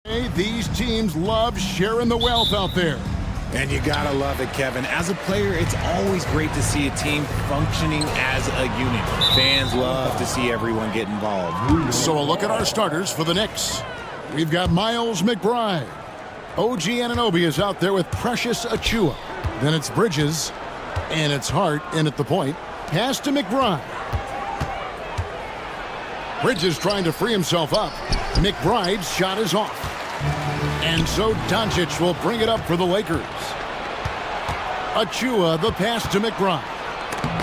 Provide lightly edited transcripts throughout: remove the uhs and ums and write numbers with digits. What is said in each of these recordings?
These teams love sharing the wealth out there. And you gotta love it, Kevin. As a player, it's always great to see a team functioning as a unit. Fans love to see everyone get involved. So a look at our starters for the Knicks. We've got Miles McBride. OG Anunoby is out there with Precious Achiuwa. Then it's Bridges, and it's Hart in at the point. Pass to McBride. Bridges trying to free himself up. McBride's shot is off. And so Doncic will bring it up for the Lakers. Achiuwa, the pass to McBride.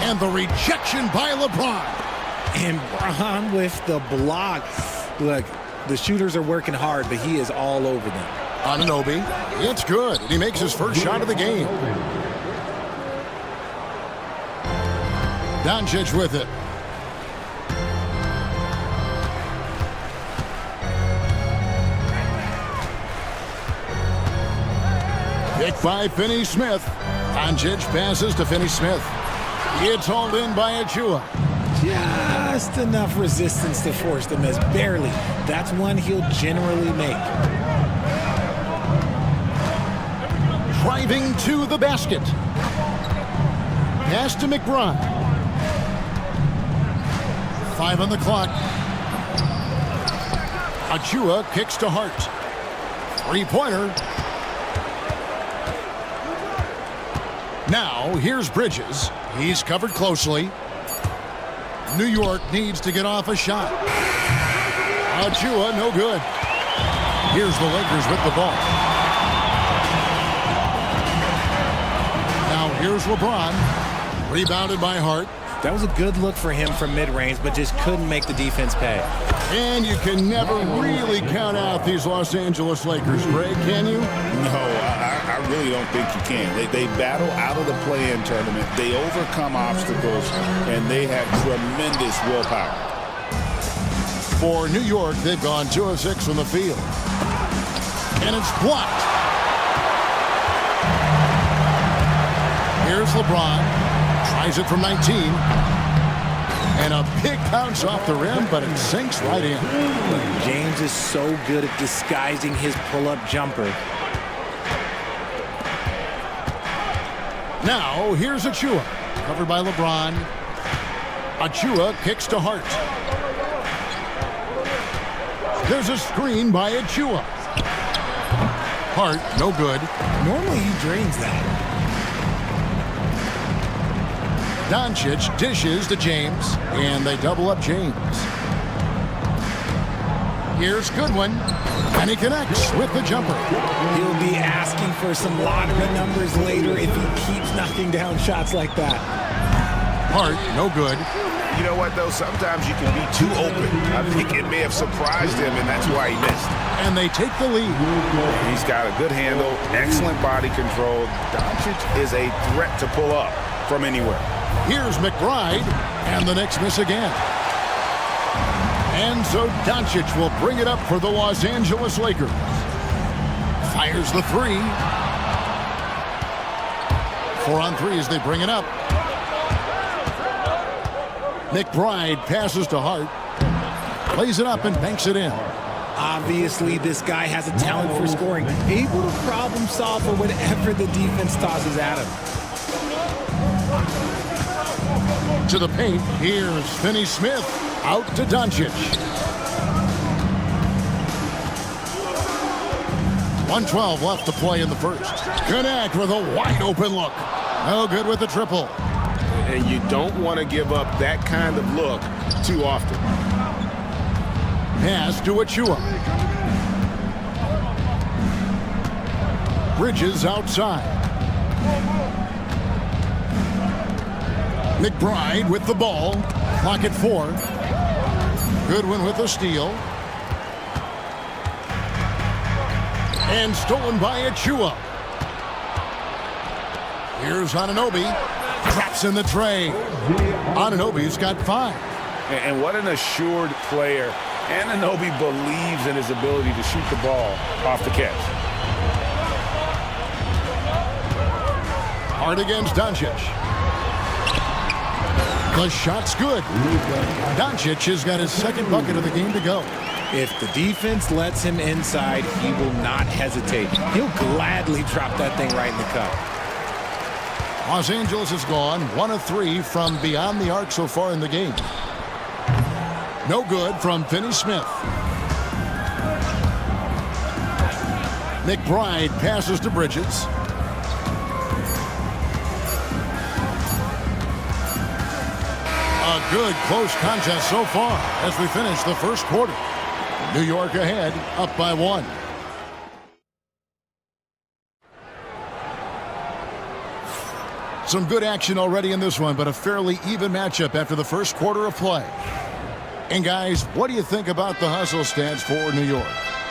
And the rejection by LeBron. And Bron with the block. Look, the shooters are working hard, but he is all over them. Anunoby, it's good. And he makes his first shot of the game. Doncic with it. Pick by Finney-Smith. Doncic passes to Finney-Smith. It's hauled in by Achiuwa. Just enough resistance to force the miss. Barely. That's one he'll generally make. Driving to the basket. Pass to McBride. 5 on the clock. Achiuwa kicks to Hart. Three-pointer. Now, here's Bridges. He's covered closely. New York needs to get off a shot. Achiuwa, no good. Here's the Lakers with the ball. Now, here's LeBron. Rebounded by Hart. That was a good look for him from mid-range, but just couldn't make the defense pay. And you can never really count out these Los Angeles Lakers, Greg, can you? No, I really don't think you can. They battle out of the play-in tournament. They overcome obstacles, and they have tremendous willpower. For New York, they've gone 2 of 6 from the field. And it's blocked. Here's LeBron. Tries it from 19. And a big bounce off the rim, but it sinks right in. James is so good at disguising his pull-up jumper. Now, here's Achiuwa. Covered by LeBron. Achiuwa kicks to Hart. There's a screen by Achiuwa. Hart, no good. Normally he drains that. Doncic dishes to James, and they double up James. Here's Goodwin, and he connects with the jumper. He'll be asking for some lottery numbers later if he keeps knocking down shots like that. Hart, no good. You know what, though? Sometimes you can be too open. I think it may have surprised him, and that's why he missed. And they take the lead. He's got a good handle, excellent body control. Doncic is a threat to pull up from anywhere. Here's McBride, and the Knicks miss again. And so Doncic will bring it up for the Los Angeles Lakers. Fires the 3. 4 on 3 as they bring it up. McBride passes to Hart. Plays it up and banks it in. Obviously, this guy has a talent for scoring. Able to problem solve for whatever the defense tosses at him. To the paint, here's Finney-Smith, out to Doncic. 1:12 left to play in the first. Connect with a wide open look. No good with the triple. And you don't want to give up that kind of look too often. Pass to Achiuwa. Bridges outside. McBride with the ball. Clock at 4. Goodwin with the steal. And stolen by Achiuwa. Here's Anunoby. Drops in the tray. Anunoby's got 5. And what an assured player. Anunoby believes in his ability to shoot the ball off the catch. Hard against Doncic. The shot's good. Doncic has got his second bucket of the game to go. If the defense lets him inside, he will not hesitate. He'll gladly drop that thing right in the cup. Los Angeles has gone 1 of 3 from beyond the arc so far in the game. No good from Finney Smith. McBride passes to Bridges. A good close contest so far as we finish the first quarter. New York ahead, up by 1. Some good action already in this one, but a fairly even matchup after the first quarter of play. And guys, what do you think about the hustle stats for New York?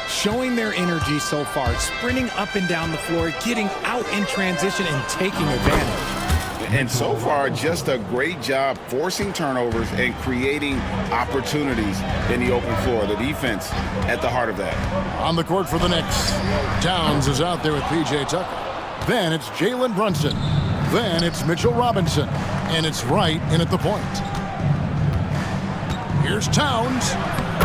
Showing their energy so far, sprinting up and down the floor, getting out in transition and taking advantage. And so far, just a great job forcing turnovers and creating opportunities in the open floor. The defense at the heart of that. On the court for the Knicks, Towns is out there with P.J. Tucker. Then it's Jalen Brunson. Then it's Mitchell Robinson. And it's Wright in at the point. Here's Towns,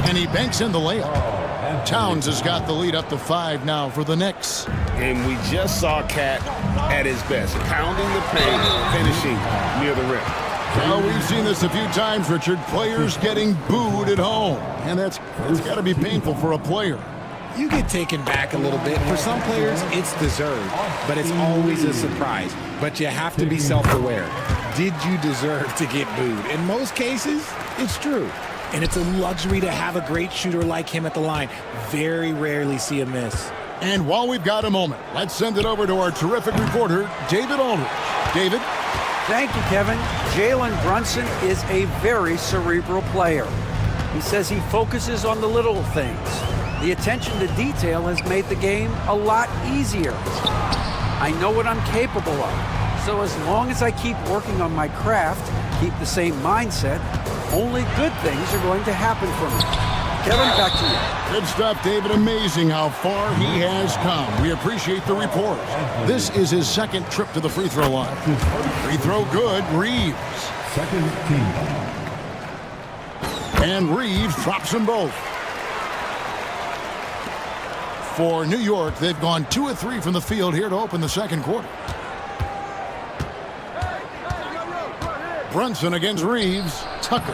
and he banks in the layup. Towns has got the lead up to 5 now for the Knicks. And we just saw Cat at his best, pounding the paint, finishing near the rim. Well, we've seen this a few times, Richard. Players getting booed at home. And it's got to be painful for a player. You get taken back a little bit. For some players, it's deserved, but it's always a surprise. But you have to be self-aware. Did you deserve to get booed? In most cases, it's true. And it's a luxury to have a great shooter like him at the line. Very rarely see a miss. And while we've got a moment, let's send it over to our terrific reporter, David Aldridge. David? Thank you, Kevin. Jalen Brunson is a very cerebral player. He says he focuses on the little things. The attention to detail has made the game a lot easier. I know what I'm capable of. So as long as I keep working on my craft, keep the same mindset, only good things are going to happen for me. Kevin, back to you. Good stuff, David. Amazing how far he has come. We appreciate the report. This is his second trip to the free throw line. Free throw good, Reeves. Second team. And Reeves drops them both. For New York, they've gone 2 of 3 from the field here to open the second quarter. Brunson against Reeves. Tucker.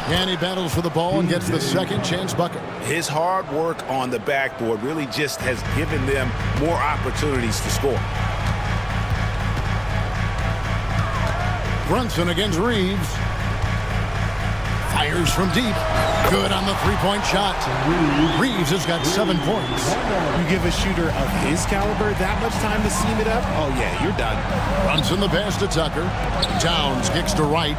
And he battles for the ball and gets the second chance bucket. His hard work on the backboard really just has given them more opportunities to score. Brunson against Reeves. Fires from deep. Good on the three-point shot. Reeves has got 7 points. You give a shooter of his caliber that much time to seam it up? Oh, yeah, you're done. Brunson the pass to Tucker. Towns kicks to Wright.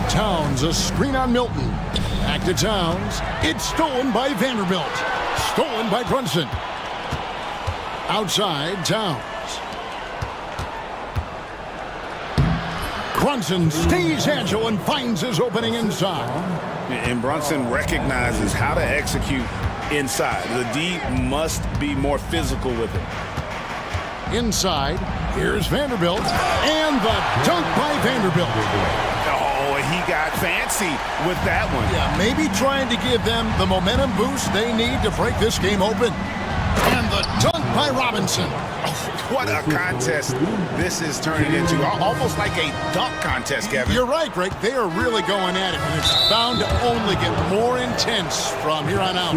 Towns, a screen on Milton. Back to Towns. It's stolen by Vanderbilt. Stolen by Brunson. Outside, Towns. Brunson stays agile and finds his opening inside. And Brunson recognizes how to execute inside. The D must be more physical with him. Inside, here's Vanderbilt. And the dunk by Vanderbilt. Oh, he got fancy with that one. Yeah, maybe trying to give them the momentum boost they need to break this game open. And the dunk by Robinson. What a contest this is turning into. Almost like a dunk contest, Kevin. You're right, Greg. They are really going at it, and it's bound to only get more intense from here on out.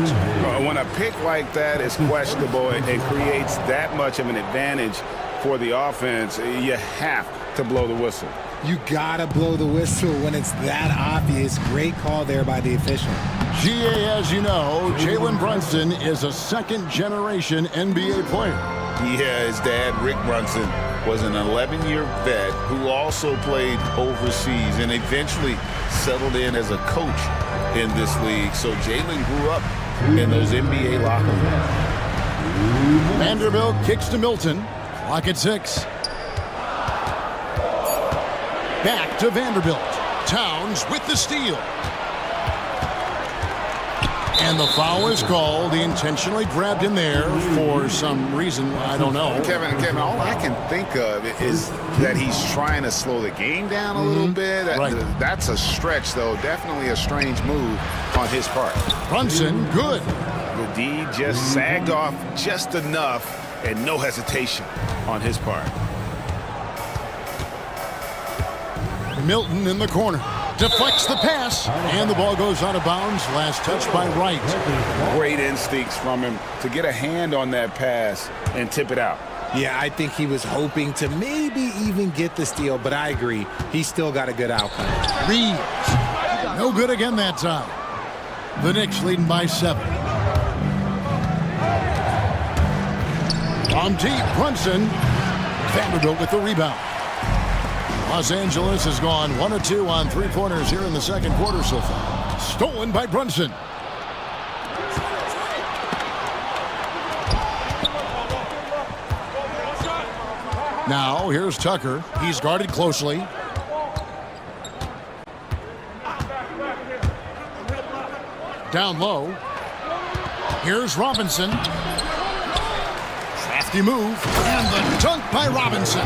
When a pick like that is questionable and creates that much of an advantage for the offense, you have to blow the whistle. You gotta blow the whistle when it's that obvious. Great call there by the official. GA, as you know, Jalen Brunson is a second-generation NBA player. Yeah, his dad, Rick Brunson, was an 11-year vet who also played overseas and eventually settled in as a coach in this league. So Jalen grew up in those NBA locker rooms. Vanderbilt kicks to Milton. Clock at 6. Back to Vanderbilt. Towns with the steal. And the foul is called. He intentionally grabbed him there for some reason. I don't know. Kevin, all I can think of is that he's trying to slow the game down a little bit. Right. That's a stretch, though. Definitely a strange move on his part. Brunson, good. The D just sagged off just enough and no hesitation on his part. Milton in the corner. Deflects the pass, and the ball goes out of bounds. Last touch by Wright. Great instincts from him to get a hand on that pass and tip it out. Yeah, I think he was hoping to maybe even get the steal, but I agree. He still got a good outcome. Reeves. No good again that time. The Knicks leading by 7. On deep, Brunson. Vanderbilt with the rebound. Los Angeles has gone 1 of 2 on three-pointers here in the second quarter so far. Stolen by Brunson. Now, here's Tucker. He's guarded closely. Down low. Here's Robinson. Crafty move. And the dunk by Robinson.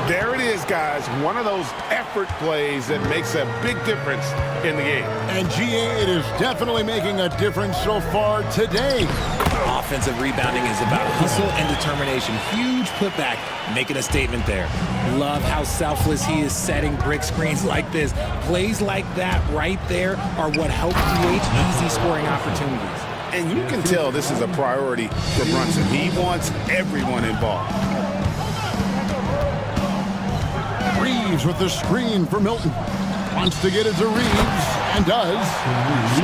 There it is, guys. One of those effort plays that makes a big difference in the game. And GA, it is definitely making a difference so far today. Offensive rebounding is about hustle and determination. Huge putback, making a statement there. Love how selfless he is setting brick screens like this. Plays like that right there are what help create easy scoring opportunities. And you can tell this is a priority for Brunson. He wants everyone involved. Reeves with the screen for Milton. Wants to get it to Reeves, and does.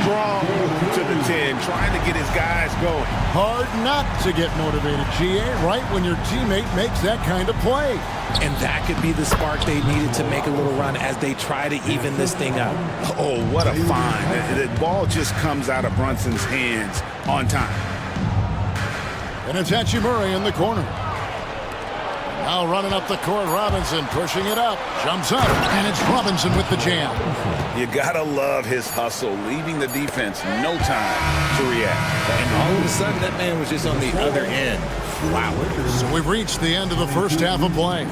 Strong to the 10, trying to get his guys going. Hard not to get motivated, GA, right when your teammate makes that kind of play. And that could be the spark they needed to make a little run as they try to even this thing up. Oh, what a find. The ball just comes out of Brunson's hands on time. And it's Hachimura in the corner. Now running up the court, Robinson pushing it up. Jumps up, and it's Robinson with the jam. You gotta love his hustle, leaving the defense no time to react. And all of a sudden, that man was just on the other end. Wow. So we've reached the end of the first half of play.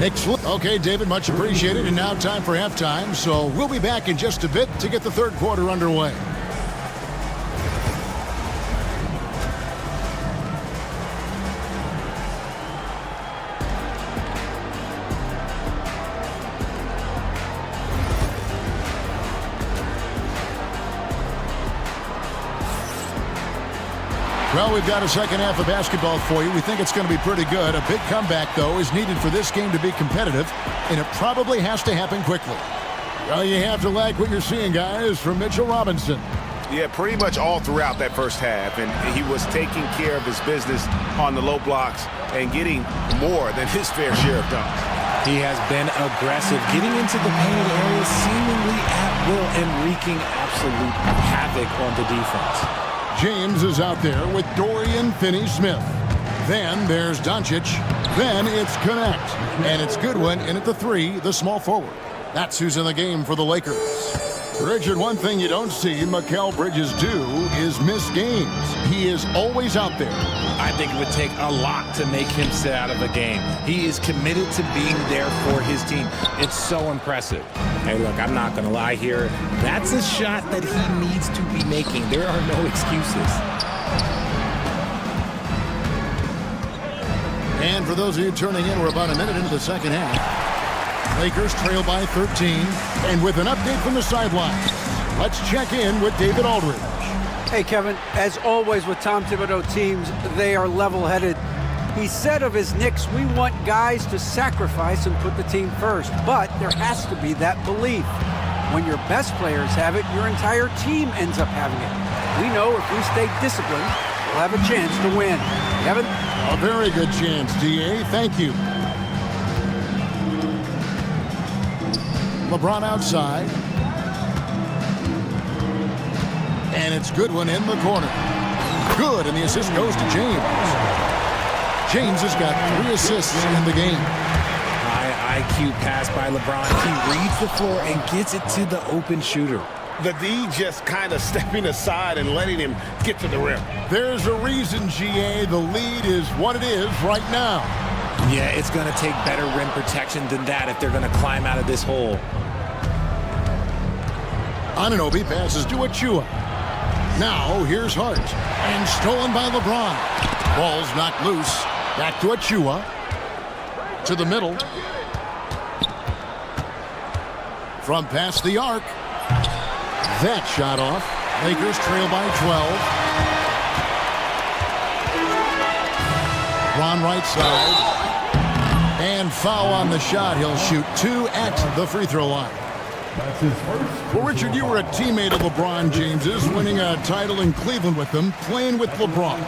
Knicks. Okay, David, much appreciated. And now time for halftime. So we'll be back in just a bit to get the third quarter underway. Well, we've got a second half of basketball for you. We think it's going to be pretty good. A big comeback, though, is needed for this game to be competitive, and it probably has to happen quickly. Well, you have to like what you're seeing, guys, from Mitchell Robinson. Yeah, pretty much all throughout that first half, and he was taking care of his business on the low blocks and getting more than his fair share of dunks. He has been aggressive, getting into the painted area seemingly at will and wreaking absolute havoc on the defense. James is out there with Dorian Finney-Smith. Then there's Doncic. Then it's Connect. And it's Goodwin in at the 3, the small forward. That's who's in the game for the Lakers. Richard, one thing you don't see Mikal Bridges do is miss games. He is always out there. I think it would take a lot to make him sit out of a game. He is committed to being there for his team. It's so impressive. Hey, look, I'm not going to lie here. That's a shot that he needs to be making. There are no excuses. And for those of you turning in, we're about a minute into the second half. Lakers trail by 13. And with an update from the sidelines, let's check in with David Aldridge. Hey, Kevin, as always with Tom Thibodeau teams, they are level-headed. He said of his Knicks, we want guys to sacrifice and put the team first, but there has to be that belief. When your best players have it, your entire team ends up having it. We know if we stay disciplined, we'll have a chance to win. Kevin? A very good chance, DA. Thank you. LeBron outside. And it's Goodwin in the corner. Good, and the assist goes to James. James has got 3 assists in the game. High IQ pass by LeBron. He reads the floor and gets it to the open shooter. The D just kind of stepping aside and letting him get to the rim. There's a reason, GA, the lead is what it is right now. Yeah, it's going to take better rim protection than that if they're going to climb out of this hole. Anunoby passes to Achua. Now, here's Hart. And stolen by LeBron. Ball's knocked loose. Back to Achua. To the middle. From past the arc. That shot off. Lakers trail by 12. Ron right side. And foul on the shot. He'll shoot 2 at the free throw line. That's his first. Well, Richard, you were a teammate of LeBron James's, winning a title in Cleveland with him, playing with LeBron.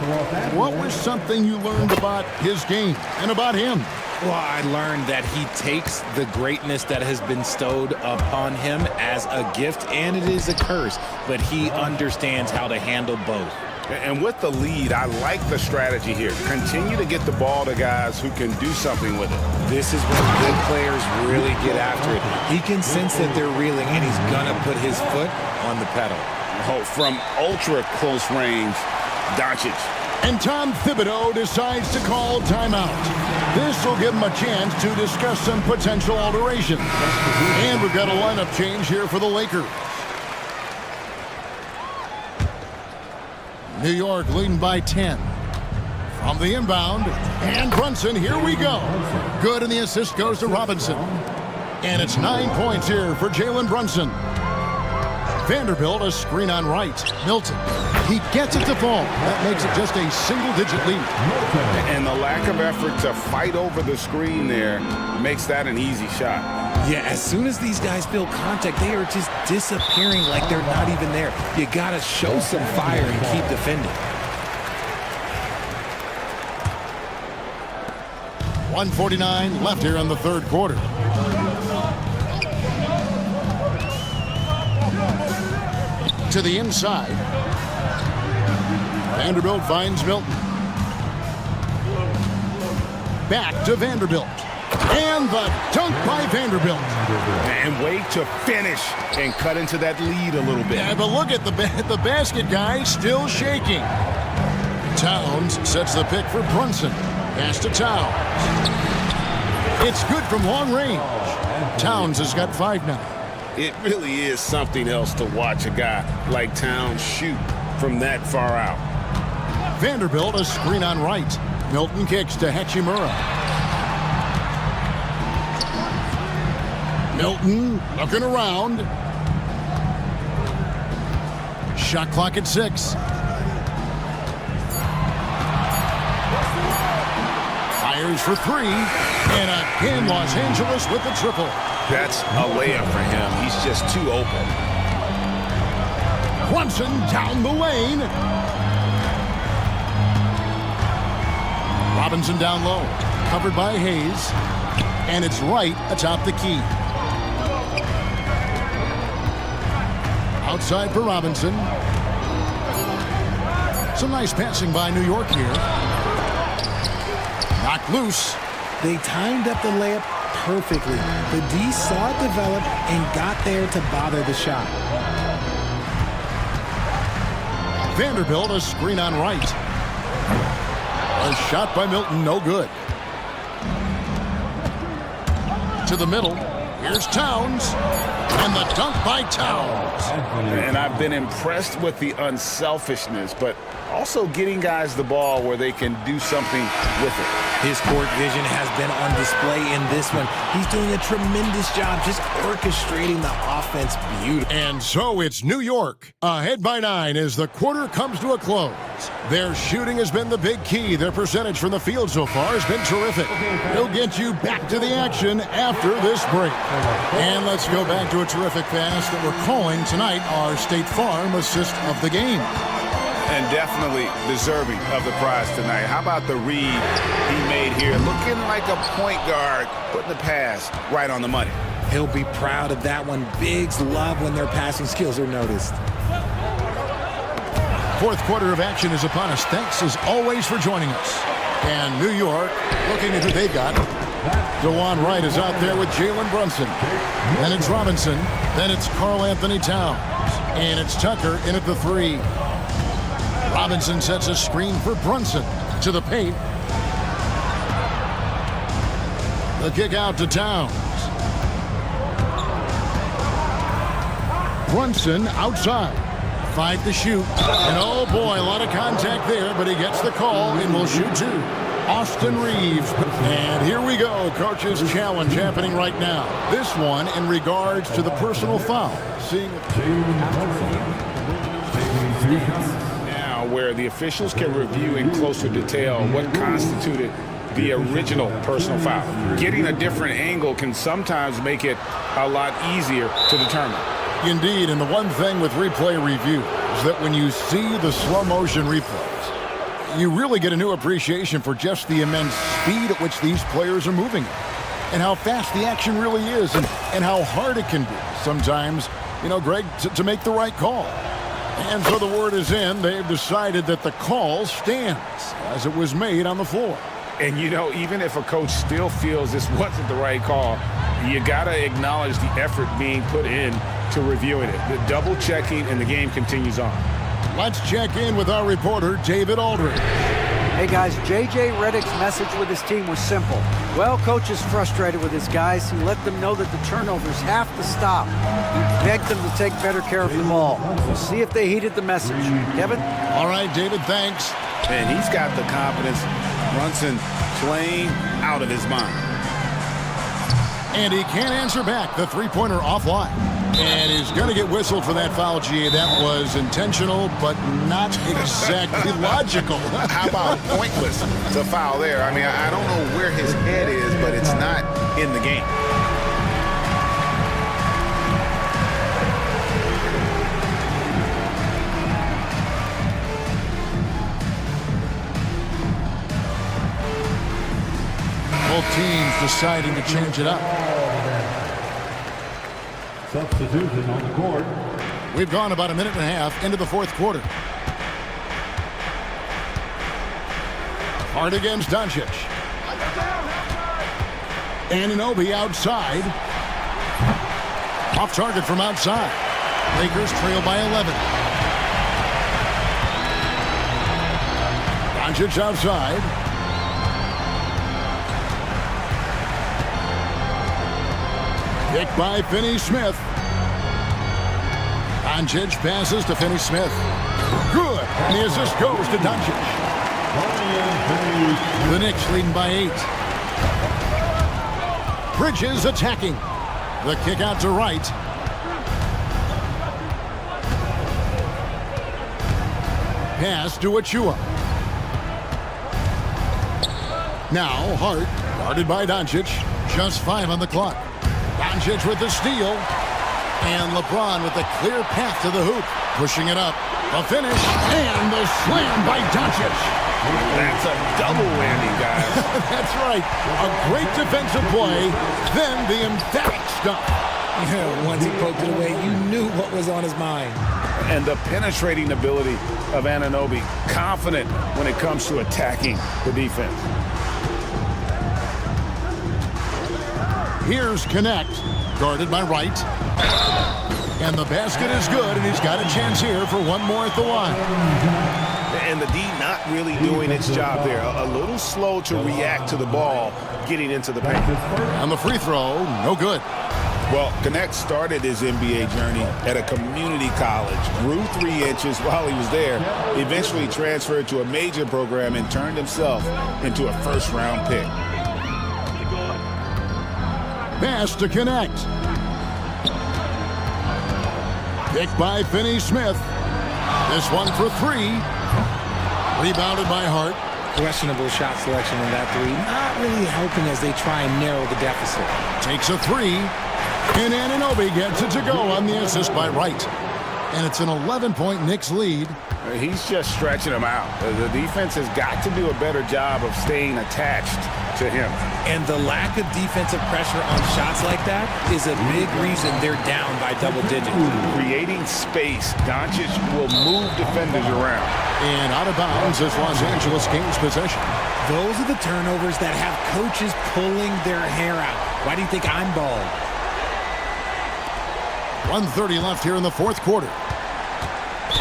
What was something you learned about his game and about him? Well, I learned that he takes the greatness that has been bestowed upon him as a gift, and it is a curse, but he understands how to handle both. And with the lead, I like the strategy here. Continue to get the ball to guys who can do something with it. This is when good players really get after it. He can sense that they're reeling, and he's going to put his foot on the pedal. Oh, from ultra close range, Doncic. And Tom Thibodeau decides to call timeout. This will give him a chance to discuss some potential alterations. And we've got a lineup change here for the Lakers. New York leading by 10. From the inbound, and Brunson, here we go. Good, and the assist goes to Robinson. And it's 9 points here for Jalen Brunson. Vanderbilt, a screen on right. Milton, he gets it to fall. That makes it just a single-digit lead. And the lack of effort to fight over the screen there makes that an easy shot. Yeah, as soon as these guys feel contact, they are just disappearing like they're not even there. You got to show some fire and keep defending. 1:49 left here in the third quarter. To the inside. Vanderbilt finds Milton. Back to Vanderbilt. And the dunk by Vanderbilt. And way to finish and cut into that lead a little bit. Yeah, but look at the basket guy still shaking. Towns sets the pick for Brunson. Pass to Towns. It's good from long range. Towns has got 5 now. It really is something else to watch a guy like Towns shoot from that far out. Vanderbilt, a screen on right. Milton kicks to Hachimura. Milton looking around. Shot clock at 6. Fires for 3. And again, Los Angeles with the triple. That's a layup for him. He's just too open. Brunson down the lane. Robinson down low. Covered by Hayes. And it's right atop the key. Outside for Robinson. Some nice passing by New York here. Knocked loose. They timed up the layup perfectly. The D saw it develop and got there to bother the shot. Vanderbilt, a screen on right. A shot by Milton, no good. To the middle. Here's Towns. And the dunk by Towns. And I've been impressed with the unselfishness, but also getting guys the ball where they can do something with it. His court vision has been on display in this one. He's doing a tremendous job just orchestrating the offense beautifully. And so it's New York, ahead by 9 as the quarter comes to a close. Their shooting has been the big key. Their percentage from the field so far has been terrific. We'll get you back to the action after this break. And let's go back to a terrific pass that we're calling tonight our State Farm assist of the game. And definitely deserving of the prize tonight. How about the read he made here? Looking like a point guard, putting the pass right on the money. He'll be proud of that one. Bigs love when their passing skills are noticed. Fourth quarter of action is upon us. Thanks as always for joining us. And New York, looking at who they've got. DeJuan Wright is out there with Jalen Brunson. Then it's Robinson. Then it's Karl Anthony Towns. And it's Tucker in at the three. Robinson sets a screen for Brunson to the paint. The kick out to Towns. Brunson outside. 5 to shoot. And oh boy, a lot of contact there, but he gets the call and will shoot 2. Austin Reeves. And here we go. Coach's challenge happening right now. This one in regards to the personal foul. Seeing now where the officials can review in closer detail what constituted the original personal foul. Getting a different angle can sometimes make it a lot easier to determine. Indeed, and the one thing with replay review is that when you see the slow motion replays, you really get a new appreciation for just the immense speed at which these players are moving and how fast the action really is and how hard it can be sometimes, you know, Greg, to make the right call. And so the word is in. They've decided that the call stands as it was made on the floor. And, you know, even if a coach still feels this wasn't the right call, you got to acknowledge the effort being put in to reviewing it. The double checking and the game continues on. Let's check in with our reporter, David Aldridge. Hey guys, J.J. Redick's message with his team was simple. Well, coach is frustrated with his guys. He let them know that the turnovers have to stop. He begged them to take better care of the ball. We'll see if they heeded the message. Kevin? All right, David, thanks. And he's got the confidence. Brunson playing out of his mind. And he can't answer back. The three-pointer offline. And he's going to get whistled for that foul, G. That was intentional, but not exactly logical. How about pointless to foul there? I mean, I don't know where his head is, but it's not in the game. Both teams deciding to change it up. Substitution on the court. We've gone about a minute and a half into the fourth quarter. Hard against Doncic. Anunoby outside. Off target from outside. Lakers trail by 11. Doncic outside. Pick by Finney-Smith. Doncic passes to Finney-Smith. Good. And the assist goes to Doncic. The Knicks leading by 8. Bridges attacking. The kick out to Wright. Pass to Achua. Now Hart, guarded by Doncic. Just 5 on the clock. Doncic with the steal. And LeBron with a clear path to the hoop. Pushing it up. The finish. And the slam by Doncic. That's a double whammy, guys. That's right. A great defensive play. Then the emphatic stuff. Yeah, once he poked it away, you knew what was on his mind. And the penetrating ability of Anunoby. Confident when it comes to attacking the defense. Here's Connect, guarded by Wright. And the basket is good, and he's got a chance here for one more at the line. And the D not really doing its job there. A little slow to react to the ball getting into the paint. On the free throw, no good. Well, Connect started his NBA journey at a community college, grew 3 inches while he was there, eventually transferred to a major program and turned himself into a first-round pick. Pass to Connect. Picked by Finney-Smith. This one for 3. Rebounded by Hart. Questionable shot selection on that 3. Not really helping as they try and narrow the deficit. Takes a 3. And Anunoby gets it to go on the assist by Wright. And it's an 11-point Knicks lead. He's just stretching him out. The defense has got to do a better job of staying attached to him. And the lack of defensive pressure on shots like that is a big reason they're down by double digits. Creating space, Doncic will move defenders around. And out of bounds is Los Angeles Kings possession. Those are the turnovers that have coaches pulling their hair out. Why do you think I'm bald? 1:30 left here in the fourth quarter.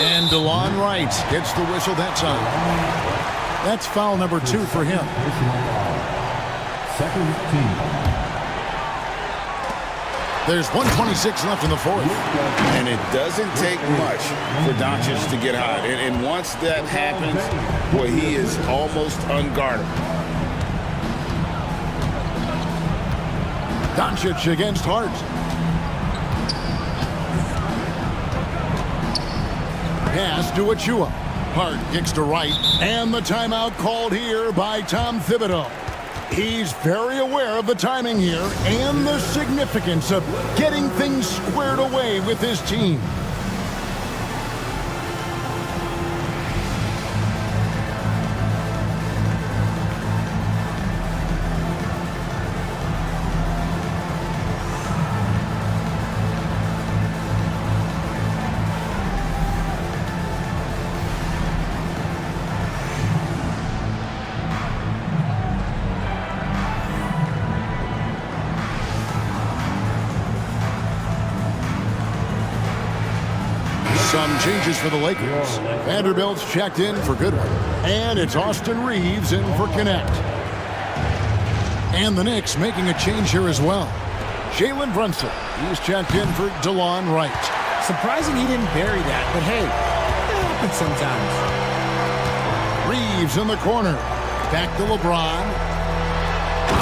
And DeLon Wright gets the whistle that time. That's foul number 2 for him. Second team. There's 1:26 left in the fourth. And it doesn't take much for Doncic to get hot. And once that happens, boy, he is almost unguardable. Doncic against Hart. Pass to Achua. Hart kicks to right. And the timeout called here by Tom Thibodeau. He's very aware of the timing here and the significance of getting things squared away with his team. Some changes for the Lakers. Vanderbilt's checked in for Goodwin. And it's Austin Reeves in for Connect. And the Knicks making a change here as well. Jalen Brunson, he's checked in for DeLon Wright. Surprising he didn't bury that, but hey, it happens sometimes. Reeves in the corner. Back to LeBron.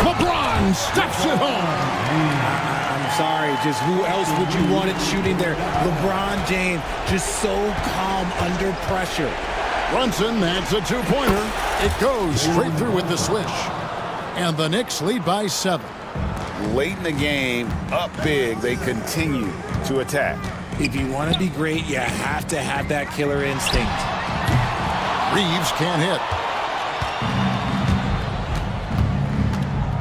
LeBron stuffs it home. I'm sorry, just who else would you want it shooting there? LeBron James, just so calm under pressure. Brunson, that's a two-pointer. It goes straight through with the swish. And the Knicks lead by 7. Late in the game, up big, they continue to attack. If you want to be great, you have to have that killer instinct. Reeves can't hit.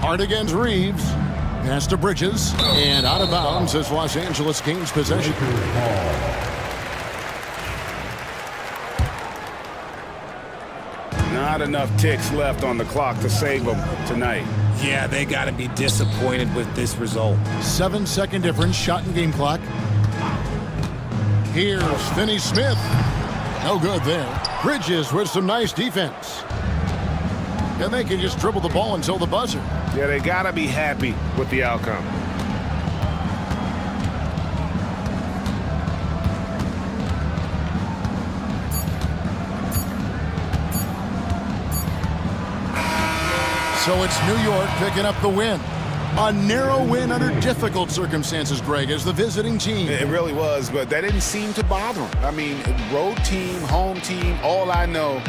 Hard against Reeves. Pass to Bridges. And out of bounds as Los Angeles gains possession. Not enough ticks left on the clock to save them tonight. Yeah, they got to be disappointed with this result. 7-second difference, shot and game clock. Here's Finney Smith. No good there. Bridges with some nice defense. And they can just dribble the ball until the buzzer. Yeah, they got to be happy with the outcome. So it's New York picking up the win. A narrow win under difficult circumstances, Greg, as the visiting team. It really was, but that didn't seem to bother them. I mean, road team, home team, all I know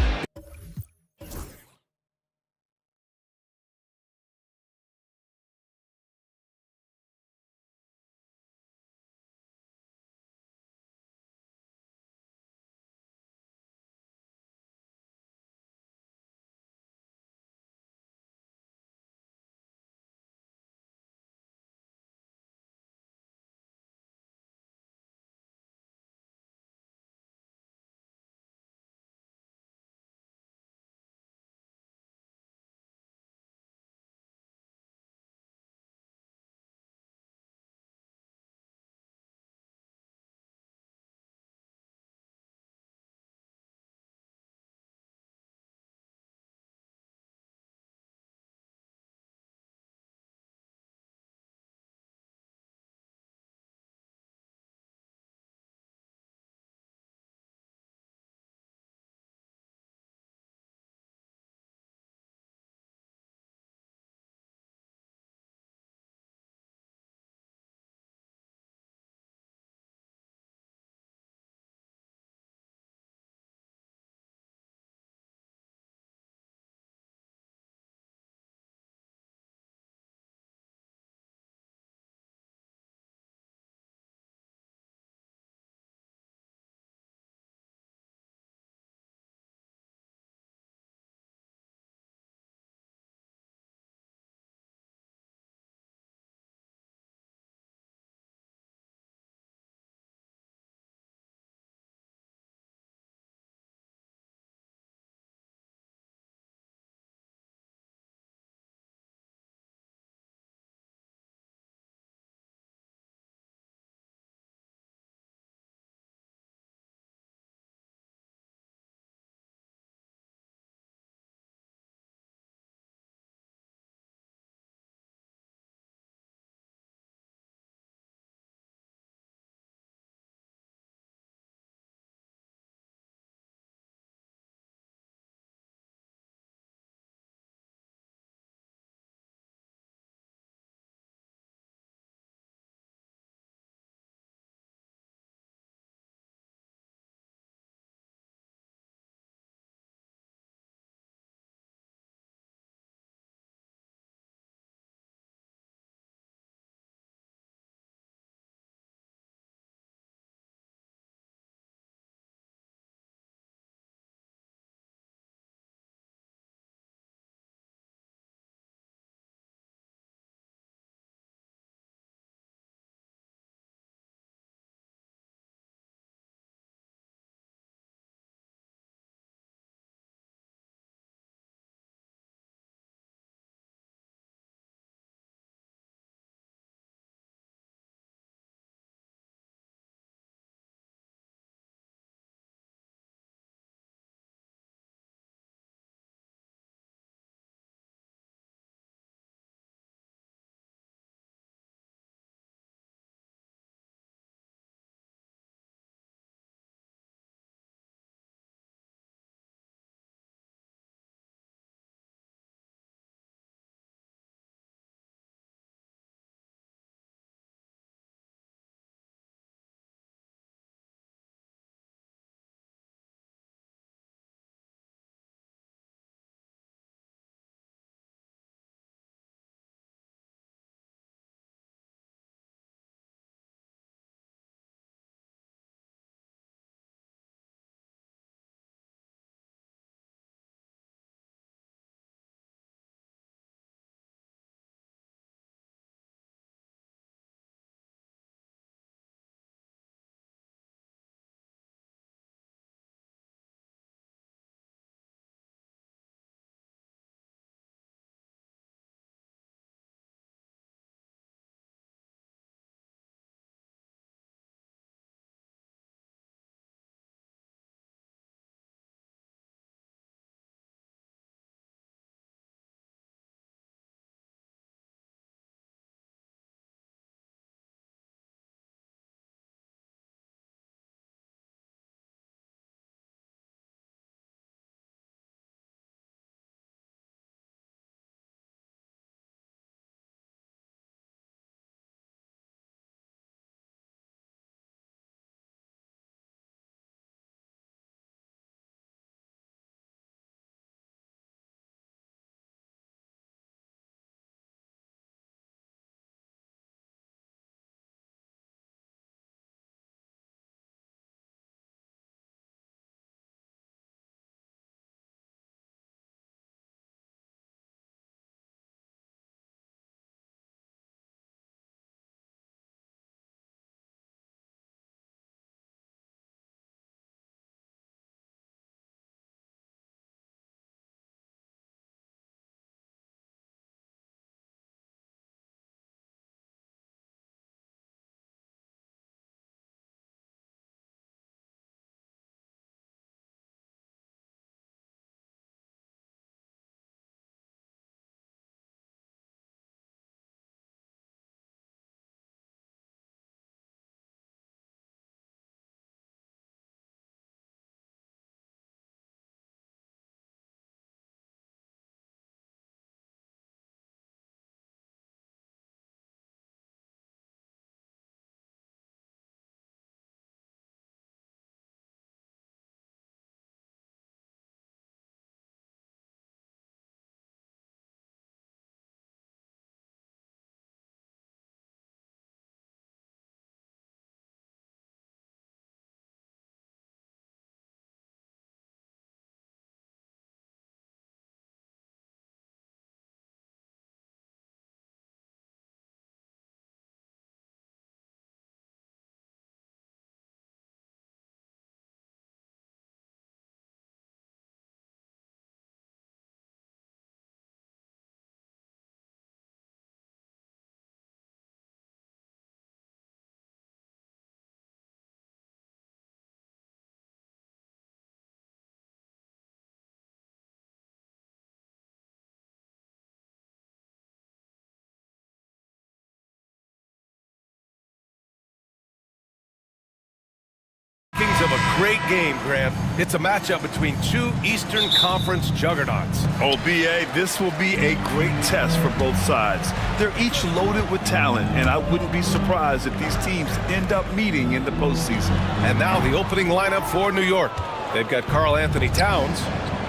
of a great game, Graham. It's a matchup between two Eastern Conference juggernauts. Oh, B.A., this will be a great test for both sides. They're each loaded with talent, and I wouldn't be surprised if these teams end up meeting in the postseason. And now the opening lineup for New York. They've got Karl Anthony Towns.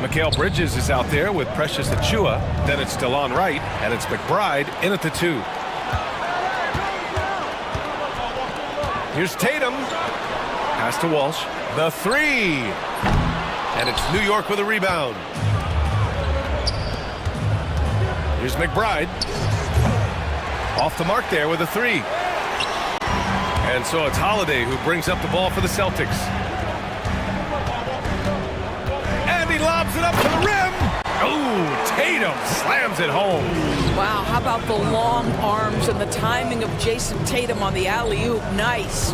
Mikal Bridges is out there with Precious Achiuwa. Then it's DeLon Wright, and it's McBride in at the 2. Here's Tatum. Pass to Walsh. The 3. And it's New York with a rebound. Here's McBride. Off the mark there with a 3. And so it's Holiday who brings up the ball for the Celtics. And he lobs it up to the rim. Oh, Tatum slams it home. Wow, how about the long arms and the timing of Jason Tatum on the alley-oop? Nice.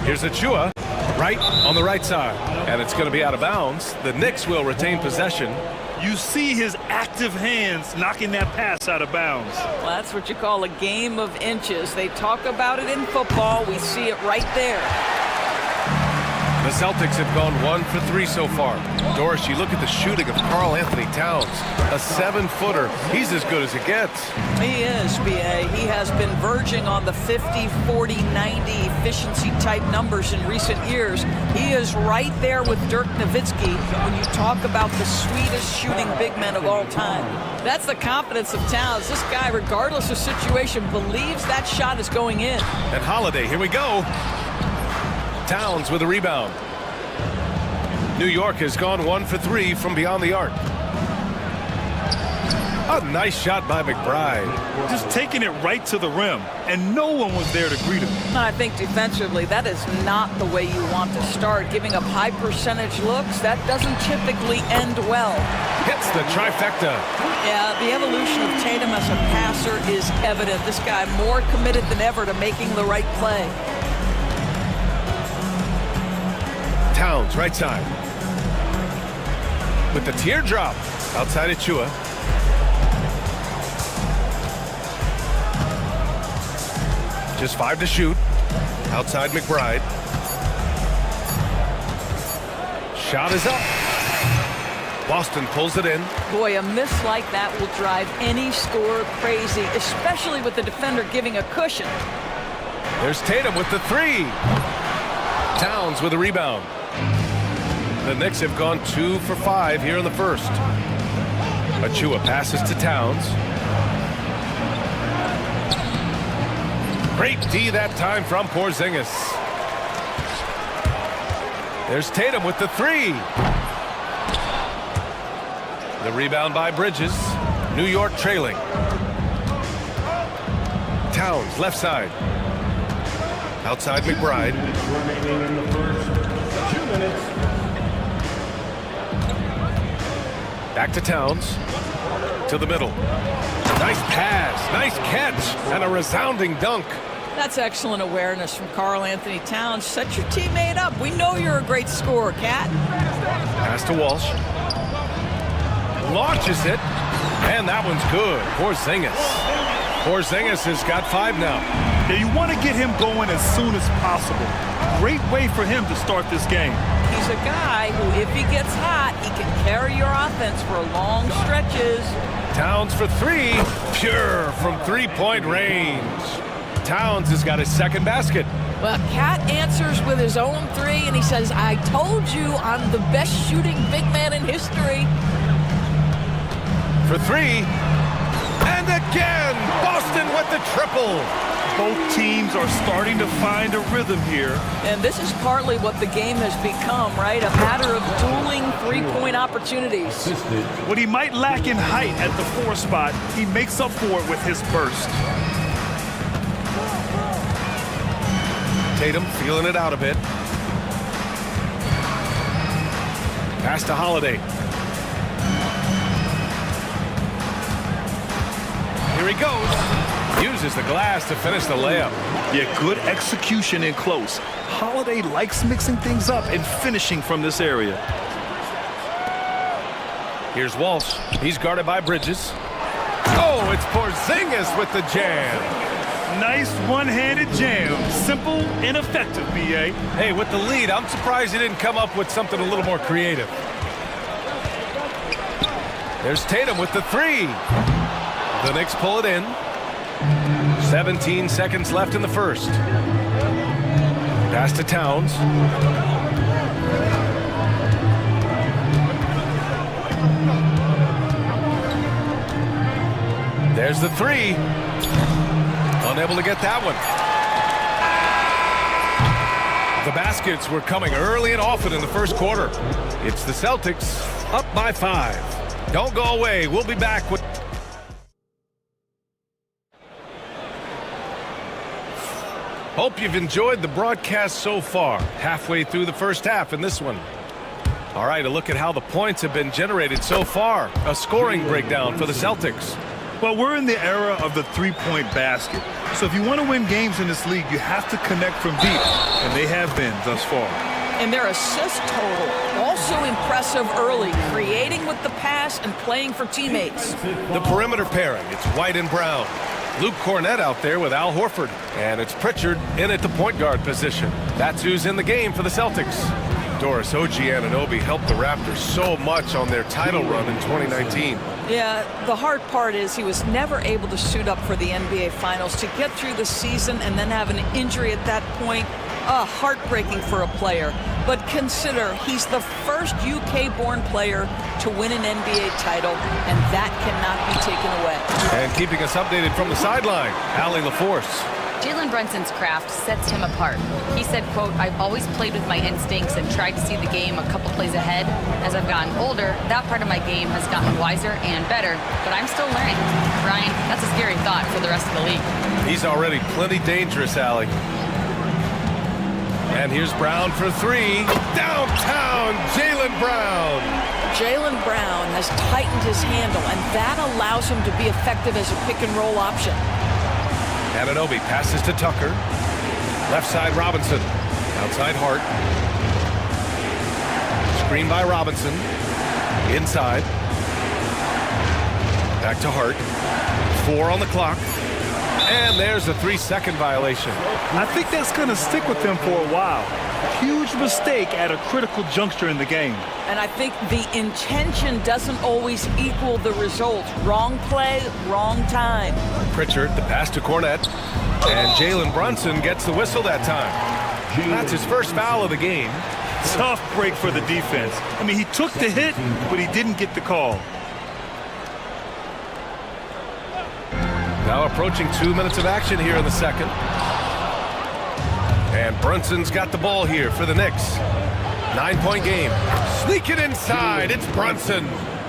Here's Achiuwa, right on the right side. And it's going to be out of bounds. The Knicks will retain possession. You see his active hands knocking that pass out of bounds. Well, that's what you call a game of inches. They talk about it in football. We see it right there. The Celtics have gone 1 for 3 so far. Doris, you look at the shooting of Karl Anthony Towns, a 7-footer. He's as good as it gets. He is, B.A. He has been verging on the 50, 40, 90 efficiency type numbers in recent years. He is right there with Dirk Nowitzki when you talk about the sweetest shooting big men of all time. That's the confidence of Towns. This guy, regardless of situation, believes that shot is going in. And Holiday, here we go. Towns with a rebound. New York has gone 1 for 3 from beyond the arc. A nice shot by McBride. Just taking it right to the rim, and no one was there to greet him. I think defensively, that is not the way you want to start. Giving up high percentage looks, that doesn't typically end well. Hits the trifecta. Yeah, the evolution of Tatum as a passer is evident. This guy more committed than ever to making the right play. Towns, right side. With the teardrop. Outside Achiuwa. Just 5 to shoot. Outside McBride. Shot is up. Boston pulls it in. Boy, a miss like that will drive any scorer crazy, especially with the defender giving a cushion. There's Tatum with the 3. Towns with a rebound. The Knicks have gone 2 for 5 here in the first. Achiuwa passes to Towns. Great D that time from Porzingis. There's Tatum with the 3. The rebound by Bridges. New York trailing. Towns, left side. Outside McBride. Remaining in the first 2 minutes. Back to Towns. To the middle. Nice pass, nice catch, and a resounding dunk. That's excellent awareness from Karl Anthony Towns. Set your teammate up. We know you're a great scorer, Cat. Pass to Walsh. Launches it, and that one's good. Porzingis has got 5 now. Yeah, you want to get him going as soon as possible. Great way for him to start this game. He's a guy who, if he gets hot, he can carry your offense for long stretches. Towns for 3. Pure from 3-point range. Towns has got his second basket. Well, Cat answers with his own 3, and he says, I told you I'm the best shooting big man in history. For 3. And again, Boston with the triple. Both teams are starting to find a rhythm here. And this is partly what the game has become, right? A matter of dueling 3-point opportunities. What he might lack in height at the 4 spot, he makes up for it with his burst. Tatum feeling it out a bit. Pass to Holiday. Here he goes. Uses the glass to finish the layup. Yeah, good execution in close. Holiday likes mixing things up and finishing from this area. Here's Walsh. He's guarded by Bridges. Oh, it's Porzingis with the jam. Nice one-handed jam. Simple and effective, B.A. Hey, with the lead, I'm surprised he didn't come up with something a little more creative. There's Tatum with the three. The Knicks pull it in. 17 seconds left in the first. Pass to Towns. There's the three. Unable to get that one. The baskets were coming early and often in the first quarter. It's the Celtics up by 5. Don't go away. We'll be back with... Hope you've enjoyed the broadcast so far. Halfway through the first half in this one. All right, a look at how the points have been generated so far. A scoring breakdown for the Celtics. Well, we're in the era of the three-point basket. So if you want to win games in this league, you have to connect from deep. And they have been thus far. And their assist total, also impressive early, creating with the pass and playing for teammates. The perimeter pairing, it's White and Brown. Luke Cornett out there with Al Horford. And it's Pritchard in at the point guard position. That's who's in the game for the Celtics. Doris OG Anunoby helped the Raptors so much on their title run in 2019. Yeah, the hard part is he was never able to suit up for the NBA Finals. To get through the season and then have an injury at that point, heartbreaking for a player. But consider, he's the first UK-born player to win an NBA title, and that cannot be taken away. And keeping us updated from the sideline, Allie LaForce. Jalen Brunson's craft sets him apart. He said, quote, "I've always played with my instincts and tried to see the game a couple plays ahead. As I've gotten older, that part of my game has gotten wiser and better, but I'm still learning." Ryan, that's a scary thought for the rest of the league. He's already plenty dangerous, Allie. And here's Brown for three. Downtown, Jaylen Brown. Jaylen Brown has tightened his handle, and that allows him to be effective as a pick-and-roll option. Anunoby passes to Tucker. Left side, Robinson. Outside, Hart. Screen by Robinson. Inside. Back to Hart. 4 on the clock. And there's a 3-second violation. I think that's going to stick with them for a while. Huge mistake at a critical juncture in the game. And I think the intention doesn't always equal the result. Wrong play, wrong time. Pritchard, the pass to Cornett. And Jalen Brunson gets the whistle that time. That's his first foul of the game. Tough break for the defense. I mean, he took the hit, but he didn't get the call. Now approaching 2 minutes of action here in the second. And Brunson's got the ball here for the Knicks. 9-point game. Sneak it inside. It's Brunson.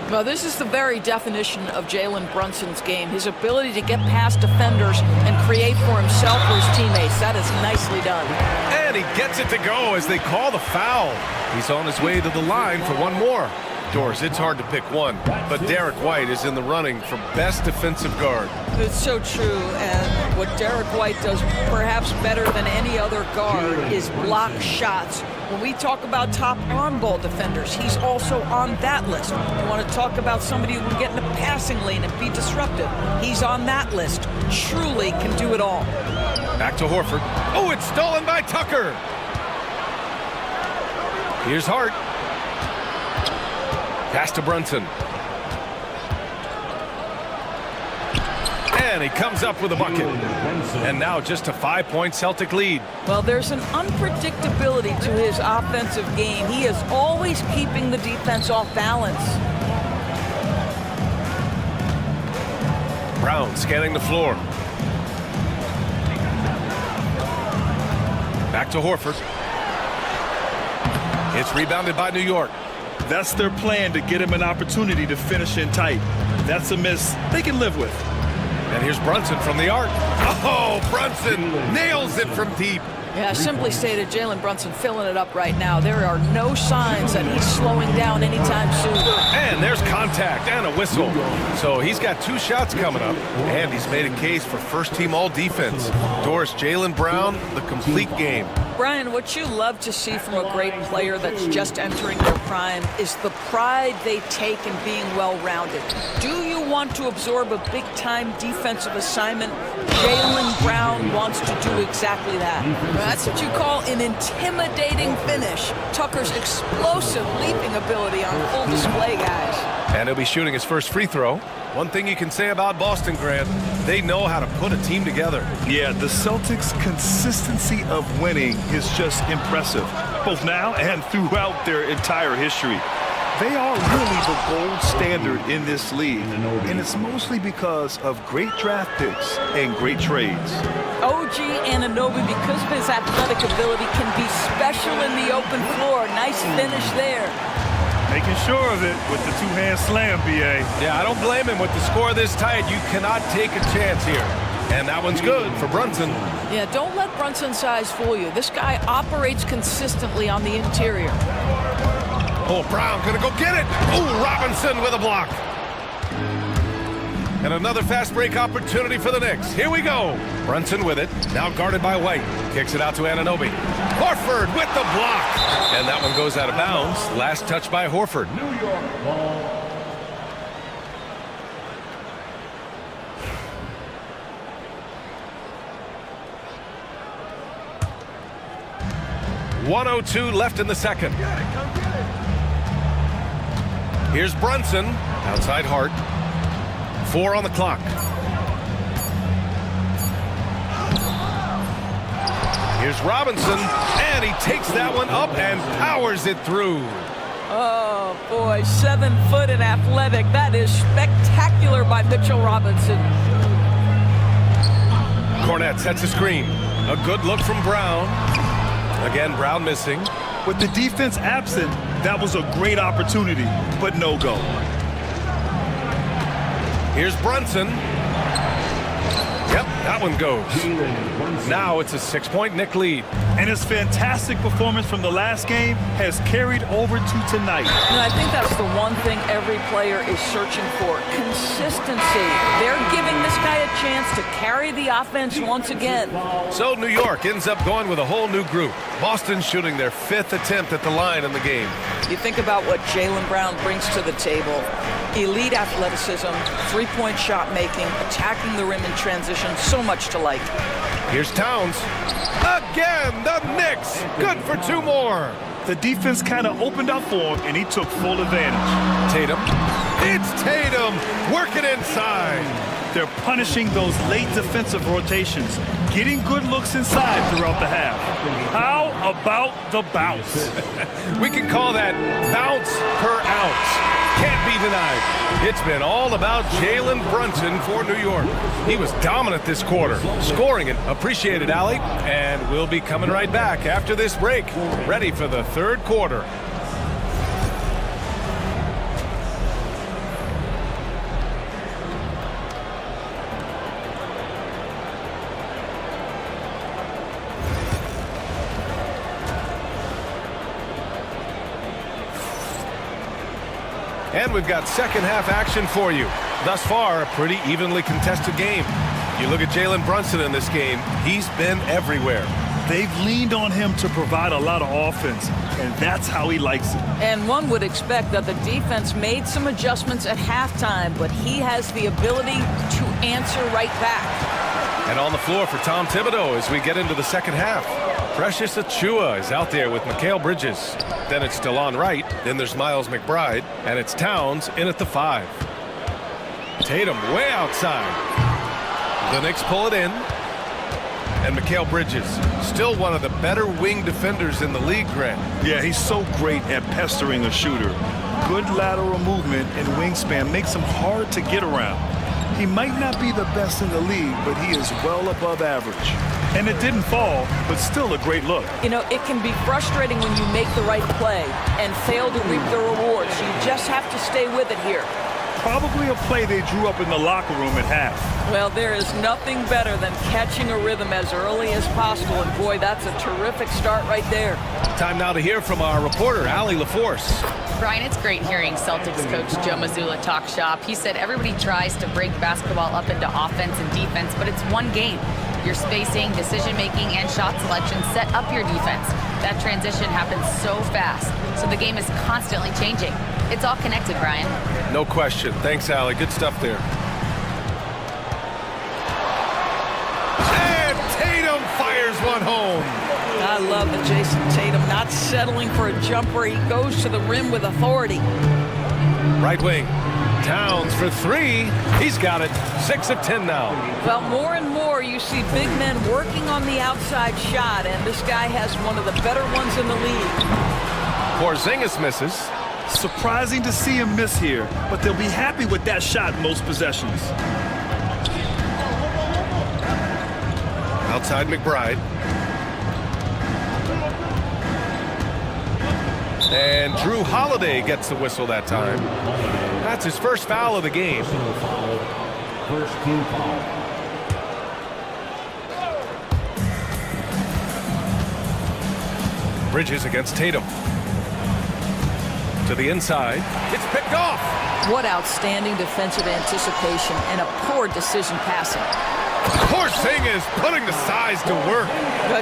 Well, this is the very definition of Jalen Brunson's game. His ability to get past defenders and create for himself or his teammates. That is nicely done. And he gets it to go as they call the foul. He's on his way to the line for one more. Doris, it's hard to pick one, but Derek White is in the running for best defensive guard. It's so true, and what Derek White does perhaps better than any other guard is block shots. When we talk about top on-ball defenders, he's also on that list. You want to talk about somebody who can get in the passing lane and be disruptive. He's on that list. Truly can do it all. Back to Horford. Oh, it's stolen by Tucker. Here's Hart. Pass to Brunson. And he comes up with a bucket. And now just a 5-point Celtic lead. Well, there's an unpredictability to his offensive game. He is always keeping the defense off balance. Brown scanning the floor. Back to Horford. It's rebounded by New York. That's their plan, to get him an opportunity to finish in tight. That's a miss they can live with. And here's Brunson from the arc. Oh, Brunson nails it from deep. Yeah, simply stated, Jalen Brunson filling it up right now. There are no signs that he's slowing down anytime soon. And there's contact and a whistle. So he's got 2 shots coming up. And he's made a case for first-team all-defense. Doris, Jaylen Brown, the complete game. Brian, what you love to see from a great player that's just entering their prime is the pride they take in being well-rounded. Do you want to absorb a big-time defensive assignment? Jaylen Brown wants to do exactly that. That's what you call an intimidating finish. Tucker's explosive leaping ability on full display, guys. And he'll be shooting his first free throw. One thing you can say about Boston, Grant, they know how to put a team together. Yeah, the Celtics' consistency of winning is just impressive, both now and throughout their entire history. They are really the gold standard in this league, and it's mostly because of great draft picks and great trades. OG Anunoby, because of his athletic ability, can be special in the open floor. Nice finish there. Making sure of it with the two-hand slam, B.A. Yeah, I don't blame him. With the score this tight, you cannot take a chance here. And that one's good for Brunson. Yeah, don't let Brunson's size fool you. This guy operates consistently on the interior. Oh, Brown gonna go get it. Oh, Robinson with a block. And another fast break opportunity for the Knicks. Here we go. Brunson with it. Now guarded by White. Kicks it out to Anunoby. Horford with the block. And that one goes out of bounds. Last touch by Horford. New York ball. .102 left in the second. Here's Brunson. Outside Hart. 4 on the clock. Here's Robinson, and he takes that one up and powers it through. Oh, boy, 7 foot and athletic. That is spectacular by Mitchell Robinson. Cornette sets a screen. A good look from Brown. Again, Brown missing. With the defense absent, that was a great opportunity, but no go. Here's Brunson. Yep, that one goes. Now it's a 6-point Knick lead. And his fantastic performance from the last game has carried over to tonight. You know, I think that's the one thing every player is searching for. Consistency. They're giving this guy a chance to carry the offense once again. So New York ends up going with a whole new group. Boston shooting their 5th attempt at the line in the game. You think about what Jaylen Brown brings to the table. Elite athleticism, three-point shot making, attacking the rim in transition, so much to like. Here's Towns. Again, the Knicks. Good for 2 more. The defense kind of opened up for him, and he took full advantage. Tatum. It's Tatum working inside. They're punishing those late defensive rotations, getting good looks inside throughout the half. How about the bounce? We can call that bounce per ounce. Can't be denied. It's been all about Jalen Brunson for New York. He was dominant this quarter, scoring it. Appreciate it, Allie. And we'll be coming right back after this break, ready for the 3rd quarter. And we've got second half action for you. Thus far, a pretty evenly contested game. You look at Jalen Brunson in this game, he's been everywhere. They've leaned on him to provide a lot of offense, and that's how he likes it. And one would expect that the defense made some adjustments at halftime, but he has the ability to answer right back. And on the floor for Tom Thibodeau as we get into the second half. Precious Achiuwa is out there with Mikal Bridges. Then it's DeLon Wright. Then there's Miles McBride. And it's Towns in at the 5. Tatum way outside. The Knicks pull it in. And Mikal Bridges, still one of the better wing defenders in the league, Grant. Yeah, he's so great at pestering a shooter. Good lateral movement and wingspan makes him hard to get around. He might not be the best in the league, but he is well above average. And it didn't fall, but still a great look. You know, it can be frustrating when you make the right play and fail to reap the rewards. You just have to stay with it here. Probably a play they drew up in the locker room at half. Well, there is nothing better than catching a rhythm as early as possible, and boy, that's a terrific start right there. Time now to hear from our reporter, Allie LaForce. Brian, it's great hearing Celtics coach Joe Mazzulla talk shop. He said everybody tries to break basketball up into offense and defense, but it's one game. Your spacing, decision-making, and shot selection set up your defense. That transition happens so fast, so the game is constantly changing. It's all connected, Brian. No question. Thanks, Allie. Good stuff there. And Tatum fires one home. I love it, Jason Tatum not settling for a jumper. He goes to the rim with authority. Right wing. Towns for three. He's got it. 6 of 10 now. Well, more and more you see big men working on the outside shot, and this guy has one of the better ones in the league. Porzingis misses. Surprising to see him miss here, but they'll be happy with that shot most possessions. Outside McBride. And Drew Holiday gets the whistle that time. That's his first foul of the game. First team foul. Bridges against Tatum. To the inside. It's picked off. What outstanding defensive anticipation and a poor decision passing. Porzingis putting the size to work.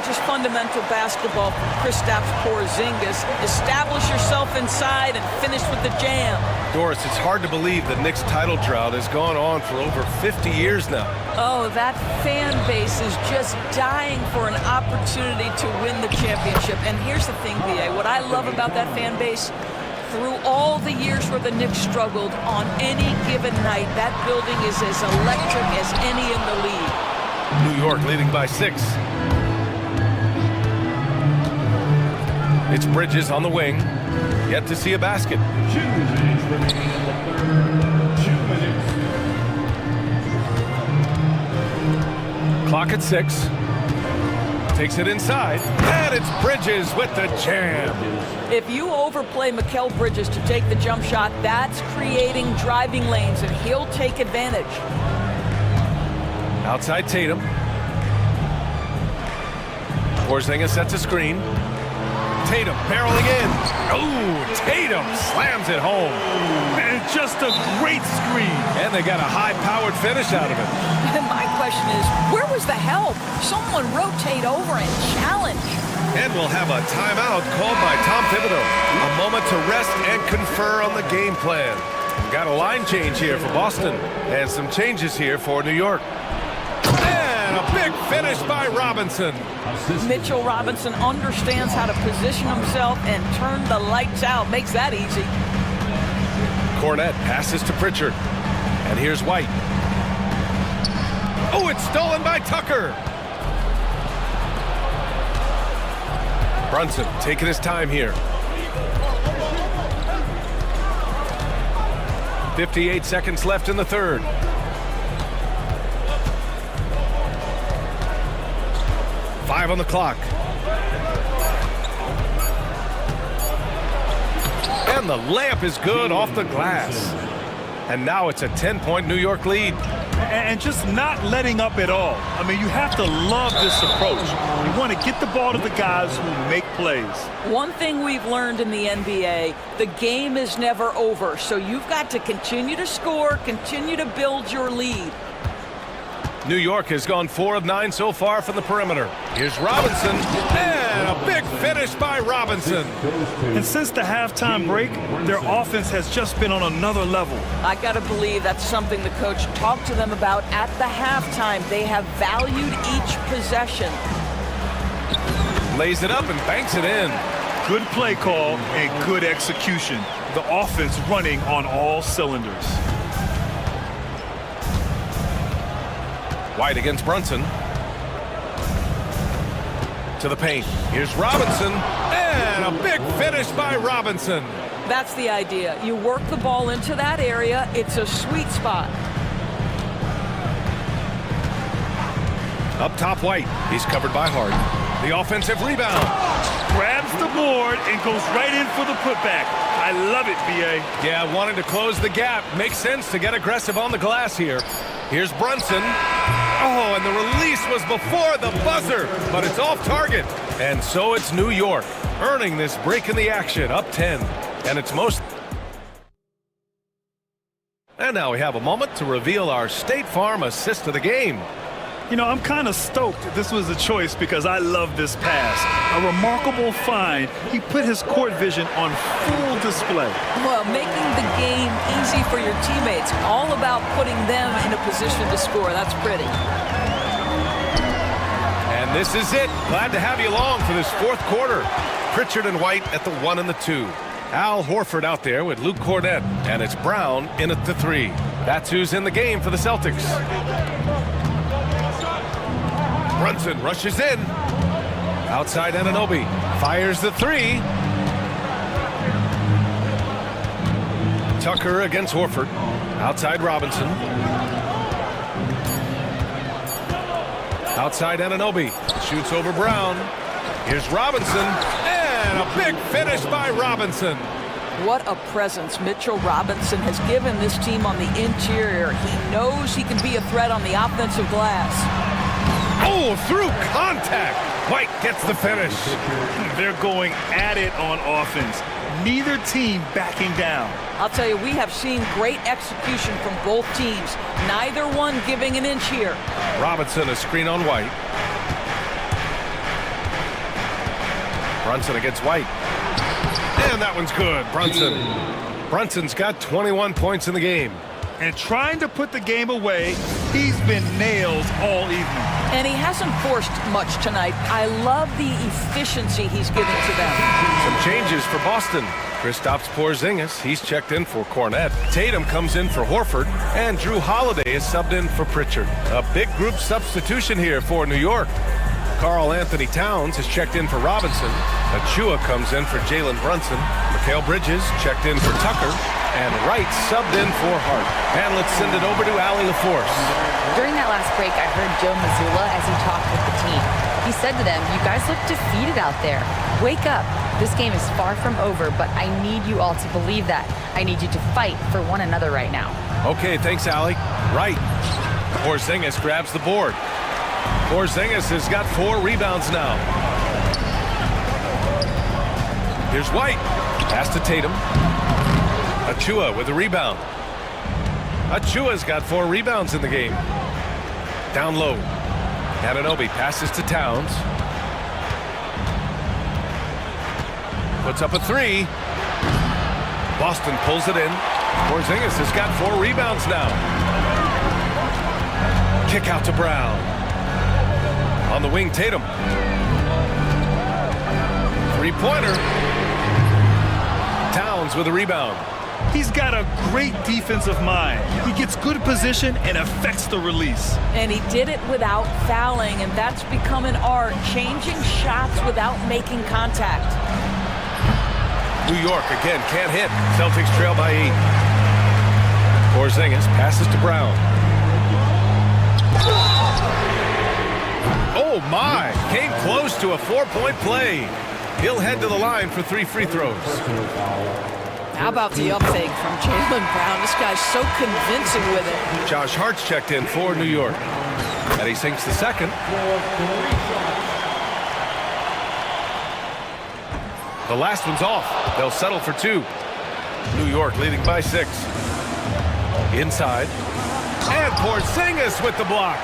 Just fundamental basketball from Kristaps Porzingis. Establish yourself inside and finish with the jam. Doris, it's hard to believe the Knicks title drought has gone on for over 50 years now. Oh, that fan base is just dying for an opportunity to win the championship. And here's the thing, B.A., what I love about that fan base, through all the years where the Knicks struggled, on any given night, that building is as electric as any in the league. New York leading by 6. It's Bridges on the wing. Yet to see a basket. 2 minutes remaining in the third. 2 minutes. Clock at 6. Takes it inside. And it's Bridges with the jam. If you overplay Mikal Bridges to take the jump shot, that's creating driving lanes, and he'll take advantage. Outside Tatum. Porzingis sets a screen. Tatum barreling in. Oh, Tatum slams it home. And just a great screen. And they got a high-powered finish out of it. And my question is, where was the help? Someone rotate over and challenge. And we'll have a timeout called by Tom Thibodeau. A moment to rest and confer on the game plan. We've got a line change here for Boston. And some changes here for New York. And a big finish by Robinson. Mitchell Robinson understands how to position himself and turn the lights out. Makes that easy. Cornette passes to Pritchard. And here's White. Oh, it's stolen by Tucker. Brunson taking his time here. 58 seconds left in the third. Five on the clock. And the layup is good off the glass. And now it's a 10-point New York lead. And just not letting up at all. I mean, you have to love this approach. You want to get the ball to the guys who make plays. One thing we've learned in the NBA, the game is never over. So you've got to continue to score, continue to build your lead. New York has gone 4 of 9 so far from the perimeter. Here's Robinson, and a big finish by Robinson. And since the halftime break, their offense has just been on another level. I got to believe that's something the coach talked to them about at the halftime. They have valued each possession. Lays it up and banks it in. Good play call and good execution. The offense running on all cylinders. White against Brunson. To the paint. Here's Robinson. And a big finish by Robinson. That's the idea. You work the ball into that area. It's a sweet spot. Up top, White. He's covered by Hart. The offensive rebound. Grabs the board and goes right in for the putback. I love it, B.A. Yeah, wanting to close the gap. Makes sense to get aggressive on the glass here. Here's Brunson. Oh, and the release was before the buzzer, but it's off target. And so it's New York, earning this break in the action, up 10. And it's most... And now we have a moment to reveal our State Farm assist of the game. You know, I'm kind of stoked this was a choice because I love this pass. A remarkable find. He put his court vision on full display. Well, making the game easy for your teammates, all about putting them in a position to score. That's pretty. And this is it. Glad to have you along for this fourth quarter. Pritchard and White at the 1 and the 2. Al Horford out there with Luke Cornett. And it's Brown in at the 3. That's who's in the game for the Celtics. Brunson rushes in. Outside Anunoby. Fires the 3. Tucker against Horford. Outside Robinson. Outside Anunoby. Shoots over Brown. Here's Robinson. And a big finish by Robinson. What a presence Mitchell Robinson has given this team on the interior. He knows he can be a threat on the offensive glass. Oh, through contact. White gets the finish. They're going at it on offense. Neither team backing down. I'll tell you, we have seen great execution from both teams. Neither one giving an inch here. Robinson, a screen on White. Brunson against White. And that one's good. Brunson's got 21 points in the game. And trying to put the game away, he's been nails all evening. And he hasn't forced much tonight. I love the efficiency he's giving to them. Some changes for Boston. Kristaps Porzingis, he's checked in for Cornett. Tatum comes in for Horford. And Drew Holiday is subbed in for Pritchard. A big group substitution here for New York. Karl Anthony Towns is checked in for Robinson. Achua comes in for Jalen Brunson. Mikal Bridges checked in for Tucker. And Wright subbed in for Hart. And let's send it over to Allie LaForce. During that last break, I heard Joe Mazzulla as he talked with the team. He said to them, "You guys look defeated out there. Wake up. This game is far from over, but I need you all to believe that. I need you to fight for one another right now." Okay, thanks, Allie. Right. Porzingis grabs the board. Porzingis has got 4 rebounds now. Here's White. Pass to Tatum. Achua with a rebound. Achua's got 4 rebounds in the game. Down low. Anunoby passes to Towns. Puts up a 3. Boston pulls it in. Porzingis has got 4 rebounds now. Kick out to Brown. On the wing, Tatum. 3-pointer. Towns with a rebound. He's got a great defensive mind. He gets good position and affects the release. And he did it without fouling, and that's become an art, changing shots without making contact. New York again can't hit. Celtics trail by 8. Porzingis passes to Brown. Oh my! Came close to a 4-point play. He'll head to the line for 3 free throws. How about the up fake from Jaylen Brown? This guy's so convincing with it. Josh Hart's checked in for New York. And he sinks the second. The last one's off. They'll settle for 2. New York leading by 6. Inside. And Porzingis with the block.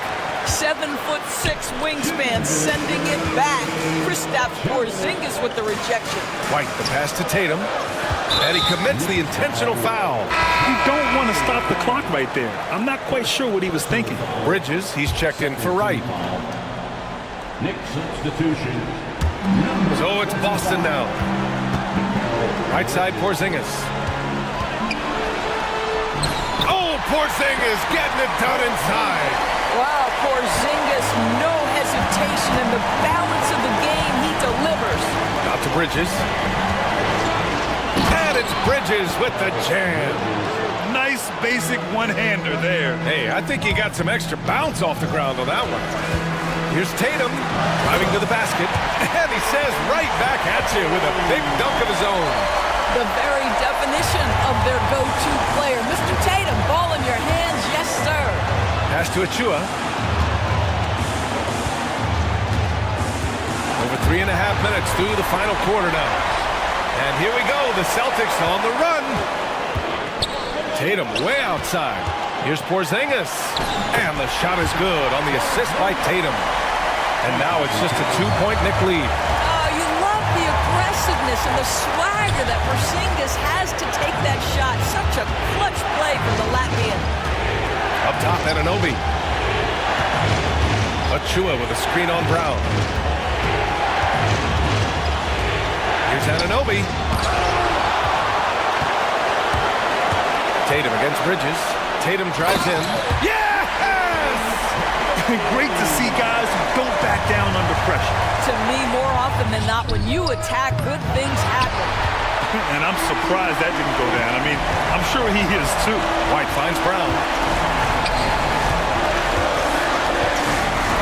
7'6" wingspan, sending it back. Kristaps Porzingis with the rejection. White, the pass to Tatum. And he commits the intentional foul. You don't want to stop the clock right there. I'm not quite sure what he was thinking. Bridges, he's checked in for Wright. Next substitution. So it's Boston now. Right side, Porzingis. Oh, Porzingis getting it done inside. Wow, Porzingis, no hesitation in the balance of the game. He delivers. Out to Bridges. And it's Bridges with the jam. Nice basic one-hander there. Hey, I think he got some extra bounce off the ground on that one. Here's Tatum driving to the basket. And he says right back at you with a big dunk of his own. The very definition of their go-to player. Mr. Tatum, ball in your hands. Yes, sir. Pass to Achua. Over 3.5 minutes through the final quarter now. And here we go, the Celtics on the run. Tatum way outside. Here's Porzingis. And the shot is good on the assist by Tatum. And now it's just a 2-point Knick lead. Oh, you love the aggressiveness and the swagger that Porzingis has to take that shot. Such a clutch play from the Latvian. Up top, Anunoby. Achua with a screen on Brown. Here's Anunoby. Tatum against Bridges. Tatum drives in. Yes! Great to see guys who don't back down under pressure. To me, more often than not, when you attack, good things happen. And I'm surprised that didn't go down. I mean, I'm sure he is too. White finds Brown.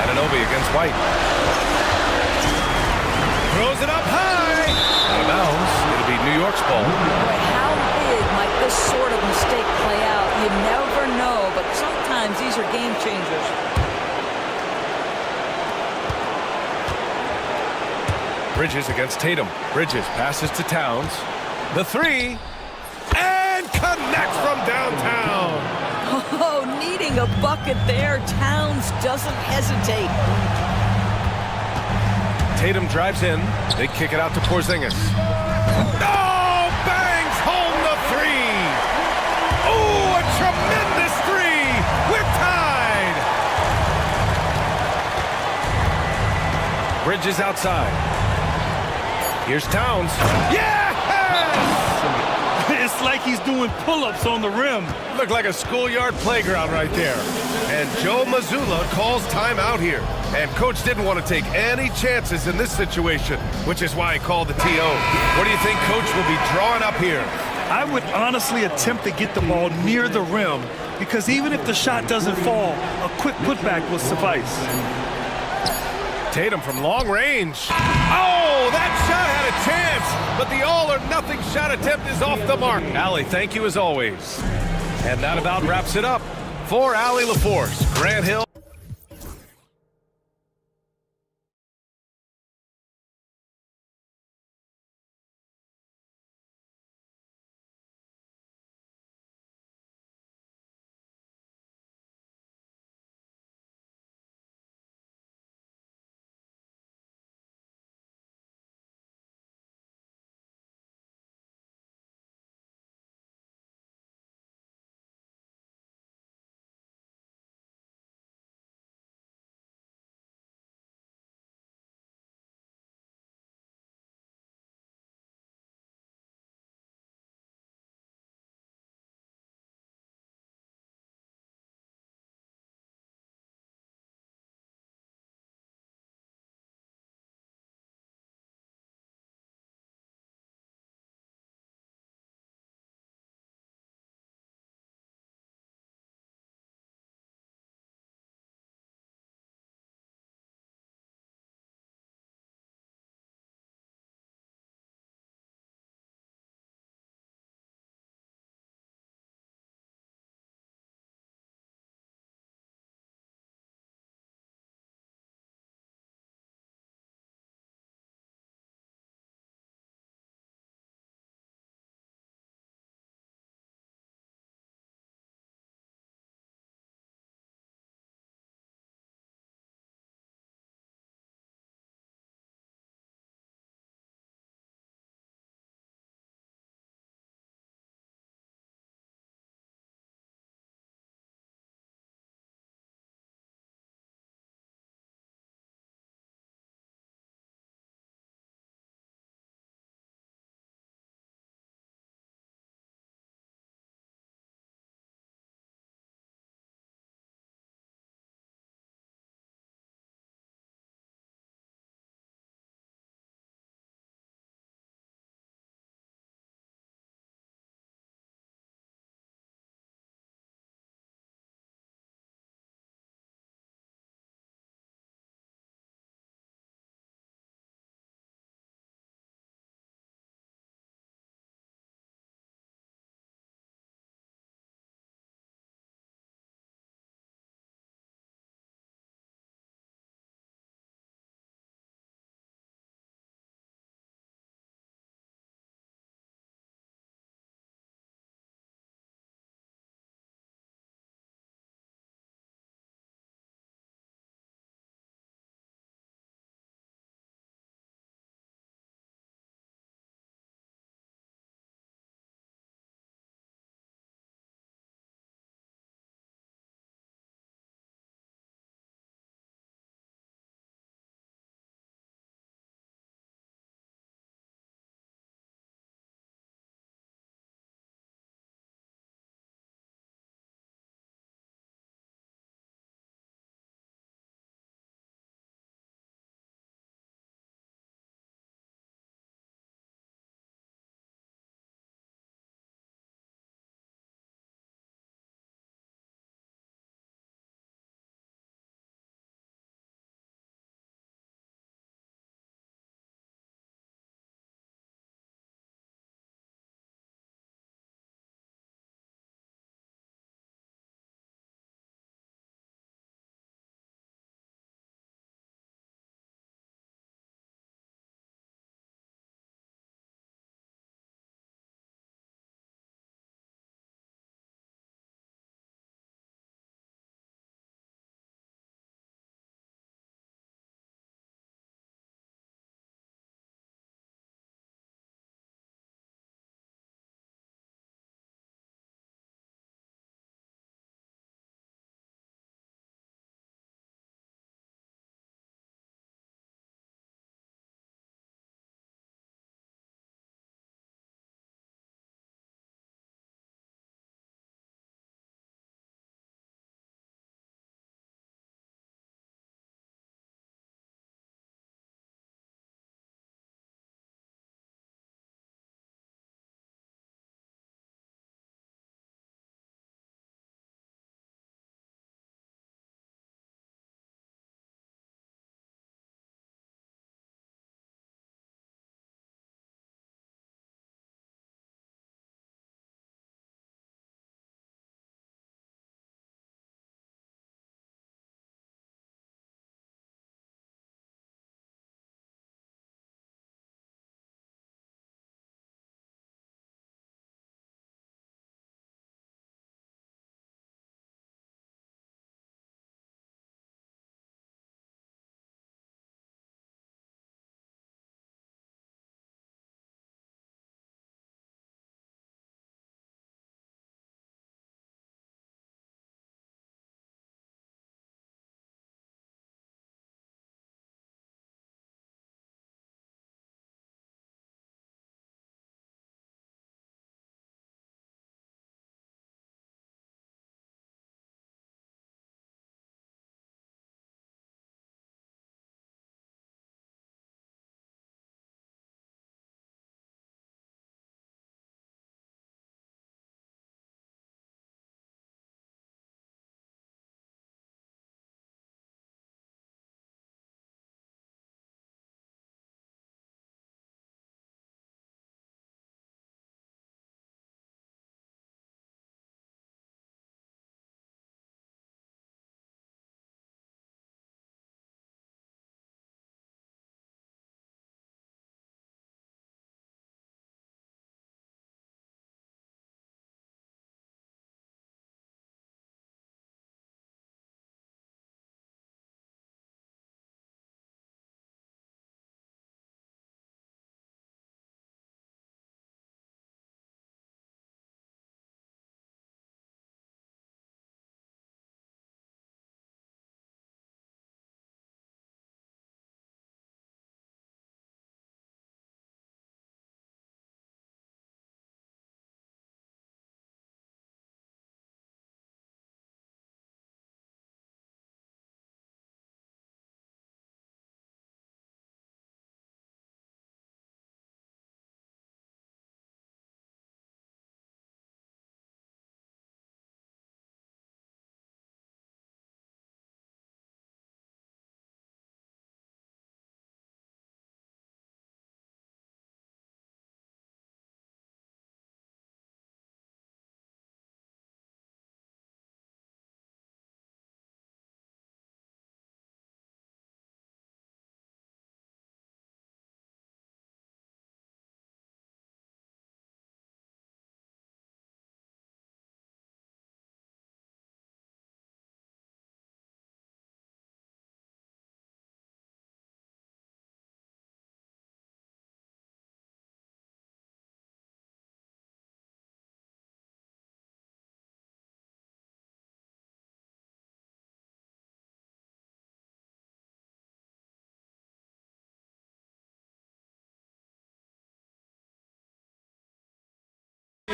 Anunoby against White. Throws it up high. Out of bounds. It'll be New York's ball. Boy, how big might this sort of mistake play out? You never know, but sometimes these are game changers. Bridges against Tatum. Bridges passes to Towns. The three. And connects from downtown. Oh, needing a bucket there. Towns doesn't hesitate. Tatum drives in. They kick it out to Porzingis. Oh, bangs home the three. Oh, a tremendous three. We're tied. Bridges outside. Here's Towns. Yes! It's like he's doing pull-ups on the rim. Looked like a schoolyard playground right there. And Joe Mazzulla calls timeout here. And coach didn't want to take any chances in this situation, which is why he called the TO. What do you think coach will be drawing up here? I would honestly attempt to get the ball near the rim because even if the shot doesn't fall, a quick putback will suffice. Tatum from long range. Oh, that shot had a chance, but the all-or-nothing shot attempt is off the mark. Allie, thank you as always. And that about wraps it up. For Allie LaForce, Grant Hill.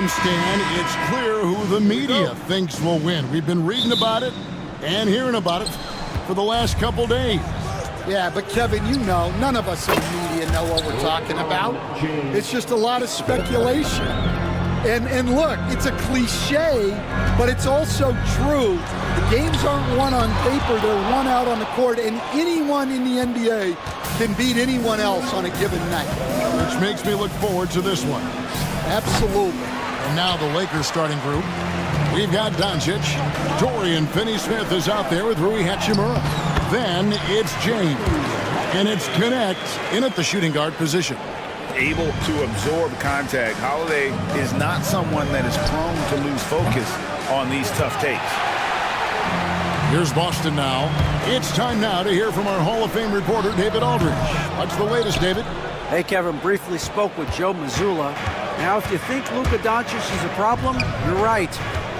Stan, it's clear who the media thinks will win. We've been reading about it and hearing about it for the last couple days. Yeah, but Kevin, you know, none of us in the media know what we're talking about. It's just a lot of speculation. And look, it's a cliche, but it's also true. The games aren't won on paper, they're won out on the court, and anyone in the NBA can beat anyone else on a given night. Which makes me look forward to this one. Absolutely. And now the Lakers starting group. We've got Doncic. Dorian Finney-Smith is out there with Rui Hachimura. Then it's James. And it's Connect in at the shooting guard position. Able to absorb contact. Holiday is not someone that is prone to lose focus on these tough takes. Here's Boston now. It's time now to hear from our Hall of Fame reporter, David Aldridge. What's the latest, David? Hey, Kevin, briefly spoke with Joe Mazzulla. Now, if you think Luka Doncic is a problem, you're right.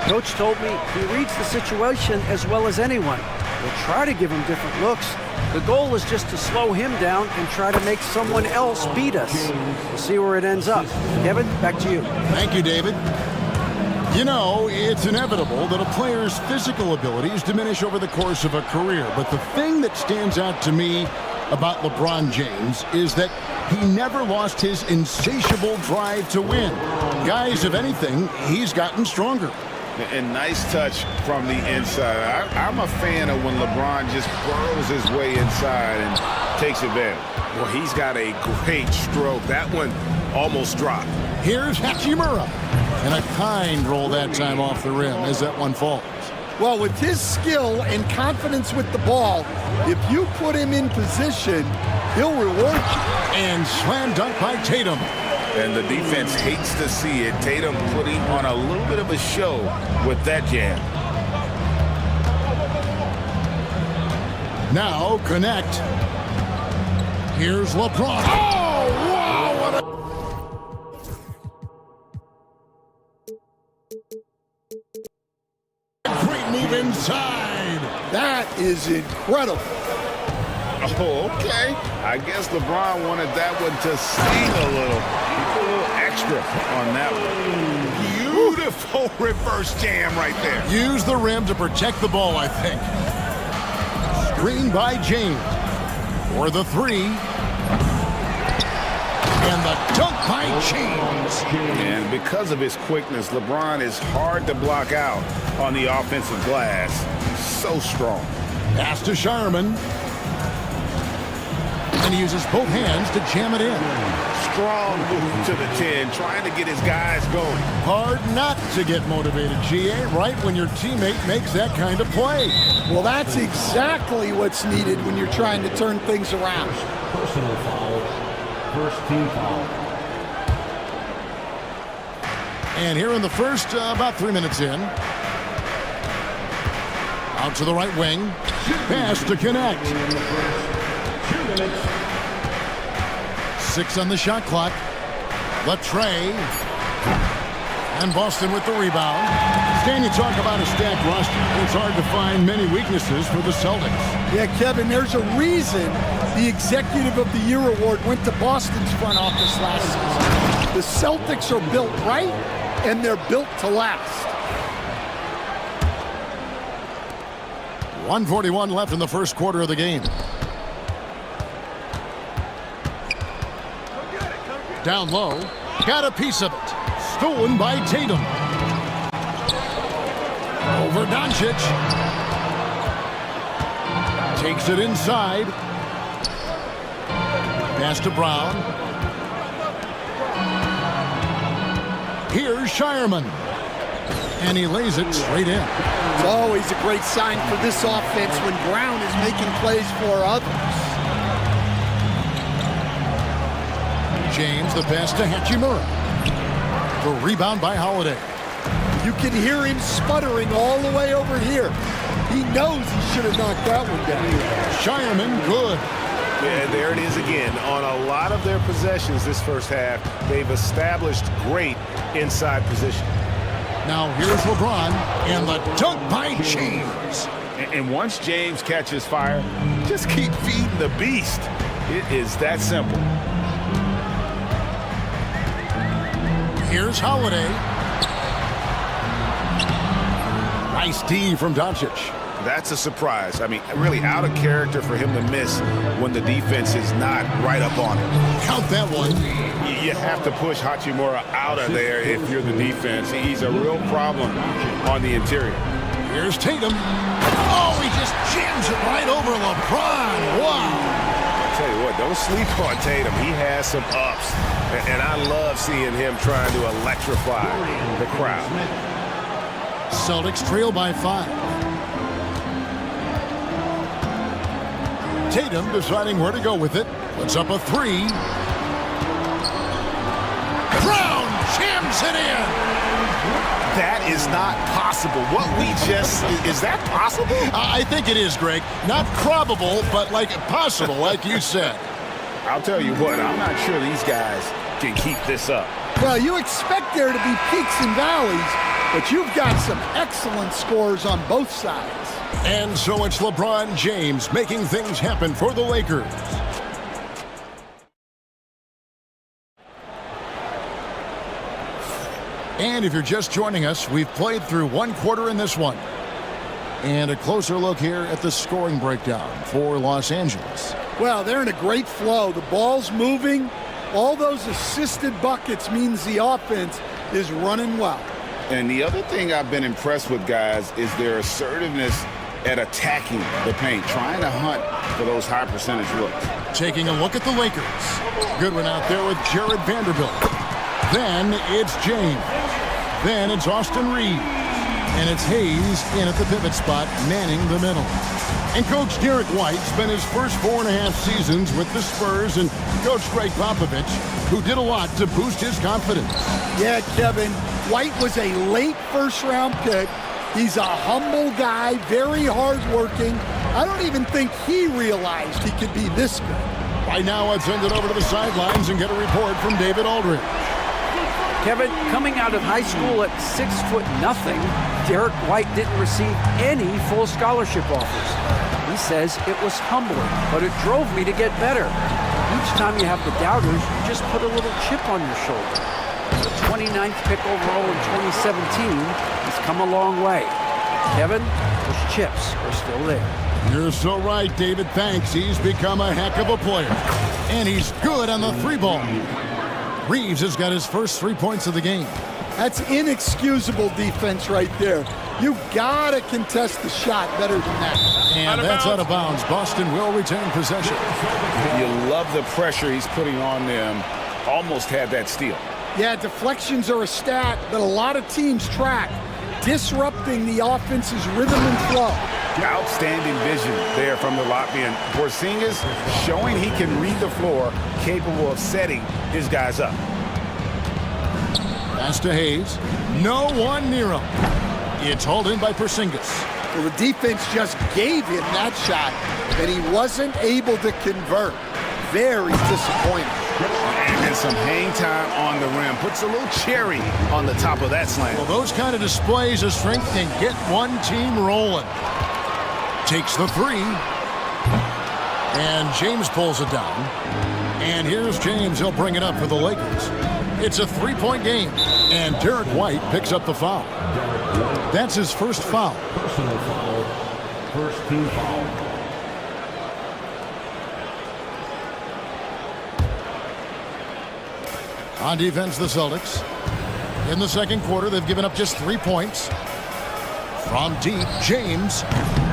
Coach told me he reads the situation as well as anyone. We'll try to give him different looks. The goal is just to slow him down and try to make someone else beat us. We'll see where it ends up. Kevin, back to you. Thank you, David. You know, it's inevitable that a player's physical abilities diminish over the course of a career. But the thing that stands out to me about LeBron James is that he never lost his insatiable drive to win. Guys, if anything, he's gotten stronger. And nice touch from the inside. I'm a fan of when LeBron just burrows his way inside and takes advantage. Well, he's got a great stroke. That one almost dropped. Here's Hachimura. And a kind roll that time off the rim as that one falls. Well, with his skill and confidence with the ball, if you put him in position, he'll reward you. And slam dunk by Tatum. And the defense hates to see it. Tatum putting on a little bit of a show with that jam. Now Connect. Here's LeBron. Oh, wow! What a great move inside. That is incredible. Oh, okay. I guess LeBron wanted that one to sting a little. He put a little extra on that one. Beautiful reverse jam right there. Use the rim to protect the ball, I think. Screen by James. For the three. And the dunk by James. And because of his quickness, LeBron is hard to block out on the offensive glass. So strong. Pass to Sharman. And he uses both hands to jam it in. Strong move to the 10, trying to get his guys going. Hard not to get motivated, GA, right when your teammate makes that kind of play. Well, that's exactly what's needed when you're trying to turn things around. Personal foul. First team foul. And here in the first, about 3 minutes in. Out to the right wing. Pass to Connect. 6 on the shot clock. Latrey. And Boston with the rebound. Stan, you talk about a stacked roster. It's hard to find many weaknesses for the Celtics. Yeah, Kevin, there's a reason the Executive of the Year award went to Boston's front office last season. The Celtics are built right, and they're built to last. 1:41 left in the first quarter of the game. Down low, got a piece of it. Stolen by Tatum. Over Doncic. Takes it inside. Pass to Brown. Here's Shireman. And he lays it straight in. It's always a great sign for this offense when Brown is making plays for others. James, the pass to Hachimura. The rebound by Holiday. You can hear him sputtering all the way over here. He knows he should have knocked that one down. Shireman, good. Yeah, there it is again. On a lot of their possessions this first half, they've established great inside position. Now here's LeBron, and the dunk by James. And once James catches fire, just keep feeding the beast. It is that simple. Here's Holiday. Nice D from Doncic. That's a surprise. I mean, really out of character for him to miss when the defense is not right up on him. Count that one. You have to push Hachimura out of there if you're the defense. He's a real problem on the interior. Here's Tatum. Oh, he just jams it right over LeBron. Wow. I'll tell you what, don't sleep on Tatum. He has some ups. And I love seeing him trying to electrify the crowd. Celtics trail by 5. Tatum deciding where to go with it. Puts up a 3. Brown jams it in. That is not possible. What we just, is that possible? I think it is, Greg. Not probable, but like possible, like you said. I'll tell you what, I'm not sure these guys can keep this up. Well, you expect there to be peaks and valleys, but you've got some excellent scores on both sides. And so it's LeBron James making things happen for the Lakers. And if you're just joining us, we've played through 1 quarter in this one. And a closer look here at the scoring breakdown for Los Angeles. Well, they're in a great flow. The ball's moving. All those assisted buckets means the offense is running well. And the other thing I've been impressed with, guys, is their assertiveness at attacking the paint, trying to hunt for those high percentage looks. Taking a look at the Lakers. Good one out there with Jared Vanderbilt. Then it's James. Then it's Austin Reeves. And it's Hayes in at the pivot spot, manning the middle. And Coach Derek White spent his first 4.5 seasons with the Spurs and Coach Greg Popovich, who did a lot to boost his confidence. Yeah, Kevin, White was a late first-round pick. He's a humble guy, very hardworking. I don't even think he realized he could be this good. Right now, let's send it over to the sidelines and get a report from David Aldridge. Kevin, coming out of high school at 6'0", Derek White didn't receive any full scholarship offers. He says it was humbling, but it drove me to get better. Each time you have the doubters, you just put a little chip on your shoulder. The 29th pick overall in 2017, he's come a long way. Kevin, those chips are still there. You're so right, David. Thanks. He's become a heck of a player. And he's good on the 3-ball. Reeves has got his first 3 points of the game. That's inexcusable defense right there. You've got to contest the shot better than that. And that's out of bounds. Boston will retain possession. You love the pressure he's putting on them. Almost had that steal. Yeah, deflections are a stat that a lot of teams track, disrupting the offense's rhythm and flow. Outstanding vision there from the Latvian. Porzingis showing he can read the floor, capable of setting his guys up. Pass to Hayes. No one near him. It's hauled in by Porzingis. Well, the defense just gave him that shot, and he wasn't able to convert. Very disappointing. And some hang time on the rim. Puts a little cherry on the top of that slam. Well, those kind of displays of strength can get one team rolling. Takes the 3. And James pulls it down. And here's James. He'll bring it up for the Lakers. It's a 3-point game. And Derek White picks up the foul. That's his first foul. Personal foul. First team foul. On defense, the Celtics. In the second quarter, they've given up just 3 points. From deep, James.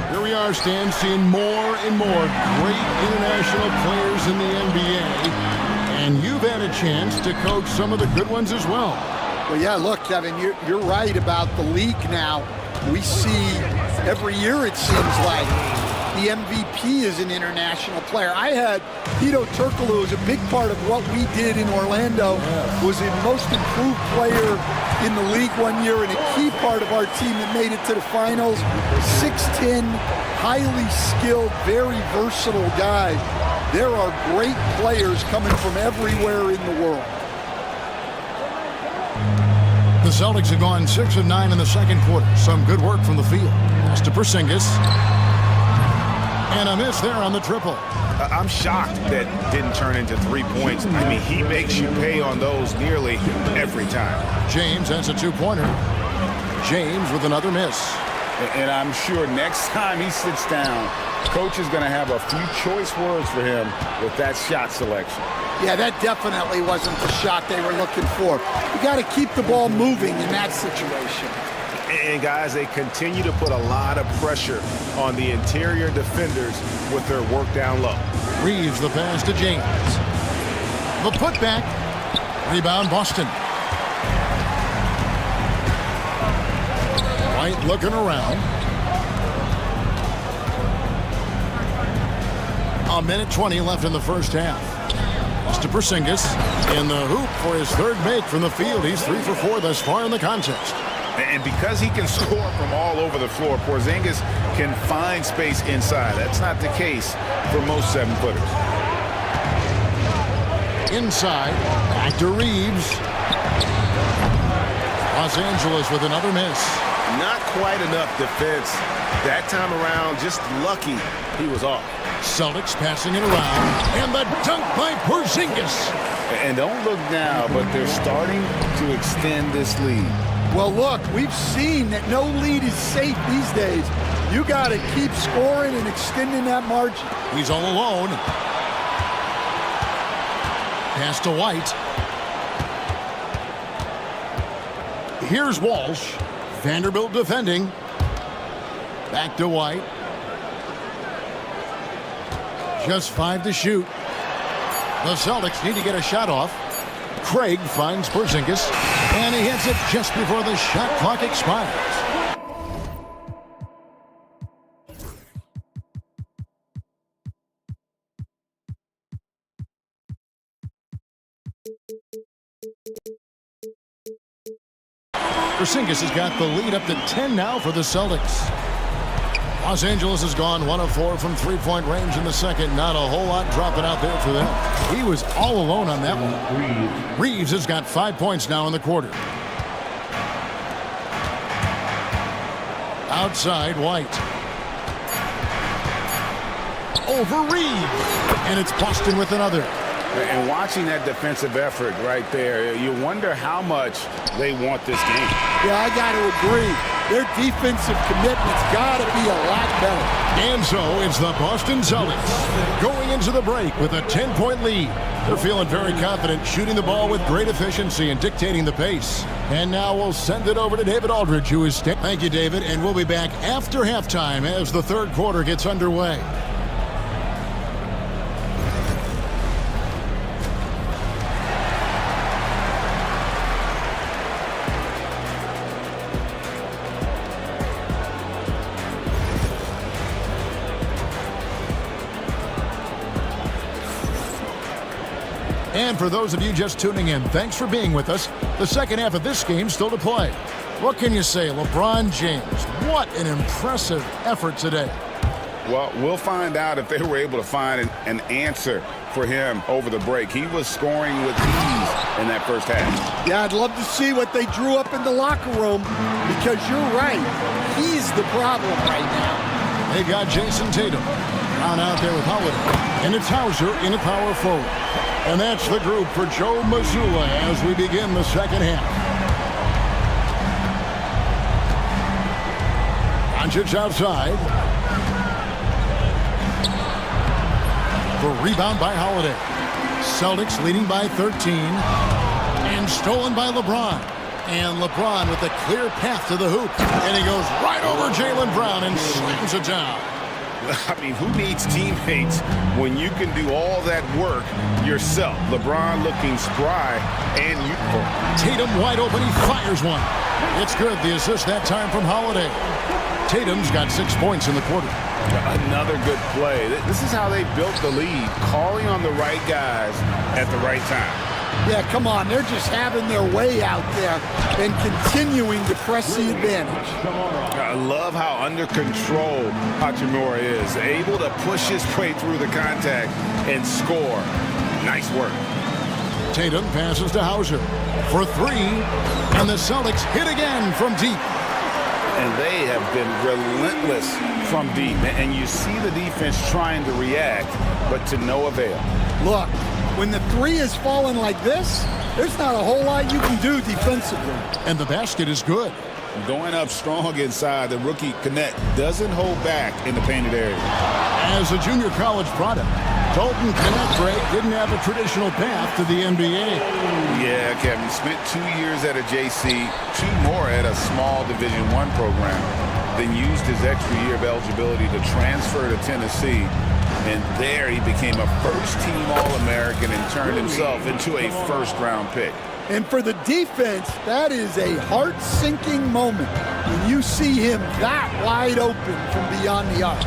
Here we are, Stan, seeing more and more great international players in the NBA. And you've had a chance to coach some of the good ones as well. Well, yeah, look, Kevin, you're right about the league now. We see every year, it seems like, the MVP is an international player. I had Pito Turkoglu, who was a big part of what we did in Orlando, was the most improved player in the league one year and a key part of our team that made it to the finals. 6'10", highly skilled, very versatile guy. There are great players coming from everywhere in the world. The Celtics have gone 6 of 9 in the second quarter. Some good work from the field. Pass to Porzingis. And a miss there on the triple. I'm shocked that didn't turn into 3 points. I mean, he makes you pay on those nearly every time. James has a 2-pointer. James with another miss. And I'm sure next time he sits down, coach is going to have a few choice words for him with that shot selection. Yeah, that definitely wasn't the shot they were looking for. You got to keep the ball moving in that situation. And guys, they continue to put a lot of pressure on the interior defenders with their work down low. Reeves the pass to James. The putback. Rebound Boston. White looking around. A minute 20 left in the first half. To Porzingis in the hoop for his third make from the field. He's 3 for 4 thus far in the contest. And because he can score from all over the floor, Porzingis can find space inside. That's not the case for most 7-footers. Inside, back to Reeves. Los Angeles with another miss. Not quite enough defense. That time around, just lucky he was off. Celtics passing it around, and the dunk by Porzingis. And don't look now, but they're starting to extend this lead. Well, look, we've seen that no lead is safe these days. You got to keep scoring and extending that margin. He's all alone. Pass to White. Here's Walsh. Vanderbilt defending. Back to White. Just 5 to shoot. The Celtics need to get a shot off. Craig finds Porzingis, and he hits it just before the shot clock expires. Porzingis has got the lead up to 10 now for the Celtics. Los Angeles has gone 1 of 4 from three-point range in the second. Not a whole lot dropping out there for them. He was all alone on that one. Reeves has got 5 points now in the quarter. Outside, White. Over Reeves. And it's Boston with another. And watching that defensive effort right there, you wonder how much they want this game. Yeah, I got to agree. Their defensive commitment's got to be a lot better. And so it's the Boston Celtics going into the break with a 10-point lead. They're feeling very confident, shooting the ball with great efficiency and dictating the pace. And now we'll send it over to David Aldridge, who is... Thank you, David, and we'll be back after halftime as the third quarter gets underway. And for those of you just tuning in, thanks for being with us. The second half of this game still to play. What can you say, LeBron James? What an impressive effort today. Well, we'll find out if they were able to find an answer for him over the break. He was scoring with ease in that first half. Yeah, I'd love to see what they drew up in the locker room, because you're right. He's the problem right now. They got Jason Tatum down out there with Holiday. And it's Hauser in a power forward. And that's the group for Joe Mazzulla as we begin the second half. Doncic outside. The rebound by Holiday. Celtics leading by 13. And stolen by LeBron. And LeBron with a clear path to the hoop. And he goes right over Jaylen Brown and slams it down. I mean, who needs teammates when you can do all that work yourself? LeBron looking spry and youthful. Tatum wide open. He fires one. It's good. The assist that time from Holiday. Tatum's got 6 points in the quarter. Another good play. This is how they built the lead, calling on the right guys at the right time. Yeah, come on. They're just having their way out there and continuing to press the advantage. I love how under control Hachimura is. Able to push his way through the contact and score. Nice work. Tatum passes to Hauser for 3. And the Celtics hit again from deep. And they have been relentless from deep. And you see the defense trying to react, but to no avail. Look, when the 3 is falling like this, there's not a whole lot you can do defensively. And the basket is good. Going up strong inside, the rookie Connect doesn't hold back in the painted area. As a junior college product, Dalton Connect didn't have a traditional path to the NBA. Yeah, Kevin, spent 2 years at a JC, 2 more at a small Division I program, then used his extra year of eligibility to transfer to Tennessee. And there he became a first-team All-American and turned himself into a first-round pick. And for the defense, that is a heart-sinking moment when you see him that wide open from beyond the arc.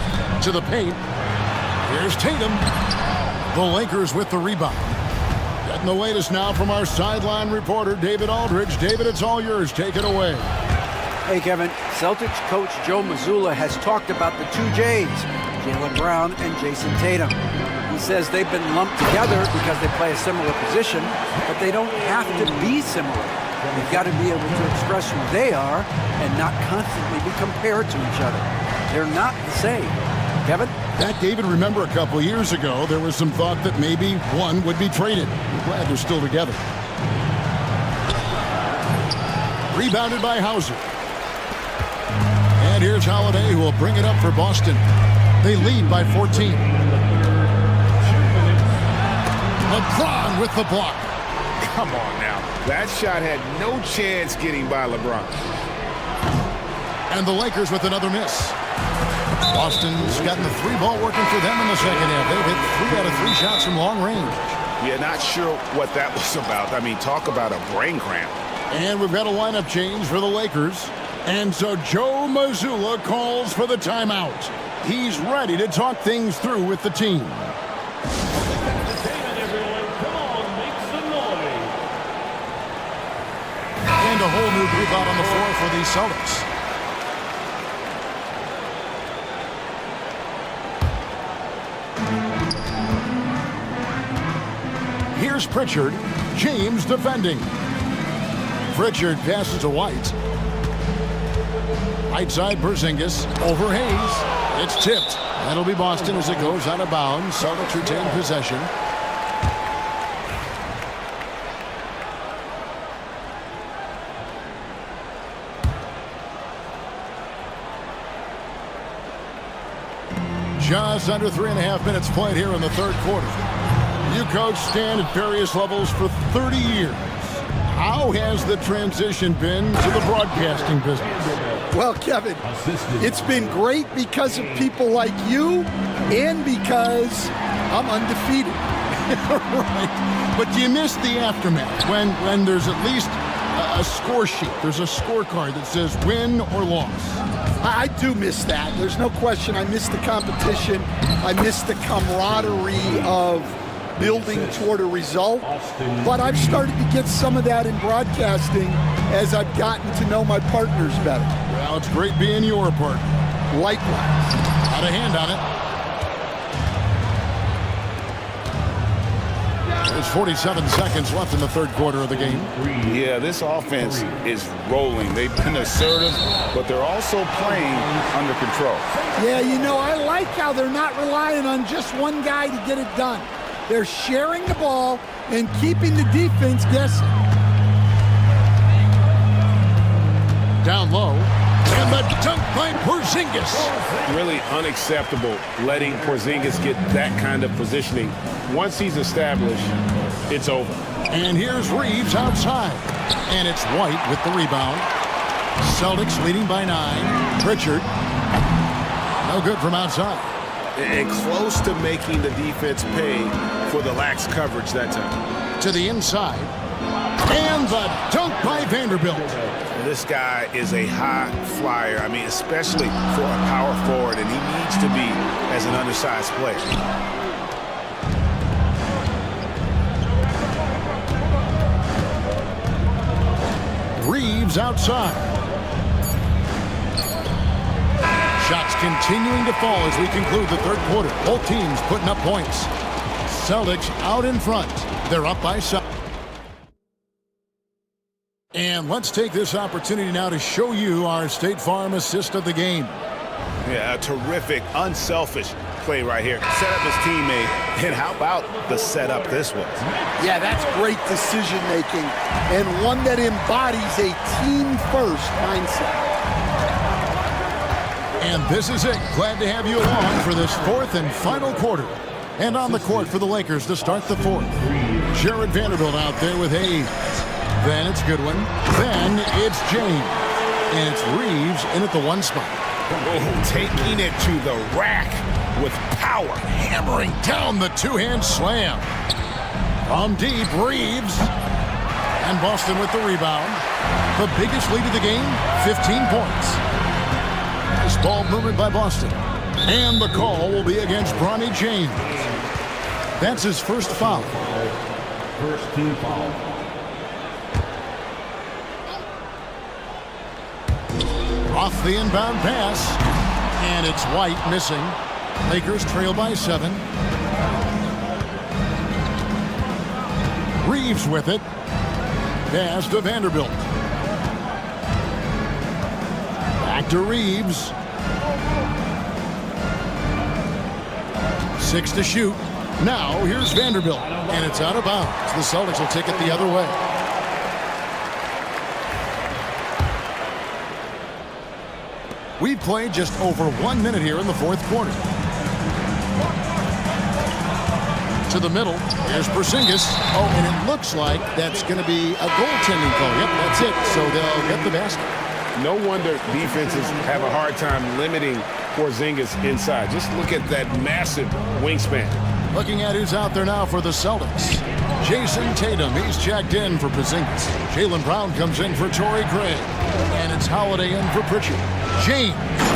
To the paint. Here's Tatum. The Lakers with the rebound. Getting the latest now from our sideline reporter, David Aldridge. David, it's all yours. Take it away. Hey, Kevin. Celtics coach Joe Mazzulla has talked about the 2 J's, Jaylen Brown and Jason Tatum. He says they've been lumped together because they play a similar position, but they don't have to be similar. They've got to be able to express who they are and not constantly be compared to each other. They're not the same. Kevin? That, David, remember a couple years ago, there was some thought that maybe one would be traded. We're glad they're still together. Rebounded by Hauser. And here's Holiday, who will bring it up for Boston. They lead by 14. LeBron with the block. Come on now. That shot had no chance getting by LeBron. And the Lakers with another miss. Boston's gotten the 3-ball working for them in the second half. They've hit 3 out of 3 shots from long range. Yeah, not sure what that was about. I mean, talk about a brain cramp. And we've got a lineup change for the Lakers. And so Joe Mazzulla calls for the timeout. He's ready to talk things through with the team. And a whole new group out on the floor for the Celtics. Here's Pritchard. James defending. Pritchard passes to White. Right side, Porzingis over Hayes. It's tipped. That'll be Boston as it goes out of bounds. Celtics retain possession. Just under 3.5 minutes played here in the third quarter. You coach Stan at various levels for 30 years. How has the transition been to the broadcasting business? Well, Kevin, it's been great because of people like you and because I'm undefeated. Right. But do you miss the aftermath when there's at least a score sheet? There's a scorecard that says win or loss. I do miss that. There's no question. I miss the competition. I miss the camaraderie of building toward a result. But I've started to get some of that in broadcasting as I've gotten to know my partners better. Well, it's great being your partner. Likewise. Had a hand on it. There's 47 seconds left in the third quarter of the game. Yeah, this offense is rolling. They've been assertive, but they're also playing under control. Yeah, you know, I like how they're not relying on just one guy to get it done. They're sharing the ball and keeping the defense guessing. Down low. And the dunk by Porzingis. Really unacceptable letting Porzingis get that kind of positioning. Once he's established, it's over. And here's Reeves outside. And it's White with the rebound. Celtics leading by 9. Pritchard. No good from outside. And close to making the defense pay for the lax coverage that time. To the inside. And the dunk by Vanderbilt. This guy is a high flyer. I mean, especially for a power forward, and he needs to be as an undersized player. Reeves outside. Shots continuing to fall as we conclude the third quarter. Both teams putting up points. Celtics out in front. They're up by 7. And let's take this opportunity now to show you our State Farm assist of the game. Yeah, a terrific, unselfish play right here. Set up his teammate, and how about the setup this was? Yeah, that's great decision-making, and one that embodies a team-first mindset. And this is it. Glad to have you along for this fourth and final quarter. And on the court for the Lakers to start the fourth. Jared Vanderbilt out there with Hayes. Then it's Goodwin. Then it's James. And it's Reeves in at the one spot. Oh, taking it to the rack with power. Hammering down the two-hand slam. From deep, Reeves. And Boston with the rebound. The biggest lead of the game, 15 points. Nice ball movement by Boston. And the call will be against Bronny James. That's his first foul. First team foul. Off the inbound pass. And it's White missing. Lakers trail by 7. Reeves with it. Pass to Vanderbilt. Back to Reeves. 6 to shoot. Now here's Vanderbilt. And it's out of bounds. The Celtics will take it the other way. We've played just over 1 minute here in the fourth quarter. To the middle. Here's Porzingis. Oh, and it looks like that's going to be a goaltending call. Yep, that's it. So they'll get the basket. No wonder defenses have a hard time limiting Porzingis inside. Just look at that massive wingspan. Looking at who's out there now for the Celtics. Jason Tatum, he's checked in for Porzingis. Jaylen Brown comes in for Torrey Craig. And it's Holiday in for Pritchard. James.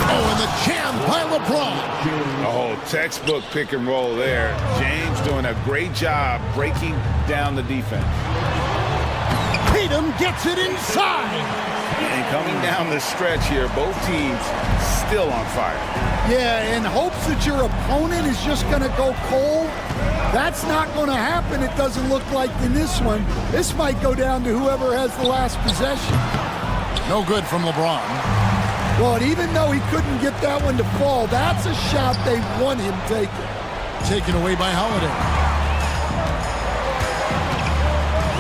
Oh, and the jam by LeBron. Oh, textbook pick and roll there. James doing a great job breaking down the defense. Tatum gets it inside. And coming down the stretch here, both teams still on fire. Yeah, in hopes that your opponent is just going to go cold. That's not going to happen, it doesn't look like in this one. This might go down to whoever has the last possession. No good from LeBron. Well, and even though he couldn't get that one to fall, that's a shot they want him taking. Taken away by Holiday.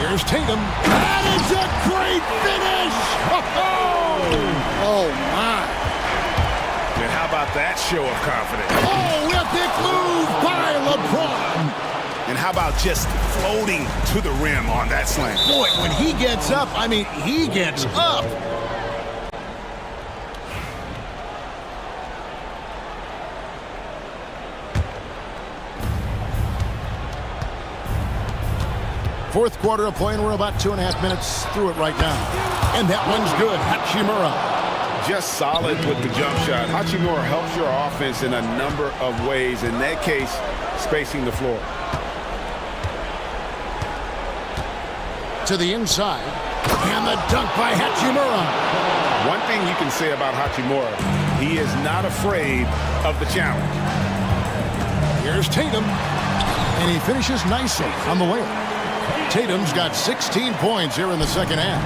Here's Tatum. That is a great finish! Oh, my. And how about that show of confidence? Oh, epic move by LeBron. And how about just floating to the rim on that slam? Boy, when he gets up, I mean, he gets up. Fourth quarter of play, and we're about 2.5 minutes through it right now. And that one's good. Hachimura. Just solid with the jump shot. Hachimura helps your offense in a number of ways. In that case, spacing the floor. To the inside. And the dunk by Hachimura. One thing you can say about Hachimura, he is not afraid of the challenge. Here's Tatum. And he finishes nicely on the layup. Tatum's got 16 points here in the second half.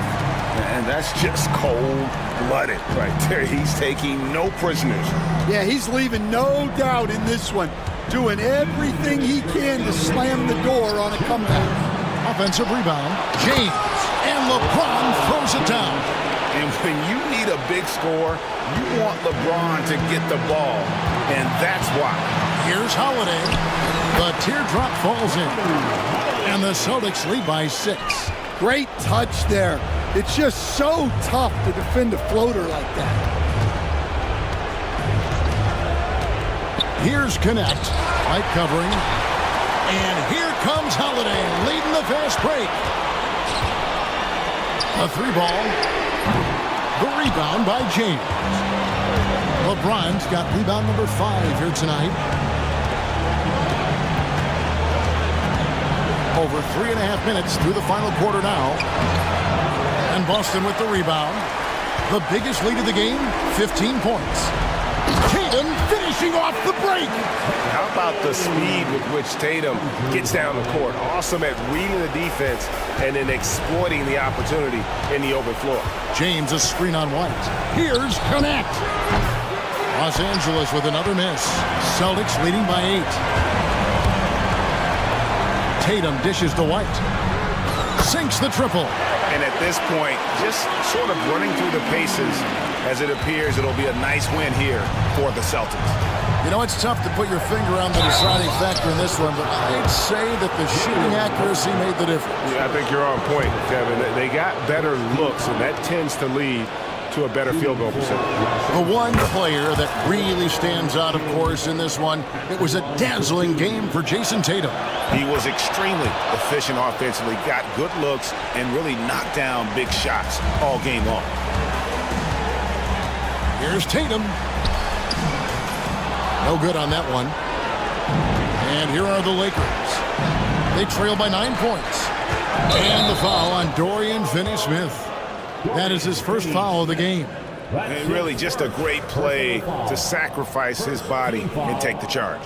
And that's just cold-blooded right there. He's taking no prisoners. Yeah, he's leaving no doubt in this one. Doing everything he can to slam the door on a comeback. Offensive rebound. James. And LeBron throws it down. And when you need a big score, you want LeBron to get the ball. And that's why. Here's Holiday. The teardrop falls in. And the Celtics lead by 6. Great touch there. It's just so tough to defend a floater like that. Here's Connect. Light covering. And here comes Holiday leading the fast break. A 3-ball. The rebound by James. LeBron's got rebound number 5 here tonight. Over 3.5 minutes through the final quarter now. And Boston with the rebound. The biggest lead of the game, 15 points. Tatum finishing off the break. How about the speed with which Tatum gets down the court? Awesome at reading the defense and then exploiting the opportunity in the open floor. James a screen on White. Here's Connect. Los Angeles with another miss. Celtics leading by 8. Tatum dishes to White. Sinks the triple. And at this point, just sort of running through the paces, as it appears it'll be a nice win here for the Celtics. You know, it's tough to put your finger on the deciding factor in this one, but I'd say that the shooting accuracy made the difference. Yeah, I think you're on point, Kevin. They got better looks, and that tends to lead to a better field goal percentage. The one player that really stands out, of course, in this one, it was a dazzling game for Jason Tatum. He was extremely efficient offensively, got good looks, and really knocked down big shots all game long. Here's Tatum. No good on that one. And here are the Lakers. They trail by 9 points. And the foul on Dorian Finney-Smith. That is his first foul of the game. And really just a great play to sacrifice his body and take the charge.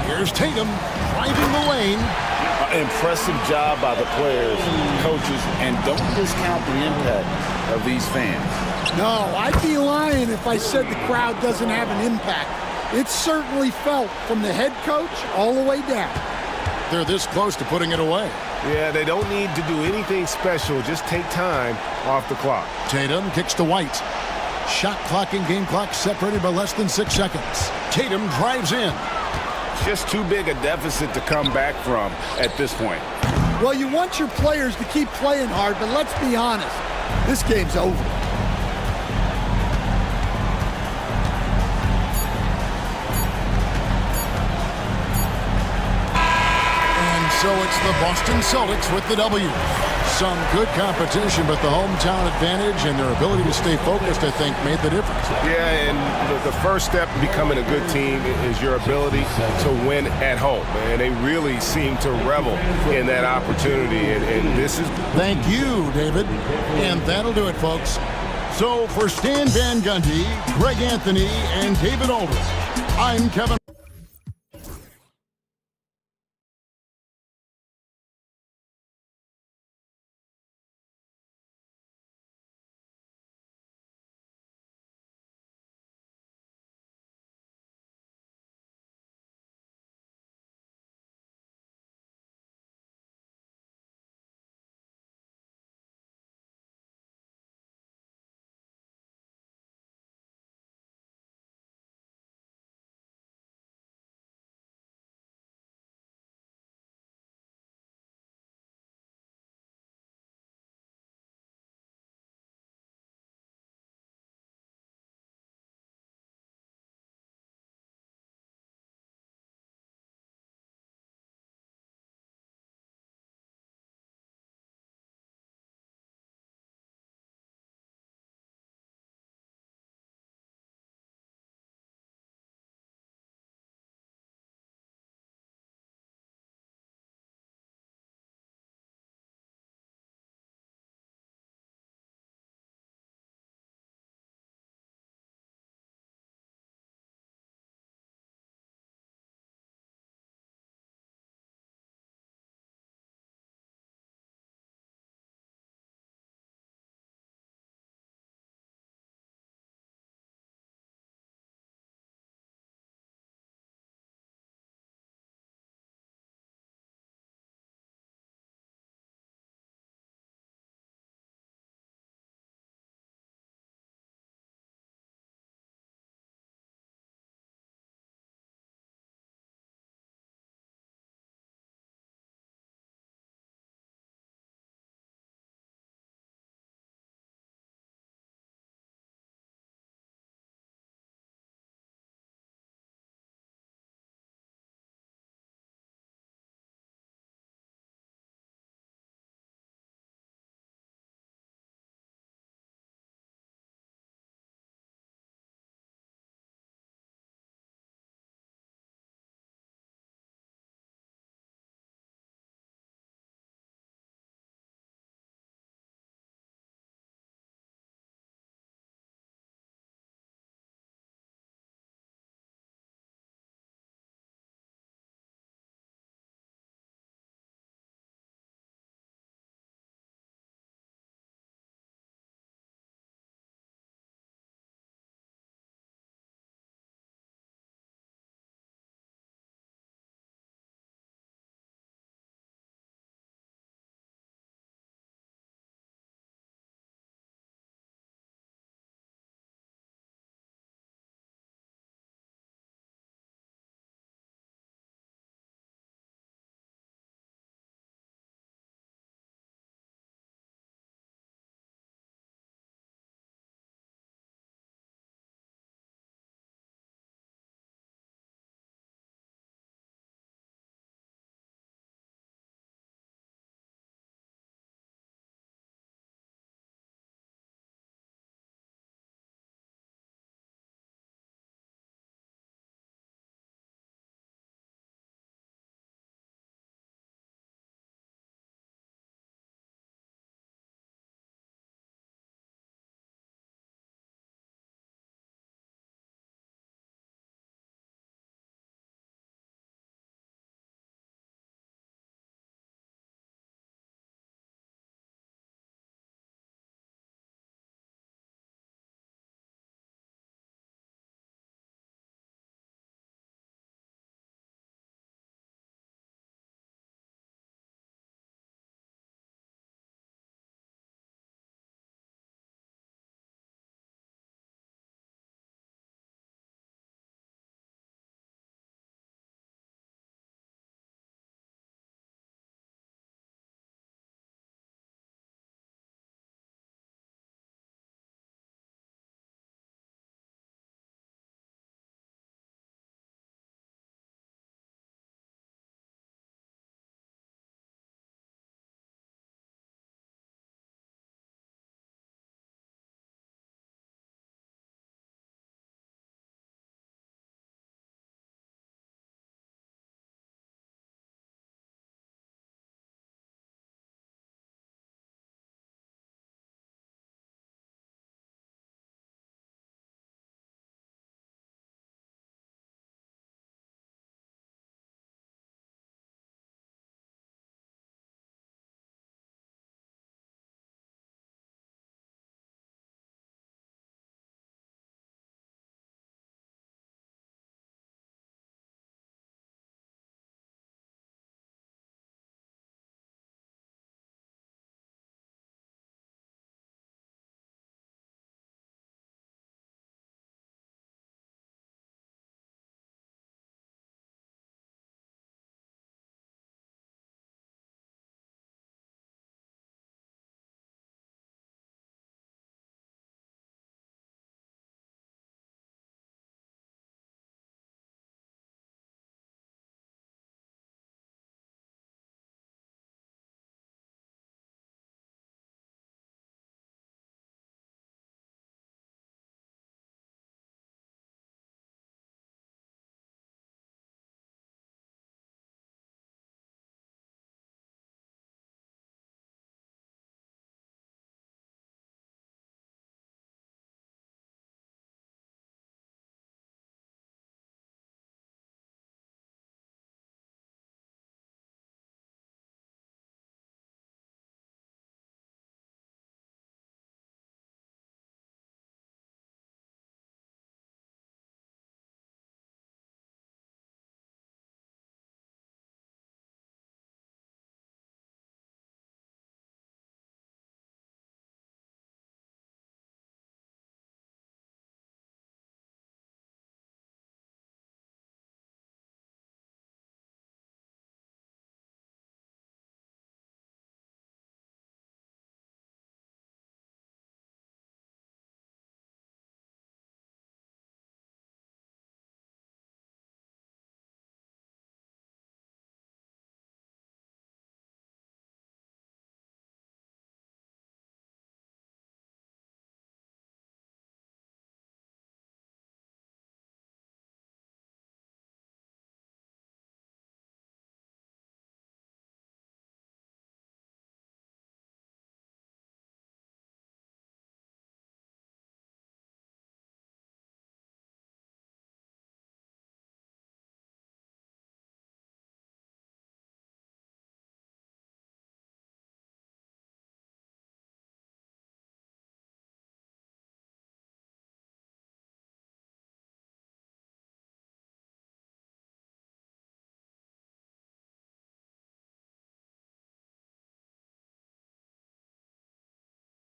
Here's Tatum driving the lane. Impressive job by the players, coaches, and don't discount the impact of these fans. No, I'd be lying if I said the crowd doesn't have an impact. It's certainly felt from the head coach all the way down. They're this close to putting it away. Yeah, they don't need to do anything special. Just take time off the clock. Tatum kicks to White. Shot clock and game clock separated by less than 6 seconds. Tatum drives in. Just too big a deficit to come back from at this point. Well, you want your players to keep playing hard, but let's be honest. This game's over. So it's the Boston Celtics with the W. Some good competition, but the hometown advantage and their ability to stay focused, I think, made the difference. Yeah, and the first step to becoming a good team is your ability to win at home. And they really seem to revel in that opportunity. And this is... Thank you, David. And that'll do it, folks. So for Stan Van Gundy, Greg Anthony, and David Aldridge, I'm Kevin.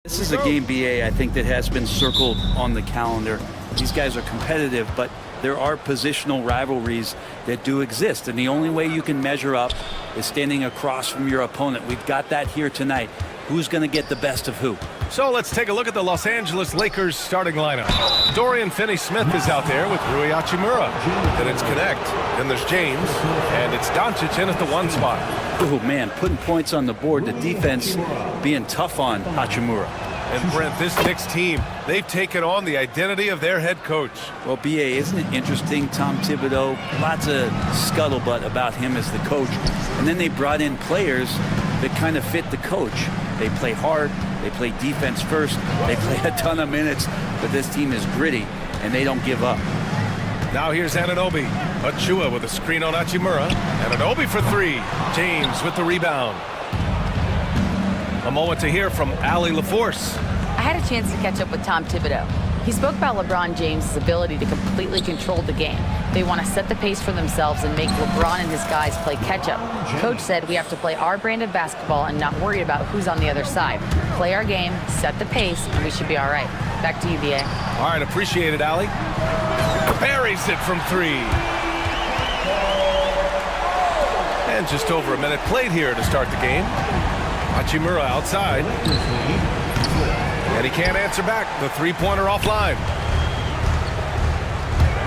This is a game, BA, I think, that has been circled on the calendar. These guys are competitive, but there are positional rivalries that do exist, and the only way you can measure up is standing across from your opponent. We've got that here tonight. Who's going to get the best of who? So let's take a look at the Los Angeles Lakers starting lineup. Dorian Finney-Smith is out there with Rui Hachimura. Then it's Connect. Then there's James. And it's Doncic in at the 1 spot. Oh, man, putting points on the board. The defense being tough on Hachimura. And Brent, this Knicks team, they've taken on the identity of their head coach. Well, BA, isn't it interesting? Tom Thibodeau, lots of scuttlebutt about him as the coach. And then they brought in players that kind of fit the coach. They play hard, they play defense first, they play a ton of minutes, but this team is gritty, and they don't give up. Now here's Anunoby. Achua with a screen on Hachimura. Anunoby for 3. James with the rebound. A moment to hear from Allie LaForce. I had a chance to catch up with Tom Thibodeau. He spoke about LeBron James' ability to completely control the game. They want to set the pace for themselves and make LeBron and his guys play catch-up. Coach said we have to play our brand of basketball and not worry about who's on the other side. Play our game, set the pace, and we should be all right. Back to you, BA. All right, appreciate it, Allie. Buries it from 3. And just over a minute played here to start the game. Hachimura outside. And he can't answer back. The 3-pointer offline.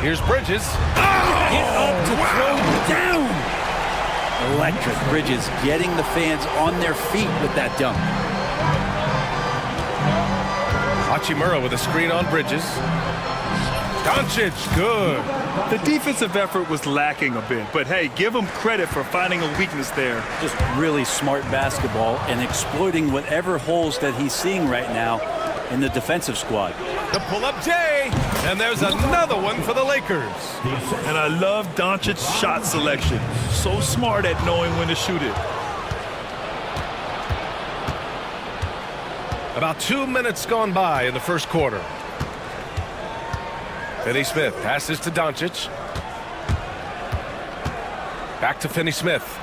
Here's Bridges. Get up to throw down. Electric. Bridges getting the fans on their feet with that dunk. Hachimura with a screen on Bridges. Doncic, good. The defensive effort was lacking a bit, but hey, give him credit for finding a weakness there. Just really smart basketball and exploiting whatever holes that he's seeing right now in the defensive squad. The pull-up J, and there's another one for the Lakers. And I love Doncic's shot selection. So smart at knowing when to shoot it. About 2 minutes gone by in the first quarter. Finney-Smith passes to Doncic. Back to Finney-Smith.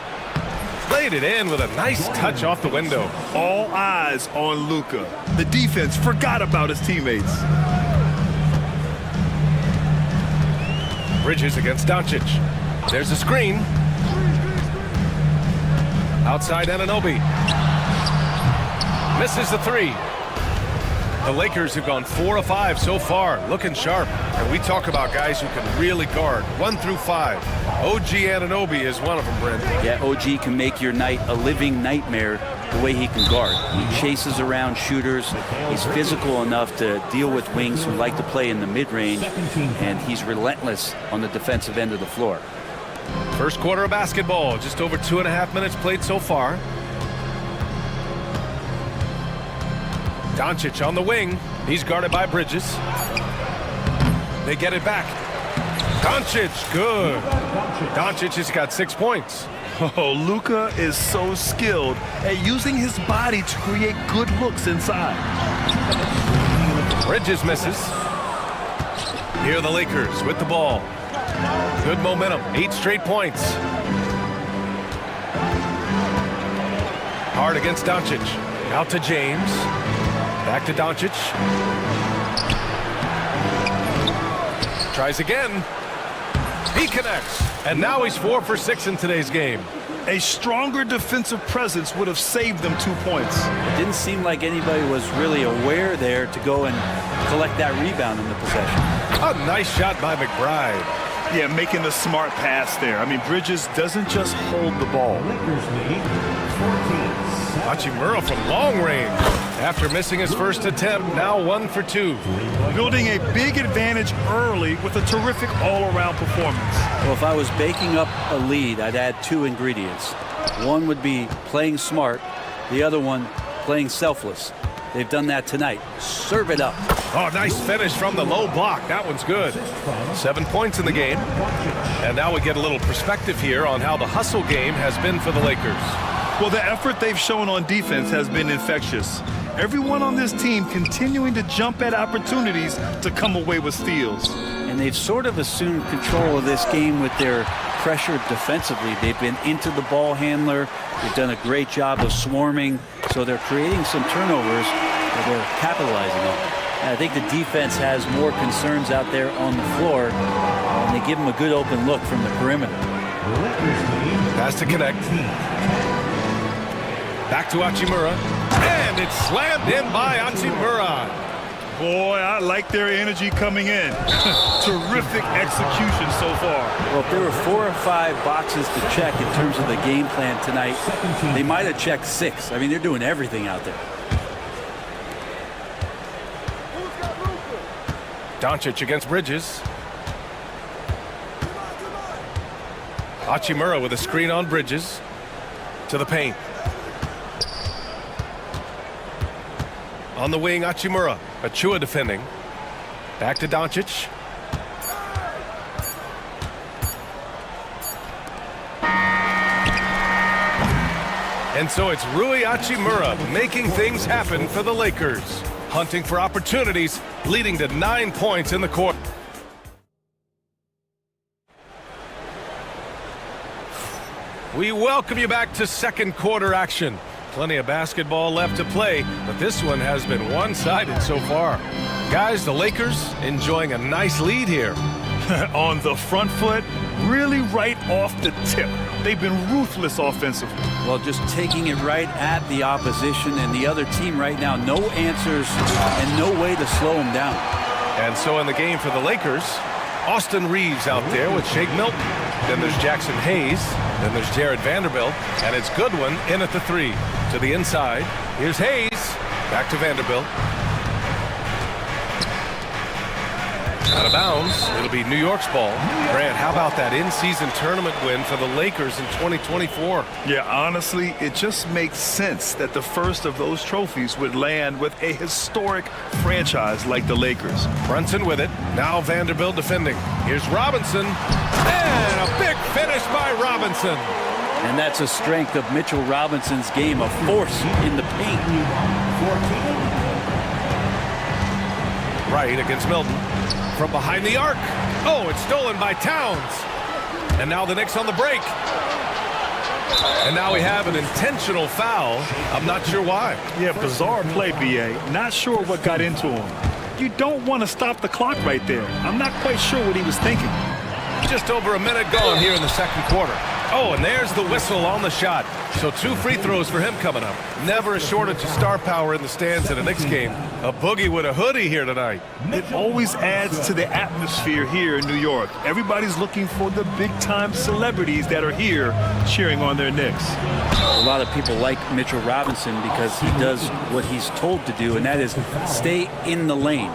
Laid it in with a nice touch off the window. All eyes on Luka. The defense forgot about his teammates. Bridges against Doncic. There's a screen. Outside Anunoby. Misses the 3. The Lakers have gone 4 of 5 so far, looking sharp. And we talk about guys who can really guard 1 through 5. OG Anunoby is one of them, Brent. Yeah, OG can make your night a living nightmare the way he can guard. He chases around shooters. He's physical enough to deal with wings who like to play in the mid-range, and he's relentless on the defensive end of the floor. First quarter of basketball, just over 2.5 minutes played so far. Doncic on the wing. He's guarded by Bridges. They get it back. Doncic, good. Doncic has got 6 points. Oh, Luka is so skilled at using his body to create good looks inside. Bridges misses. Here are the Lakers with the ball. Good momentum, 8 straight points. Hard against Doncic. Out to James. Back to Doncic. Tries again. He connects. And now he's 4 for 6 in today's game. A stronger defensive presence would have saved them 2 points. It didn't seem like anybody was really aware there to go and collect that rebound in the possession. A nice shot by McBride. Yeah, making the smart pass there. I mean, Bridges doesn't just hold the ball. Hachimura from long range. After missing his first attempt, now 1 for 2. Building a big advantage early with a terrific all-around performance. Well, if I was baking up a lead, I'd add 2 ingredients. One would be playing smart. The other one, playing selfless. They've done that tonight. Serve it up. Oh, nice finish from the low block. That one's good. 7 points in the game. And now we get a little perspective here on how the hustle game has been for the Lakers. Well, the effort they've shown on defense has been infectious. Everyone on this team continuing to jump at opportunities to come away with steals. And they've sort of assumed control of this game with their pressure defensively. They've been into the ball handler. They've done a great job of swarming. So they're creating some turnovers. that they're capitalizing on. And I think the defense has more concerns out there on the floor, and they give them a good open look from the perimeter. Has to connect. Back to Hachimura, and it's slammed in by Hachimura. Boy, I like their energy coming in. Terrific execution so far. Well, if there were 4 or 5 boxes to check in terms of the game plan tonight, they might have checked 6. I mean, they're doing everything out there. Doncic against Bridges. Hachimura with a screen on Bridges. To the paint. On the wing, Hachimura. Achua defending. Back to Doncic. And so it's Rui Hachimura making things happen for the Lakers. Hunting for opportunities, leading to 9 points in the court. We welcome you back to second quarter action. Plenty of basketball left to play, but this one has been one-sided so far. Guys, the Lakers enjoying a nice lead here. On the front foot, really right off the tip. They've been ruthless offensively. Well, just taking it right at the opposition and the other team right now. No answers and no way to slow them down. And so in the game for the Lakers, Austin Reeves out there with Shake Milton. Then there's Jackson Hayes. Then there's Jared Vanderbilt. And it's Goodwin in at the 3. To the inside. Here's Hayes. Back to Vanderbilt. Out of bounds. It'll be New York's ball. Grant, how about that in-season tournament win for the Lakers in 2024? Yeah, honestly, it just makes sense that the first of those trophies would land with a historic franchise like the Lakers. Brunson with it. Now Vanderbilt defending. Here's Robinson. And a big finish by Robinson. And that's a strength of Mitchell Robinson's game, a force in the paint. Right against Milton. From behind the arc. Oh, it's stolen by Towns. And now the Knicks on the break. And now we have an intentional foul. I'm not sure why. Yeah, bizarre play, BA. Not sure what got into him. You don't want to stop the clock right there. I'm not quite sure what he was thinking. Just over a minute gone here in the second quarter. Oh, and there's the whistle on the shot. So 2 free throws for him coming up. Never a shortage of star power in the stands in a Knicks game. A boogie with a hoodie here tonight. It always adds to the atmosphere here in New York. Everybody's looking for the big-time celebrities that are here cheering on their Knicks. A lot of people like Mitchell Robinson because he does what he's told to do, and that is stay in the lane.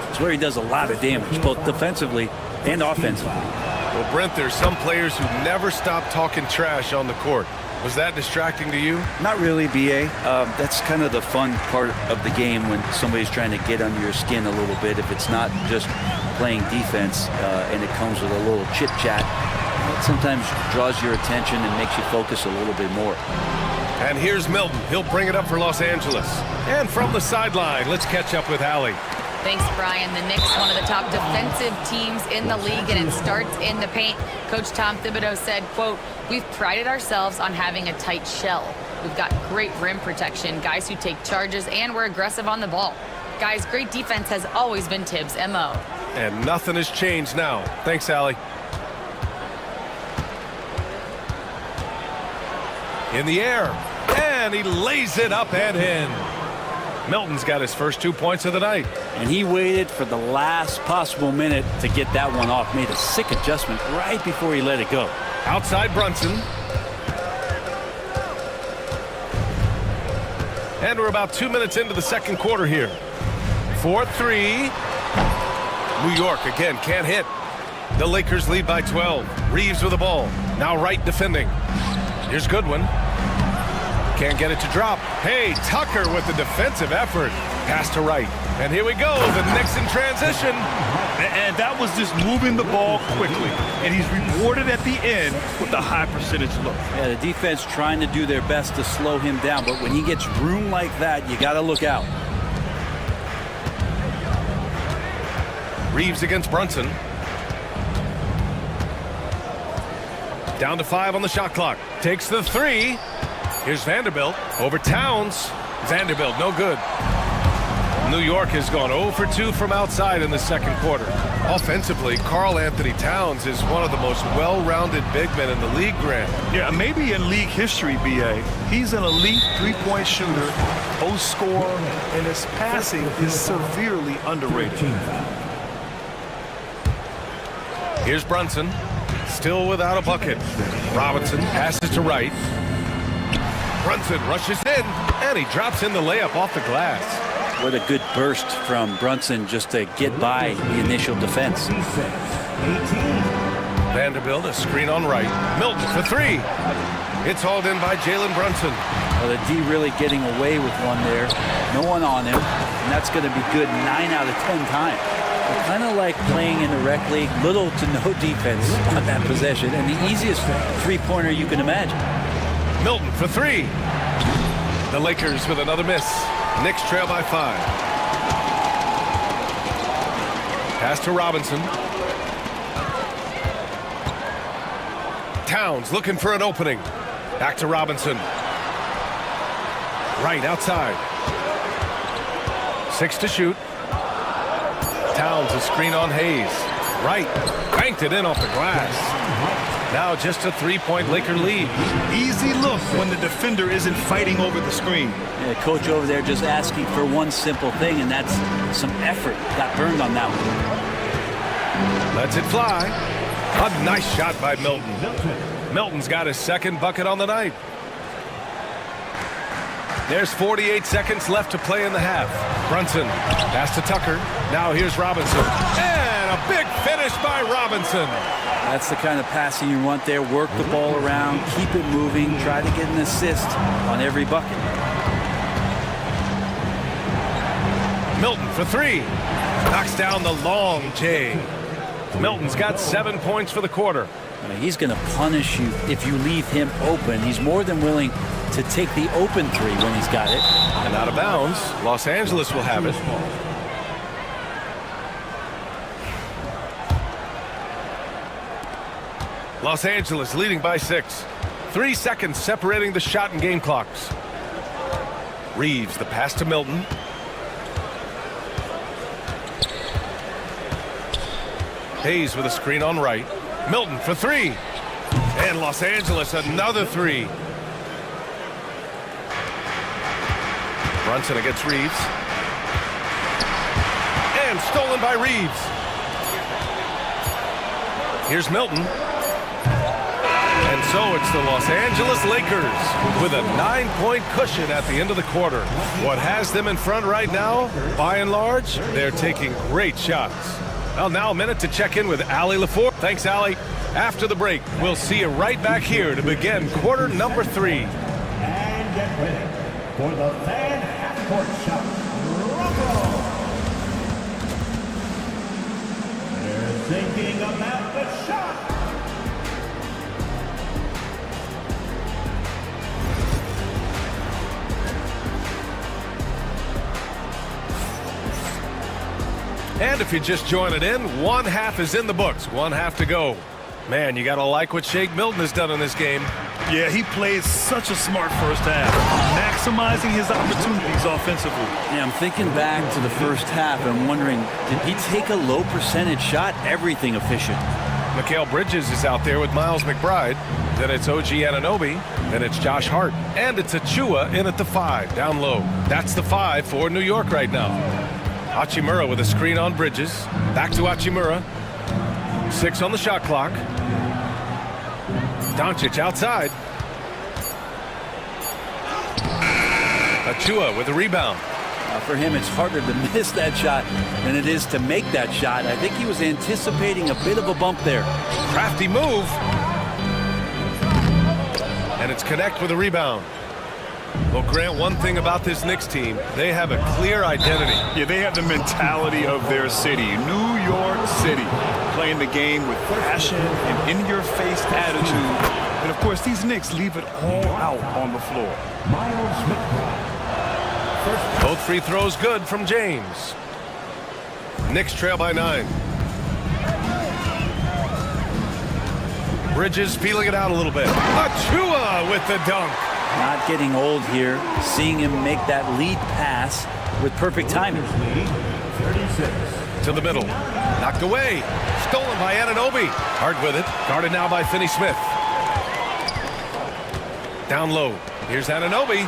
It's where he does a lot of damage, both defensively and offensively. Well, Brent, there's some players who never stop talking trash on the court. Was that distracting to you? Not really, B.A. That's kind of the fun part of the game when somebody's trying to get under your skin a little bit. If it's not just playing defense and it comes with a little chit-chat, it sometimes draws your attention and makes you focus a little bit more. And here's Milton. He'll bring it up for Los Angeles. And from the sideline, let's catch up with Allie. Thanks, Brian. The Knicks, one of the top defensive teams in the league, and it starts in the paint. Coach Tom Thibodeau said, quote, "We've prided ourselves on having a tight shell. We've got great rim protection, guys who take charges, and we're aggressive on the ball. Guys, great defense has always been Tibbs' MO." And nothing has changed now. Thanks, Allie. In the air, and he lays it up and in. Milton's got his first 2 points of the night. And he waited for the last possible minute to get that one off. Made a sick adjustment right before he let it go. Outside Brunson. And we're about 2 minutes into the second quarter here. 4-3. New York again can't hit. The Lakers lead by 12. Reeves with the ball. Now Wright defending. Here's Goodwin. Can't get it to drop. Hey, Tucker with the defensive effort. Pass to Wright. And here we go. The Knicks in transition. And that was just moving the ball quickly. And he's rewarded at the end with a high percentage look. Yeah, the defense trying to do their best to slow him down. But when he gets room like that, you got to look out. Reeves against Brunson. Down to 5 on the shot clock. Takes the 3. Here's Vanderbilt over Towns. Vanderbilt, no good. New York has gone 0 for 2 from outside in the second quarter. Offensively, Karl Anthony Towns is one of the most well-rounded big men in the league, Grant. Yeah, maybe in league history, B.A. He's an elite three-point shooter, post scorer, and his passing is severely underrated. Here's Brunson, still without a bucket. Robinson passes to Wright. Brunson rushes in, and he drops in the layup off the glass. What a good burst from Brunson just to get by the initial defense. Vanderbilt, a screen on Wright. Milton for three. It's hauled in by Jalen Brunson. Well, the D really getting away with one there. No one on him, and that's going to be good 9 out of 10 times. Kind of like playing in the rec league, little to no defense on that possession, and the easiest three-pointer you can imagine. Milton for three. The Lakers with another miss. Knicks trail by 5. Pass to Robinson. Towns looking for an opening. Back to Robinson. Right outside. 6 to shoot. Towns a screen on Hayes. Right. Banked it in off the glass. Now just a 3-point Laker lead. Easy look when the defender isn't fighting over the screen. Yeah, coach over there just asking for one simple thing, and that's some effort. Got burned on that one. Lets it fly. A nice shot by Milton. Milton's got his second bucket on the night. There's 48 seconds left to play in the half. Brunson, pass to Tucker. Now here's Robinson. And a big finish by Robinson. That's the kind of passing you want there. Work the ball around, keep it moving, try to get an assist on every bucket. Milton for three. Knocks down the long J. Milton's got 7 points for the quarter. He's going to punish you if you leave him open. He's more than willing to take the open three when he's got it. And out of bounds, Los Angeles will have it. Los Angeles leading by 6. 3 seconds separating the shot and game clocks. Reeves, the pass to Milton. Hayes with a screen on right. Milton for three. And Los Angeles another three. Brunson against Reeves. And stolen by Reeves. Here's Milton. And so it's the Los Angeles Lakers with a 9-point cushion at the end of the quarter. What has them in front right now, by and large, they're taking great shots. Well, now a minute to check in with Allie LaFour. Thanks, Allie. After the break, we'll see you right back here to begin quarter number 3. And get ready for the fan half-court shot. They're thinking about the shot. And if you're just joining in, one half is in the books, one half to go. Man, you got to like what Shake Milton has done in this game. Yeah, he played such a smart first half, maximizing his opportunities offensively. Yeah, I'm thinking back to the first half and wondering, did he take a low percentage shot? Everything efficient. Mikal Bridges is out there with Miles McBride. Then it's OG Anunoby. Then it's Josh Hart. And it's Achua in at the 5, down low. That's the 5 for New York right now. Hachimura with a screen on Bridges. Back to Hachimura. 6 on the shot clock. Doncic outside. Achua with a rebound. For him, it's harder to miss that shot than it is to make that shot. I think he was anticipating a bit of a bump there. Crafty move. And it's Connect with a rebound. Well, Grant, one thing about this Knicks team, they have a clear identity. Yeah, they have the mentality of their city, New York City, playing the game with passion and in-your-face attitude. And, of course, these Knicks leave it all out on the floor. Both free throws good from James. Knicks trail by 9. Bridges feeling it out a little bit. Achua with the dunk. Not getting old here. Seeing him make that lead pass with perfect timing. To the middle. Knocked away. Stolen by Anunoby. Hard with it. Guarded now by Finney-Smith. Down low. Here's Anunoby.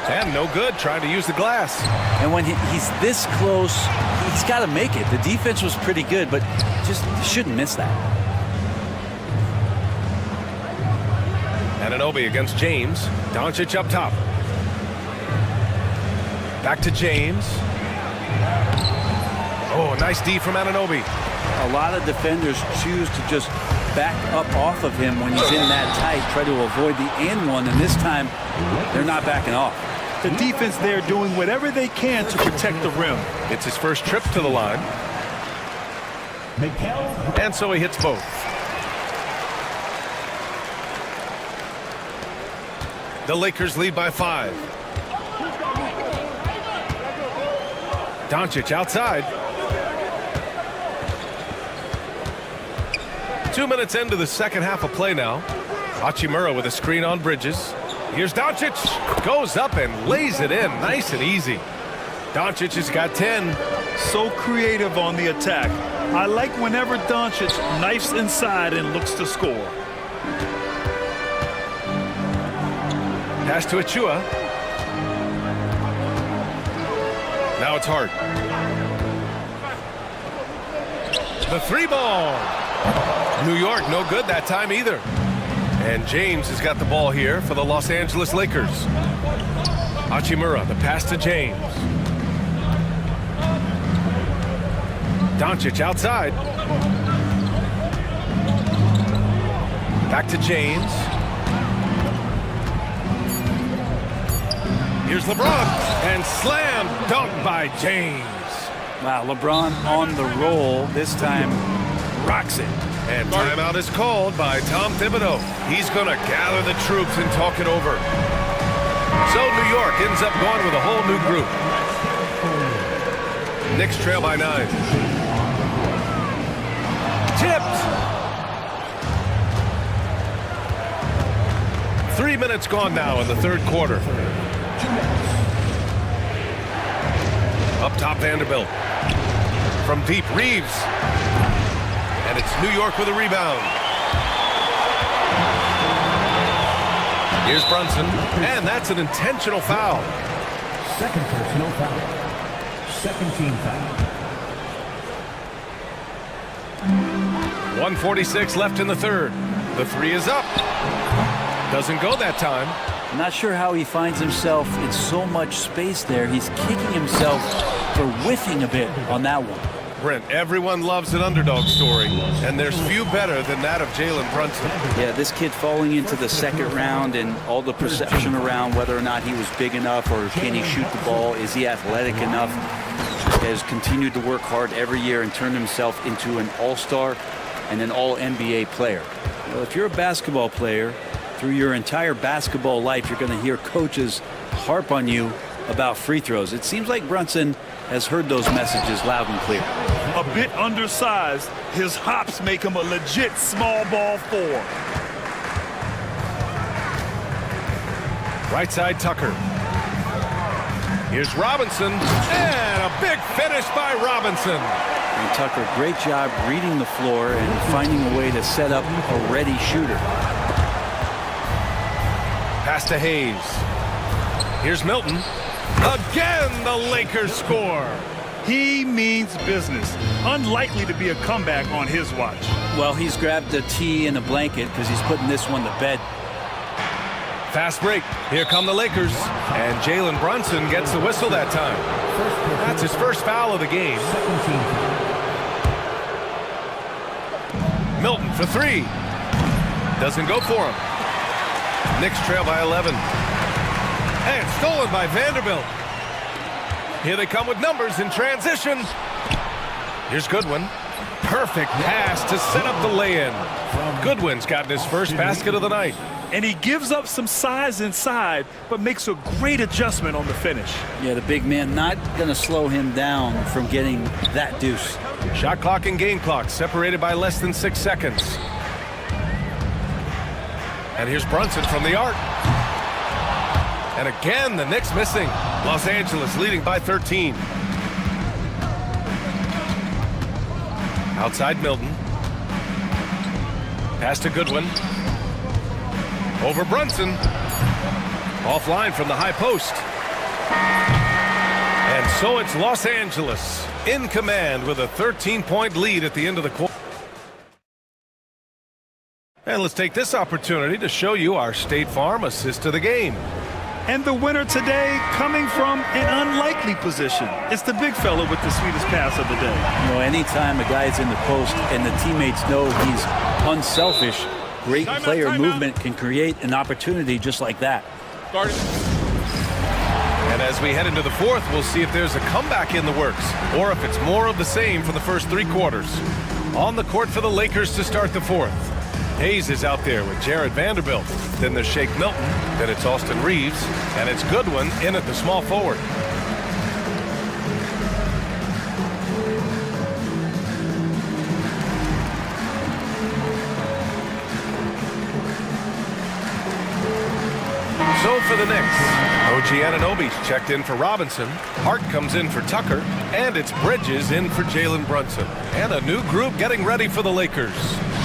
And no good. Trying to use the glass. And when he's this close, he's got to make it. The defense was pretty good, but just shouldn't miss that. Anunoby against James. Doncic up top. Back to James. Oh, nice D from Anunoby. A lot of defenders choose to just back up off of him when he's in that tight, try to avoid the and one, and this time they're not backing off. The defense there doing whatever they can to protect the rim. It's his first trip to the line. And so he hits both. The Lakers lead by 5. Doncic outside. 2 minutes into the second half of play now. Hachimura with a screen on Bridges. Here's Doncic. Goes up and lays it in. Nice and easy. Doncic has got 10. So creative on the attack. I like whenever Doncic knifes inside and looks to score. Pass to Achua. Now it's Hart. The 3-ball. New York, no good that time either. And James has got the ball here for the Los Angeles Lakers. Hachimura, the pass to James. Doncic outside. Back to James. Here's LeBron, and slam dunk by James. Wow, LeBron on the roll. This time rocks it. And timeout is called by Tom Thibodeau. He's going to gather the troops and talk it over. So New York ends up going with a whole new group. Knicks trail by 9. Tipped. 3 minutes gone now in the third quarter. Up top, Vanderbilt. From deep, Reeves. And it's New York with a rebound. Here's Brunson. And that's an intentional foul. Second personal foul. Second team foul. 1:46 left in the third. The 3 is up. Doesn't go that time. I'm not sure how he finds himself in so much space there. He's kicking himself for whiffing a bit on that one. Brent, everyone loves an underdog story, and there's few better than that of Jalen Brunson. Yeah, this kid falling into the second round and all the perception around whether or not he was big enough or can he shoot the ball, is he athletic enough, has continued to work hard every year and turned himself into an all-star and an all-NBA player. Well, if you're a basketball player, through your entire basketball life, you're going to hear coaches harp on you about free throws. It seems like Brunson has heard those messages loud and clear. A bit undersized, his hops make him a legit small ball 4. Right side, Tucker. Here's Robinson, and a big finish by Robinson. And Tucker, great job reading the floor and finding a way to set up a ready shooter. Pass to Hayes. Here's Milton. Again, the Lakers score. He means business. Unlikely to be a comeback on his watch. Well, he's grabbed a tee and a blanket because he's putting this one to bed. Fast break. Here come the Lakers. And Jalen Brunson gets the whistle that time. That's his first foul of the game. Milton for 3. Doesn't go for him. Knicks trail by 11. And stolen by Vanderbilt. Here they come with numbers in transition. Here's Goodwin. Perfect pass to set up the lay-in. Goodwin's gotten his first basket of the night. And he gives up some size inside, but makes a great adjustment on the finish. Yeah, the big man not going to slow him down from getting that deuce. Shot clock and game clock separated by less than 6 seconds. And here's Brunson from the arc. And again, the Knicks missing. Los Angeles leading by 13. Outside Milton. Pass to Goodwin. Over Brunson. Offline from the high post. And so it's Los Angeles in command with a 13-point lead at the end of the quarter. And let's take this opportunity to show you our State Farm assist to the game. And the winner today coming from an unlikely position. It's the big fella with the sweetest pass of the day. You know, anytime a guy's in the post and the teammates know he's unselfish, great player movement can create an opportunity just like that. And as we head into the fourth, we'll see if there's a comeback in the works or if it's more of the same for the first 3 quarters. On the court for the Lakers to start the fourth. Hayes is out there with Jared Vanderbilt. Then there's Shake Milton. Then it's Austin Reeves. And it's Goodwin in at the small forward. So for the Knicks, OG Anunoby's checked in for Robinson. Hart comes in for Tucker. And it's Bridges in for Jalen Brunson. And a new group getting ready for the Lakers.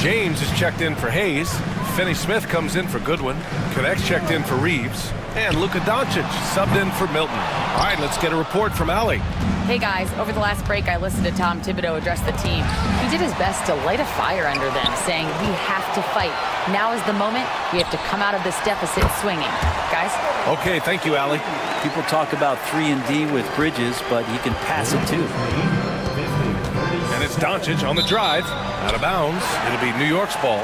James is checked in for Hayes. Finney-Smith comes in for Goodwin. Connect's checked in for Reeves. And Luka Doncic subbed in for Milton. All right, let's get a report from Allie. Hey guys, over the last break I listened to Tom Thibodeau address the team. He did his best to light a fire under them, saying we have to fight. Now is the moment. We have to come out of this deficit swinging. Guys? Okay, thank you, Allie. People talk about 3-and-D with Bridges, but he can pass it too. And it's Doncic on the drive. Out of bounds. It'll be New York's ball.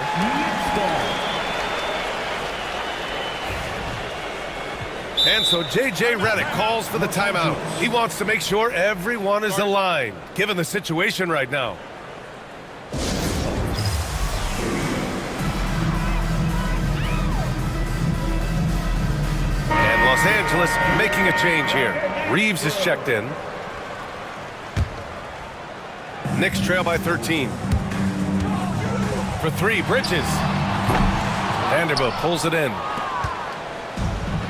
And so J.J. Redick calls for the timeout. He wants to make sure everyone is aligned, given the situation right now. And Los Angeles making a change here. Reeves is checked in. Knicks trail by 13. For 3, Bridges. Vanderbilt pulls it in.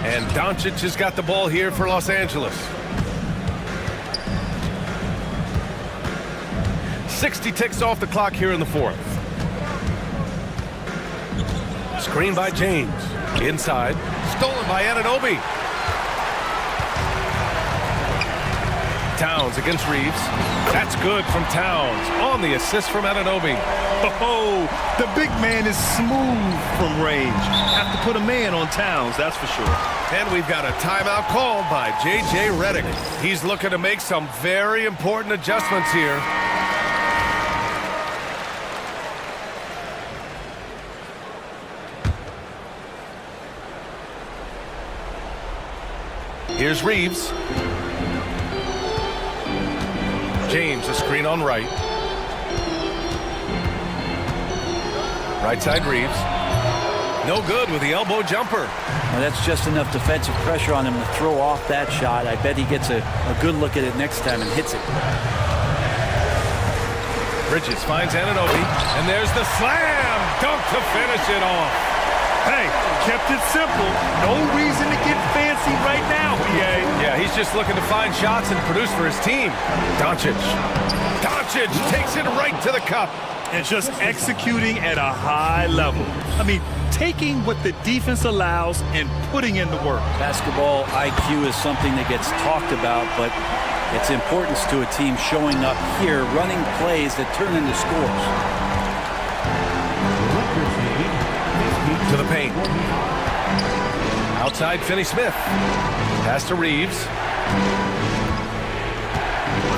And Doncic has got the ball here for Los Angeles. 60 ticks off the clock here in the fourth. Screen by James. Inside. Stolen by Anunoby. Towns against Reeves. That's good from Towns on the assist from Anunoby. Oh, the big man is smooth from range. Have to put a man on Towns, that's for sure. And we've got a timeout called by J.J. Redick. He's looking to make some very important adjustments here. Here's Reeves. James, a screen on right. Right side Reeves. No good with the elbow jumper. Now that's just enough defensive pressure on him to throw off that shot. I bet he gets a good look at it next time and hits it. Bridges finds Anunoby, and there's the slam dunk to finish it off. Hey, kept it simple. No reason to get fancy right now, PA. Yeah, he's just looking to find shots and produce for his team. Doncic takes it right to the cup. And just executing at a high level. I mean, taking what the defense allows and putting in the work. Basketball IQ is something that gets talked about, but its importance to a team showing up here, running plays that turn into scores. To the paint. Outside Finney-Smith. Pass to Reeves.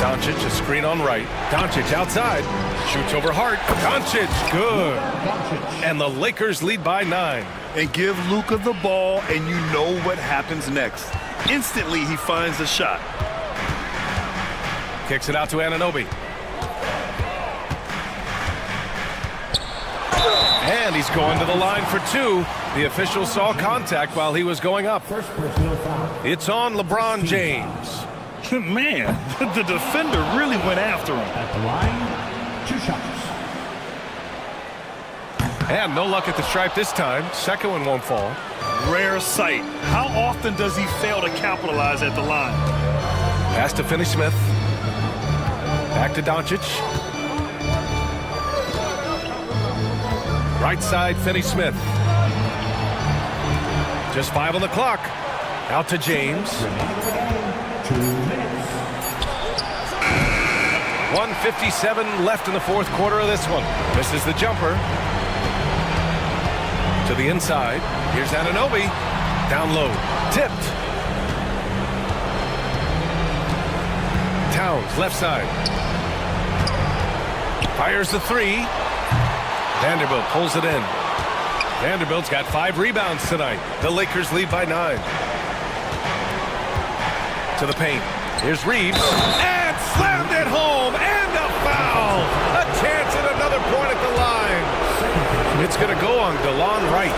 Doncic, a screen on right. Doncic outside. Shoots over Hart. Doncic, good. And the Lakers lead by 9. And give Luka the ball, and you know what happens next. Instantly, he finds a shot. Kicks it out to Anunoby. And he's going to the line for 2. The official saw contact while he was going up. It's on LeBron James. Man, the defender really went after him. At the line, 2 shots. And no luck at the stripe this time. Second one won't fall. Rare sight. How often does he fail to capitalize at the line? Pass to Finney-Smith. Back to Doncic. Right side, Finney-Smith. Just 5 on the clock. Out to James. 1:57 left in the fourth quarter of this one. Misses the jumper. To the inside. Here's Anunoby. Down low. Tipped. Towns, left side. Fires the three. Vanderbilt pulls it in. Vanderbilt's got 5 rebounds tonight. The Lakers lead by 9. To the paint. Here's Reeves. And slammed it home. And a foul. A chance at another point at the line. It's going to go on DeLon Wright.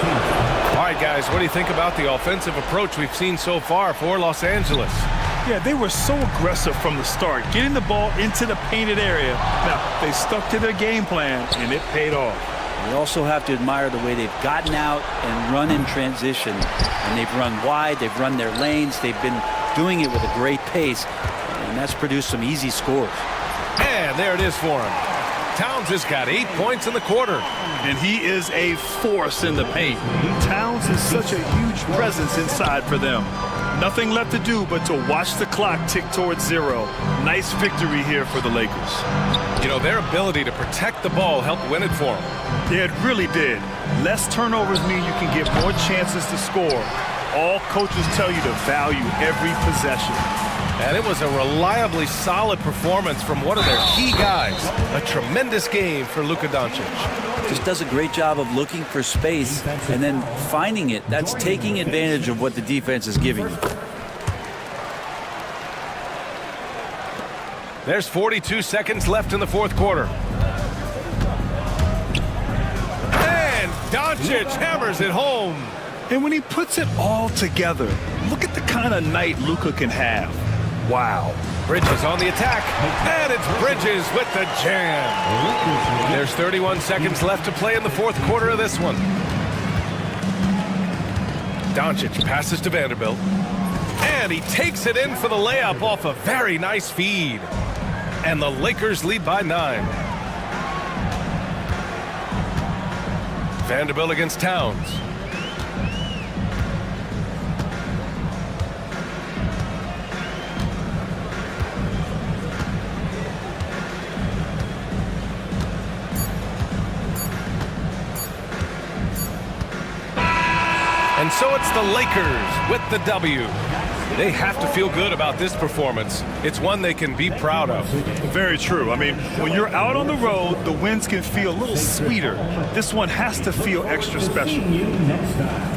All right, guys, what do you think about the offensive approach we've seen so far for Los Angeles? Yeah, they were so aggressive from the start, getting the ball into the painted area. Now, they stuck to their game plan, and it paid off. You also have to admire the way they've gotten out and run in transition. And they've run wide, they've run their lanes, they've been doing it with a great pace, and that's produced some easy scores. And there it is for him. Towns has got 8 points in the quarter. And he is a force in the paint. Towns is such a huge presence inside for them. Nothing left to do but to watch the clock tick towards 0. Nice victory here for the Lakers. You know, their ability to protect the ball helped win it for them. Yeah, it really did. Less turnovers mean you can get more chances to score. All coaches tell you to value every possession. And it was a reliably solid performance from one of their key guys. A tremendous game for Luka Doncic. Just does a great job of looking for space and then finding it. That's taking advantage of what the defense is giving you. There's 42 seconds left in the fourth quarter. And Doncic hammers it home. And when he puts it all together, look at the kind of night Luka can have. Wow. Bridges on the attack. And it's Bridges with the jam. There's 31 seconds left to play in the fourth quarter of this one. Doncic passes to Vanderbilt. And he takes it in for the layup off a very nice feed. And the Lakers lead by 9. Vanderbilt against Towns. And so it's the Lakers with the W. They have to feel good about this performance. It's one they can be proud of. Very true. I mean, when you're out on the road, the wins can feel a little sweeter. This one has to feel extra special.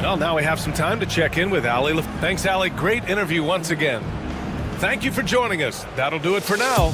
Well, now we have some time to check in with Allie. Thanks, Allie. Great interview once again. Thank you for joining us. That'll do it for now.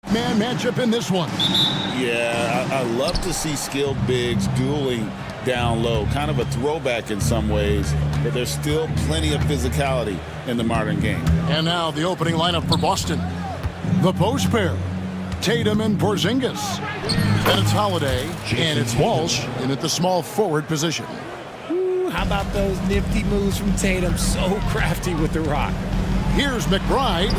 Man matchup in this one. Yeah, I love to see skilled bigs dueling down low. Kind of a throwback in some ways, but there's still plenty of physicality in the modern game. And now the opening lineup for Boston. The post pair, Tatum and Porzingis. Then it's Holiday, and it's Walsh in at the small forward position. Ooh, how about those nifty moves from Tatum? So crafty with the rock. Here's McBride.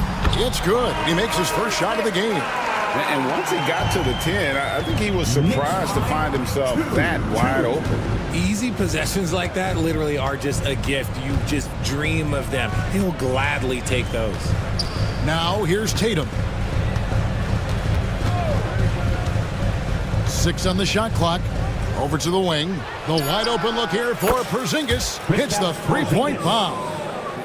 It's good. He makes his first shot of the game. And once he got to the 10, I think he was surprised to find himself that wide open. Easy possessions like that literally are just a gift. You just dream of them. He'll gladly take those. Now here's Tatum. 6 on the shot clock. Over to the wing. The wide open look here for Porzingis. Hits the three-point bomb.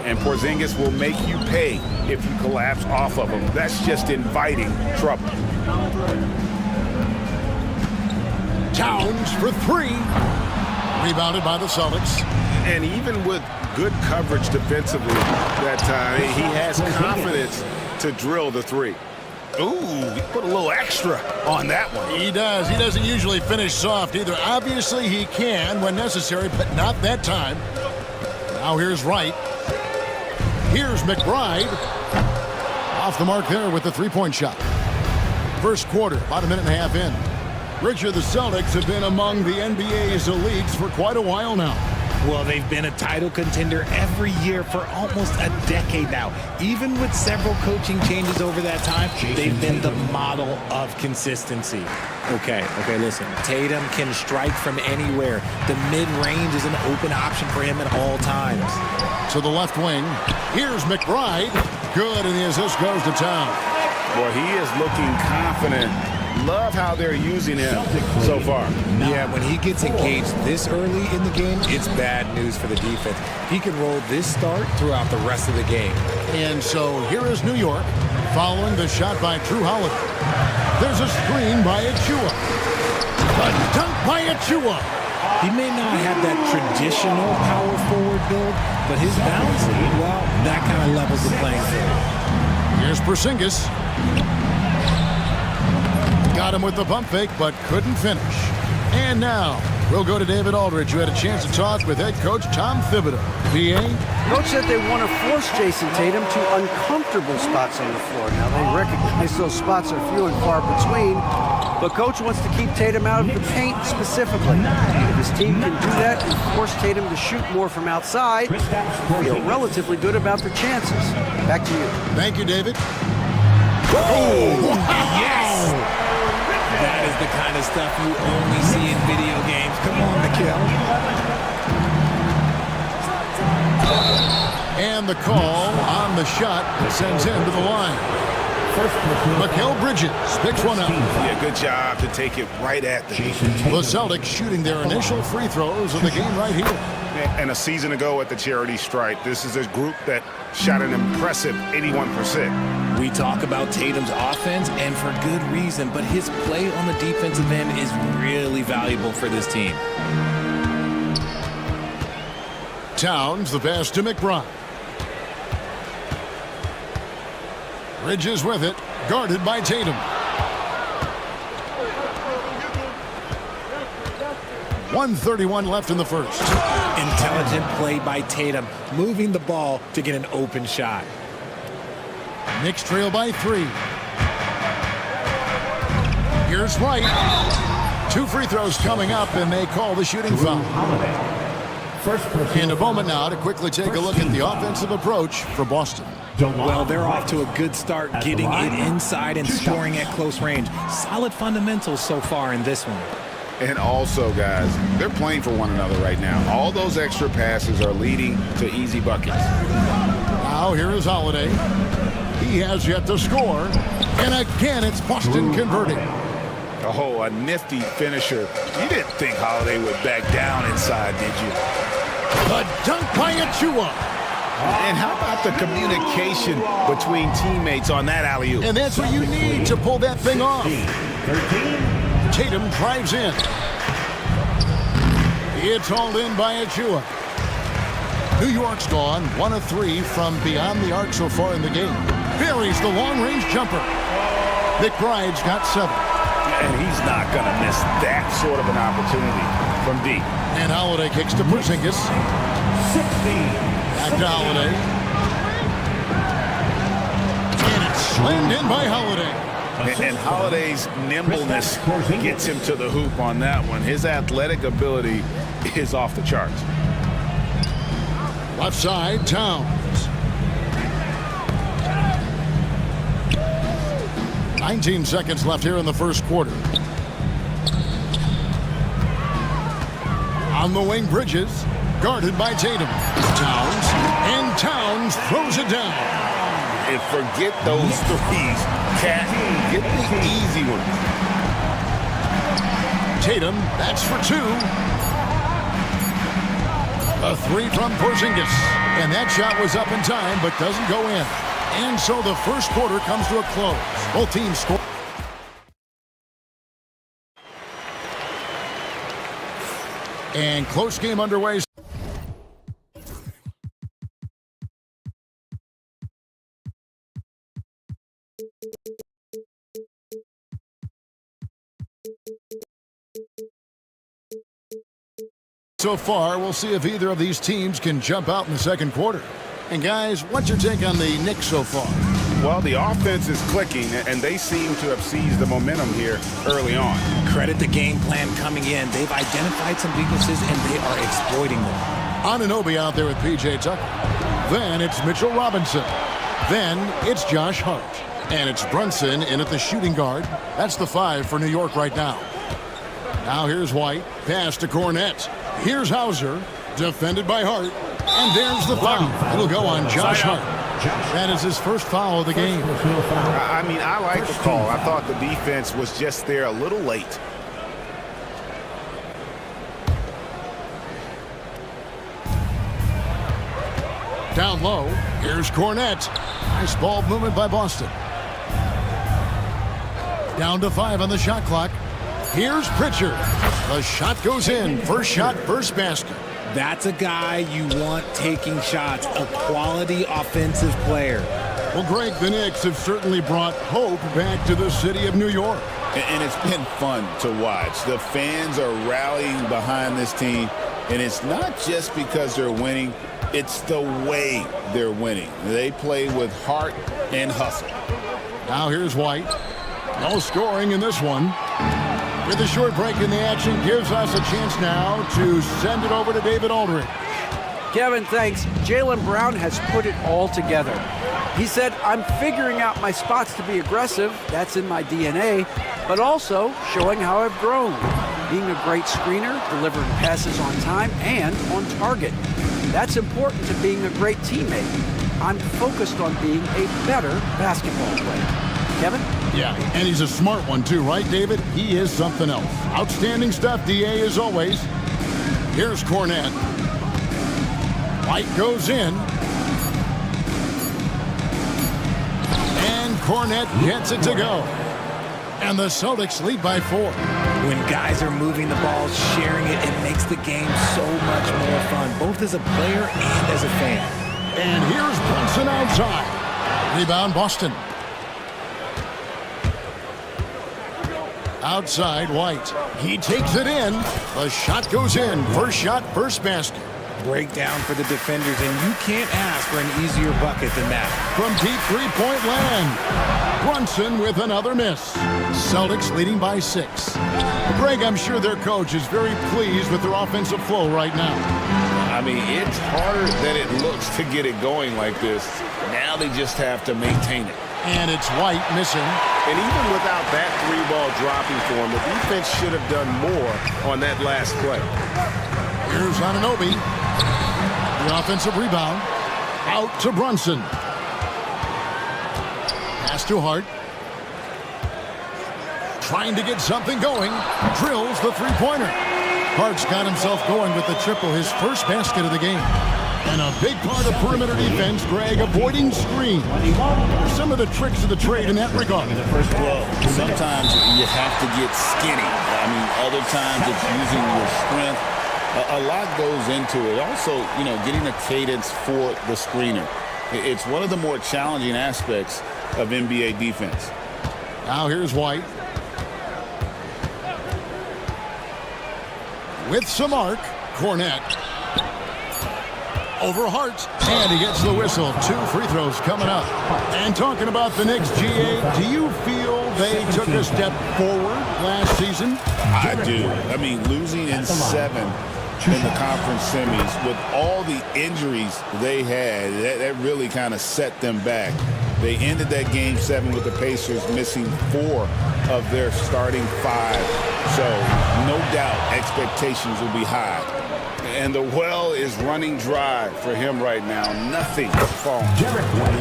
And Porzingis will make you pay if you collapse off of him. That's just inviting trouble. Towns for 3. Rebounded by the Celtics. And even with good coverage defensively that time, he has confidence to drill the 3. Ooh, he put a little extra on that one. He does. He doesn't usually finish soft either. Obviously, he can when necessary, but not that time. Now here's Wright. Here's McBride. Off the mark there with the three-point shot. First quarter, about a minute and a half in. Richard, the Celtics have been among the NBA's elites for quite a while now. Well, they've been a title contender every year for almost a decade now. Even with several coaching changes over that time, they've been the model of consistency. Okay, listen. Tatum can strike from anywhere. The mid-range is an open option for him at all times. To the left wing, here's McBride. Good, and the assist goes to Town. Boy, he is looking confident. Love how they're using him so far. Yeah, when he gets engaged this early in the game, it's bad news for the defense. He can roll this start throughout the rest of the game. And so here is New York following the shot by Drew Holiday. There's a screen by Achua. A dunk by Achua. He may not have that traditional power forward build, but his bounce, well, that kind of levels the playing field. Here's Porzingis. Got him with the pump fake, but couldn't finish. And now, we'll go to David Aldridge, who had a chance to talk with head coach Tom Thibodeau. PA? Coach said they want to force Jason Tatum to uncomfortable spots on the floor. Now, they recognize those spots are few and far between, but Coach wants to keep Tatum out of the paint specifically. If his team can do that and force Tatum to shoot more from outside, feel relatively good about their chances. Back to you. Thank you, David. Oh, yes! That is the kind of stuff you only see in video games. Come on, Mikal. And the call on the shot sends him to the line. Mikal Bridges picks one up. Yeah, good job to take it right at them. The Celtics shooting their initial free throws of the game right here. And a season ago at the charity stripe, this is a group that shot an impressive 81%. We talk about Tatum's offense, and for good reason, but his play on the defensive end is really valuable for this team. Towns, the pass to McBride. Bridges with it, guarded by Tatum. 1:31 left in the first. Intelligent play by Tatum, moving the ball to get an open shot. Knicks trail by 3. Here's Wright. 2 free throws coming up, and they call the shooting foul. In a moment now to quickly take a look at the offensive approach for Boston. Well, they're off to a good start getting it inside and scoring at close range. Solid fundamentals so far in this one. And also, guys, they're playing for one another right now. All those extra passes are leading to easy buckets. Now here is Holiday. He has yet to score. And again, it's Boston converting. Oh, a nifty finisher. You didn't think Holiday would back down inside, did you? The dunk by Achua. And how about the communication between teammates on that alley-oop? And that's what you need to pull that thing off. Tatum drives in. It's hauled in by Achua. New York's gone 1 of 3 from beyond the arc so far in the game. Buries the long-range jumper. McBride's got 7. And he's not going to miss that sort of an opportunity from deep. And Holiday kicks to Porzingis. 16. Back to Holiday. And it's slammed in by Holiday. And Holiday's nimbleness gets him to the hoop on that one. His athletic ability is off the charts. Left side, Towns. 19 seconds left here in the first quarter. On the wing, Bridges, guarded by Tatum. Towns, and Towns throws it down. And forget those threes. Cat, get the easy one. Tatum, that's for 2. A 3 from Porzingis. And that shot was up in time, but doesn't go in. And so the first quarter comes to a close. Both teams score. And close game underway. So far, we'll see if either of these teams can jump out in the second quarter. And guys, what's your take on the Knicks so far? Well, the offense is clicking, and they seem to have seized the momentum here early on. Credit the game plan coming in. They've identified some weaknesses, and they are exploiting them. Anunoby out there with P.J. Tucker. Then it's Mitchell Robinson. Then it's Josh Hart. And it's Brunson in at the shooting guard. That's the 5 for New York right now. Now here's White. Pass to Cornette. Here's Hauser. Defended by Hart. And there's the foul. It'll go on Josh Hart. That is his first foul of the game. I mean, I like the call. I thought the defense was just there a little late. Down low, here's Cornette. Nice ball movement by Boston. Down to 5 on the shot clock. Here's Pritchard. The shot goes in. First shot, first basket. That's a guy you want taking shots, a quality offensive player. Well, Greg, the Knicks have certainly brought hope back to the city of New York. And it's been fun to watch. The fans are rallying behind this team, and it's not just because they're winning, it's the way they're winning. They play with heart and hustle. Now here's White. No scoring in this one. With a short break in the action, gives us a chance now to send it over to David Aldridge. Kevin, thanks. Jaylen Brown has put it all together. He said, I'm figuring out my spots to be aggressive. That's in my DNA. But also showing how I've grown. Being a great screener, delivering passes on time and on target. That's important to being a great teammate. I'm focused on being a better basketball player. Kevin? Yeah, and he's a smart one too, right, David? He is something else. Outstanding stuff, DA, as always. Here's Cornette. White goes in. And Cornette gets it to go. And the Celtics lead by 4. When guys are moving the ball, sharing it, it makes the game so much more fun, both as a player and as a fan. And here's Brunson outside. Rebound, Boston. Outside, White. He takes it in. The shot goes in. First shot, first basket. Breakdown for the defenders, and you can't ask for an easier bucket than that. From deep three-point land. Brunson with another miss. Celtics leading by 6. Greg, I'm sure their coach is very pleased with their offensive flow right now. I mean, it's harder than it looks to get it going like this. Now they just have to maintain it. And it's White missing. And even without that 3-ball dropping for him, the defense should have done more on that last play. Here's Anunoby. The offensive rebound. Out to Brunson. Pass to Hart. Trying to get something going. Drills the three-pointer. Hart's got himself going with the triple, his first basket of the game. And a big part of perimeter defense, Greg, avoiding screens. Some of the tricks of the trade in that regard. Well, sometimes you have to get skinny. I mean, other times it's using your strength. A lot goes into it. Also, you know, getting a cadence for the screener. It's one of the more challenging aspects of NBA defense. Now here's White. With some arc, Cornette. Over Hart, and he gets the whistle. 2 free throws coming up. And talking about the Knicks, GA, do you feel they took a step forward last season? I do. I mean, losing in 7 in the conference semis with all the injuries they had, that really kind of set them back. They ended that game 7 with the Pacers missing 4 of their starting 5. So no doubt expectations will be high. And the well is running dry for him right now. Nothing falling.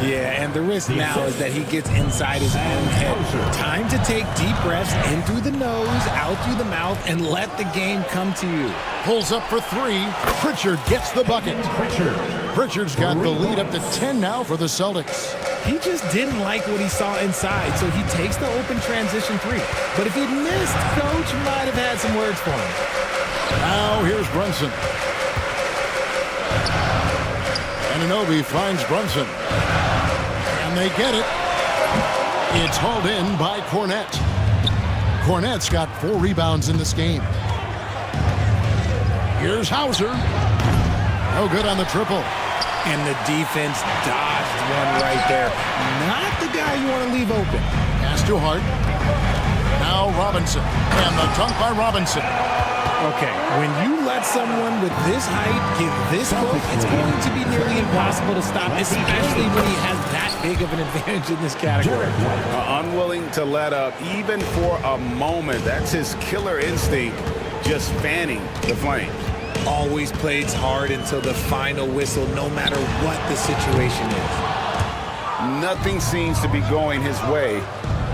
Yeah, and the risk now is that he gets inside his own head. Time to take deep breaths in through the nose, out through the mouth, and let the game come to you. Pulls up for 3. Pritchard gets the bucket. Pritchard's got the lead up to 10 now for the Celtics. He just didn't like what he saw inside, so he takes the open transition 3. But if he missed, Coach might have had some words for him. Now here's Brunson. Anunoby finds Brunson. And they get it. It's hauled in by Cornette. Cornette's got 4 rebounds in this game. Here's Hauser. No good on the triple. And the defense dodged one right there. Not the guy you want to leave open. Pass to Hart. Now Robinson. And the dunk by Robinson. Okay, when you let someone with this height get this close, it's going to be nearly impossible to stop, especially when he has that big of an advantage in this category. Unwilling to let up even for a moment. That's his killer instinct, just fanning the flames. Always plays hard until the final whistle, no matter what the situation is. Nothing seems to be going his way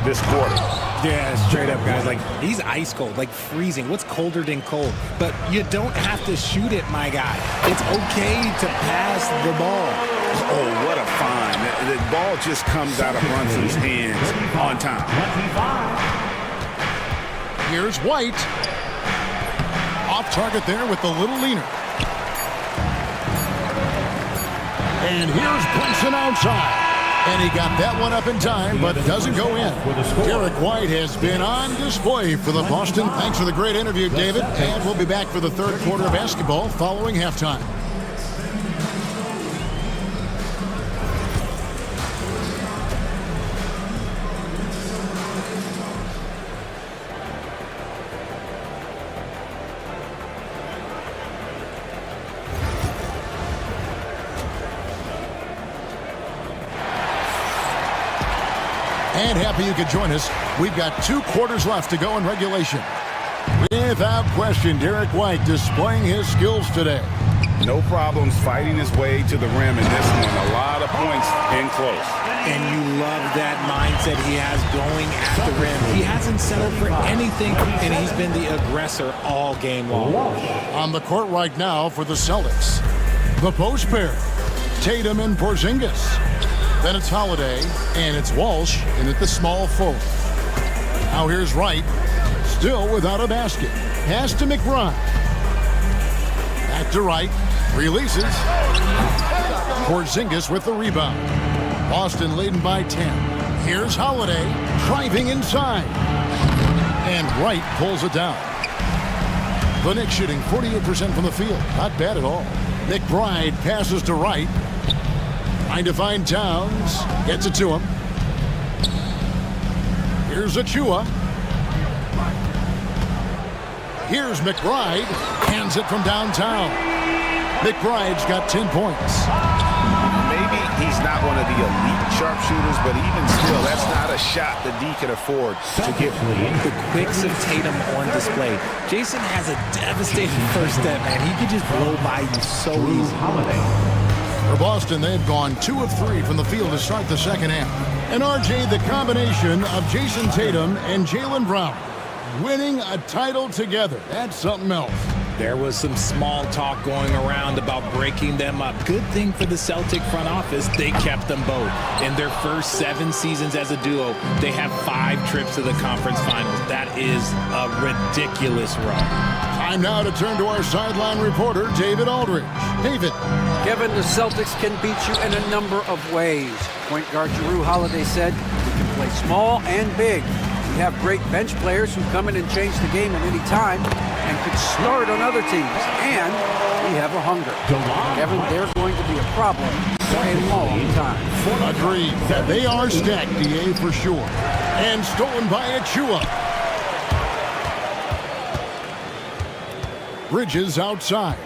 this quarter. Yeah, straight up, guys. Like, he's ice cold, like freezing. What's colder than cold? But you don't have to shoot it, my guy. It's okay to pass the ball. Oh, what a find. The ball just comes out of Brunson's hands on time. Here's White. Off target there with the little leaner. And here's Brunson outside. And he got that one up in time, but doesn't go in. Derek White has been on display for the Boston. Thanks for the great interview, David. And we'll be back for the 3rd quarter of basketball following halftime. And happy you could join us. We've got 2 quarters left to go in regulation. Without question, Derek White displaying his skills today. No problems fighting his way to the rim in this one. A lot of points in close. And you love that mindset he has going at the rim. He hasn't settled for anything, and he's been the aggressor all game long. On the court right now for the Celtics. The post pair. Tatum and Porzingis. Then it's Holiday, and it's Walsh in at the small forward. Now here's Wright, still without a basket. Pass to McBride. Back to Wright, releases. Porzingis with the rebound. Boston leading by 10. Here's Holiday, driving inside. And Wright pulls it down. The Knicks shooting 48% from the field. Not bad at all. McBride passes to Wright. Trying to find Towns. Gets it to him. Here's Achua. Here's McBride. Hands it from downtown. McBride's got 10 points. Maybe he's not one of the elite sharpshooters, but even still, that's not a shot that D can afford to give. The quicks of Tatum on display. Jason has a devastating first step, man. He could just blow by you so easy. For Boston, they've gone 2 of 3 from the field to start the second half. And RJ, the combination of Jason Tatum and Jaylen Brown winning a title together. That's something else. There was some small talk going around about breaking them up. Good thing for the Celtic front office, they kept them both. In their first 7 seasons as a duo, they have 5 trips to the conference finals. That is a ridiculous run. Time now to turn to our sideline reporter, David Aldridge. David. Kevin, the Celtics can beat you in a number of ways. Point guard Jrue Holiday said, "We can play small and big. We have great bench players who come in and change the game at any time and could start on other teams. And we have a hunger. Kevin, they're going to be a problem for a long time. Agreed. They are stacked, DA, for sure. And stolen by Achua. Bridges outside.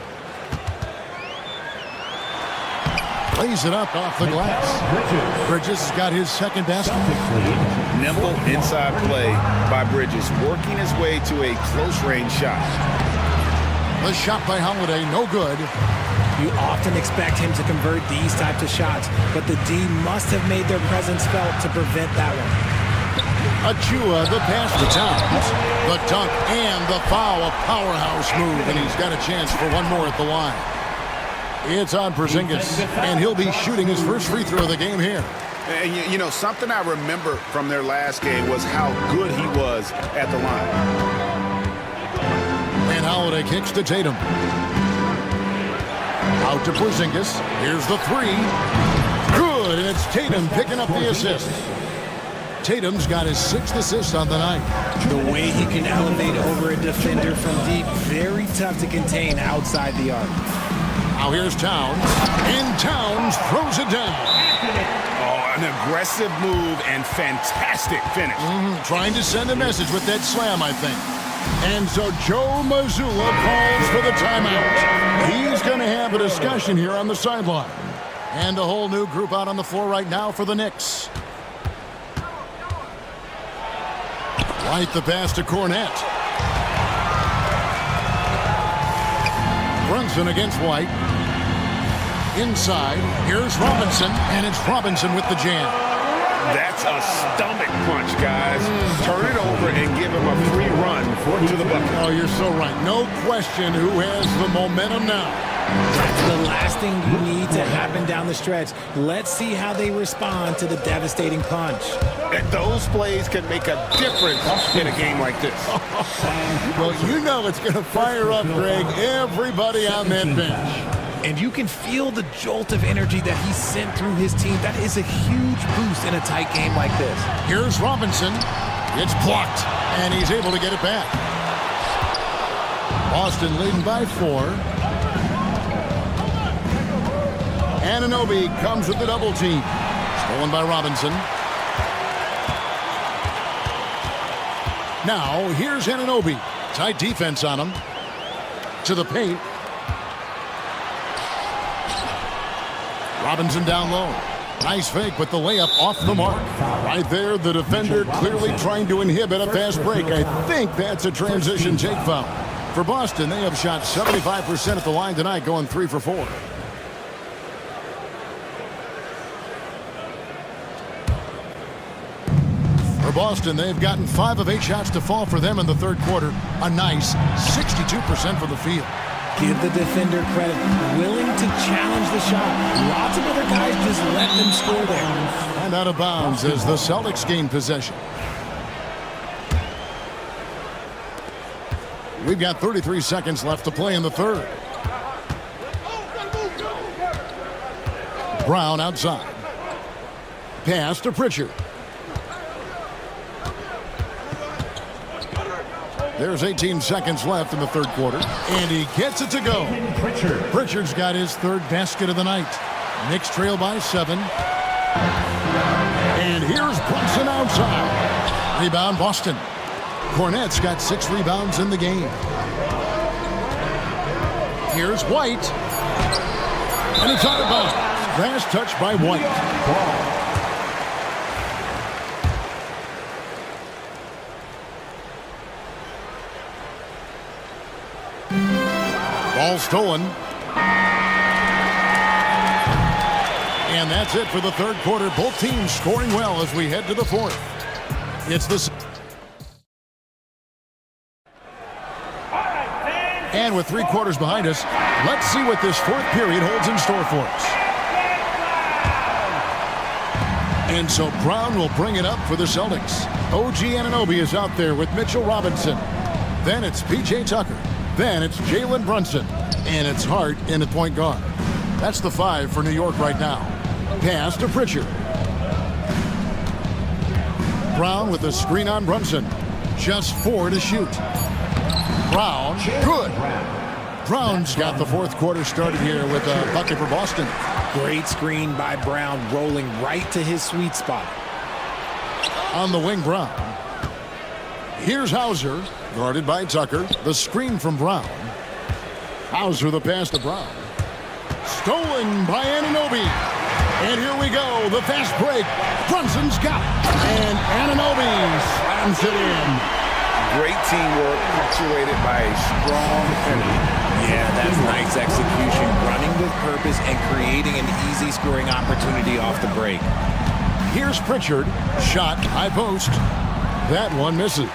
Lays it up off the glass. Bridges has got his second basket. Nimble inside play by Bridges, working his way to a close-range shot. The shot by Holiday, no good. You often expect him to convert these types of shots, but the D must have made their presence felt to prevent that one. Achua, the pass to Towns. The dunk and the foul, a powerhouse move, and he's got a chance for one more at the line. It's on Porzingis, and he'll be shooting his first free throw of the game here. And you know, something I remember from their last game was how good he was at the line. And Holiday kicks to Tatum. Out to Porzingis. Here's the three. Good, and it's Tatum picking up the assist. Tatum's got his 6th assist on the night. The way he can elevate over a defender from deep, very tough to contain outside the arc. Now here's Towns, and Towns throws it down. Oh, an aggressive move and fantastic finish. Trying to send a message with that slam, I think. And so Joe Mazzulla calls for the timeout. He's going to have a discussion here on the sideline. And a whole new group out on the floor right now for the Knicks. Right the pass to Cornette. Brunson against White. Inside, here's Robinson, and it's Robinson with the jam. That's a stomach punch, guys. Turn it over and give him a free run to the bucket. Oh, you're so right. No question who has the momentum now. That's the last thing you need to happen down the stretch. Let's see how they respond to the devastating punch. And those plays can make a difference in a game like this. Well, you know it's going to fire up, Greg, everybody on that bench. And you can feel the jolt of energy that he sent through his team. That is a huge boost in a tight game like this. Here's Robinson. It's blocked, and he's able to get it back. Boston leading by 4. Anunoby comes with the double team. Stolen by Robinson. Now, here's Anunoby. Tight defense on him. To the paint. Robinson down low. Nice fake, but the layup off the mark. Right there, the defender clearly trying to inhibit a fast break. I think that's a transition take foul. For Boston, they have shot 75% at the line tonight, going 3 for 4. For Boston, they've gotten 5 of 8 shots to fall for them in the third quarter. A nice 62% from the field. Give the defender credit. Willing to challenge the shot. Lots of other guys just let them score there. And out of bounds as the Celtics gain possession. We've got 33 seconds left to play in the third. Brown outside. Pass to Pritchard. There's 18 seconds left in the third quarter, and he gets it to go. Pritchard's got his 3rd basket of the night. Knicks trail by 7. And here's Brunson outside. Rebound Boston. Cornette's got 6 rebounds in the game. Here's White. And it's out of bounds. Last touch by White. Ball stolen. And that's it for the third quarter. Both teams scoring well as we head to the fourth. It's the... And with 3 quarters behind us, let's see what this fourth period holds in store for us. And so Brown will bring it up for the Celtics. OG Anunoby is out there with Mitchell Robinson. Then it's P.J. Tucker. Then it's Jalen Brunson. And it's Hart in the point guard. That's the 5 for New York right now. Pass to Pritchard. Brown with the screen on Brunson. Just 4 to shoot. Brown, good. Brown's got the fourth quarter started here with a bucket for Boston. Great screen by Brown, rolling right to his sweet spot. On the wing, Brown. Here's Hauser, guarded by Tucker. The screen from Brown. Hauser the pass to Brown. Stolen by Anunoby. And here we go, the fast break. Brunson's got it. And Anunoby slams it in. Great teamwork, punctuated by a strong finish. Yeah, that's nice execution, running with purpose and creating an easy scoring opportunity off the break. Here's Pritchard, shot, high post. That one misses.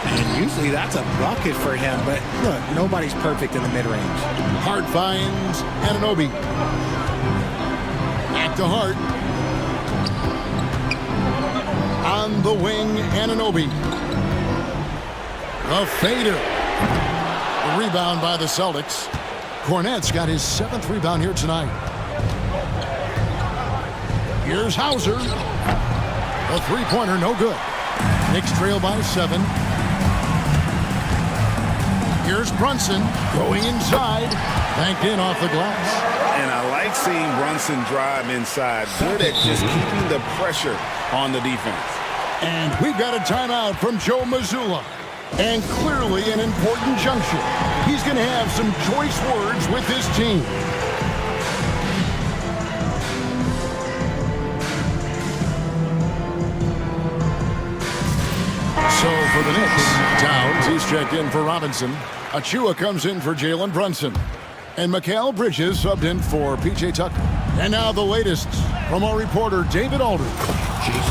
And usually that's a bucket for him, but look, nobody's perfect in the mid-range. Hart finds Anunoby. Back to Hart. On the wing, Anunoby. A fader. A rebound by the Celtics. Cornette's got his 7th rebound here tonight. Here's Hauser. A three-pointer, no good. Knicks trail by 7. Here's Brunson going inside. Banked in off the glass. And I like seeing Brunson drive inside. Good at just keeping the pressure on the defense. And we've got a timeout from Joe Mazzulla. And clearly an important juncture. He's going to have some choice words with his team. So for the Knicks, Towns, he's checked in for Robinson. Achua comes in for Jalen Brunson. And Mikal Bridges subbed in for P.J. Tucker. And now the latest from our reporter, David Aldridge.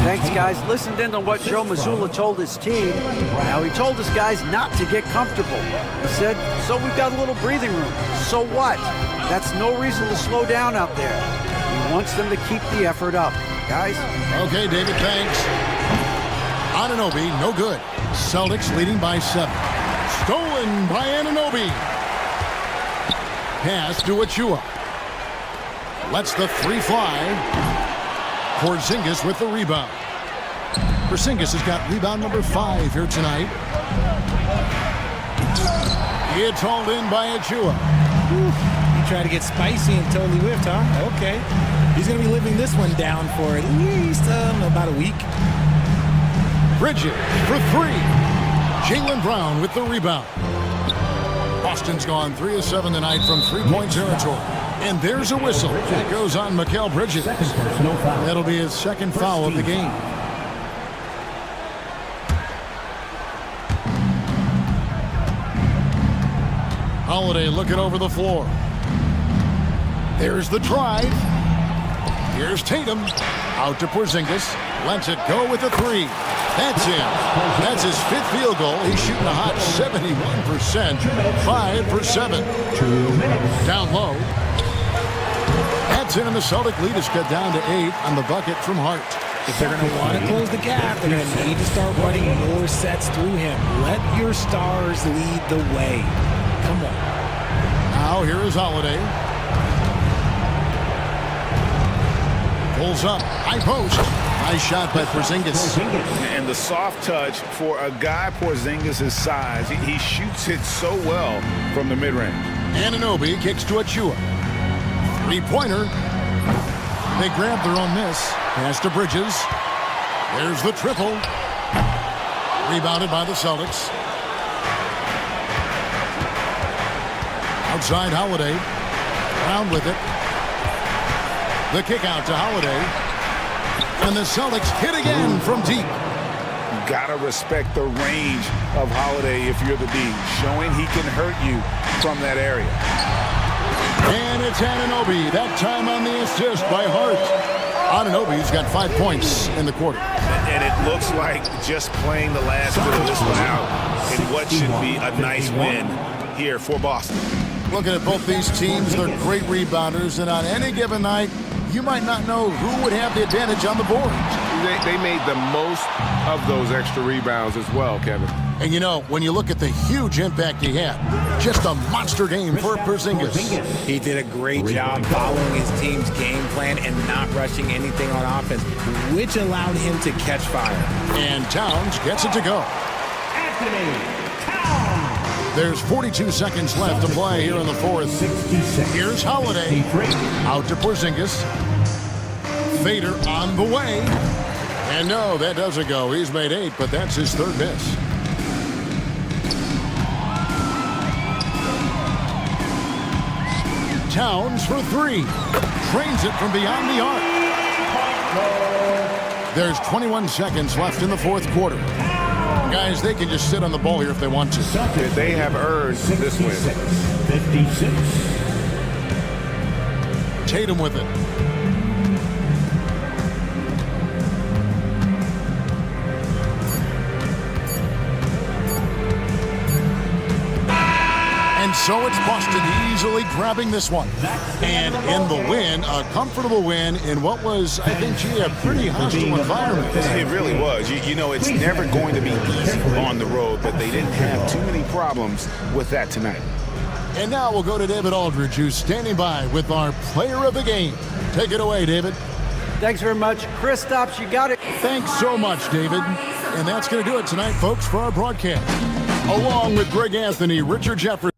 Thanks, guys. Listened in to what Joe Mazzulla told his team. Now, he told his guys not to get comfortable. He said, so we've got a little breathing room. So what? That's no reason to slow down out there. He wants them to keep the effort up. Guys? Okay, David, thanks. Anunoby, no good. Celtics leading by 7. Stolen by Anunoby. Pass to Achua. Lets the 3 fly. Porzingis with the rebound. Porzingis has got rebound number 5 here tonight. It's hauled in by Achua. You try to get spicy and totally whiffed, huh? Okay. He's going to be living this one down for at least about a week. Bridges for 3. Jaylen Brown with the rebound. Boston's gone 3 of 7 tonight from three-point territory. And there's a whistle that goes on Mikal Bridges. That'll be his 2nd foul of the game. Holiday looking over the floor. There's the drive. Here's Tatum. Out to Porzingis. Lets it go with the 3. That's in. That's his 5th field goal. He's shooting a hot 71%. 5 for 7. Down low. That's in, and the Celtic lead is cut down to 8 on the bucket from Hart. If they're going to want to close the gap, they're going to need to start running more sets through him. Let your stars lead the way. Come on. Now here is Holiday. Pulls up. High post. Nice shot by Porzingis. And the soft touch for a guy Porzingis' size. He shoots it so well from the mid-range. Anunoby kicks to Achua. 3-pointer. They grab their own miss. Pass to Bridges. There's the triple. Rebounded by the Celtics. Outside Holiday. Brown with it. The kick out to Holiday. And the Celtics hit again from deep. You gotta respect the range of Holiday if you're the D, showing he can hurt you from that area. And it's Anunoby, that time on the assist by Hart. Anunoby's got 5 points in the quarter. And it looks like just playing the last bit of this one out in what should be a nice win here for Boston. Looking at both these teams, they're great rebounders, and on any given night, you might not know who would have the advantage on the board. They made the most of those extra rebounds as well, Kevin. And you know, when you look at the huge impact he had, just a monster game for Porzingis. He did a great job following his team's game plan and not rushing anything on offense, which allowed him to catch fire. And Towns gets it to go. There's 42 seconds left to play here in the fourth. Here's Holiday. Out to Porzingis. Fader on the way. And no, that doesn't go. He's made 8, but that's his third miss. Towns for 3. Trains it from beyond the arc. There's 21 seconds left in the fourth quarter. Guys, they can just sit on the ball here if they want to. They have earned this win. 56. Tatum with it. And so it's Boston easily grabbing this one. And in the win, a comfortable win in what was, I think, a pretty hostile environment. It really was. You know, it's never going to be easy on the road, but they didn't have too many problems with that tonight. And now we'll go to David Aldridge, who's standing by with our player of the game. Take it away, David. Thanks very much. Kristaps, you got it. Thanks so much, David. And that's going to do it tonight, folks, for our broadcast. Along with Greg Anthony, Richard Jefferson,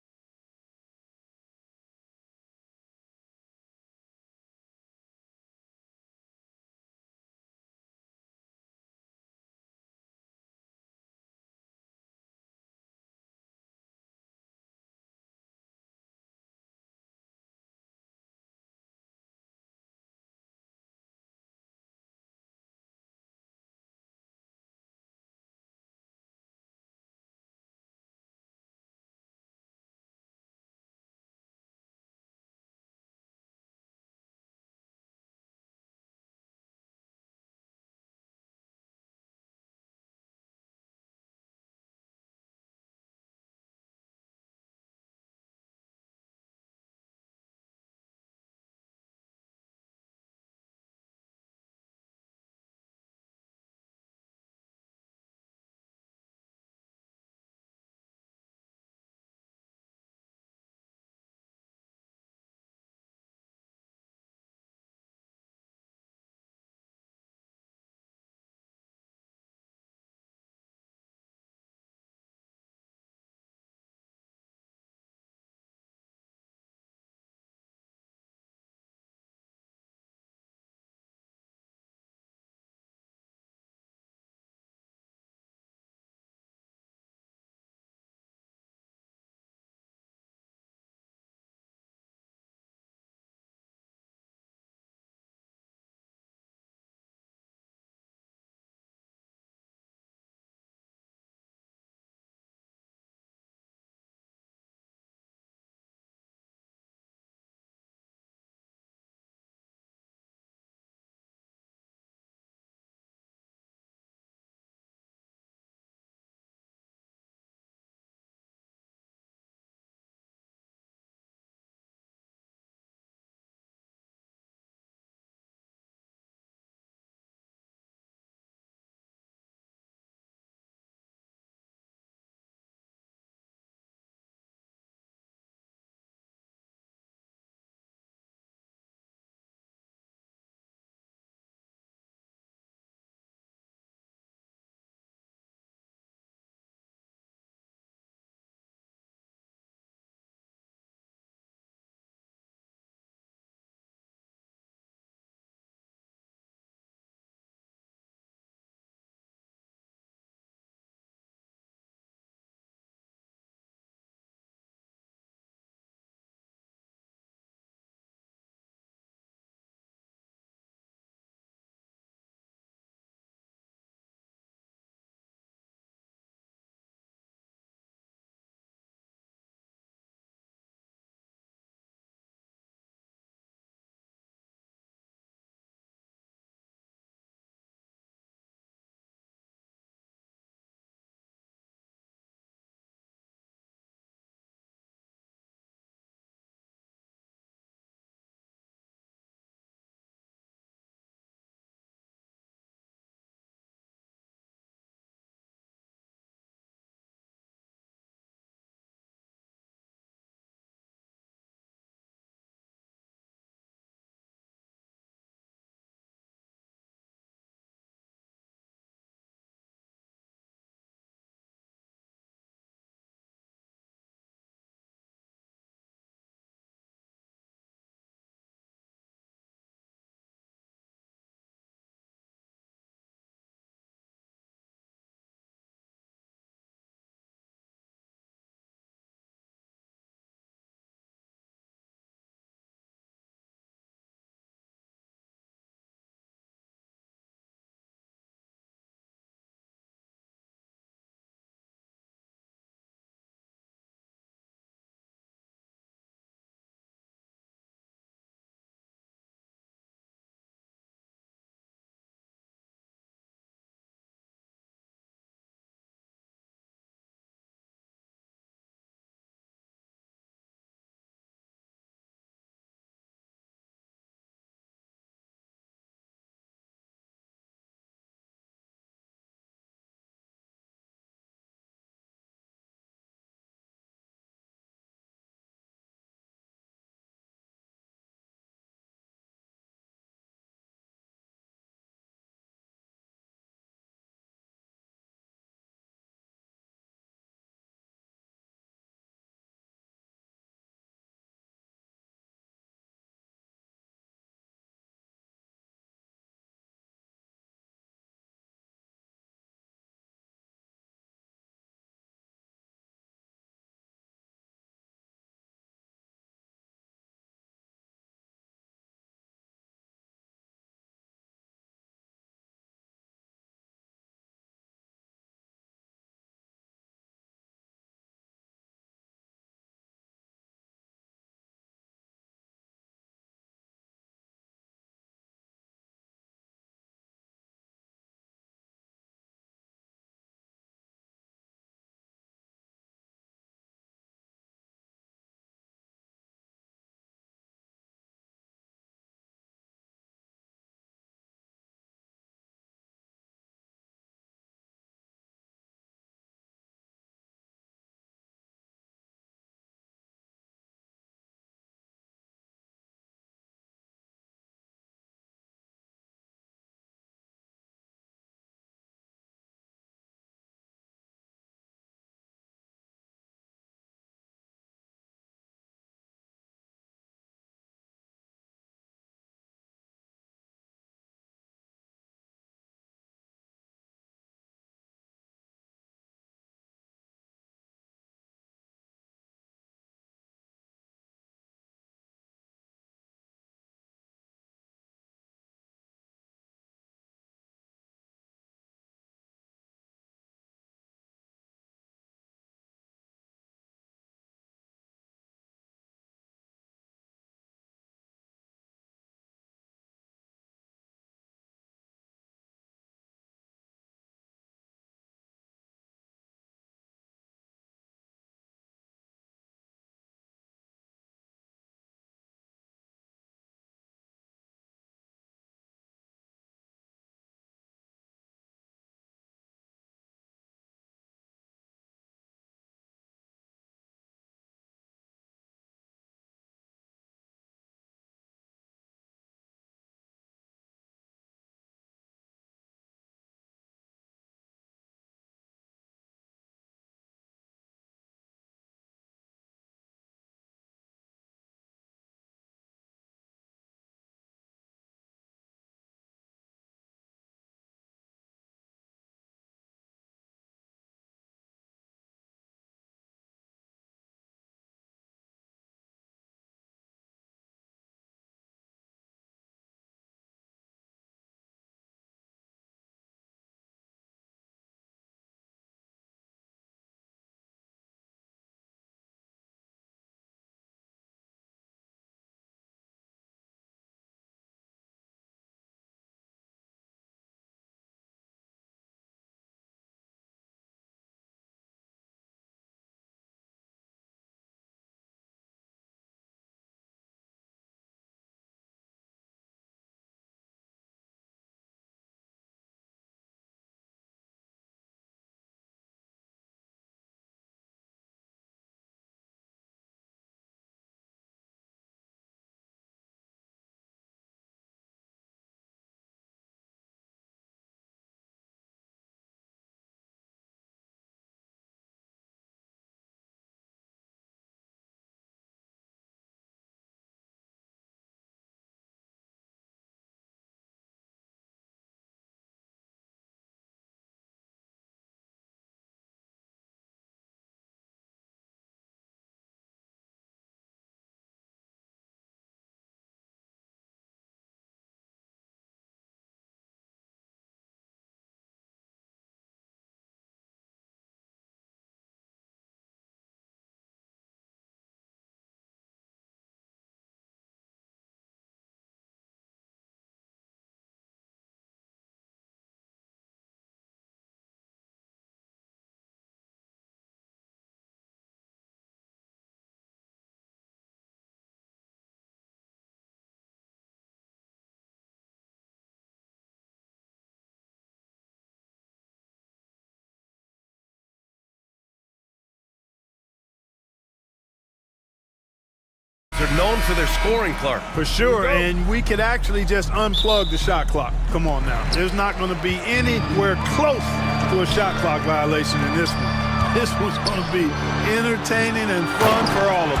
known for their scoring, Clark. For sure, and we could actually just unplug the shot clock. Come on now. There's not going to be anywhere close to a shot clock violation in this one. This one's going to be entertaining and fun for all of us.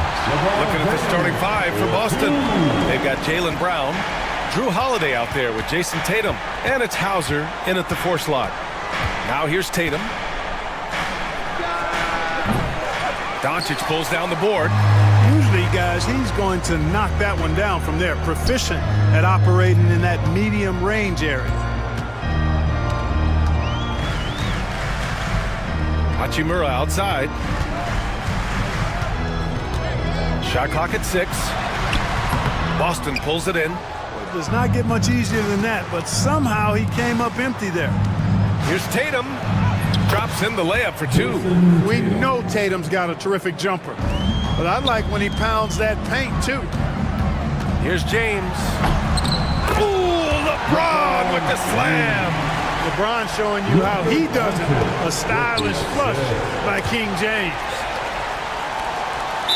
Looking at the starting five for Boston. They've got Jalen Brown, Drew Holiday out there with Jason Tatum, and it's Hauser in at the 4 slot. Now here's Tatum. Doncic pulls down the board. Usually, guys, he's going to knock that one down from there. Proficient at operating in that medium range area. Hachimura outside. Shot clock at 6. Boston pulls it in. It does not get much easier than that, but somehow he came up empty there. Here's Tatum. Drops in the layup for 2. We know Tatum's got a terrific jumper, but I like when he pounds that paint, too. Here's James. Ooh, LeBron with the slam. LeBron showing you how he does it. A stylish flush by King James.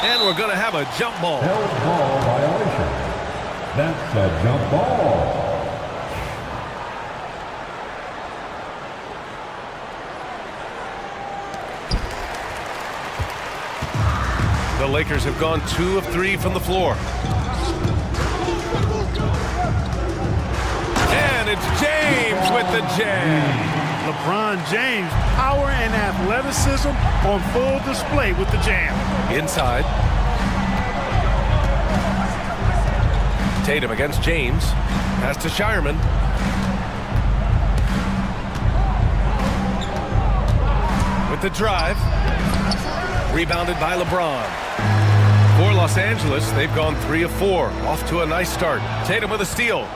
And we're going to have a jump ball. Held ball violation. That's a jump ball. The Lakers have gone 2 of 3 from the floor. And it's James with the jam. LeBron James, power and athleticism on full display with the jam. Inside. Tatum against James. Pass to Shireman. With the drive. Rebounded by LeBron. For Los Angeles, they've gone 3 of 4. Off to a nice start. Tatum with a steal.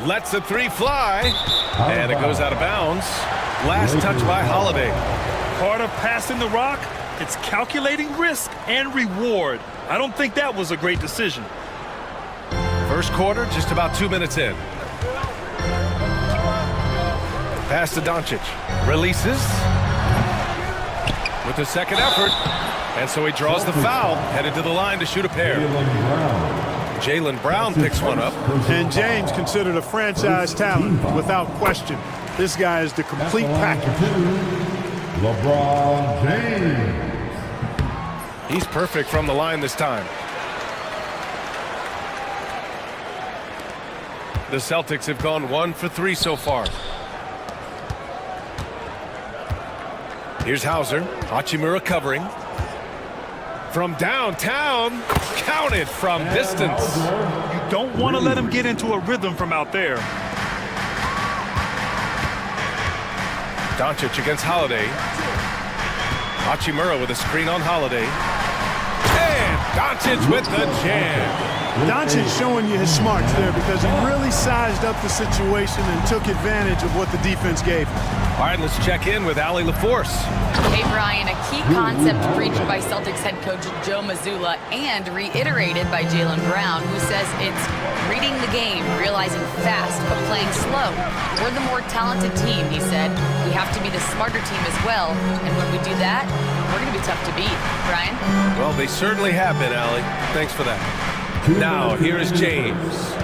Lets the 3 fly. And it goes out of bounds. Last touch by Holiday. Part of passing the rock, it's calculating risk and reward. I don't think that was a great decision. First quarter, just about 2 minutes in. Pass to Doncic. Releases. With the second effort. And so he draws the foul. Headed to the line to shoot a pair. Jalen Brown picks one up. And James considered a franchise talent without question. This guy is the complete package. LeBron James. He's perfect from the line this time. The Celtics have gone 1 for 3 so far. Here's Hauser. Hachimura covering. From downtown. Counted from distance. You don't want to let him get into a rhythm from out there. Doncic against Holiday. Hachimura with a screen on Holiday. And Doncic with the jam. Doncic showing you his smarts there because he really sized up the situation and took advantage of what the defense gave him. All right, let's check in with Allie LaForce. Hey, Brian, a key concept preached by Celtics head coach Joe Mazzulla and reiterated by Jalen Brown, who says it's reading the game, realizing fast, but playing slow. We're the more talented team, he said. We have to be the smarter team as well, and when we do that, we're going to be tough to beat. Brian? Well, they certainly have been, Allie. Thanks for that. Now, here is James.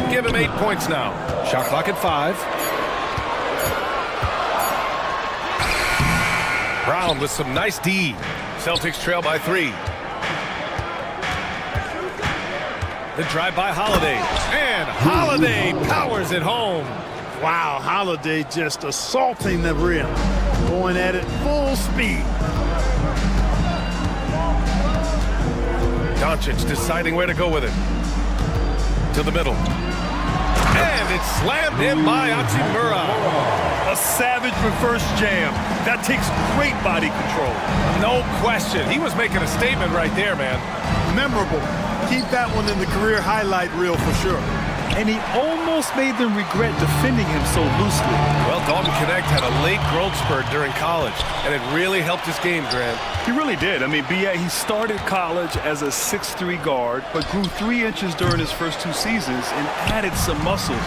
Give him 8 points now. Shot clock at 5. Brown with some nice D. Celtics trail by 3. The drive by Holiday. And Holiday powers it home. Wow, Holiday just assaulting the rim. Going at it full speed. Doncic deciding where to go with it. To the middle. And it's slammed in by Hachimura. A savage reverse jam. That takes great body control. No question. He was making a statement right there, man. Memorable. Keep that one in the career highlight reel for sure. And he almost made them regret defending him so loosely. Well, Dalton Connect had a late growth spurt during college, and it really helped his game, Grant. He really did. I mean, he started college as a 6'3" guard, but grew 3 inches during his first 2 seasons and added some muscles.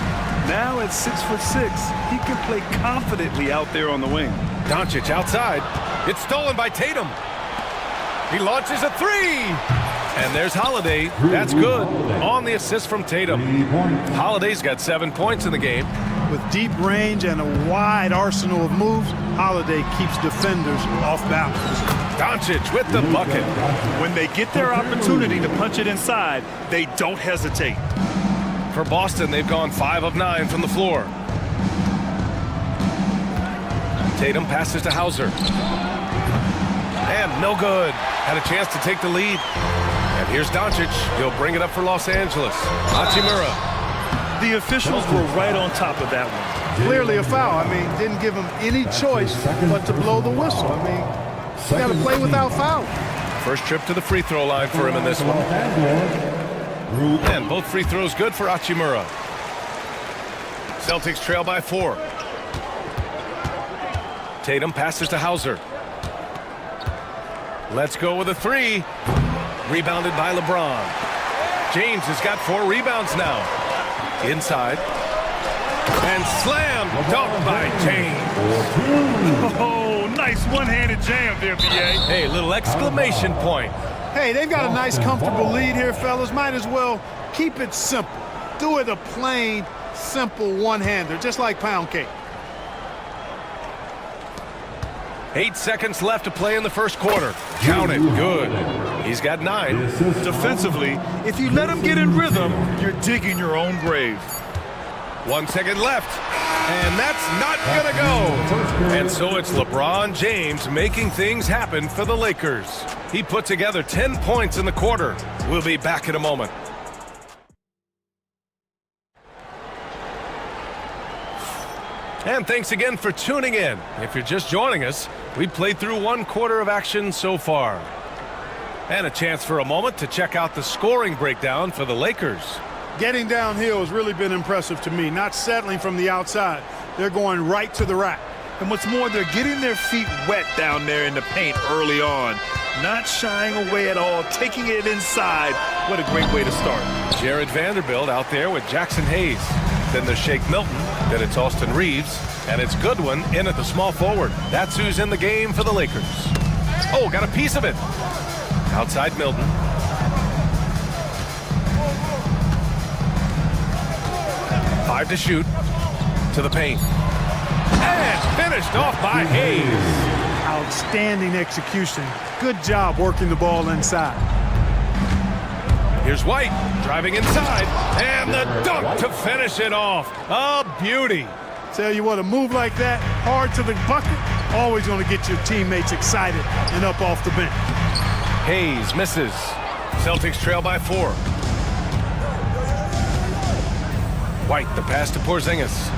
Now at 6'6", he can play confidently out there on the wing. Doncic outside. It's stolen by Tatum. He launches a three. And there's Holiday. That's good. On the assist from Tatum. Holiday's got 7 points in the game. With deep range and a wide arsenal of moves, Holiday keeps defenders off balance. Doncic with the bucket. When they get their opportunity to punch it inside, they don't hesitate. For Boston, they've gone 5 of 9 from the floor. Tatum passes to Hauser. And no good. Had a chance to take the lead. And here's Doncic. He'll bring it up for Los Angeles. Hachimura. The officials were right on top of that one. Clearly a foul. I mean, didn't give him any choice but to blow the whistle. I mean, you got to play without foul. First trip to the free throw line for him in this one. And both free throws good for Hachimura. Celtics trail by 4. Tatum passes to Hauser. Let's go with a three. Rebounded by LeBron. James has got 4 rebounds now. Inside. And slam dunk by James. Oh, nice one-handed jam there, B.A. Hey, little exclamation point. Hey, they've got a nice, comfortable lead here, fellas. Might as well keep it simple. Do it a plain, simple one-hander, just like pound cake. 8 seconds left to play in the first quarter. Count it. Good. He's got 9. Defensively, if you let him get in rhythm, you're digging your own grave. 1 second left. And that's not going to go. And so it's LeBron James making things happen for the Lakers. He put together 10 points in the quarter. We'll be back in a moment. And thanks again for tuning in. If you're just joining us, we've played through 1 quarter of action so far. And a chance for a moment to check out the scoring breakdown for the Lakers. Getting downhill has really been impressive to me, not settling from the outside. They're going right to the rack. And what's more, they're getting their feet wet down there in the paint early on. Not shying away at all, taking it inside. What a great way to start. Jared Vanderbilt out there with Jackson Hayes. Then there's Shake Milton. Then it's Austin Reeves. And it's Goodwin in at the small forward. That's who's in the game for the Lakers. Oh, got a piece of it. Outside Milton. Five to shoot. To the paint. And finished off by Hayes. Outstanding execution. Good job working the ball inside. Here's White driving inside. And the dunk to finish it off. A beauty. Tell you what, a move like that, hard to the bucket, always going to get your teammates excited and up off the bench. Hayes misses. Celtics trail by 4. White, the pass to Porzingis.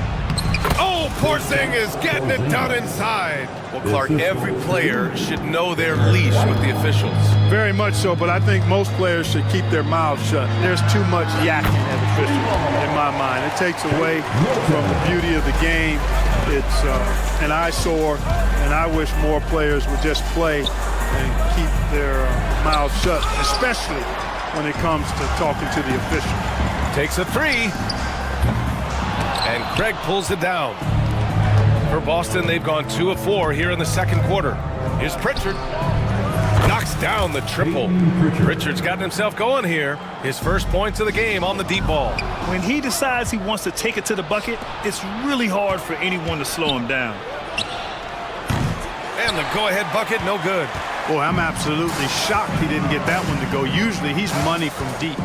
Oh, Porzingis getting it done inside. Well, Clark, every player should know their leash with the officials. Very much so, but I think most players should keep their mouths shut. There's too much yakking at officials, in my mind. It takes away from the beauty of the game. It's an eyesore, and I wish more players would just play and keep their mouths shut, especially when it comes to talking to the official. Takes a three. And Craig pulls it down. For Boston, they've gone 2 of 4 here in the second quarter. Here's Pritchard. Knocks down the triple. Pritchard's gotten himself going here. His first points of the game on the deep ball. When he decides he wants to take it to the bucket, it's really hard for anyone to slow him down. And the go-ahead bucket, no good. Boy, I'm absolutely shocked he didn't get that one to go. Usually he's money from deep.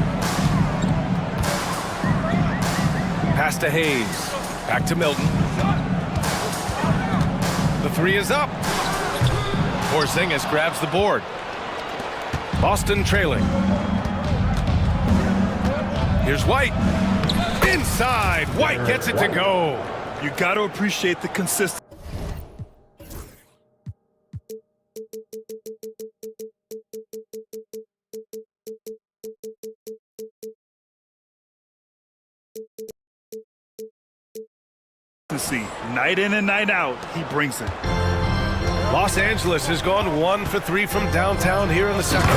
Pass to Hayes. Back to Milton. The three is up. Porzingis grabs the board. Boston trailing. Here's White. Inside. White gets it to go. You got to appreciate the consistency. Night in and night out, he brings it. Los Angeles has gone 1 for 3 from downtown here in the second.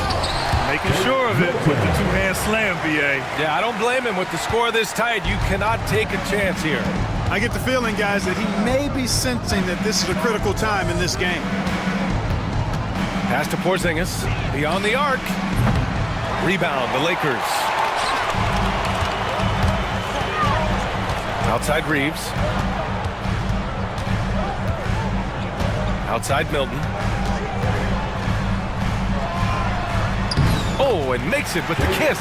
Making sure of it with the two-hand slam, B.A. Yeah, I don't blame him. With the score this tight, you cannot take a chance here. I get the feeling, guys, that he may be sensing that this is a critical time in this game. Pass to Porzingis. Beyond the arc. Rebound, the Lakers. Outside Reeves. Outside Milton. Oh, and makes it with the kiss.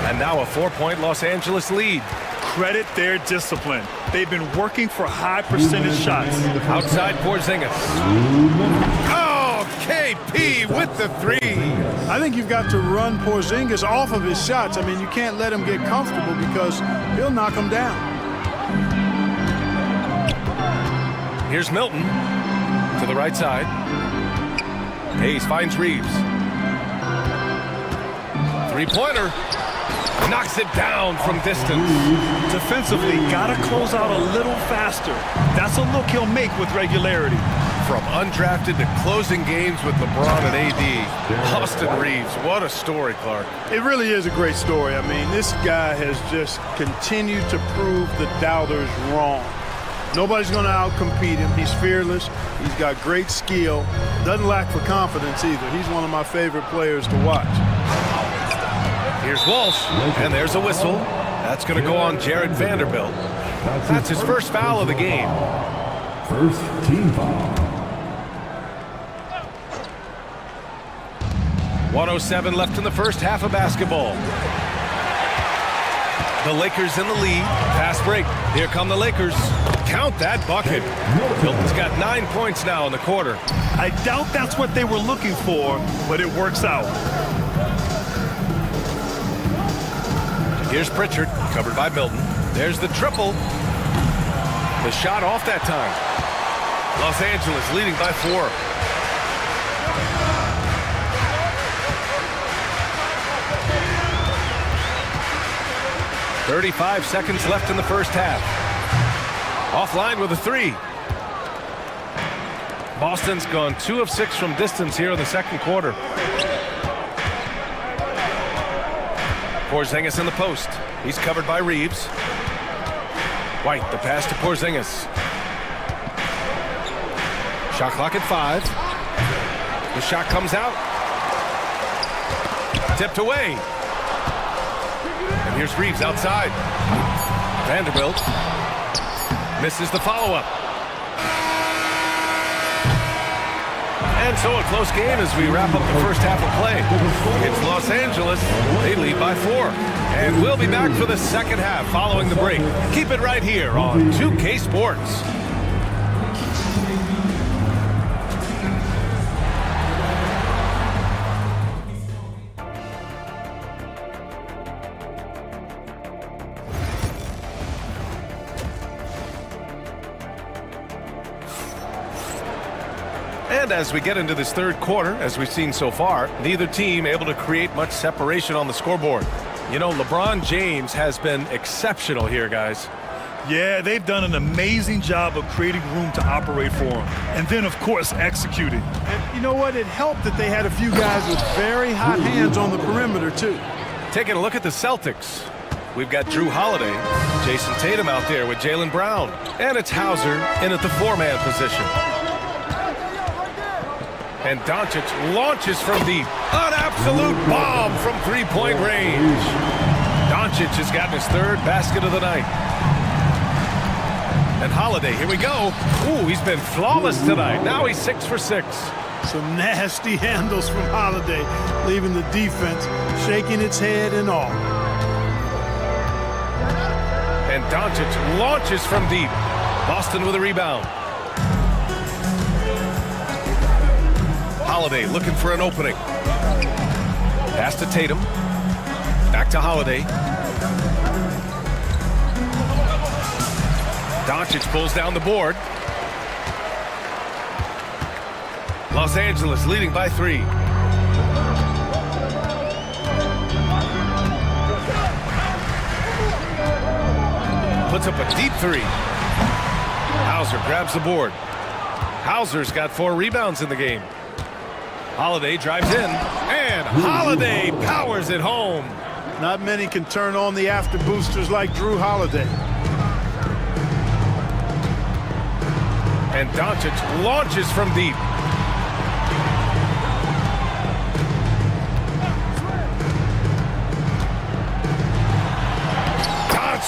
And now a 4-point Los Angeles lead. Credit their discipline. They've been working for high percentage shots. Outside Porzingis. Oh, KP with the three. I think you've got to run Porzingis off of his shots. I mean, you can't let him get comfortable because he'll knock him down. Here's Milton to the right side. Hayes finds Reeves. Three-pointer. Knocks it down from distance. Defensively, gotta close out a little faster. That's a look he'll make with regularity. From undrafted to closing games with LeBron and AD, Austin Reeves, what a story, Clark. It really is a great story. I mean, this guy has just continued to prove the doubters wrong. Nobody's going to outcompete him. He's fearless. He's got great skill. Doesn't lack for confidence either. He's one of my favorite players to watch. Here's Walsh, and there's a whistle. That's going to go on Jared Vanderbilt. That's his first foul of the game. First team foul. 1:07 left in the first half of basketball. The Lakers in the lead. Fast break. Here come the Lakers. Count that bucket. Milton's got 9 points now in the quarter. I doubt that's what they were looking for, but it works out. Here's Pritchard, covered by Milton. There's the triple. The shot off that time. Los Angeles leading by 4. .35 seconds left in the first half. Offline with a three. Boston's gone 2 of 6 from distance here in the second quarter. Porzingis in the post. He's covered by Reeves. White, the pass to Porzingis. Shot clock at 5. The shot comes out. Tipped away. And here's Reeves outside. Vanderbilt misses the follow-up. And so a close game as we wrap up the first half of play. It's Los Angeles. They lead by 4. And we'll be back for the second half following the break. Keep it right here on 2K Sports. And as we get into this third quarter, as we've seen so far, neither team able to create much separation on the scoreboard. You know, LeBron James has been exceptional here, guys. Yeah, they've done an amazing job of creating room to operate for him. And then, of course, executing. And you know what? It helped that they had a few guys with very hot hands on the perimeter, too. Taking a look at the Celtics. We've got Drew Holiday, Jason Tatum out there with Jaylen Brown. And it's Hauser in at the 4-man position. And Doncic launches from deep. An absolute bomb from three-point range. Doncic has gotten his 3rd basket of the night. And Holiday, here we go. Ooh, he's been flawless tonight. Now he's 6 for 6. Some nasty handles from Holiday, leaving the defense shaking its head and all. And Doncic launches from deep. Boston with a rebound. Holiday looking for an opening. Pass to Tatum. Back to Holiday. Doncic pulls down the board. Los Angeles leading by 3. Puts up a deep 3. Hauser grabs the board. Hauser's got 4 rebounds in the game. Holiday drives in, and Holiday powers it home. Not many can turn on the after boosters like Drew Holiday. And Doncic launches from deep.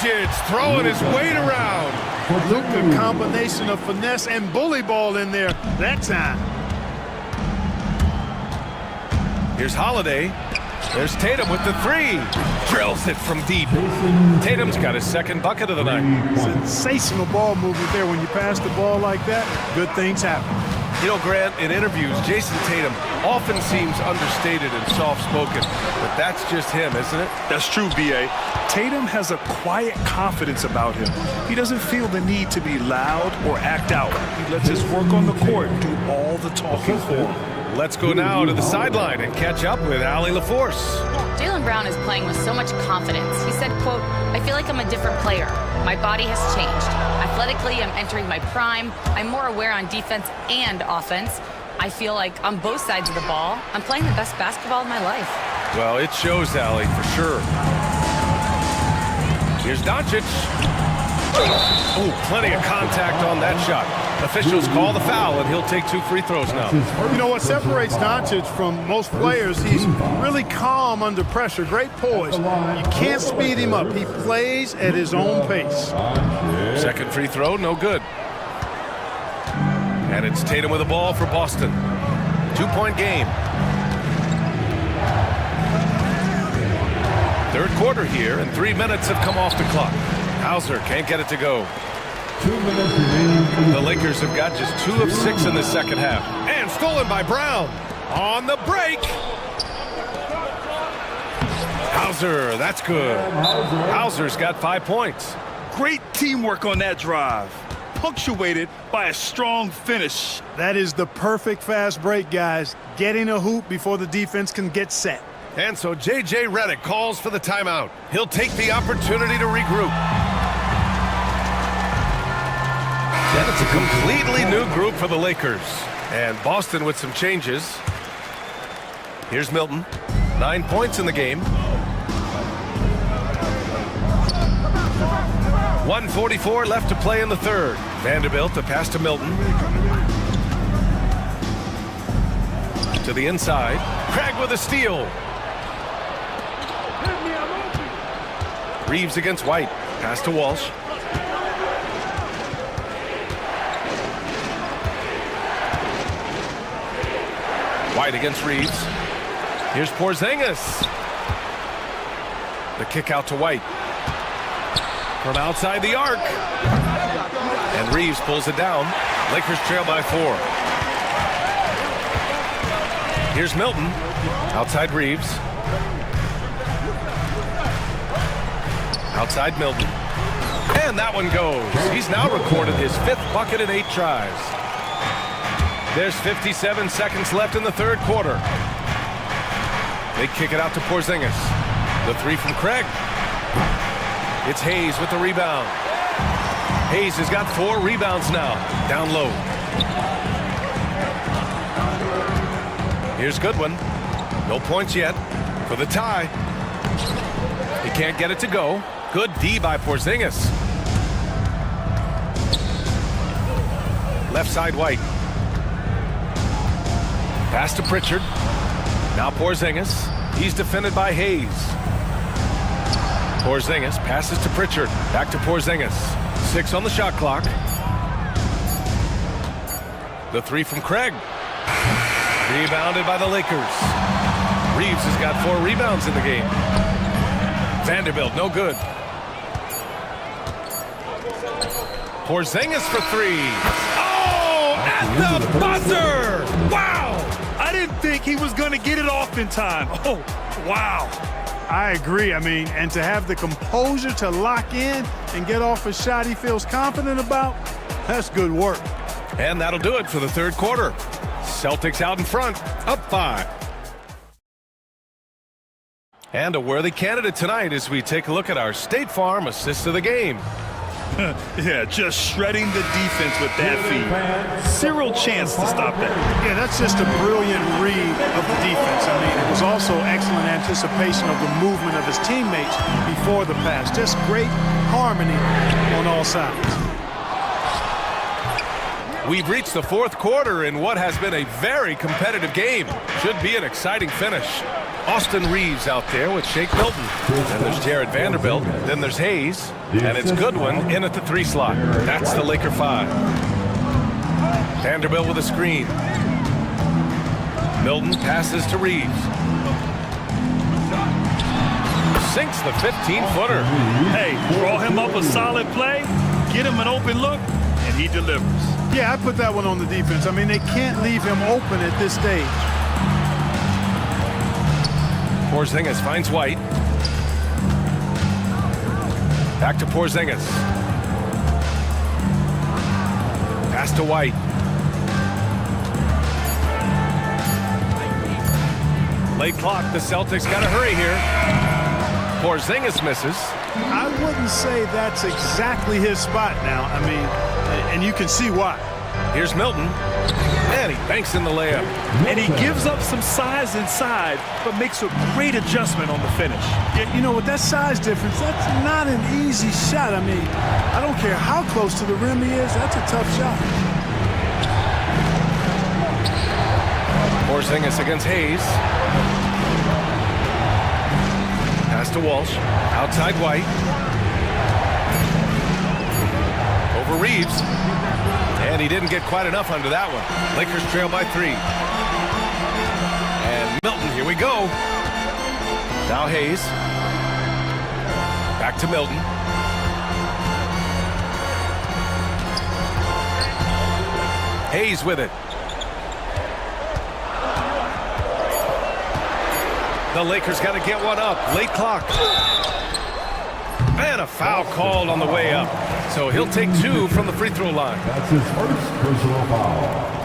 Doncic throwing his weight around. Look, a combination of finesse and bully ball in there that time. Here's Holiday. There's Tatum with the three. Drills it from deep. Tatum's got his second bucket of the night. Sensational ball movement there. When you pass the ball like that, good things happen. You know, Grant, in interviews, Jason Tatum often seems understated and soft-spoken, but that's just him, isn't it? That's true, B.A. Tatum has a quiet confidence about him. He doesn't feel the need to be loud or act out. He lets his work on the court do all the talking for him. Let's go now to the sideline and catch up with Allie LaForce. Jaylen Brown is playing with so much confidence. He said, quote, I feel like I'm a different player. My body has changed. Athletically, I'm entering my prime. I'm more aware on defense and offense. I feel like on both sides of the ball, I'm playing the best basketball of my life. Well, it shows, Allie, for sure. Here's Doncic. Oh, plenty of contact on that shot. Officials call the foul, and he'll take 2 free throws now. You know what separates Doncic from most players? He's really calm under pressure, great poise. You can't speed him up. He plays at his own pace. Second free throw, no good. And it's Tatum with the ball for Boston. 2-point game. Third quarter here, and 3 minutes have come off the clock. Hauser can't get it to go. 2 minutes remaining. The Lakers have got just 2 of 6 in the second half. And stolen by Brown. On the break. Hauser, that's good. Hauser's got 5 points. Great teamwork on that drive, punctuated by a strong finish. That is the perfect fast break, guys. Getting a hoop before the defense can get set. And so J.J. Redick calls for the timeout. He'll take the opportunity to regroup. And it's a completely new group for the Lakers. And Boston with some changes. Here's Milton. 9 points in the game. 1:44 left to play in the third. Vanderbilt, a pass to Milton. To the inside. Craig with a steal. Reeves against White. Pass to Walsh. White against Reeves. Here's Porzingis. The kick out to White. From outside the arc. And Reeves pulls it down. Lakers trail by 4. Here's Milton. Outside Reeves. Outside Milton. And that one goes. He's now recorded his 5th bucket in 8 tries. There's 57 seconds left in the third quarter. They kick it out to Porzingis. The 3 from Craig. It's Hayes with the rebound. Hayes has got 4 rebounds now. Down low. Here's Goodwin. No points yet for the tie. He can't get it to go. Good D by Porzingis. Left side White. Pass to Pritchard. Now Porzingis. He's defended by Hayes. Porzingis passes to Pritchard. Back to Porzingis. 6 on the shot clock. The 3 from Craig. Rebounded by the Lakers. Reeves has got 4 rebounds in the game. Vanderbilt, no good. Porzingis for 3. Oh, at the buzzer! Wow! I didn't think he was going to get it off in time. Oh, wow. I agree. I mean, and to have the composure to lock in and get off a shot he feels confident about, that's good work. And that'll do it for the third quarter. Celtics out in front, up 5. And a worthy candidate tonight as we take a look at our State Farm assist of the game. Yeah, just shredding the defense with that feed. Zero chance to stop that. Yeah, that's just a brilliant read of the defense. I mean, it was also excellent anticipation of the movement of his teammates before the pass. Just great harmony on all sides. We've reached the fourth quarter in what has been a very competitive game. Should be an exciting finish. Austin Reeves out there with Shake Milton. Then there's Jared Vanderbilt. Then there's Hayes. And it's Goodwin in at the 3 slot. That's the Laker 5. Vanderbilt with a screen. Milton passes to Reeves. Sinks the 15-footer. Hey, draw him up a solid play, get him an open look, and he delivers. Yeah, I put that one on the defense. I mean, they can't leave him open at this stage. Porzingis finds White. Back to Porzingis. Pass to White. Late clock, the Celtics got to hurry here. Porzingis misses. I wouldn't say that's exactly his spot now. I mean, and you can see why. Here's Milton. And he banks in the layup. And he gives up some size inside, but makes a great adjustment on the finish. Yeah, you know, with that size difference, that's not an easy shot. I mean, I don't care how close to the rim he is, that's a tough shot. Porzingis against Hayes. Pass to Walsh. Outside White. Over Reeves. And he didn't get quite enough under that one. Lakers trail by 3. And Milton, here we go. Now Hayes. Back to Milton. Hayes with it. The Lakers got to get one up. Late clock. And a foul called on the way up. So he'll take 2 from the free throw line. That's his first personal foul.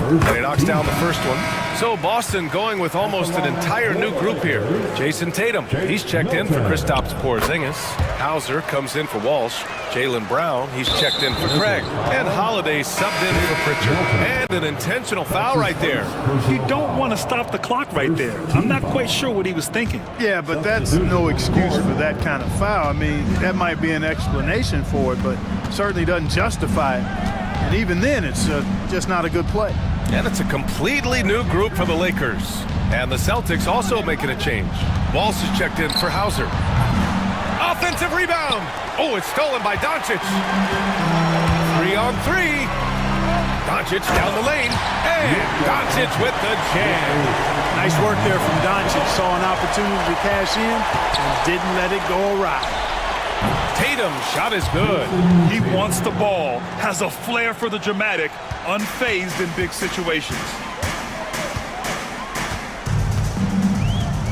And he knocks down the first one. So Boston going with almost an entire new group here. Jason Tatum, he's checked in for Kristaps Porzingis. Hauser comes in for Walsh. Jaylen Brown, he's checked in for Craig. And Holiday subbed in for Pritchard. And an intentional foul right there. You don't want to stop the clock right there. I'm not quite sure what he was thinking. Yeah, but that's no excuse for that kind of foul. I mean, that might be an explanation for it, but certainly doesn't justify it. And even then, it's just not a good play. And it's a completely new group for the Lakers. And the Celtics also making a change. Walsh is checked in for Hauser. Offensive rebound. Oh, it's stolen by Doncic. 3-on-3. Doncic down the lane. And Doncic with the jam. Nice work there from Doncic. Saw an opportunity to cash in and didn't let it go awry. Tatum's shot is good. He wants the ball, has a flair for the dramatic, unfazed in big situations.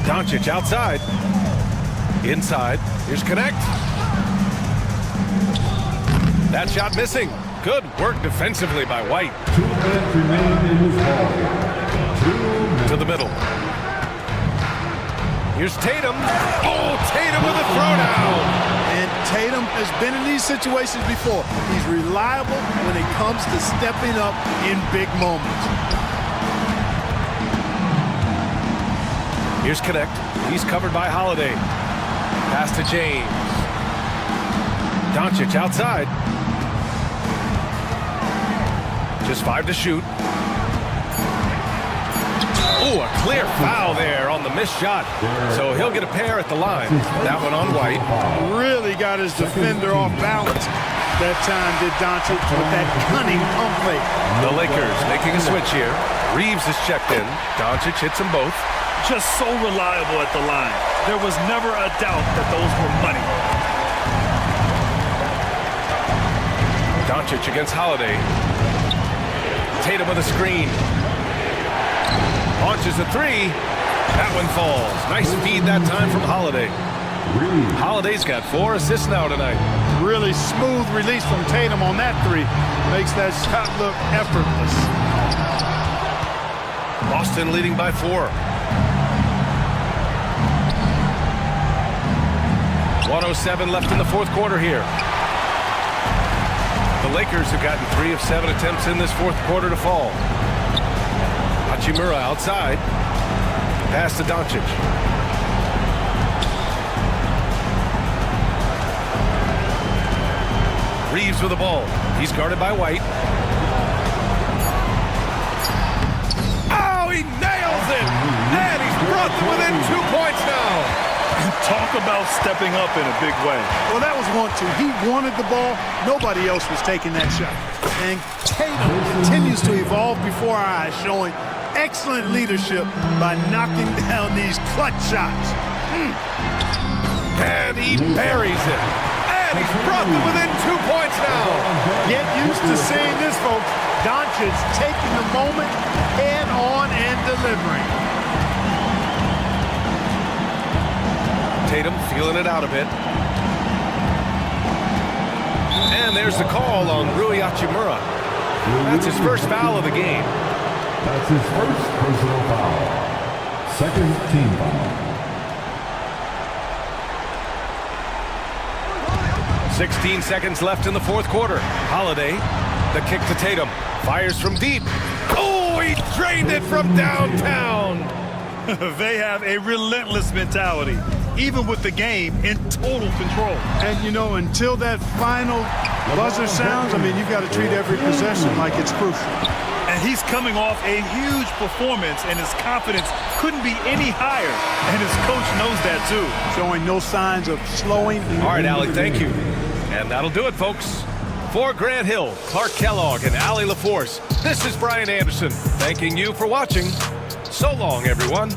Doncic outside. Inside. Here's Connect. That shot missing. Good work defensively by White. 2 minutes remain in this ball. 2 minutes. To the middle. Here's Tatum. Oh, Tatum with a throwdown. And Tatum has been in these situations before. He's reliable when it comes to stepping up in big moments. Here's Connect. He's covered by Holiday. Pass to James. Doncic outside. Just 5 to shoot. Oh, a clear foul there on the missed shot. So he'll get a pair at the line. That one on White. Really got his defender off balance. That time did Doncic with that cunning pump fake. The Lakers making a switch here. Reeves is checked in. Doncic hits them both. Just so reliable at the line. There was never a doubt that those were money. Doncic against Holiday. Tatum with a screen. Launches a 3. That one falls. Nice feed that time from Holiday. Holiday's got 4 assists now tonight. Really smooth release from Tatum on that 3. Makes that shot look effortless. Boston leading by 4. 1:07 left in the fourth quarter here. The Lakers have gotten 3 of 7 attempts in this fourth quarter to fall. Hachimura outside. Pass to Doncic. Reeves with the ball. He's guarded by White. Oh, he nails it! And he's brought them within 2 points now. Talk about stepping up in a big way. Well, that was 1-2. He wanted the ball. Nobody else was taking that shot. And Tatum continues to evolve before our eyes, showing excellent leadership by knocking down these clutch shots. And he buries it. And he's brought them within 2 points now. Get used to seeing this, folks. Doncic taking the moment head on and delivering. Tatum feeling it out a bit. And there's the call on Rui Hachimura. That's his first foul of the game. That's his first personal foul. Second team foul. 16 seconds left in the fourth quarter. Holiday, the kick to Tatum. Fires from deep. Oh, he drained it from downtown. They have a relentless mentality, even with the game in total control. And, you know, until that final buzzer sounds, I mean, you've got to treat every possession like it's crucial. And he's coming off a huge performance, and his confidence couldn't be any higher. And his coach knows that, too. Showing no signs of slowing. All right, Allie, thank you. And that'll do it, folks. For Grant Hill, Clark Kellogg, and Allie LaForce, this is Brian Anderson, thanking you for watching. So long, everyone.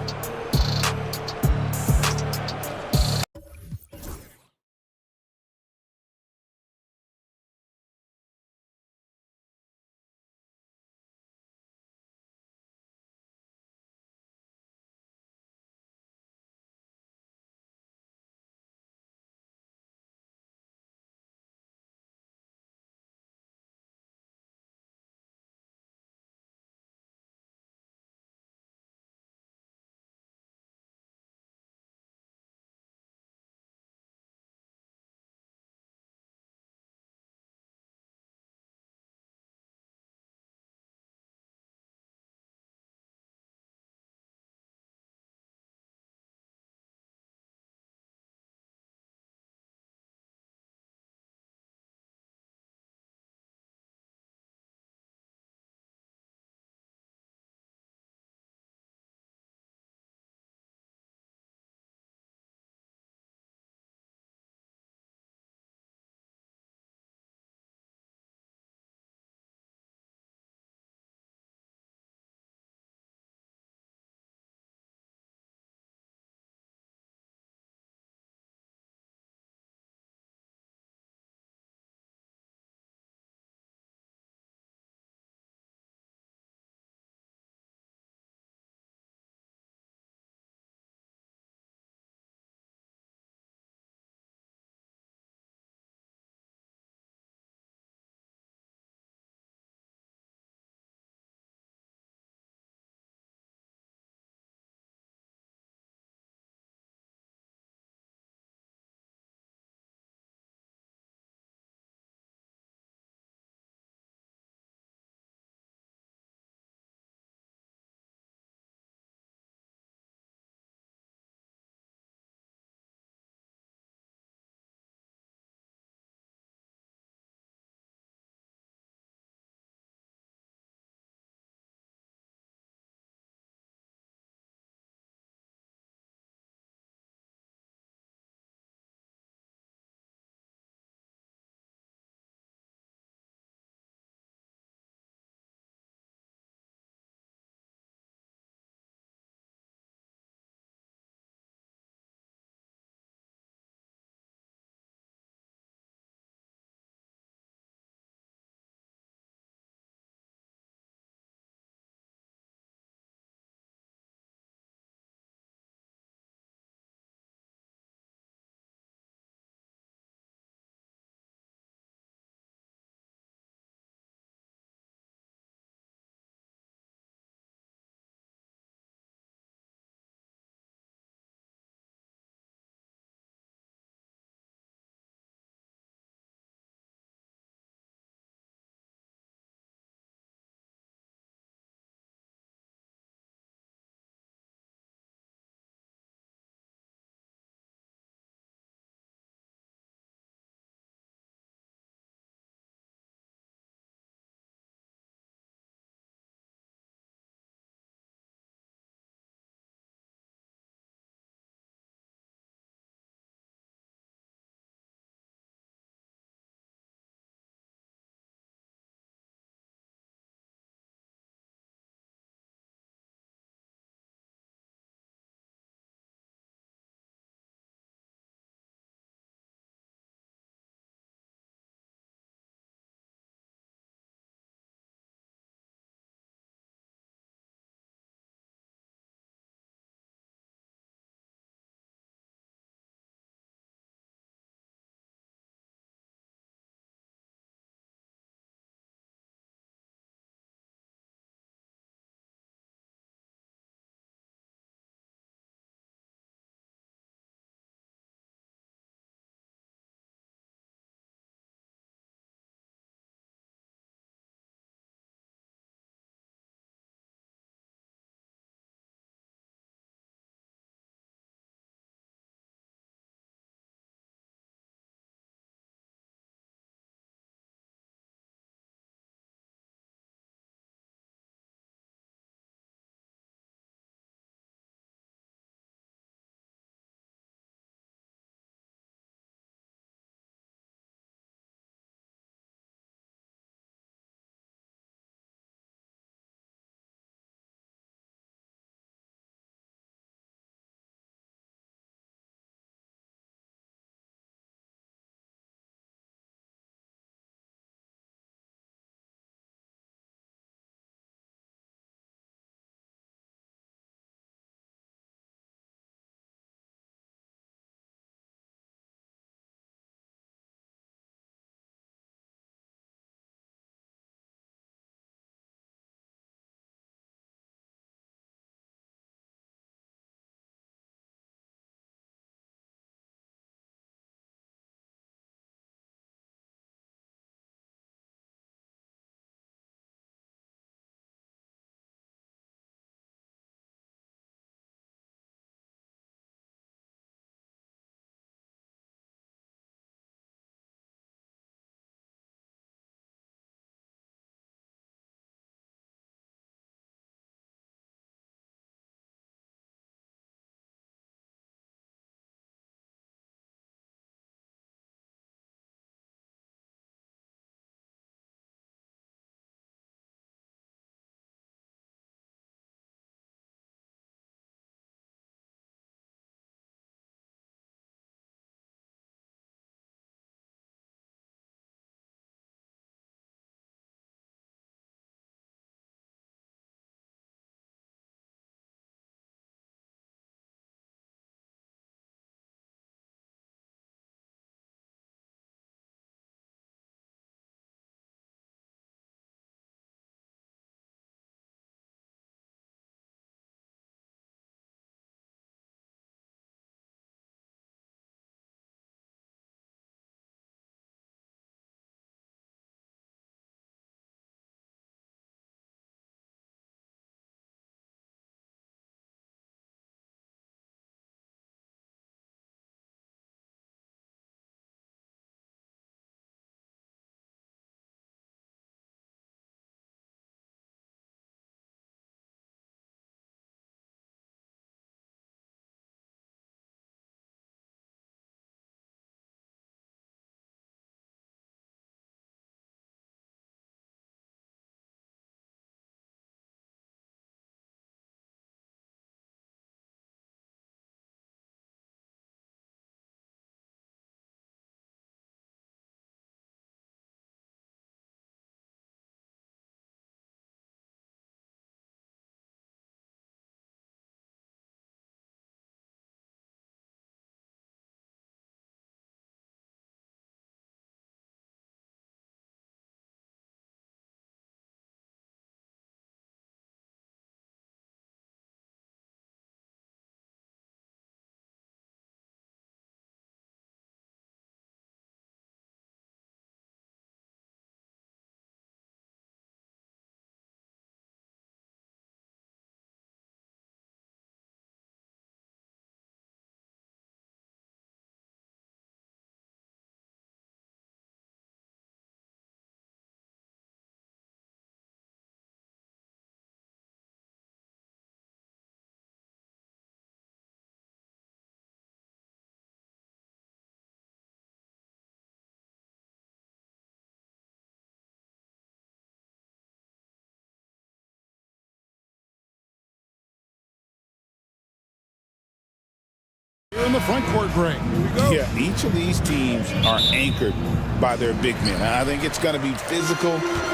Here in the front court, Greg. Here we go. Yeah, each of these teams are anchored by their big men. I think it's going to be physical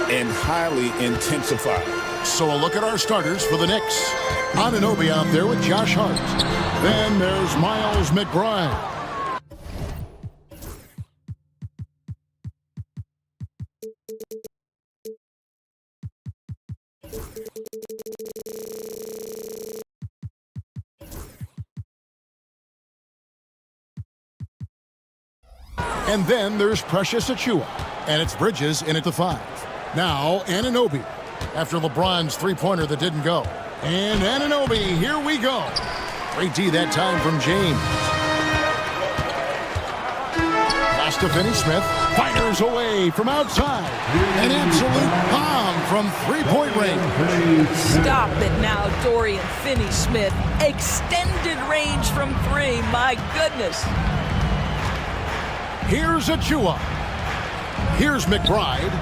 and highly intensified. So a look at our starters for the Knicks. Anunoby out there with Josh Hart. Then there's Miles McBride. And then there's Precious Achiuwa. And it's Bridges in at the 5. Now Anunoby after LeBron's three-pointer that didn't go. And Anunoby, here we go. Great D that time from James. Pass to Finney-Smith. Fires away from outside. An absolute bomb from three-point range. Stop it now, Dorian Finney-Smith. Extended range from 3. My goodness. Here's Achiuwa. Here's McBride.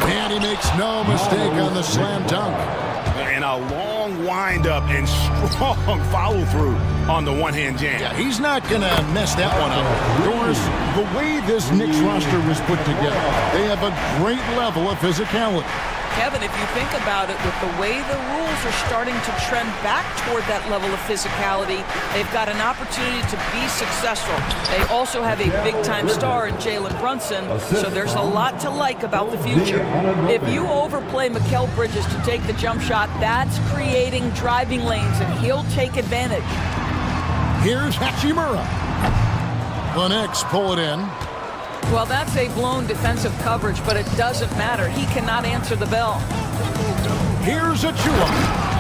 And he makes no mistake on the slam dunk. And a long windup and strong follow-through on the one-hand jam. Yeah, he's not going to mess that one up. Doris, the way this Knicks roster was put together, they have a great level of physicality. Kevin, if you think about it, with the way the rules are starting to trend back toward that level of physicality, they've got an opportunity to be successful. They also have a big-time star in Jalen Brunson, so there's a lot to like about the future. If you overplay Mikal Bridges to take the jump shot, that's creating driving lanes, and he'll take advantage. Here's Hachimura. The Knicks pull it in. Well, that's a blown defensive coverage, but it doesn't matter. He cannot answer the bell. Here's Achiuwa.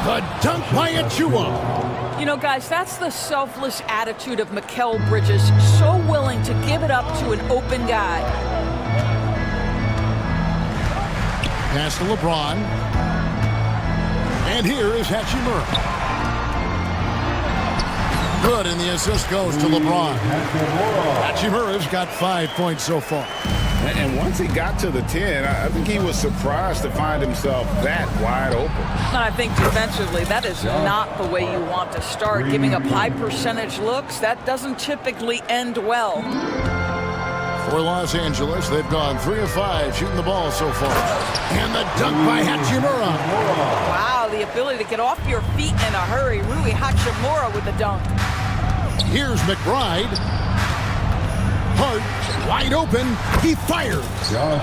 The dunk by Achiuwa. You know, guys, that's the selfless attitude of Mikal Bridges, so willing to give it up to an open guy. Pass to LeBron. And here is Hachimura. Good, and the assist goes to LeBron. Hachimura's got 5 points so far. And once he got to the 10, I think he was surprised to find himself that wide open. And I think defensively, that is not the way you want to start. Giving up high percentage looks, that doesn't typically end well. For Los Angeles, they've gone 3 of 5 shooting the ball so far. And the dunk by Hachimura. Wow, the ability to get off your feet in a hurry. Rui Hachimura with the dunk. Here's McBride. Hart, wide open. He fires.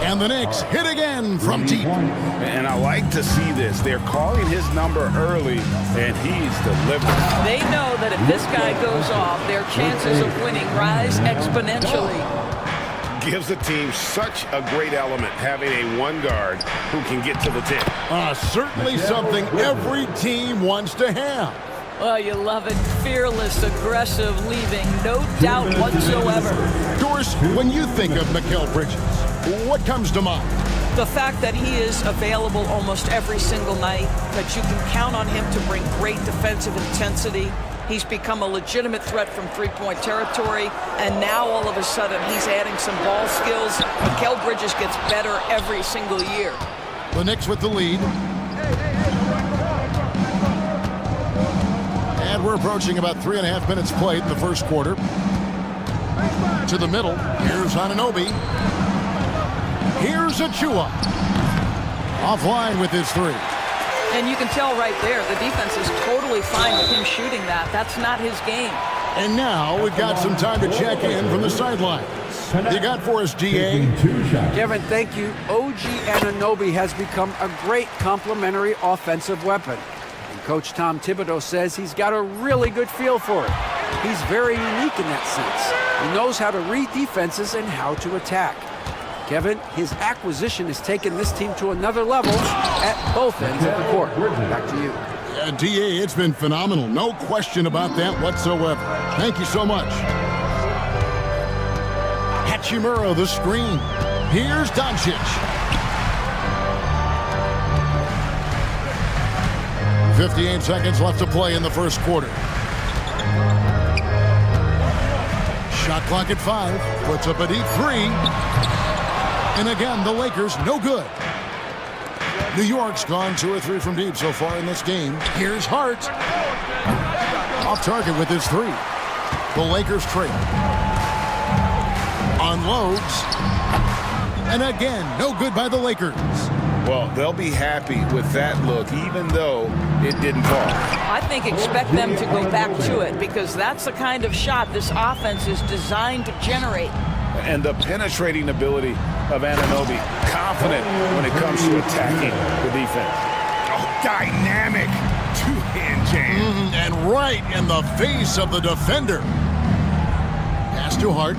And the Knicks hit again from deep. And I like to see this. They're calling his number early, and he's delivering. They know that if this guy goes off, their chances of winning rise exponentially. Gives the team such a great element having a one guard who can get to the 10. Certainly something every team wants to have. Oh, you love it. Fearless, aggressive, leaving no doubt whatsoever. Doris, when you think of Mikal Bridges, what comes to mind? The fact that he is available almost every single night, that you can count on him to bring great defensive intensity. He's become a legitimate threat from three-point territory, and now all of a sudden he's adding some ball skills. Mikal Bridges gets better every single year. The Knicks with the lead. And we're approaching about 3.5 minutes played in the first quarter. To the middle. Here's Anunoby. Here's Achiuwa. Offline with his 3. And you can tell right there, the defense is totally fine with him shooting that. That's not his game. And now we've got some time to check in from the sideline. You got for us, GA? Kevin, thank you. OG Anunoby has become a great complementary offensive weapon. And Coach Tom Thibodeau says he's got a really good feel for it. He's very unique in that sense. He knows how to read defenses and how to attack. Kevin, his acquisition has taken this team to another level at both ends of the court. Back to you. DA, it's been phenomenal. No question about that whatsoever. Thank you so much. Hachimura, the screen. Here's Doncic. 58 seconds left to play in the first quarter. Shot clock at 5. Puts up a deep 3. And again, the Lakers no good. New York's gone 2 or 3 from deep so far in this game. Here's Hart. Off target with his 3. The Lakers trail. Unloads. And again, no good by the Lakers. Well, they'll be happy with that look, even though it didn't fall. I think expect them to go back to it because that's the kind of shot this offense is designed to generate. And the penetrating ability of Anunoby, confident when it comes to attacking the defense. Oh, dynamic two-hand jam. And right in the face of the defender. Pass to Hart.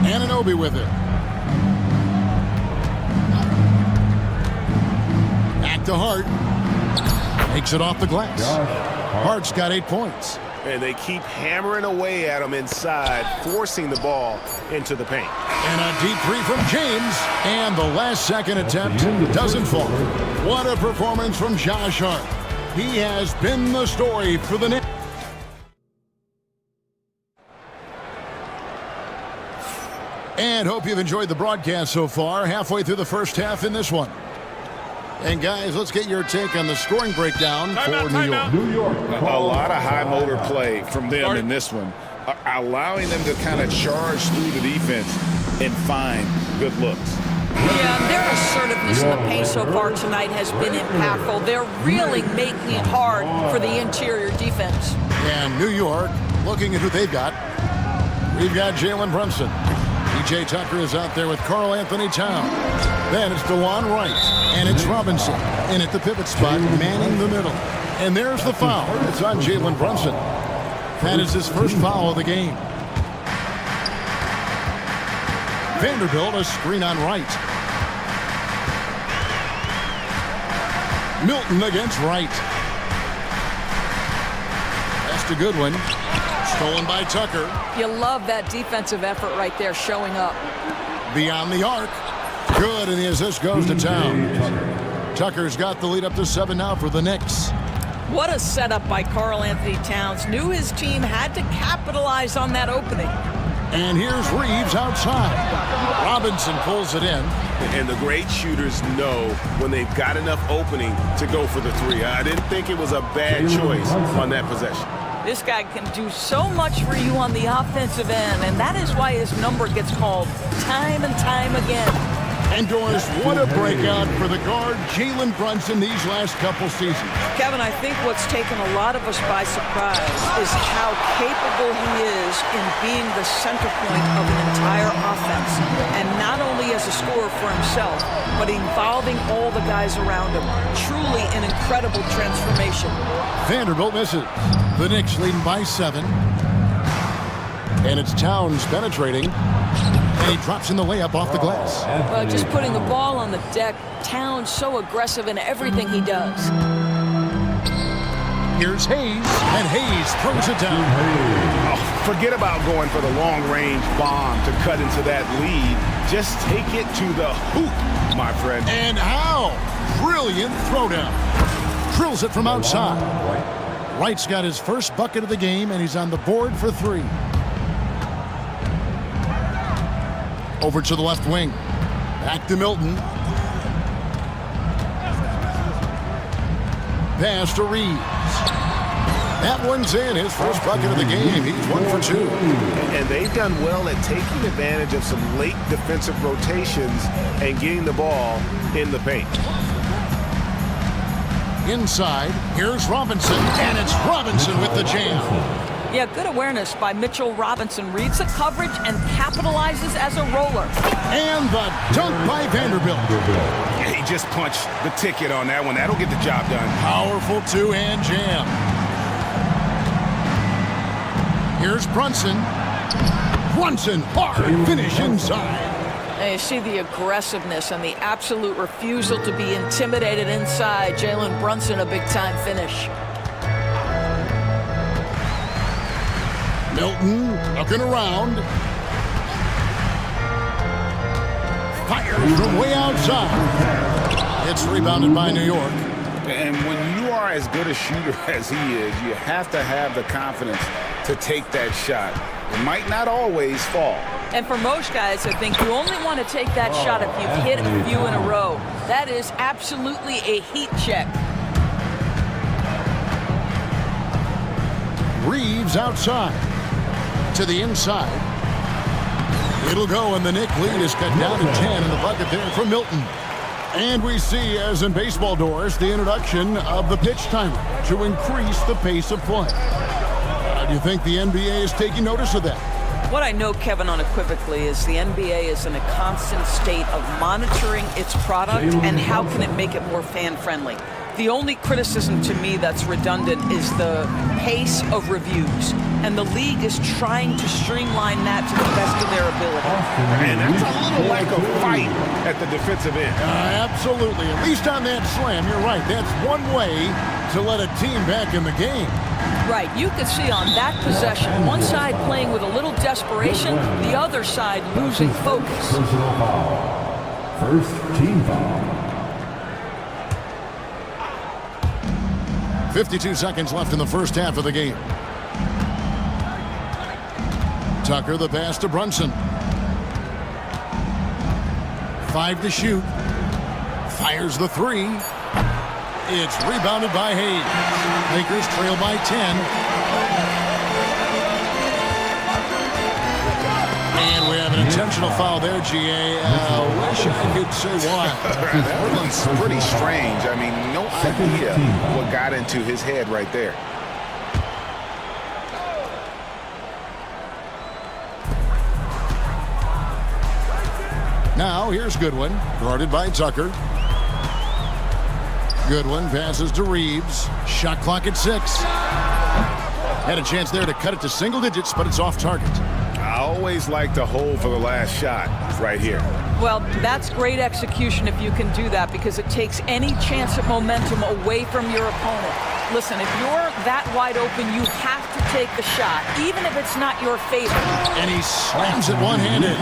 Anunoby with it. Back to Hart. Makes it off the glass. Hart's got 8 points. And they keep hammering away at him inside, forcing the ball into the paint. And a deep 3 from James. And the last second attempt doesn't fall. What a performance from Josh Hart. He has been the story for the Knicks. And hope you've enjoyed the broadcast so far. Halfway through the first half in this one. And guys, let's get your take on the scoring breakdown for New York. A lot of high motor play from them in this one, allowing them to kind of charge through the defense and find good looks. Yeah, their assertiveness in the paint so far tonight has been impactful. They're really making it hard for the interior defense. And New York, looking at who they've got. We've got Jalen Brunson. P.J. Tucker is out there with Karl Anthony Towns. Then it's DeJuan Wright. And it's Robinson in at the pivot spot, manning the middle. And there's the foul. It's on Jalen Brunson. That is his first foul of the game. Vanderbilt, a screen on Wright. Milton against Wright. That's a good one. Stolen by Tucker. You love that defensive effort right there showing up. Beyond the arc. Good, and the assist goes to Towns. Tucker's got the lead up to 7 now for the Knicks. What a setup by Karl Anthony Towns. Knew his team had to capitalize on that opening. And here's Reeves outside. Robinson pulls it in. And the great shooters know when they've got enough opening to go for the 3. I didn't think it was a bad choice on that possession. This guy can do so much for you on the offensive end, and that is why his number gets called time and time again. And Doris, what a breakout for the guard Jalen Brunson these last couple seasons. Kevin, I think what's taken a lot of us by surprise is how capable he is in being the center point of an entire offense. And not only as a scorer for himself, but involving all the guys around him. Truly an incredible transformation. Vanderbilt misses. The Knicks leading by 7. And it's Towns penetrating. And he drops in the layup off the glass. Well, just putting the ball on the deck. Towns so aggressive in everything he does. Here's Hayes, and Hayes throws it down. Oh, forget about going for the long-range bomb to cut into that lead. Just take it to the hoop, my friend. And how? Brilliant throwdown. Drills it from outside. Wright's got his first bucket of the game, and he's on the board for 3. Over to the left wing. Back to Milton. Pass to Reeves. That one's in. His first bucket of the game. He's 1 for 2. And they've done well at taking advantage of some late defensive rotations and getting the ball in the paint. Inside, here's Robinson, and it's Robinson with the jam. Yeah, good awareness by Mitchell Robinson. Reads the coverage and capitalizes as a roller. And the dunk by Vanderbilt. Yeah, he just punched the ticket on that one. That'll get the job done. Powerful 2-hand jam. Here's Brunson. Brunson, hard finish inside. And you see the aggressiveness and the absolute refusal to be intimidated inside. Jalen Brunson, a big-time finish. Milton looking around. Fires from way outside. It's rebounded by New York. And when you are as good a shooter as he is, you have to have the confidence to take that shot. It might not always fall. And for most guys, I think you only want to take that shot if you've hit a few in a row. That is absolutely a heat check. Reeves outside. To the inside. It'll go, and the Knick lead is cut down to 10 in the bucket there for Milton. And we see, as in baseball doors, the introduction of the pitch timer to increase the pace of play. Do you think the NBA is taking notice of that? What I know, Kevin, unequivocally is the NBA is in a constant state of monitoring its product and how can it make it more fan-friendly. The only criticism to me that's redundant is the pace of reviews. And the league is trying to streamline that to the best of their ability. And that's a little lack of fight at the defensive end. Absolutely. At least on that slam, you're right. That's one way to let a team back in the game. Right. You could see on that possession, one side playing with a little desperation, the other side losing focus. Personal foul. First team foul. 52 seconds left in the first half of the game. Tucker, the pass to Brunson. 5 to shoot. Fires the 3. It's rebounded by Hayes. Lakers trail by 10. And we have an intentional foul there, GA. Wish I could say why. That was pretty strange. I mean, no idea what got into his head right there. Now, here's Goodwin, guarded by Tucker. Goodwin passes to Reeves. Shot clock at 6. Had a chance there to cut it to single digits, but it's off target. I always like to hold for the last shot right here. Well, that's great execution if you can do that, because it takes any chance at momentum away from your opponent. Listen, if you're that wide open, you have to take the shot, even if it's not your favorite. And he slams it one-handed.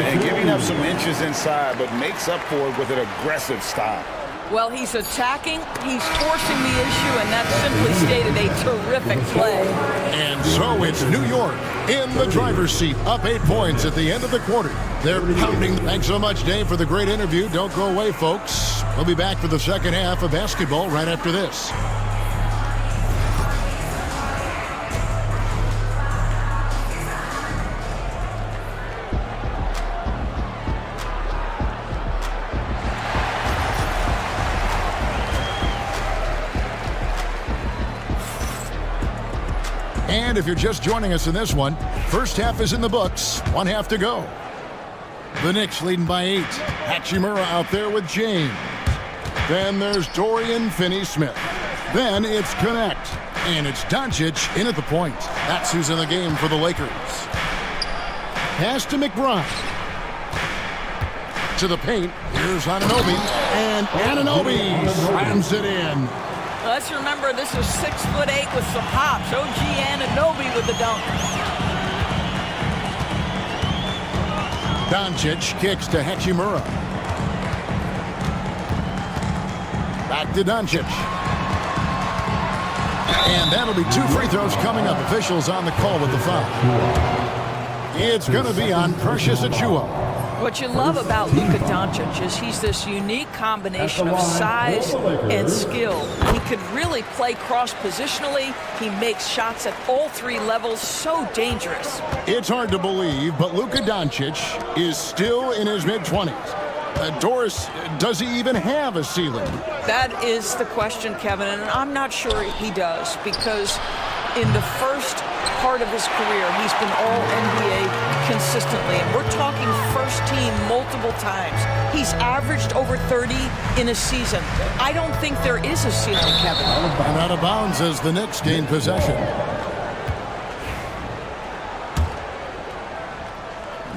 And giving up some inches inside, but makes up for it with an aggressive style. Well, he's attacking, he's forcing the issue, and that's simply stated a terrific play. And so it's New York in the driver's seat, up 8 points at the end of the quarter. They're pounding. Thanks so much, Dave, for the great interview. Don't go away, folks. We'll be back for the second half of basketball right after this. And if you're just joining us in this one, first half is in the books, 1 half to go. The Knicks leading by 8. Hachimura out there with James. Then there's Dorian Finney-Smith. Then it's Connect. And it's Doncic in at the point. That's who's in the game for the Lakers. Pass to McBride. To the paint. Here's Anunoby. And Anunoby slams it in. Let's remember, this is 6'8" with some hops. OG Anunoby with the dunk. Doncic kicks to Hachimura. Back to Doncic. And that'll be 2 free throws coming up. Officials on the call with the foul. It's going to be on Precious Achiuwa. What you love about Luka Doncic is he's this unique combination of size and skill. He could really play cross-positionally. He makes shots at all 3 levels. So dangerous. It's hard to believe, but Luka Doncic is still in his mid-20s. Doris, does he even have a ceiling? That is the question, Kevin, and I'm not sure he does, because in the first part of his career, he's been all-NBA consistently, and we're talking first team multiple times. He's averaged over 30 in a season. I don't think there is a ceiling, Kevin. And out of bounds as the Knicks gain possession.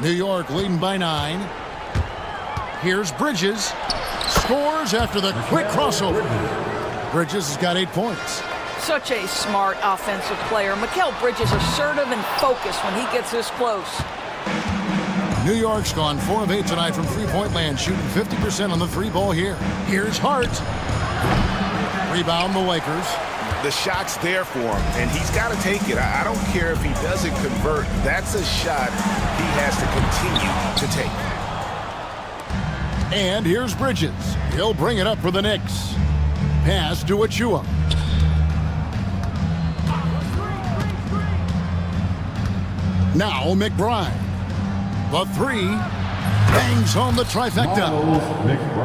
New York leading by 9. Here's Bridges. Scores after the quick crossover. Bridges has got 8 points. Such a smart offensive player. Mikal Bridges assertive and focused when he gets this close. New York's gone 4 of 8 tonight from three-point land, shooting 50% on the 3 ball here. Here's Hart. Rebound the Lakers. The shot's there for him, and he's got to take it. I don't care if he doesn't convert. That's a shot he has to continue to take. And here's Bridges. He'll bring it up for the Knicks. Pass to Achua. Now McBride. The three. Bangs home the trifecta.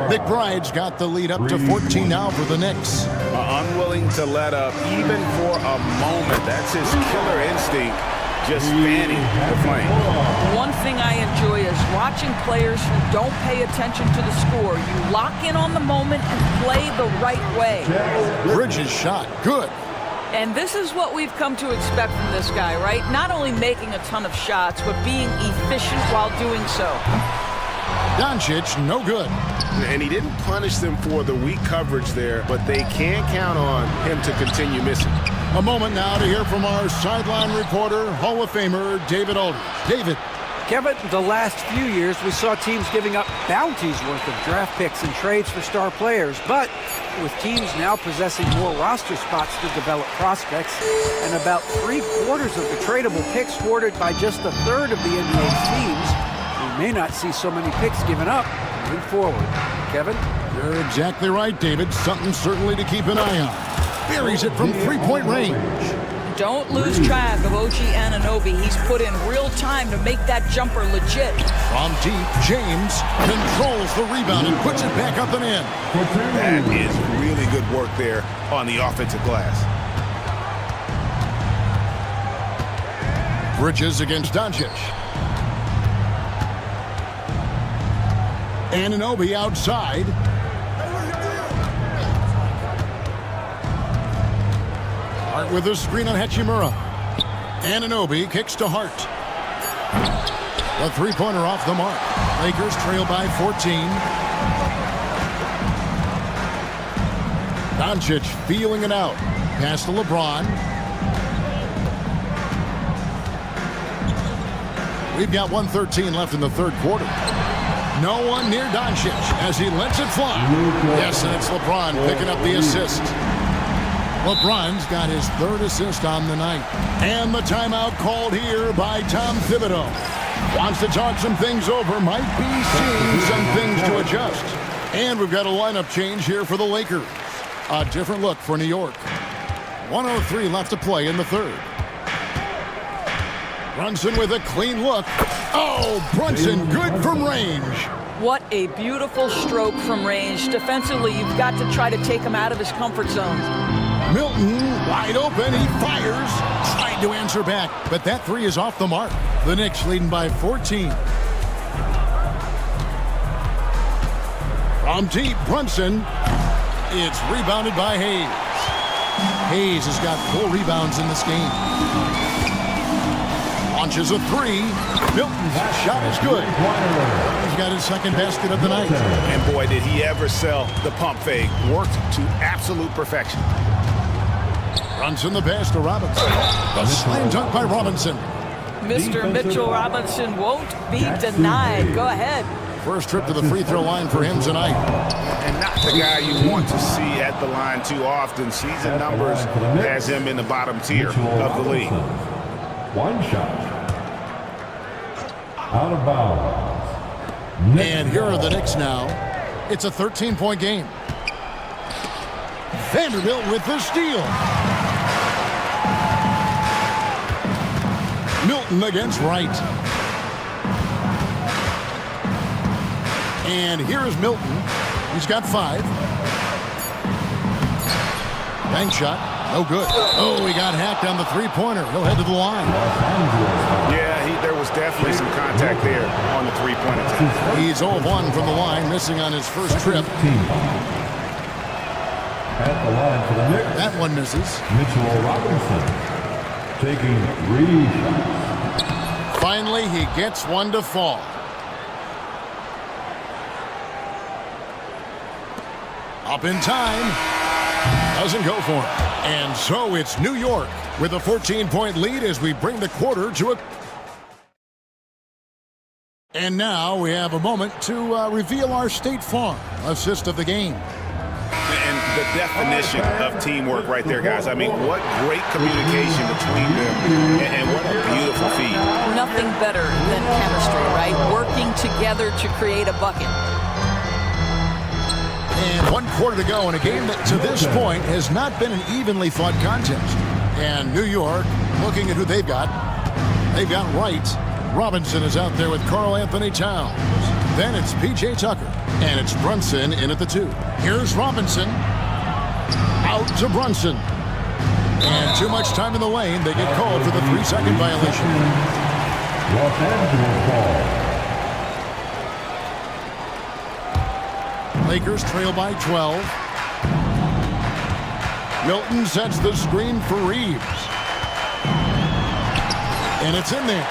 McBride's got the lead up to 14 now for the Knicks. Unwilling to let up even for a moment. That's his killer instinct, just fanning the flame. One thing I enjoy is watching players who don't pay attention to the score. You lock in on the moment and play the right way. Bridges shot. Good. And this is what we've come to expect from this guy, right? Not only making a ton of shots, but being efficient while doing so. Doncic, no good. And he didn't punish them for the weak coverage there, but they can count on him to continue missing. A moment now to hear from our sideline reporter, Hall of Famer David Aldridge. David. Kevin, the last few years we saw teams giving up bounties worth of draft picks and trades for star players, but with teams now possessing more roster spots to develop prospects and about 3/4 of the tradable picks hoarded by just a third of the NBA's teams, we may not see so many picks given up moving forward. Kevin? You're exactly right, David. Something certainly to keep an eye on. Buries it from three-point range. Don't lose track of OG Anunoby. He's put in real time to make that jumper legit. From deep, James controls the rebound and puts it back up and in. That is really good work there on the offensive glass. Bridges against Doncic. Anunoby outside. Hart with a screen on Hachimura. Anunoby kicks to Hart. The three-pointer off the mark. Lakers trail by 14. Doncic feeling it out. Pass to LeBron. We've got 1:13 left in the third quarter. No one near Doncic as he lets it fly. Yes, and it's LeBron picking up the assist. LeBron's got his third assist on the night. And the timeout called here by Tom Thibodeau. Wants to talk some things over. Might be seeing some things to adjust. And we've got a lineup change here for the Lakers. A different look for New York. 1:03 left to play in the third. Brunson with a clean look. Oh, Brunson good from range. What a beautiful stroke from range. Defensively, you've got to try to take him out of his comfort zone. Milton wide open. He fires. Tried to answer back, but that three is off the mark. The Knicks leading by 14. From deep, Brunson. It's rebounded by Hayes. Hayes has got 4 rebounds in this game. Launches a three. Milton's shot is good. He's got his second basket of the night. And boy, did he ever sell the pump fake. Worked to absolute perfection. Brunson the pass to Robinson. The slam dunk by Robinson. Mr. Mitchell Robinson won't be denied. Go ahead. First trip to the free throw line for him tonight. And not the guy you want to see at the line too often. Season numbers has him in the bottom tier of the league. One shot. Out of bounds. And here are the Knicks now. It's a 13-point game. Vanderbilt with the steal. Milton against Wright. And here is Milton. He's got 5. Bank shot. No good. Oh, he got hacked on the three-pointer. He'll head to the line. Yeah, there was definitely some contact there on the three-point attack. He's 0-1 from the line, missing on his first trip. At the line for the Knicks. That one misses. Mitchell Robinson taking 3 shots. Finally, he gets one to fall. Up in time. Doesn't go for him. And so it's New York with a 14-point lead as we bring the quarter to a... And now we have a moment to reveal our State Farm assist of the game. And the definition of teamwork right there, guys. I mean, what great communication between them, and what a beautiful feat. Nothing better than chemistry, right? Working together to create a bucket. And 1 quarter to go in a game that to this point has not been an evenly fought contest. And New York, looking at who they've got Wright. Robinson is out there with Karl Anthony Towns. Then it's P.J. Tucker. And it's Brunson in at the 2. Here's Robinson. Out to Brunson. And too much time in the lane. They get called for the 3-second violation. Los Angeles ball. Lakers trail by 12. Milton sets the screen for Reeves. And it's in there.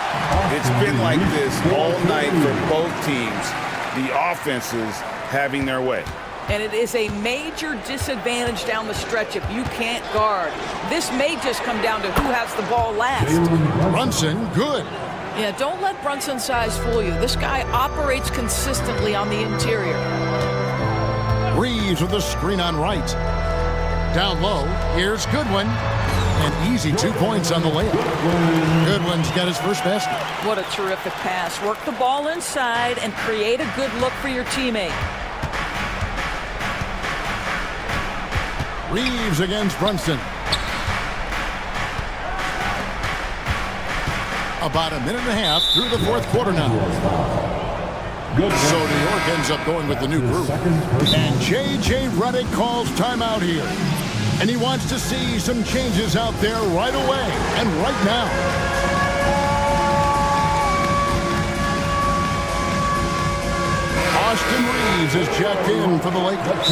It's been like this all night for both teams. The offenses having their way. And it is a major disadvantage down the stretch if you can't guard. This may just come down to who has the ball last. Brunson, good. Yeah, don't let Brunson's size fool you. This guy operates consistently on the interior. Reeves with the screen on Wright. Down low, here's Goodwin. And easy 2 points on the layup. Goodwin's got his first basket. What a terrific pass. Work the ball inside and create a good look for your teammate. Reeves against Brunson. About a minute and a half through the 4th quarter now. So New York ends up going with the new group. And J.J. Redick calls timeout here. And he wants to see some changes out there right away and right now. Austin Reeves is checked in for the Lakers.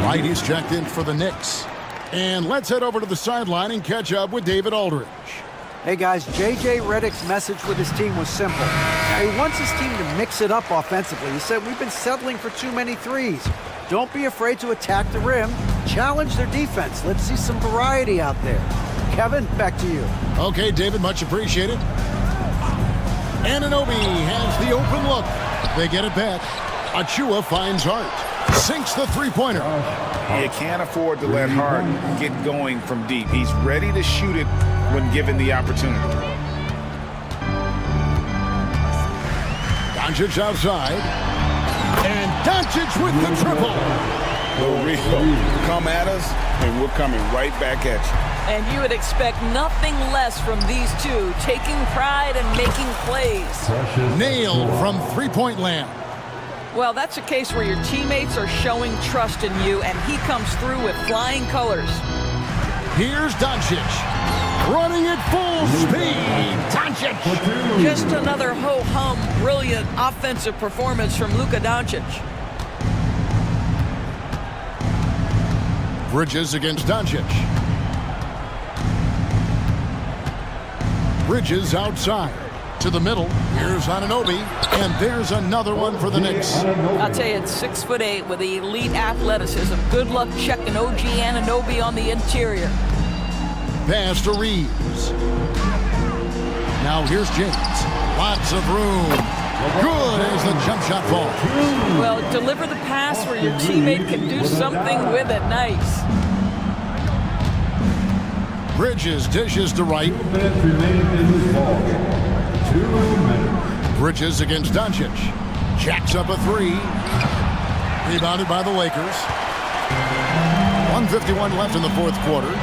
Wright is checked in for the Knicks. And let's head over to the sideline and catch up with David Aldridge. Hey guys, J.J. Redick's message with his team was simple. He wants his team to mix it up offensively. He said, we've been settling for too many threes. Don't be afraid to attack the rim. Challenge their defense. Let's see some variety out there. Kevin, back to you. Okay, David, much appreciated. Anunoby has the open look. They get it back. Achua finds Hart. Sinks the three-pointer. You can't afford to let Hart get going from deep. He's ready to shoot it when given the opportunity. Doncic outside. And Doncic with the triple. Come at us, and we're coming right back at you. And you would expect nothing less from these two, taking pride and making plays. Nailed from three-point land. Well, that's a case where your teammates are showing trust in you, and he comes through with flying colors. Here's Doncic. Running at full speed. Doncic. Just another ho-hum, brilliant offensive performance from Luka Doncic. Bridges against Doncic. Bridges outside. To the middle. Here's Anunoby. And there's another one for the Knicks. I'll tell you, it's 6'8" with elite athleticism. Good luck checking OG Anunoby on the interior. Pass to Reeves. Now here's James. Lots of room. Good as the jump shot falls. Well, deliver the pass where your teammate can do something with it. Nice. Bridges dishes to Wright. Bridges against Doncic. Jacks up a three. Rebounded by the Lakers. 1:51 left in the fourth quarter.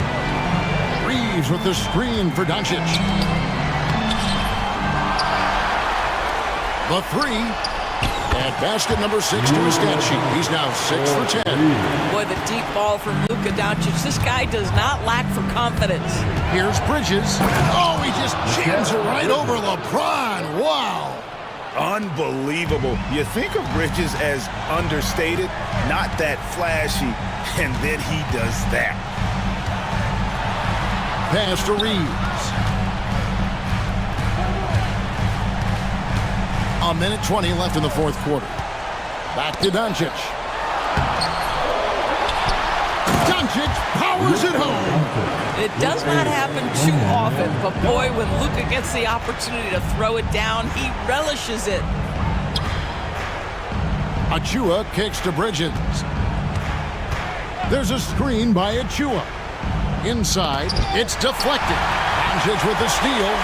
Reeves with the screen for Doncic. The three. And basket number 6 to his stat sheet. He's now 6 for 10. Boy, the deep ball from Luka Doncic. This guy does not lack for confidence. Here's Bridges. Oh, he just jams it right over LeBron. Wow. Unbelievable. You think of Bridges as understated, not that flashy, and then he does that. Pass to Reeves. A minute 20 left in the fourth quarter. Back to Doncic. Doncic powers it home. It does not happen too often, but boy, when Luka gets the opportunity to throw it down, he relishes it. Achua kicks to Bridges. There's a screen by Achua. Inside, it's deflected. Doncic with the steal.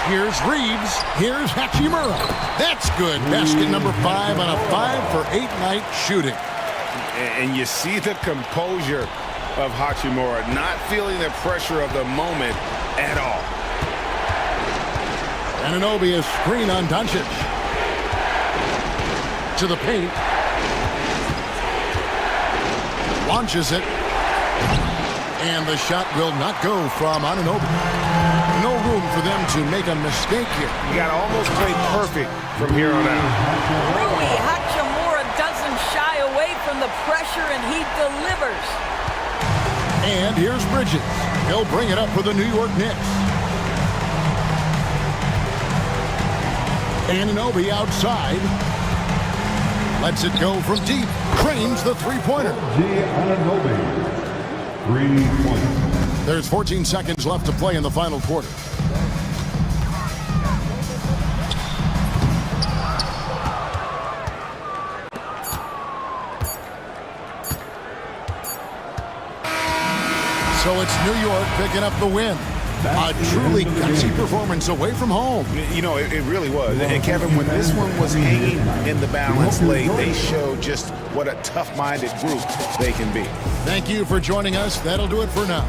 Here's Reeves. Here's Hachimura. That's good. Basket number 5 on a 5-for-8 night shooting. And you see the composure of Hachimura, not feeling the pressure of the moment at all. Anunoby a screen on Doncic. To the paint. Launches it. And the shot will not go from Anunoby. No room for them to make a mistake here. You got to almost play perfect from here on out. Rui Hachimura doesn't shy away from the pressure, and he delivers. And here's Bridges. He'll bring it up for the New York Knicks. Anunoby outside. Lets it go from deep. Cranes the three-pointer. Anunoby. 3 points. There's 14 seconds left to play in the final quarter. So it's New York picking up the win. A truly gutsy performance away from home. You know, it really was. And Kevin, when this one was hanging in the balance late, they showed just what a tough-minded group they can be. Thank you for joining us. That'll do it for now.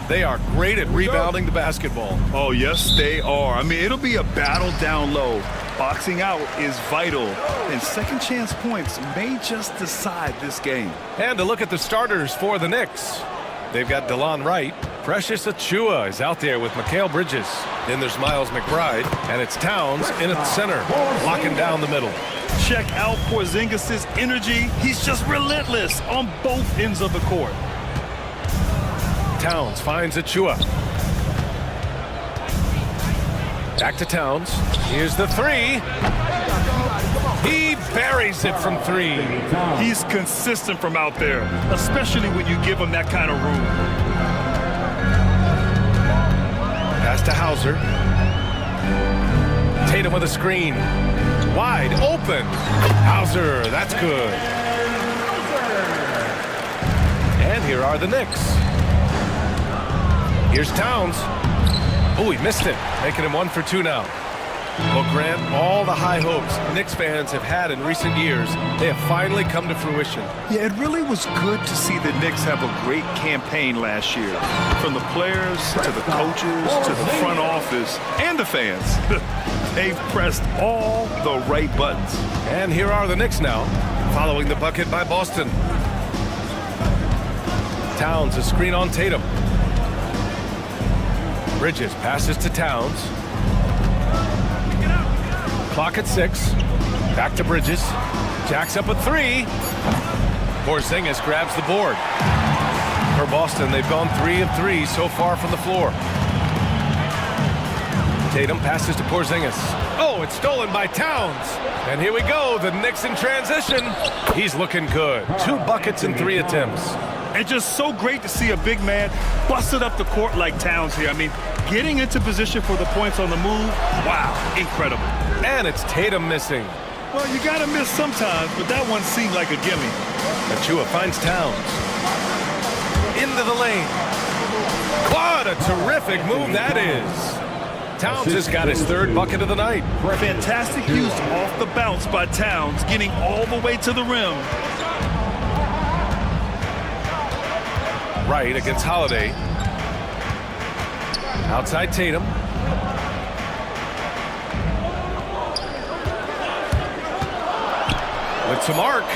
They are great at rebounding the basketball. Oh, yes, they are. I mean, it'll be a battle down low. Boxing out is vital, and second chance points may just decide this game. And to look at the starters for the Knicks. They've got DeLon Wright. Precious Achiuwa is out there with Mikal Bridges. Then there's Miles McBride, and it's Towns in at the center, locking down the middle. Check out Porzingis' energy. He's just relentless on both ends of the court. Towns finds Achiuwa. Back to Towns. Here's the three. He buries it from three. He's consistent from out there, especially when you give him that kind of room. Pass to Hauser. Tatum with a screen. Wide open. Hauser, that's good. And here are the Knicks. Here's Towns. Oh, he missed it, making him 1 for 2 now. Well, Grant, all the high hopes Knicks fans have had in recent years, they have finally come to fruition. Yeah, it really was good to see the Knicks have a great campaign last year. From the players, to the coaches, to the front office, and the fans. They've pressed all the right buttons. And here are the Knicks now, following the bucket by Boston. Towns, a screen on Tatum. Bridges passes to Towns. Clock at 6. Back to Bridges. Jacks up a 3. Porzingis grabs the board. For Boston, they've gone 3 of 3 so far from the floor. Tatum passes to Porzingis. Oh, it's stolen by Towns. And here we go, the Knicks in transition. He's looking good. 2 buckets in 3 attempts. And just so great to see a big man busted up the court like Towns here. I mean, getting into position for the points on the move, wow, incredible. And it's Tatum missing. Well, you gotta miss sometimes, but that one seemed like a gimme. Achiuwa finds Towns. Into the lane. What a terrific move that is. Towns has got his 3rd bucket of the night. Fantastic use off the bounce by Towns, getting all the way to the rim. Right against Holiday. Outside Tatum. With some arc.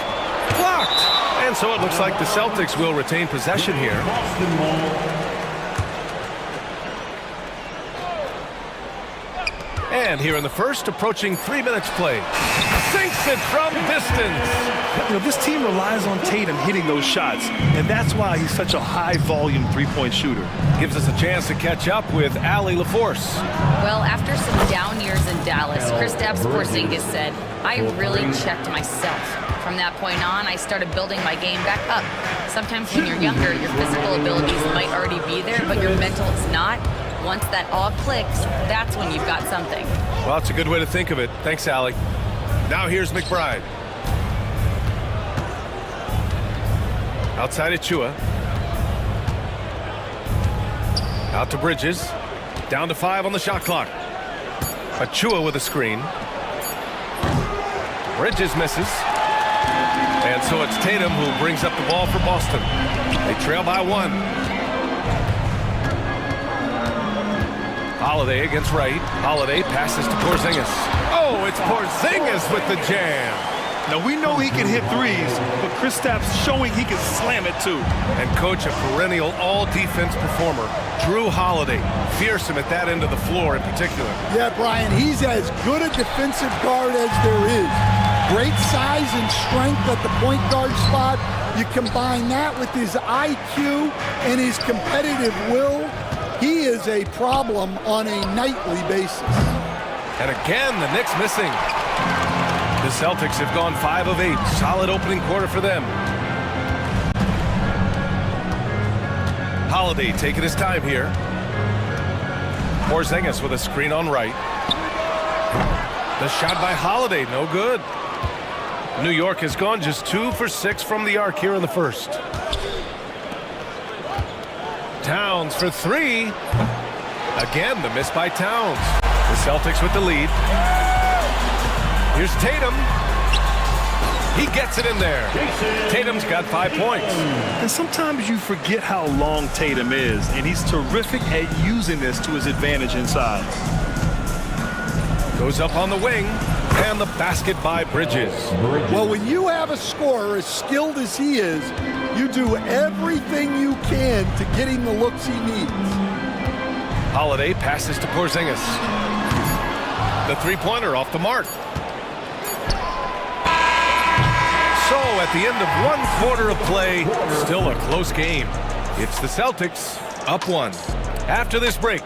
Blocked. And so it looks like the Celtics will retain possession here. And here in the first, approaching 3 minutes play. Sinks it from distance. You know, this team relies on Tatum hitting those shots, and that's why he's such a high-volume three-point shooter. Gives us a chance to catch up with Allie LaForce. Well, after some down years in Dallas, Kristaps Porzingis said, I really checked myself. From that point on, I started building my game back up. Sometimes when you're younger, your physical abilities might already be there, but your mental is not. Once that all clicks, that's when you've got something. Well, it's a good way to think of it. Thanks, Allie. Now here's McBride. Outside Achiuwa. Out to Bridges. Down to 5 on the shot clock. Achiuwa with a screen. Bridges misses. And so it's Tatum who brings up the ball for Boston. They trail by 1. Holiday against Wright. Holiday passes to Porzingis. Oh, it's Porzingis with the jam. Now, we know he can hit threes, but Kristaps showing he can slam it too. And coach, a perennial all-defense performer, Drew Holiday. Fearsome at that end of the floor in particular. Yeah, Brian, he's as good a defensive guard as there is. Great size and strength at the point guard spot. You combine that with his IQ and his competitive will, he is a problem on a nightly basis. And again, the Knicks missing. The Celtics have gone 5 of 8. Solid opening quarter for them. Holiday taking his time here. Porzingis with a screen on Wright. The shot by Holiday, no good. New York has gone just 2 for 6 from the arc here in the first. Towns for 3. Again, the miss by Towns. The Celtics with the lead. Here's Tatum. He gets it in there. Tatum's got 5 points. And sometimes you forget how long Tatum is, and he's terrific at using this to his advantage inside. Goes up on the wing, and the basket by Bridges. Well, when you have a scorer as skilled as he is, you do everything you can to get him the looks he needs. Holiday passes to Porzingis. The three-pointer off the mark. So at the end of 1 quarter of play, still a close game. It's the Celtics up 1. After this break.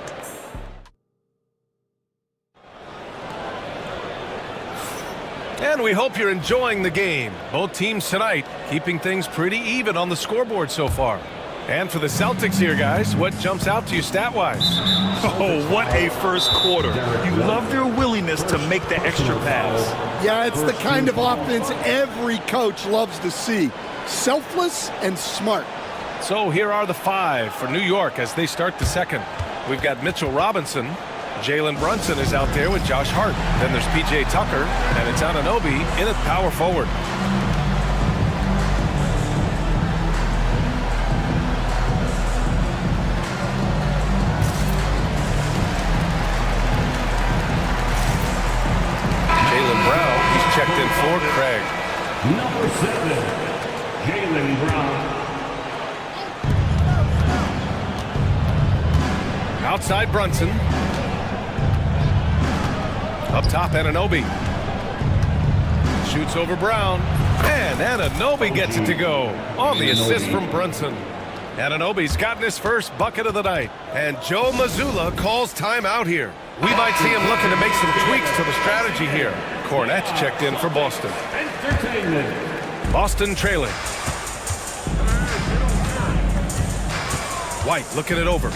And we hope you're enjoying the game. Both teams tonight keeping things pretty even on the scoreboard so far. And for the Celtics here, guys, what jumps out to you stat-wise? Oh, what a first quarter. You love their willingness to make the extra pass. Yeah, it's the kind of offense every coach loves to see. Selfless and smart. So here are the 5 for New York as they start the second. We've got Mitchell Robinson. Jalen Brunson is out there with Josh Hart. Then there's P.J. Tucker, and it's Anunoby in at power forward. Jaylen Brown, he's checked in for Craig. Number 7, Jaylen Brown. Outside Brunson. Up top, Anunoby. Shoots over Brown. And Anunoby gets it to go on the assist from Brunson. Anunoby's gotten his first bucket of the night. And Joe Mazzulla calls timeout here. We might see him looking to make some tweaks to the strategy here. Cornette's checked in for Boston. Boston trailing. White looking it over.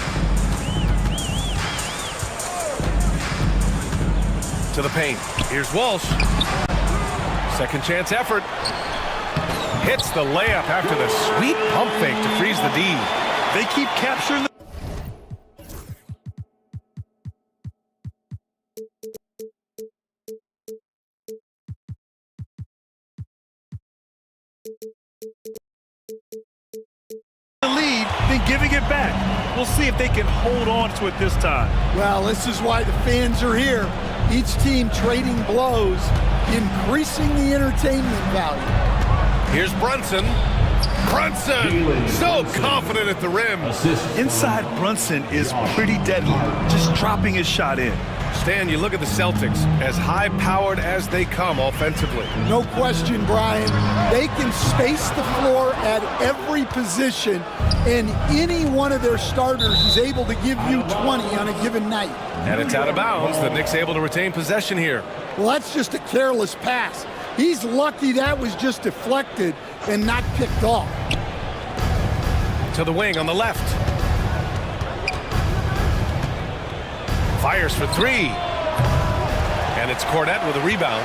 To the paint. Here's Walsh. Second chance effort. Hits the layup after the sweet pump fake to freeze the D. They keep capturing the lead, then giving it back. We'll see if they can hold on to it this time. Well, this is why the fans are here. Each team trading blows, increasing the entertainment value. Here's Brunson. Brunson, so confident at the rim. Inside Brunson is pretty deadly, just dropping his shot in. Stan, you look at the Celtics, as high-powered as they come offensively. No question, Brian. They can space the floor at every position, and any one of their starters is able to give you 20 on a given night. And it's out of bounds. The Knicks able to retain possession here. Well, that's just a careless pass. He's lucky that was just deflected and not picked off. To the wing on the left. Fires for 3. And it's Cornette with a rebound.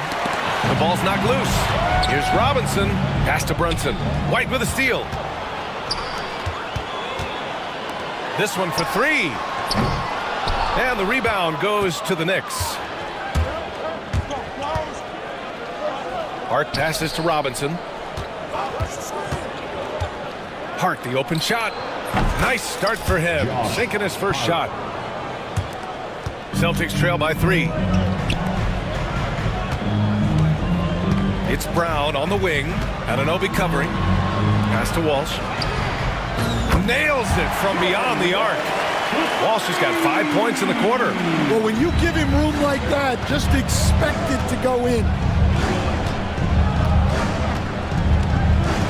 The ball's knocked loose. Here's Robinson. Pass to Brunson. White with a steal. This one for 3. And the rebound goes to the Knicks. Hart passes to Robinson. Hart, the open shot. Nice start for him. Sinking his first shot. Celtics trail by 3. It's Brown on the wing. Anunoby covering. Pass to Walsh. Nails it from beyond the arc. Walsh has got 5 points in the quarter. Well, when you give him room like that, just expect it to go in.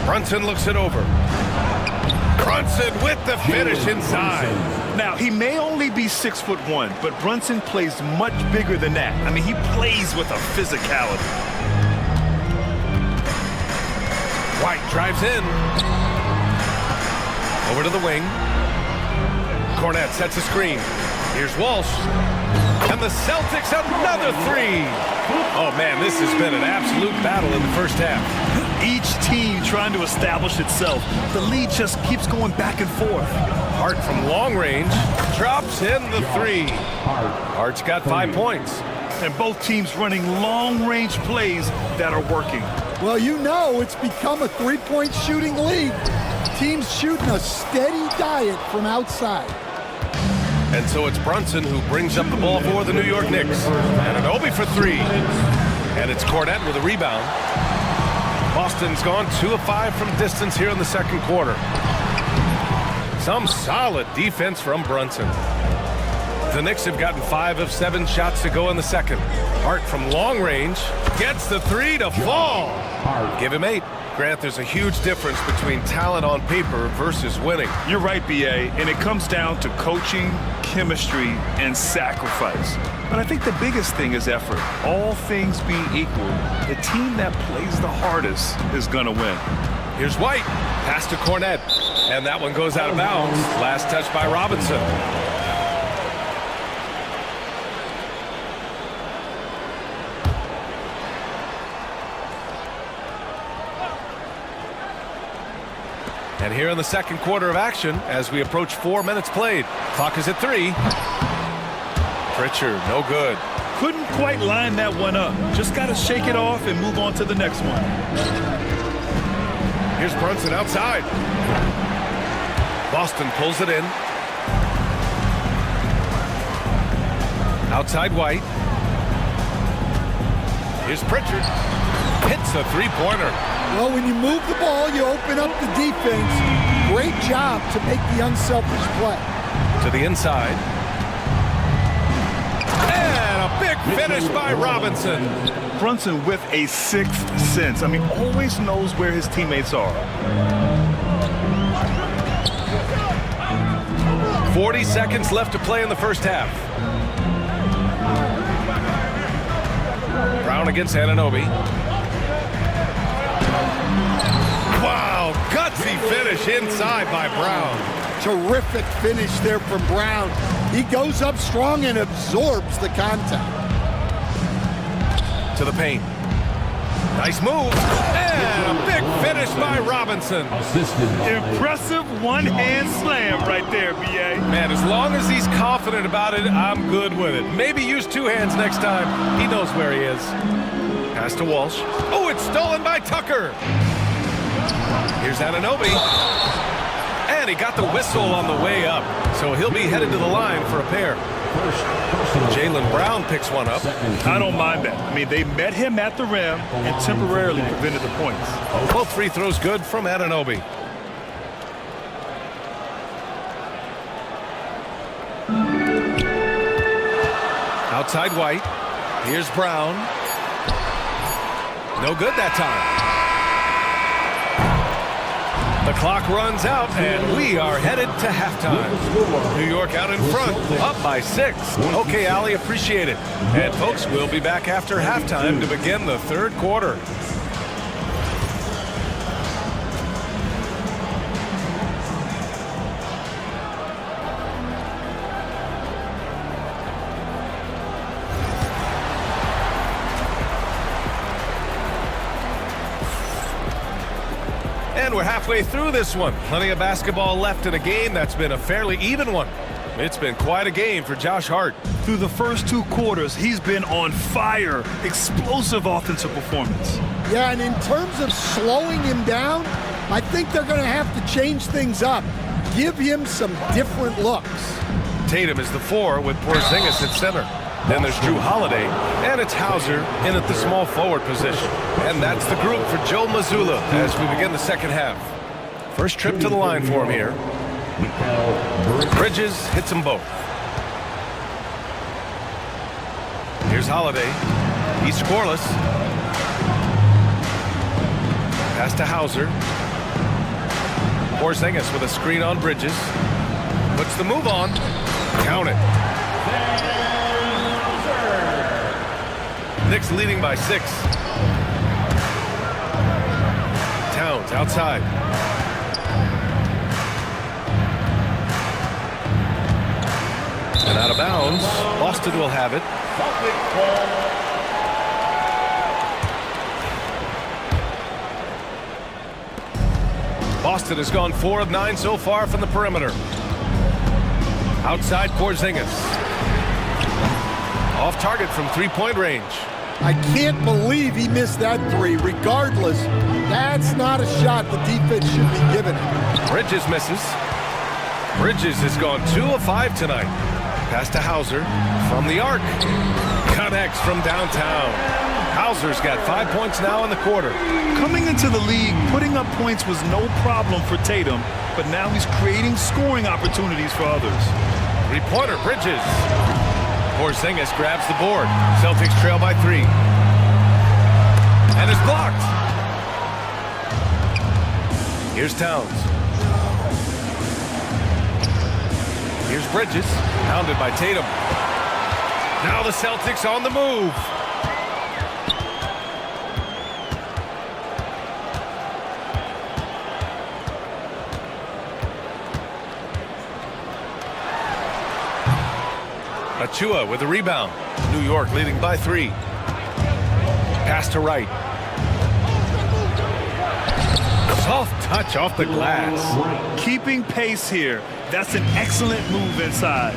Brunson looks it over. Brunson with the finish inside. Now, he may only be 6'1", but Brunson plays much bigger than that. I mean, he plays with a physicality. White drives in. Over to the wing. Cornette sets a screen. Here's Walsh. And the Celtics another 3. Oh, man, this has been an absolute battle in the first half. Each team trying to establish itself. The lead just keeps going back and forth. Hart from long range drops in the 3. Hart's got 5 points. And both teams running long-range plays that are working. Well, you know it's become a three-point shooting league. Teams shooting a steady diet from outside. And so it's Brunson who brings up the ball for the New York Knicks. And an Obi for three. And it's Cornette with a rebound. Boston's gone 2 of 5 from distance here in the second quarter. Some solid defense from Brunson. The Knicks have gotten 5 of 7 shots to go in the second. Hart from long range gets the three to fall. Give him 8. Grant, there's a huge difference between talent on paper versus winning. You're right, B.A., and it comes down to coaching, chemistry, and sacrifice. But I think the biggest thing is effort. All things being equal, the team that plays the hardest is going to win. Here's White. Pass to Cornette. And that one goes out of bounds. Last touch by Robinson. And here in the second quarter of action, as we approach 4 minutes played. Clock is at 3. Pritchard, no good. Couldn't quite line that one up. Just got to shake it off and move on to the next one. Here's Brunson outside. Boston pulls it in. Outside White. Here's Pritchard. Hits a three-pointer. Well, when you move the ball, you open up the defense. Great job to make the unselfish play. To the inside. And a big finish by Robinson. Brunson with a sixth sense. I mean, always knows where his teammates are. 40 seconds left to play in the first half. Brown against Anunoby. Wow, gutsy finish inside by Brown. Terrific finish there from Brown. He goes up strong and absorbs the contact. To the paint. Nice move. And a big finish by Robinson. Impressive one-hand slam right there, B.A. Man, as long as he's confident about it, I'm good with it. Maybe use 2 hands next time. He knows where he is. Pass to Walsh. Oh, it's stolen by Tucker. Here's Anunoby. And he got the whistle on the way up. So he'll be headed to the line for a pair. Jaylen Brown picks one up. I don't mind that. I mean, they met him at the rim and temporarily prevented the points. Both free throws good from Anunoby. Outside White. Here's Brown. No good that time. The clock runs out, and we are headed to halftime. New York out in front, up by 6. Okay, Allie, appreciate it. And folks, we'll be back after halftime to begin the third quarter. And we're halfway through this one. Plenty of basketball left in a game that's been a fairly even one. It's been quite a game for Josh Hart. Through the first 2 quarters, he's been on fire. Explosive offensive performance. Yeah, and in terms of slowing him down, I think they're going to have to change things up. Give him some different looks. Tatum is the 4 with Porzingis at center. Then there's Drew Holiday, and it's Hauser in at the small forward position. And that's the group for Joe Mazzulla as we begin the second half. First trip to the line for him here. Bridges hits them both. Here's Holiday. He's scoreless. Pass to Hauser. Porzingis with a screen on Bridges. Puts the move on. Count it. Knicks leading by 6. Towns outside. And out of bounds. Boston will have it. Boston has gone 4 of 9 so far from the perimeter. Outside Porzingis. Off target from 3-point range. I can't believe he missed that three. Regardless, that's not a shot the defense should be giving him. Bridges misses. Bridges has gone 2 of 5 tonight. Pass to Hauser from the arc. Connects from downtown. Hauser's got 5 points now in the quarter. Coming into the league, putting up points was no problem for Tatum, but now he's creating scoring opportunities for others. Three-pointer, Bridges. Porzingis grabs the board. Celtics trail by 3. And it's blocked. Here's Towns. Here's Bridges, pounded by Tatum. Now the Celtics on the move. Achua with the rebound. New York leading by 3. Pass to Wright. Soft touch off the glass. Keeping pace here. That's an excellent move inside.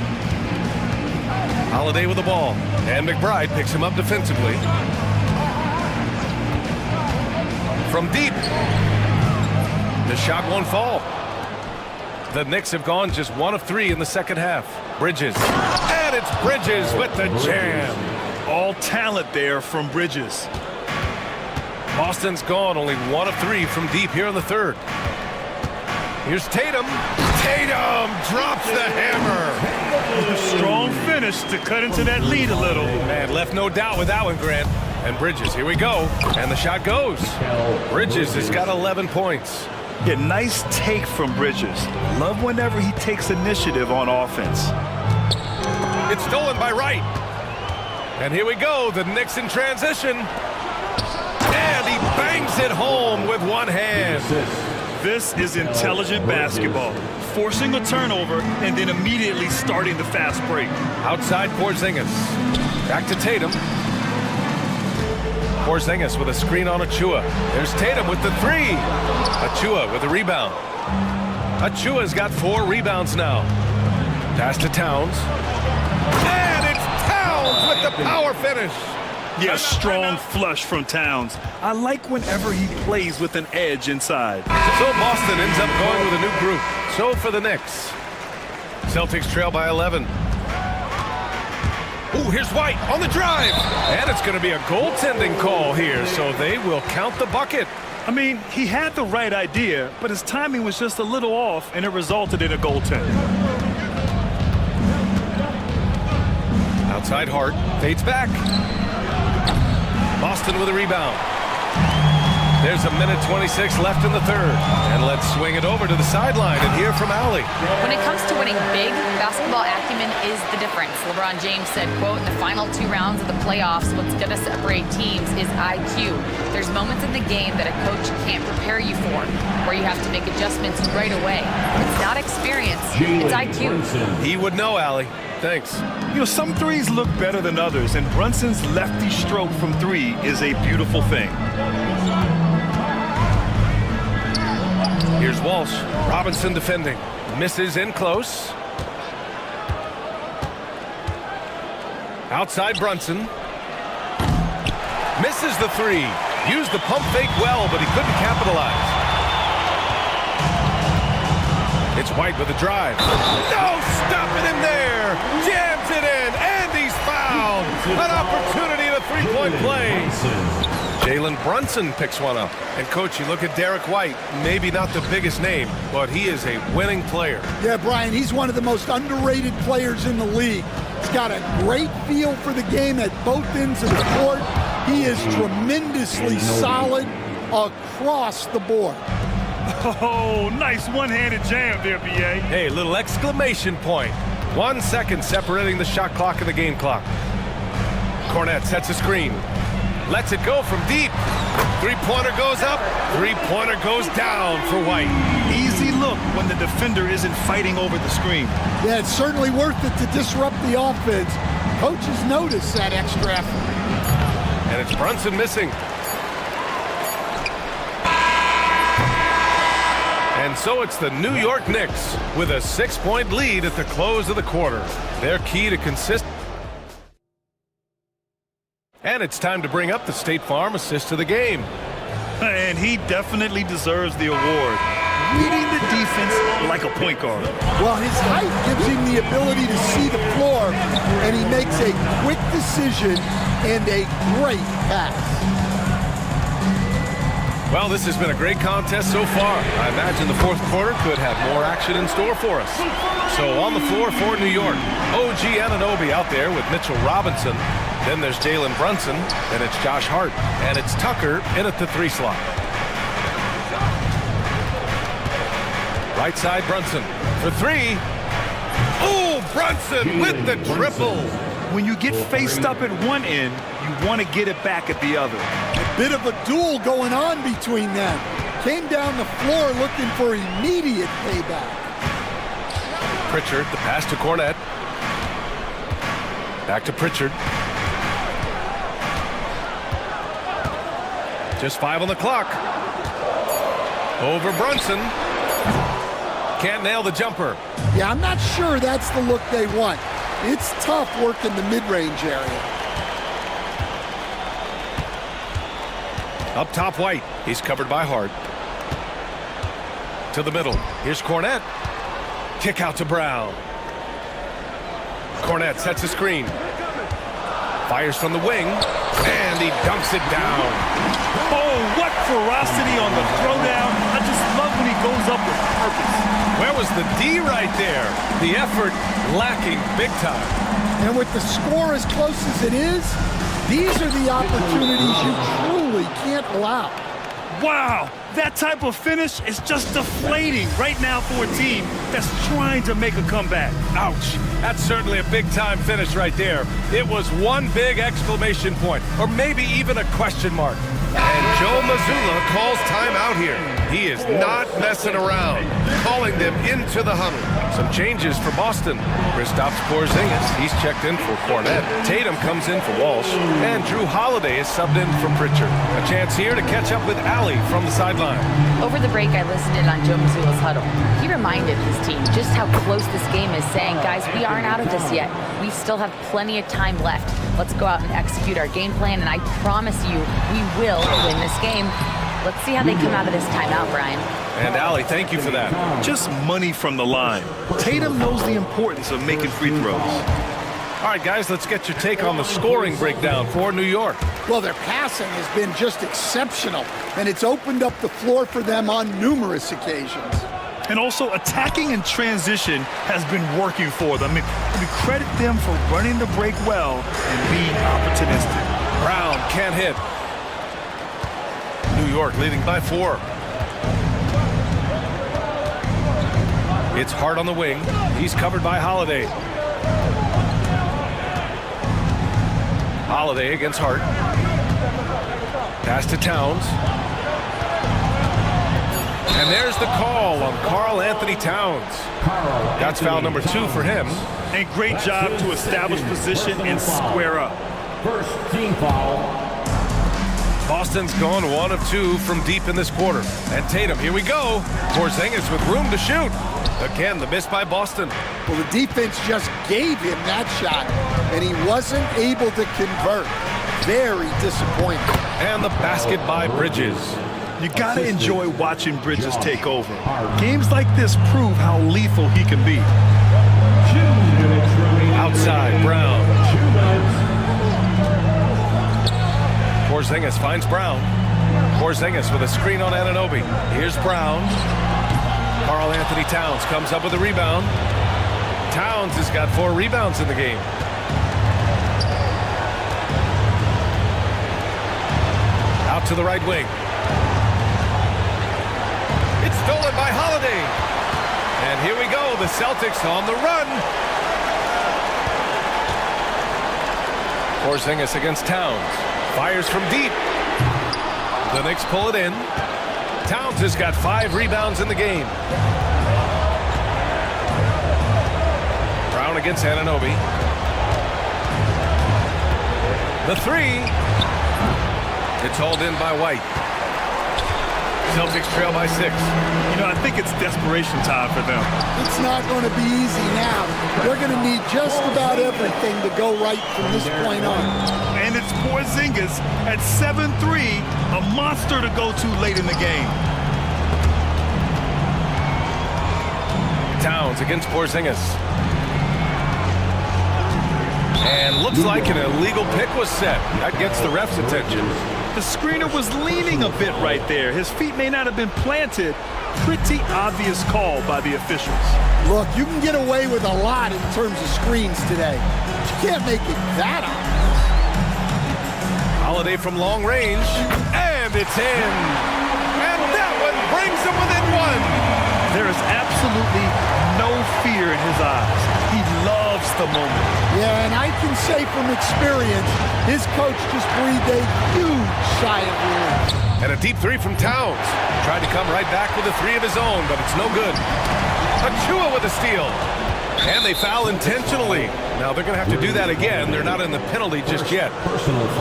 Holiday with the ball. And McBride picks him up defensively. From deep. The shot won't fall. The Knicks have gone just 1 of 3 in the second half. Bridges. And it's Bridges with the jam. All talent there from Bridges. Boston's gone only 1 of 3 from deep here in the third. Here's Tatum. Tatum drops the hammer. A strong finish to cut into that lead a little. Man, left no doubt with that one, Grant. And Bridges, here we go. And the shot goes. Bridges has got 11 points. Yeah, nice take from Bridges. Love whenever he takes initiative on offense. It's stolen by Wright. And here we go, the Knicks in transition. And he bangs it home with one hand. This is intelligent basketball. Forcing a turnover and then immediately starting the fast break. Outside Porzingis. Back to Tatum. Porzingis with a screen on Achua. There's Tatum with the 3. Achua with the rebound. Achua's got 4 rebounds now. Pass to Towns. And it's Towns with the power finish. Yeah, strong flush from Towns. I like whenever he plays with an edge inside. So Boston ends up going with a new group. So for the Knicks. Celtics trail by 11. Ooh, here's White on the drive. And it's going to be a goaltending call here, so they will count the bucket. I mean, he had the right idea, but his timing was just a little off, and it resulted in a goaltend. Outside Hart, fades back. Boston with a rebound. There's a minute 26 left in the third. And let's swing it over to the sideline and hear from Allie. When it comes to winning big, basketball acumen is the difference. LeBron James said, quote, in the final 2 rounds of the playoffs, what's going to separate teams is IQ. There's moments in the game that a coach can't prepare you for, where you have to make adjustments right away. It's not experience, it's IQ. He would know, Allie. Thanks. You know, some threes look better than others, and Brunson's lefty stroke from 3 is a beautiful thing. Here's Walsh. Robinson defending. Misses in close. Outside Brunson. Misses the 3. Used the pump fake well, but he couldn't capitalize. It's White with a drive. No stopping him there. Jams it in, and he's fouled. An opportunity at a 3-point play. Jalen Brunson picks one up. And, Coach, you look at Derek White, maybe not the biggest name, but he is a winning player. Yeah, Brian, he's one of the most underrated players in the league. He's got a great feel for the game at both ends of the court. He is tremendously solid across the board. Oh, nice one-handed jam there, B.A. Hey, little exclamation point. 1 second separating the shot clock and the game clock. Cornette sets a screen. Lets it go from deep. 3-pointer goes up. 3-pointer goes down for White. Easy look when the defender isn't fighting over the screen. Yeah, it's certainly worth it to disrupt the offense. Coaches notice that extra effort. And it's Brunson missing. And so it's the New York Knicks with a 6-point lead at the close of the quarter. Their key to consistent. And it's time to bring up the State Farm assist of the game. And he definitely deserves the award. Reading the defense like a point guard. Well, his height gives him the ability to see the floor, and he makes a quick decision and a great pass. Well, this has been a great contest so far. I imagine the fourth quarter could have more action in store for us. So on the floor for New York, OG Anunoby out there with Mitchell Robinson. Then there's Jalen Brunson, and it's Josh Hart, and it's Tucker in at the 3 slot. Right side, Brunson for 3. Oh, Brunson with the triple. When you get faced up at one end, you want to get it back at the other. A bit of a duel going on between them. Came down the floor looking for immediate payback. Pritchard, the pass to Cornette. Back to Pritchard. Just 5 on the clock. Over Brunson. Can't nail the jumper. Yeah, I'm not sure that's the look they want. It's tough working the mid-range area. Up top, White. He's covered by Hart. To the middle. Here's Cornette. Kick out to Brown. Cornette sets a screen. Fires from the wing. And he dunks it down. Oh, what ferocity on the throwdown. I just love when he goes up with purpose. Where was the D right there? The effort lacking big time. And with the score as close as it is, these are the opportunities you truly can't allow. Wow, that type of finish is just deflating right now for a team that's trying to make a comeback. Ouch. That's certainly a big-time finish right there. It was one big exclamation point, or maybe even a question mark. And Joe Mazzulla calls timeout here. He is not messing around, calling them into the huddle. Some changes for Boston. Kristaps Porzingis, he's checked in for Cornette. Tatum comes in for Walsh, and Drew Holiday is subbed in for Pritchard. A chance here to catch up with Allie from the sideline. Over the break, I listened in on Joe Mazzulla's huddle. He reminded his team just how close this game is, saying, guys, we aren't out of this yet. We still have plenty of time left. Let's go out and execute our game plan, and I promise you, we will win this game. Let's see how they come out of this timeout, Brian. And Allie, thank you for that. Just money from the line. Tatum knows the importance of making free throws. All right, guys, let's get your take on the scoring breakdown for New York. Well, their passing has been just exceptional, and it's opened up the floor for them on numerous occasions. And also, attacking in transition has been working for them. We credit them for running the break well and being opportunistic. Brown can't hit. New York leading by 4. It's Hart on the wing. He's covered by Holiday. Holiday against Hart. Pass to Towns. And there's the call on Karl Anthony Towns. That's foul number 2 for him. And great job to establish position and square up. First team foul. Boston's gone 1 of 2 from deep in this quarter. And Tatum, here we go. Porzingis with room to shoot. Again, the miss by Boston. Well, the defense just gave him that shot, and he wasn't able to convert. Very disappointing. And the basket by Bridges. You gotta enjoy watching Bridges take over. Games like this prove how lethal he can be. Outside, Brown. Porzingis finds Brown. Porzingis with a screen on Anunoby. Here's Brown. Karl Anthony Towns comes up with a rebound. Towns has got 4 rebounds in the game. Out to the right wing. It's stolen by Holiday. And here we go, the Celtics on the run. Porzingis against Towns. Fires from deep. The Knicks pull it in. Towns has got 5 rebounds in the game. Brown against Anunoby. The 3. It's hauled in by White. Celtics trail by 6. You know, I think it's desperation time for them. It's not going to be easy now. They're going to need just about everything to go right from this point on. And it's Kristaps Porzingis at 7'3", a monster to go to late in the game. Towns against Porzingis. And looks like an illegal pick was set. That gets the ref's attention. The screener was leaning a bit right there. His feet may not have been planted. Pretty obvious call by the officials. Look, you can get away with a lot in terms of screens today. You can't make it that obvious. Holiday from long range, and it's in. And that one brings him within one. There is absolutely no fear in his eyes. He loves the moment. Yeah, and I can say from experience, his coach just breathed a huge sigh of relief. And a deep three from Towns. Tried to come right back with a three of his own, but it's no good. Achua with a steal. And they foul intentionally. Now they're going to have to do that again. They're not in the penalty just yet.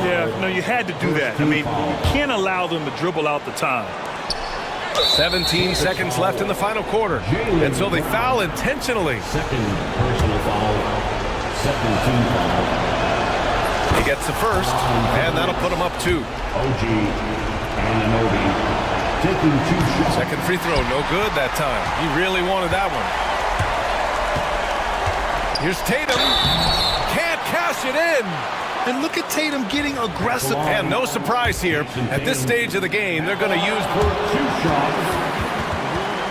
Yeah, no, you had to do that. I mean, you can't allow them to dribble out the time. 17 seconds left in the final quarter. And so they foul intentionally. Second personal foul. Second team foul. He gets the first, and that'll put him up 2. OG Anunoby taking 2 shots. Second free throw, no good that time. He really wanted that one. Here's Tatum. Can't cash it in. And look at Tatum getting aggressive. And no surprise here. At this stage of the game, they're going to use 2 shots.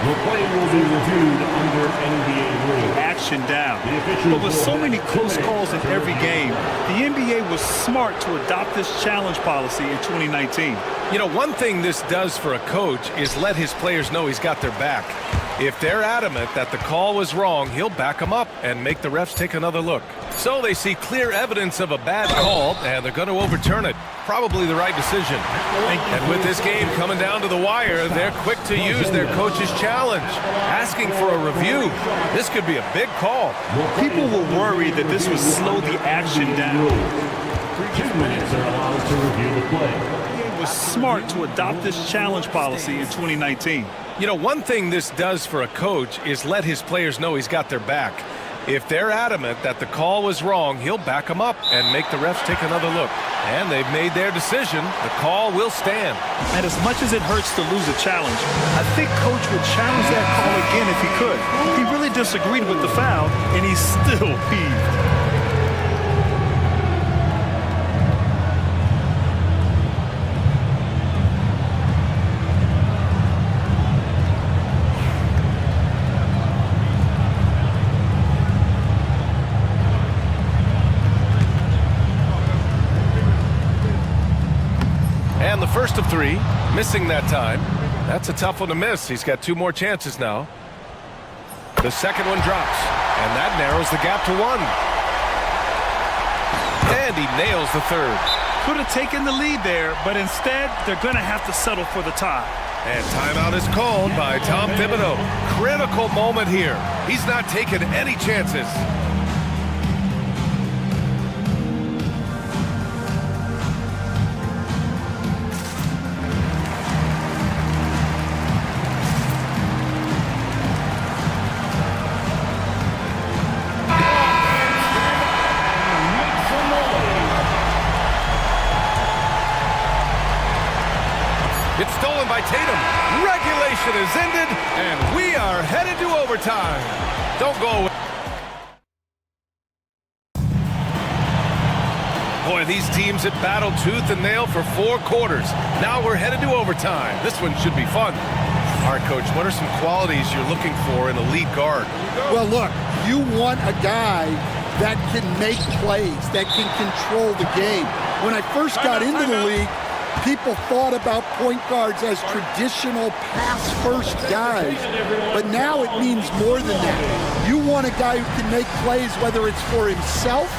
The play will be reviewed under NBA rules. Action down. But with so many close calls in every game, the NBA was smart to adopt this challenge policy in 2019. You know, one thing this does for a coach is let his players know he's got their back. If they're adamant that the call was wrong, he'll back them up and make the refs take another look. So they see clear evidence of a bad call, and they're going to overturn it. Probably the right decision. And with this game coming down to the wire, they're quick to use their coach's challenge, asking for a review. This could be a big call. People were worried that this would slow the action down. 2 minutes are allowed to review the play. It was smart to adopt this challenge policy in 2019. You know, one thing this does for a coach is let his players know he's got their back. If they're adamant that the call was wrong, he'll back them up and make the refs take another look. And they've made their decision. The call will stand. And as much as it hurts to lose a challenge, I think Coach would challenge that call again if he could. He really disagreed with the foul, and he's still peeved. And the first of 3, missing that time. That's a tough one to miss. He's got 2 more chances now. The second one drops, and that narrows the gap to 1. And he nails the third. Could have taken the lead there, but instead, they're going to have to settle for the tie. And timeout is called by Tom Thibodeau. Critical moment here. He's not taking any chances. It's stolen by Tatum. Regulation is ended, and we are headed to overtime. Don't go away. Boy, these teams have battled tooth and nail for 4 quarters. Now we're headed to overtime. This one should be fun. All right, Coach, what are some qualities you're looking for in a lead guard? Well, look, you want a guy that can make plays, that can control the game. When I first got into the league, people thought about point guards as traditional pass-first guys, but now it means more than that. You want a guy who can make plays, whether it's for himself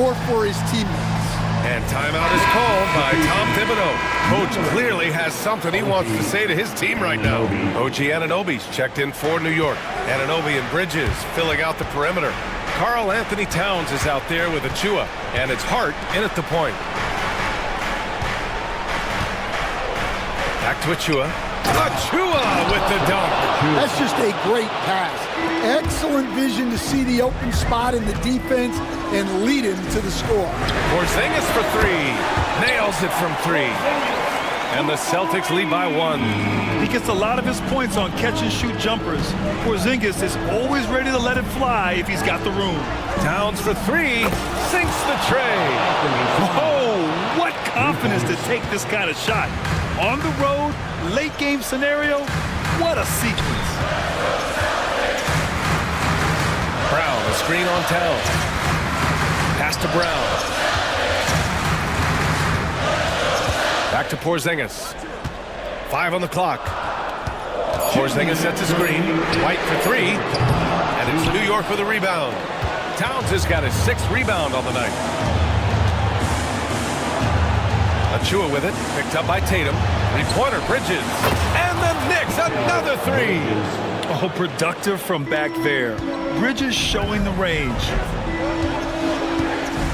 or for his teammates. And timeout is called by Tom Thibodeau. Coach clearly has something he wants to say to his team right now. OG Anunoby's checked in for New York. Anunoby and Bridges filling out the perimeter. Karl Anthony Towns is out there with Achua, and it's Hart in at the point. Back to Achua. Achua with the dunk. That's just a great pass. Excellent vision to see the open spot in the defense and lead him to the score. Porzingis for three. Nails it from three. And the Celtics lead by one. He gets a lot of his points on catch-and-shoot jumpers. Porzingis is always ready to let it fly if he's got the room. Towns for three. Sinks the tray. Oh, what confidence to take this kind of shot. On the road, late game scenario, what a sequence. Brown, a screen on Towns. Pass to Brown. Back to Porzingis. 5 on the clock. Porzingis sets a screen. White for three. And it's New York with a rebound. Towns has got his 6th rebound on the night. Achua with it. Picked up by Tatum. Three-pointer, Bridges. And the Knicks, another three. Oh, productive from back there. Bridges showing the range.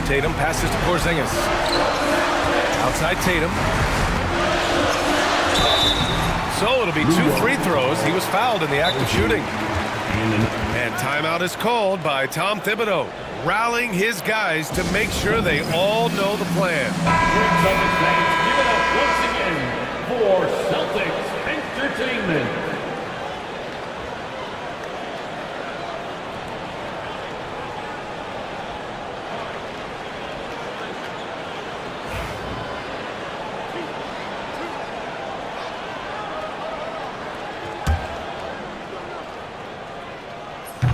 Tatum passes to Porzingis. Outside Tatum. So it'll be 2 free throws. He was fouled in the act of shooting. And timeout is called by Tom Thibodeau, rallying his guys to make sure they all know the plan. Give it up once again for Celtics Entertainment.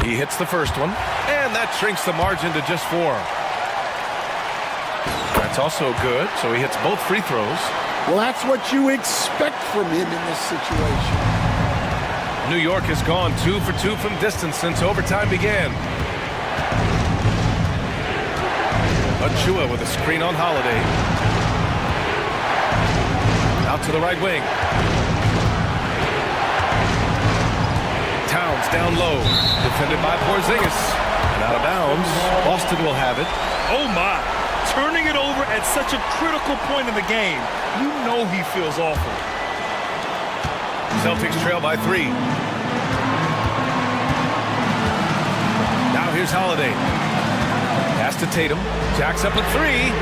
He hits the first one, and that shrinks the margin to just 4. That's also good, so he hits both free throws. Well, that's what you expect from him in this situation. New York has gone 2 for 2 from distance since overtime began. Achua with a screen on Holiday. Out to the right wing. Towns down low, defended by Porzingis. And out of bounds, Boston will have it. Oh my, turning it over at such a critical point in the game. You know he feels awful. Celtics trail by 3. Now here's Holiday. Pass to Tatum, jacks up a 3.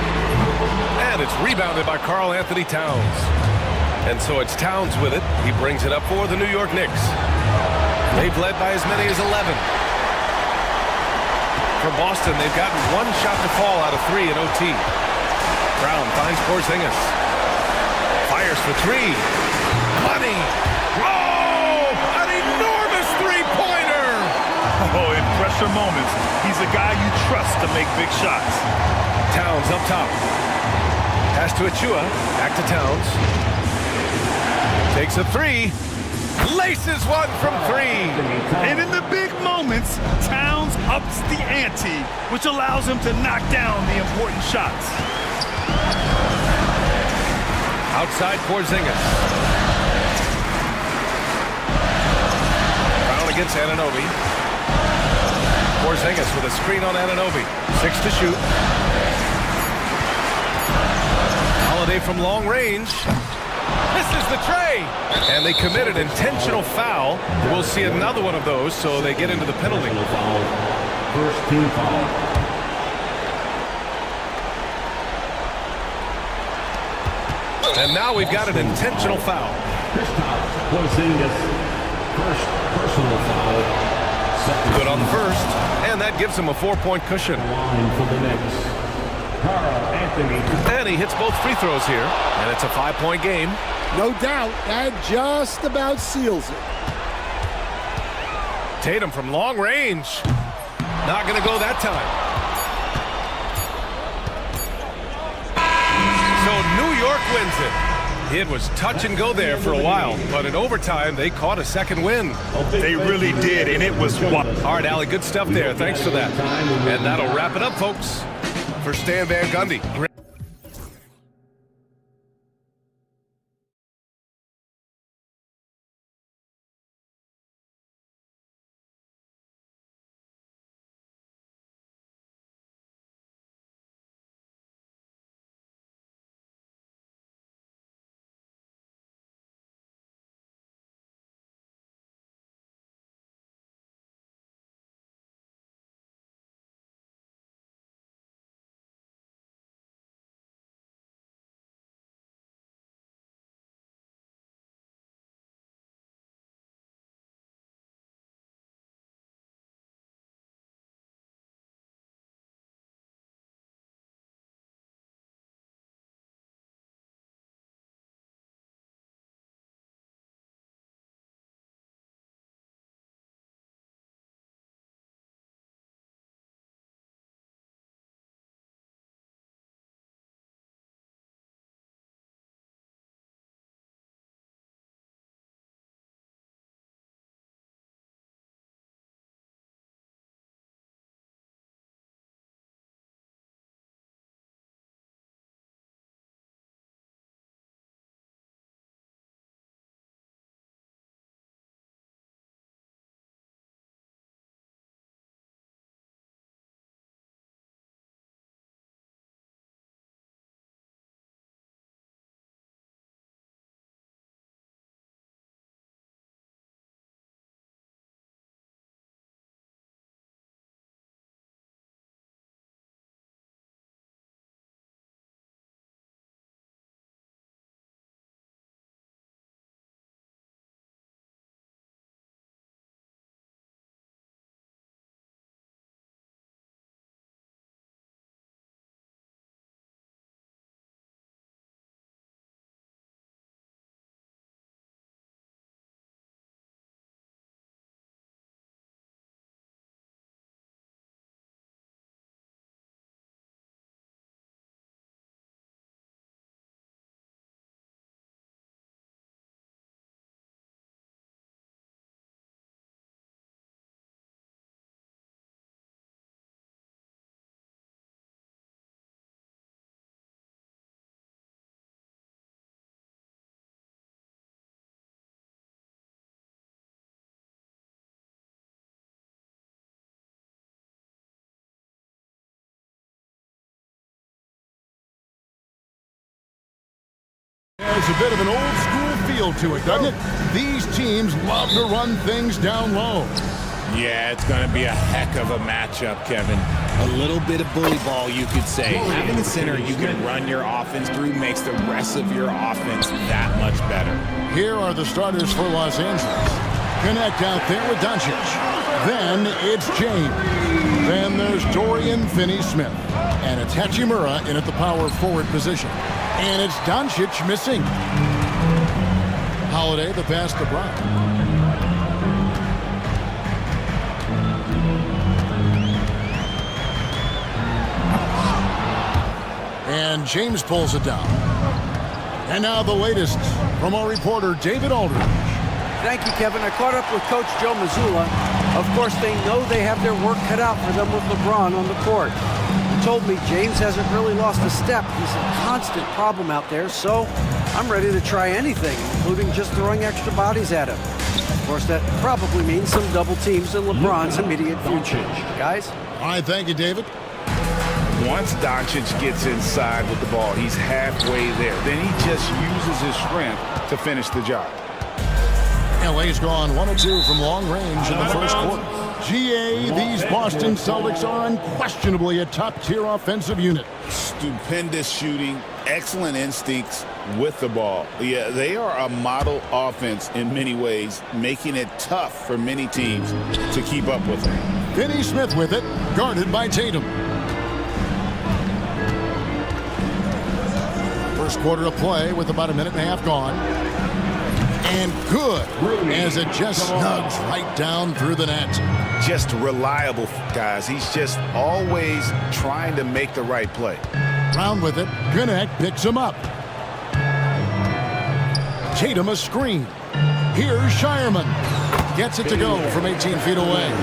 And it's rebounded by Karl Anthony Towns. And so it's Towns with it. He brings it up for the New York Knicks. They've led by as many as 11. For Boston, they've gotten 1 shot to fall out of 3 in OT. Brown finds Porzingis. Fires for 3. Money! Oh! An enormous three-pointer! Oh, in pressure moments, he's a guy you trust to make big shots. Towns up top. Pass to Achua. Back to Towns. Takes a 3. Laces one from 3. And in the big moments, Towns ups the ante, which allows him to knock down the important shots. Outside Porzingis. Brown against Anunoby. Porzingis with a screen on Anunoby. 6 to shoot. Holiday from long range. Misses the tray. And they commit an intentional foul. We'll see another one of those, so they get into the penalty. First team foul. And now we've got an intentional foul. Porzingis, first personal foul. Good on the first, and that gives him a 4-point cushion. Line for the Knicks. Karl Anthony. And he hits both free throws here, and it's a 5-point game. No doubt, that just about seals it. Tatum from long range. Not going to go that time. So New York wins it. It was touch and go there for a while, but in overtime, they caught a second win. They really did, and it was wild. All right, Allie, good stuff there. Thanks for that. And that'll wrap it up, folks. For Stan Van Gundy. has a bit of an old school feel to it, doesn't it? These teams love to run things down low. Yeah, it's going to be a heck of a matchup, Kevin. A little bit of bully ball, you could say. Having a center you can run your offense through makes the rest of your offense that much better. Here are the starters for Los Angeles. Connect out there with Doncic. Then it's James. Then there's Dorian Finney-Smith. And it's Hachimura in at the power forward position. And it's Doncic missing. Holiday, the pass to Brown. And James pulls it down. And now the latest from our reporter, David Aldridge. Thank you, Kevin. I caught up with Coach Joe Mazzulla. Of course, they know they have their work cut out for them with LeBron on the court. He told me James hasn't really lost a step. He's a constant problem out there, so I'm ready to try anything, including just throwing extra bodies at him. Of course, that probably means some double teams in LeBron's immediate future. Guys? All right, thank you, David. Once Doncic gets inside with the ball, he's halfway there. Then he just uses his strength to finish the job. LA's gone 1 of 2 from long range in the first quarter. GA, these Boston Celtics are unquestionably a top-tier offensive unit. Stupendous shooting, excellent instincts with the ball. Yeah, they are a model offense in many ways, making it tough for many teams to keep up with them. Finney-Smith with it, guarded by Tatum. First quarter of play with about a minute and a half gone. And good, as it just snugs right down through the net. Just reliable, guys. He's just always trying to make the right play. Brown with it. Gwinnett picks him up. Tatum a screen. Here's Shireman. Gets it to go from 18 feet away.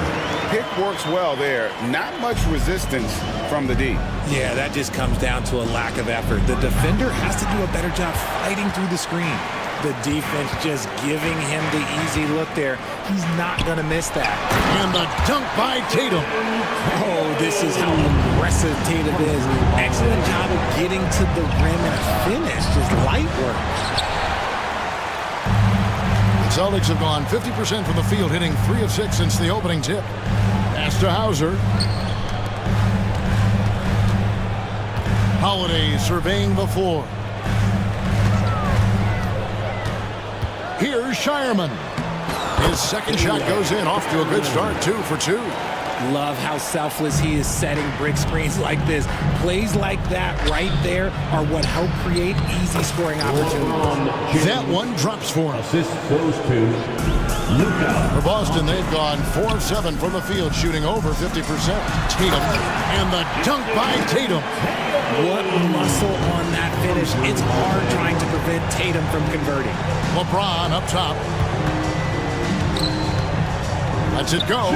Pick works well there. Not much resistance from the D. Yeah, that just comes down to a lack of effort. The defender has to do a better job fighting through the screen. The defense just giving him the easy look there. He's not going to miss that. And the dunk by Tatum. Oh, this is how aggressive Tatum is. Excellent job of getting to the rim and a finish. Just light work. The Celtics have gone 50% from the field, hitting 3 of 6 since the opening tip. Pass to Hauser. Holiday surveying the floor. Here's Shireman. His second shot goes in, off to a good start, 2 for 2. Love how selfless he is setting brick screens like this. Plays like that right there are what help create easy scoring opportunities. That one drops for him. Assist goes to Luka. For Boston, they've gone 4 of 7 from the field, shooting over 50%. Tatum, and the dunk by Tatum. What muscle on that finish. It's hard trying to prevent Tatum from converting. LeBron up top. Lets it go.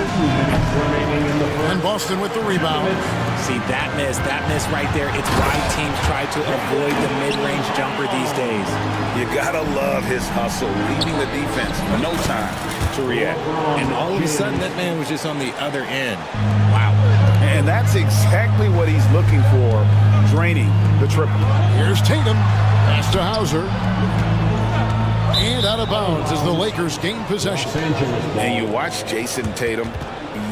And Boston with the rebound. See, that miss right there. It's why teams try to avoid the mid-range jumper these days. You gotta love his hustle, leaving the defense no time to react. And all of a sudden, that man was just on the other end. Wow. And that's exactly what he's looking for, draining the triple. Here's Tatum. Pass to Hauser. And out of bounds as the Lakers gain possession. And you watch Jason Tatum,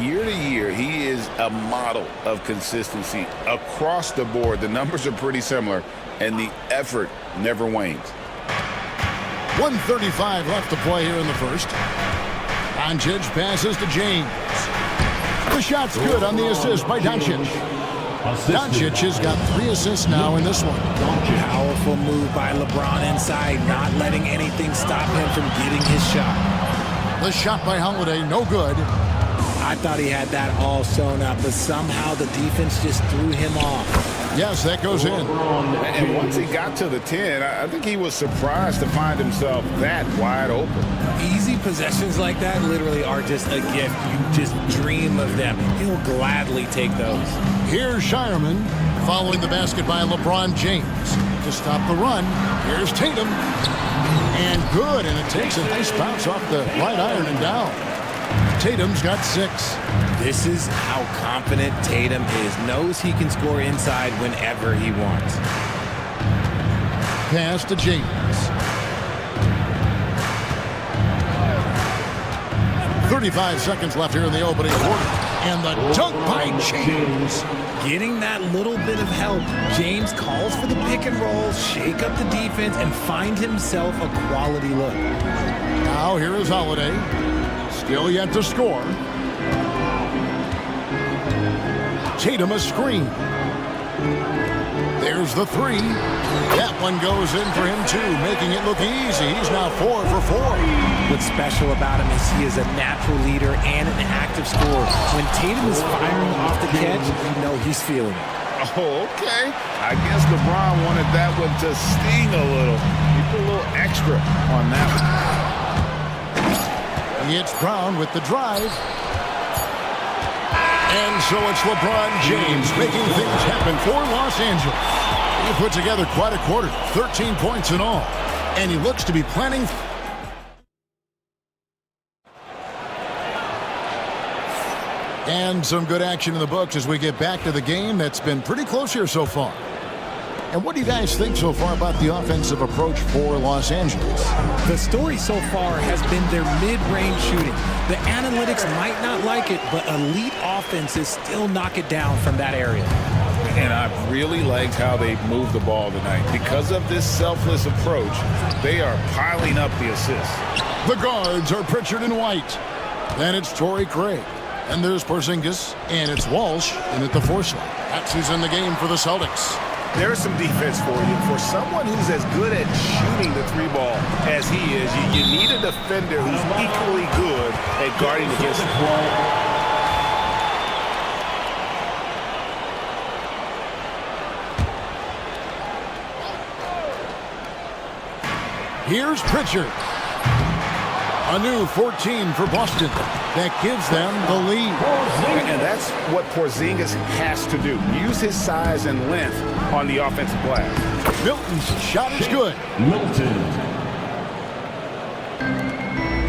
year to year, he is a model of consistency across the board. The numbers are pretty similar, and the effort never wanes. 1:35 left to play here in the first. Doncic passes to James. The shot's good on the assist by Doncic. Doncic has got 3 assists now in this one. Powerful move by LeBron inside, not letting anything stop him from getting his shot. The shot by Holiday, no good. I thought he had that all sewn up, but somehow the defense just threw him off. Yes, that goes in. And once he got to the 10, I think he was surprised to find himself that wide open. Easy possessions like that literally are just a gift. You just dream of them. He'll gladly take those. Here's Shireman following the basket by LeBron James. To stop the run, here's Tatum. And good, and it takes a nice bounce off the right iron and down. Tatum's got 6. This is how confident Tatum is. Knows he can score inside whenever he wants. Pass to James. 35 seconds left here in the opening quarter. And the dunk by James. Getting that little bit of help. James calls for the pick and roll, shake up the defense, and find himself a quality look. Now here is Holiday. Still yet to score. Tatum a screen. There's the three. That one goes in for him too, making it look easy. He's now 4 for 4. What's special about him is he is a natural leader and an active scorer. When Tatum is firing off the catch, you know he's feeling it. Oh, okay. I guess LeBron wanted that one to sting a little. He put a little extra on that one. It's Brown with the drive. And so it's LeBron James making things happen for Los Angeles. He put together quite a quarter, 13 points in all. And he looks to be planning. And some good action in the books as we get back to the game that's been pretty close here so far. And what do you guys think so far about the offensive approach for Los Angeles? The story so far has been their mid-range shooting. The analytics might not like it, but elite offenses still knock it down from that area. And I've really liked how they've moved the ball tonight. Because of this selfless approach, they are piling up the assists. The guards are Pritchard and White. Then it's Torrey Craig. And there's Porzingis, and it's Walsh in at the 4 slot. That's who's in the game for the Celtics. There's some defense for you. For someone who's as good at shooting the 3 ball as he is, you need a defender who's equally good at guarding against the ball. Here's Pritchard. A new 14 for Boston. That gives them the lead. And that's what Porzingis has to do. Use his size and length on the offensive glass. Milton's shot is good. Milton.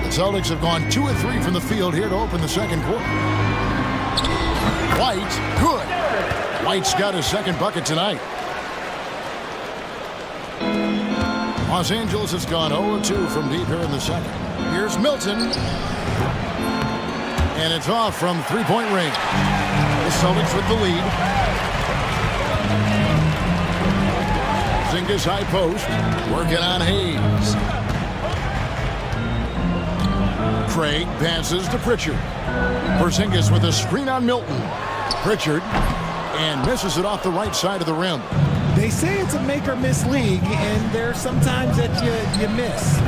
The Celtics have gone 2 of 3 from the field here to open the second quarter. White, good. White's got his second bucket tonight. Los Angeles has gone 0-2 from deep here in the second. Here's Milton. And it's off from three-point range. The Celtics with the lead. Porzingis high post. Working on Hayes. Craig passes to Pritchard. Porzingis with a screen on Milton. Pritchard. And misses it off the right side of the rim. They say it's a make-or-miss league, and there's sometimes that you miss.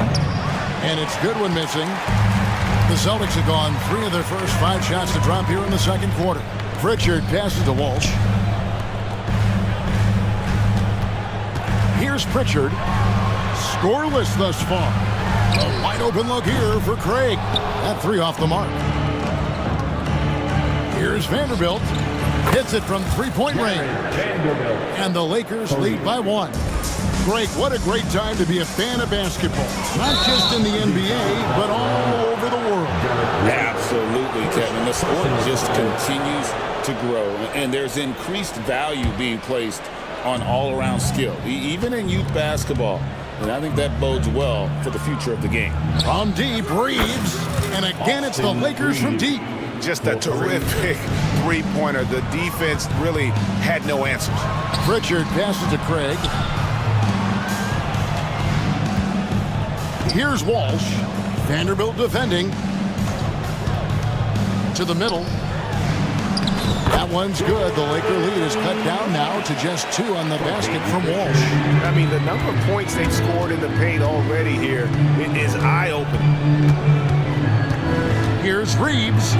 And it's good when missing. The Celtics have gone 3 of their first 5 shots to drop here in the second quarter. Pritchard passes to Walsh. Here's Pritchard. Scoreless thus far. A wide open look here for Craig. That 3 off the mark. Here's Vanderbilt. Hits it from three-point range. And the Lakers lead by 1. Greg, what a great time to be a fan of basketball. Not just in the NBA, but all over the world. Absolutely, Kevin. The sport just continues to grow, and there's increased value being placed on all-around skill, even in youth basketball. And I think that bodes well for the future of the game. From deep, Reeves. And again, it's the Lakers from deep. Just a terrific three-pointer. The defense really had no answers. Pritchard passes to Craig. Here's Walsh. Vanderbilt defending. To the middle. That one's good. The Laker lead is cut down now to just 2 on the basket from Walsh. I mean, the number of points they've scored in the paint already here is eye-opening. Here's Reeves.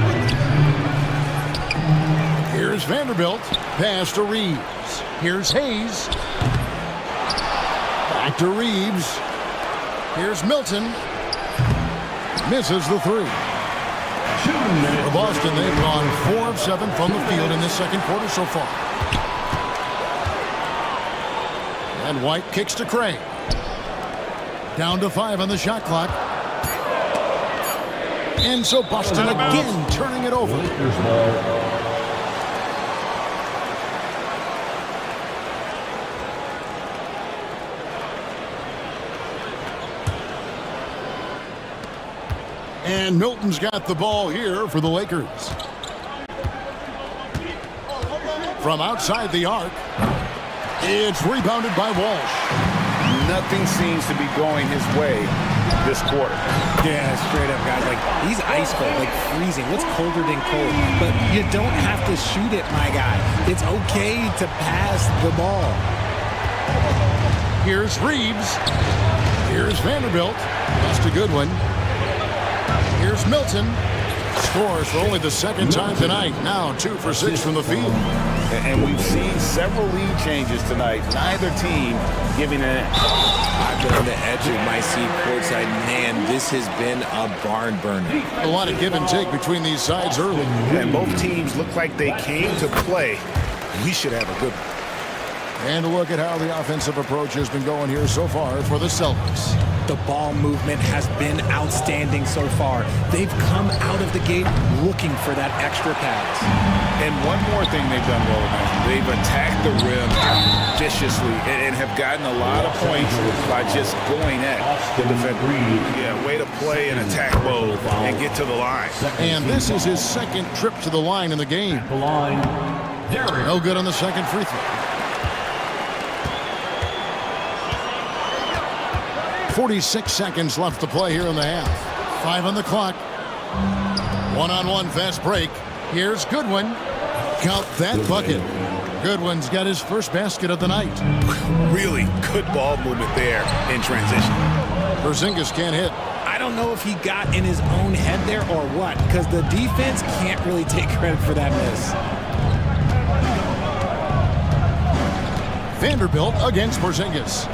Here's Vanderbilt. Pass to Reeves. Here's Hayes. Back to Reeves. Here's Milton. Misses the 3. For Boston, they've gone 4 of 7 from the field in this second quarter so far. And White kicks to Craig. Down to 5 on the shot clock. And so Boston again turning it over. And Milton's got the ball here for the Lakers. From outside the arc, it's rebounded by Walsh. Nothing seems to be going his way this quarter. Yeah, straight up, guys. Like, he's ice cold, like freezing. What's colder than cold? But you don't have to shoot it, my guy. It's okay to pass the ball. Here's Reeves. Here's Vanderbilt. That's a good one. Here's Milton. Scores for only the second time tonight. Now 2 for 6 from the field. And we've seen several lead changes tonight. Neither team giving an inch. I've been on the edge of my seat courtside. Man, this has been a barn burner. A lot of give and take between these sides early. And both teams look like they came to play. We should have a good one. And a look at how the offensive approach has been going here so far for the Celtics. The ball movement has been outstanding so far. They've come out of the gate looking for that extra pass. And one more thing they've done well enough. They've attacked the rim viciously and have gotten a lot of points by just going at the defender. Yeah, way to play in attack mode and get to the line. And this is his second trip to the line in the game. No good on the second free throw. 46 seconds left to play here in the half. 5 on the clock. One-on-one fast break. Here's Goodwin. Count that bucket. Goodwin's got his first basket of the night. Really good ball movement there in transition. Porzingis can't hit. I don't know if he got in his own head there or what, because the defense can't really take credit for that miss. Vanderbilt against Porzingis.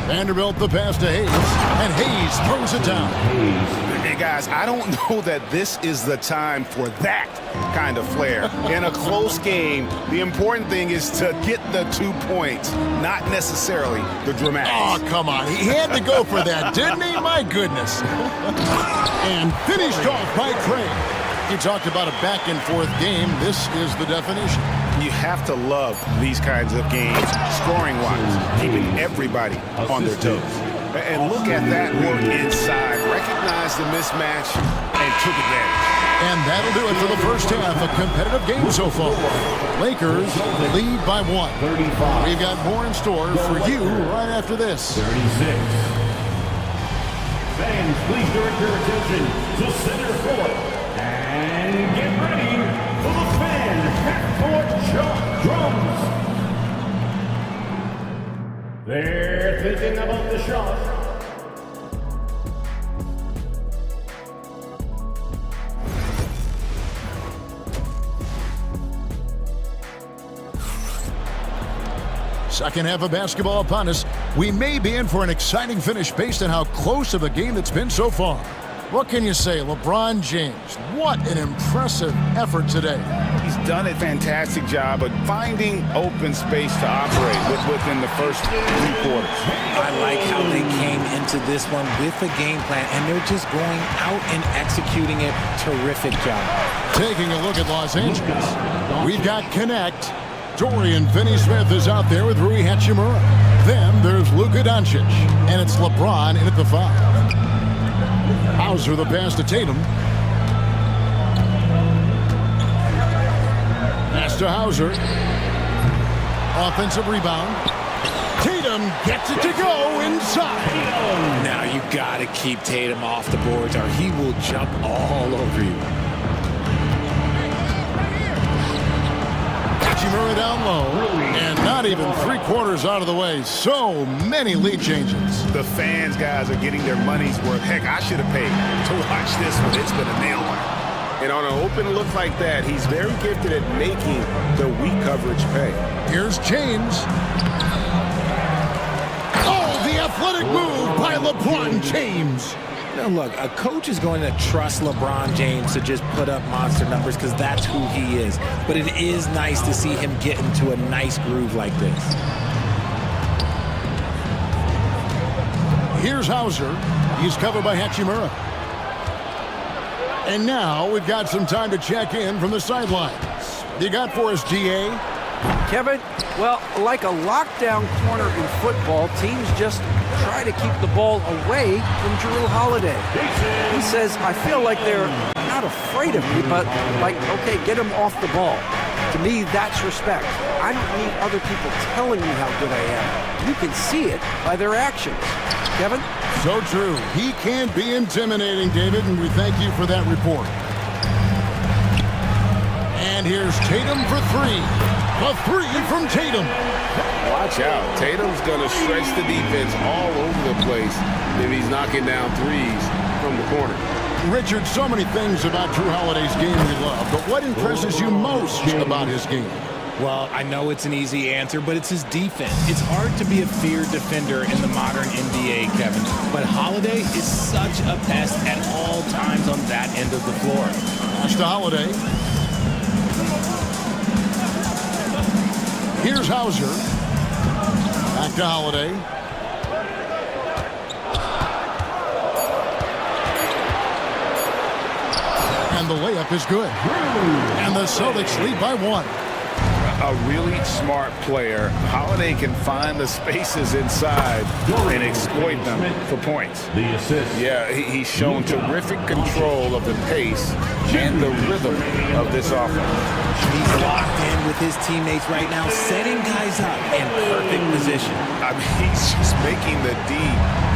Vanderbilt the pass to Hayes, and Hayes throws it down. Hey guys, I don't know that this is the time for that kind of flair. In a close game, the important thing is to get the 2 points, not necessarily the dramatics. Oh, come on. He had to go for that, didn't he? My goodness. And finished off by Craig. You talked about a back-and-forth game. This is the definition. You have to love these kinds of games, scoring-wise, keeping everybody on their toes. And look at that work inside. Recognized the mismatch and took advantage. And that'll do it for the first half. A competitive game so far. Lakers lead by 1. We've got more in store for you right after this. 36. Fans, please direct your attention to center court. And get ready for the fan backcourt drums. They're thinking about the shot. Second half of basketball upon us. We may be in for an exciting finish based on how close of a game it's been so far. What can you say, LeBron James? What an impressive effort today. He's done a fantastic job of finding open space to operate within the first 3 quarters. I like how they came into this one with a game plan, and they're just going out and executing it. Terrific job. Taking a look at Los Angeles, we've got Connect. Dorian Finney-Smith is out there with Rui Hachimura. Then there's Luka Doncic, and it's LeBron in at the 5. Hauser the pass to Tatum. Pass to Hauser. Offensive rebound. Tatum gets it to go inside. Now you got to keep Tatum off the boards or he will jump all over you. Hachimura down low, and not even 3/4 out of the way. So many lead changes. The fans, guys, are getting their money's worth. Heck, I should have paid to watch this one. It's been a nail biter. And on an open look like that, he's very gifted at making the weak coverage pay. Here's James. Oh, the athletic move by LeBron James. Now look, a coach is going to trust LeBron James to just put up monster numbers because that's who he is. But it is nice to see him get into a nice groove like this. Here's Hauser. He's covered by Hachimura. And now we've got some time to check in from the sidelines. You got for us, GA? Kevin, well, like a lockdown corner in football, teams just try to keep the ball away from Jrue Holiday. He says, I feel like they're not afraid of me, but like, okay, get him off the ball. To me, that's respect. I don't need other people telling me how good I am. You can see it by their actions. Kevin? So true. He can be intimidating, David, and we thank you for that report. And here's Tatum for three. A three from Tatum. Watch out. Tatum's going to stretch the defense all over the place if he's knocking down threes from the corner. Richard, so many things about Jrue Holiday's game we love, but what impresses you most about his game? Well, I know it's an easy answer, but it's his defense. It's hard to be a feared defender in the modern NBA, Kevin. But Holiday is such a pest at all times on that end of the floor. Pass to Holiday. Here's Hauser. Back to Holiday. And the layup is good. And the Celtics lead by one. A really smart player. Holiday can find the spaces inside and exploit them for points. The assist. Yeah, he's shown terrific control of the pace and the rhythm of this offense. He's locked in with his teammates right now, setting guys up in perfect position. I mean, he's just making the D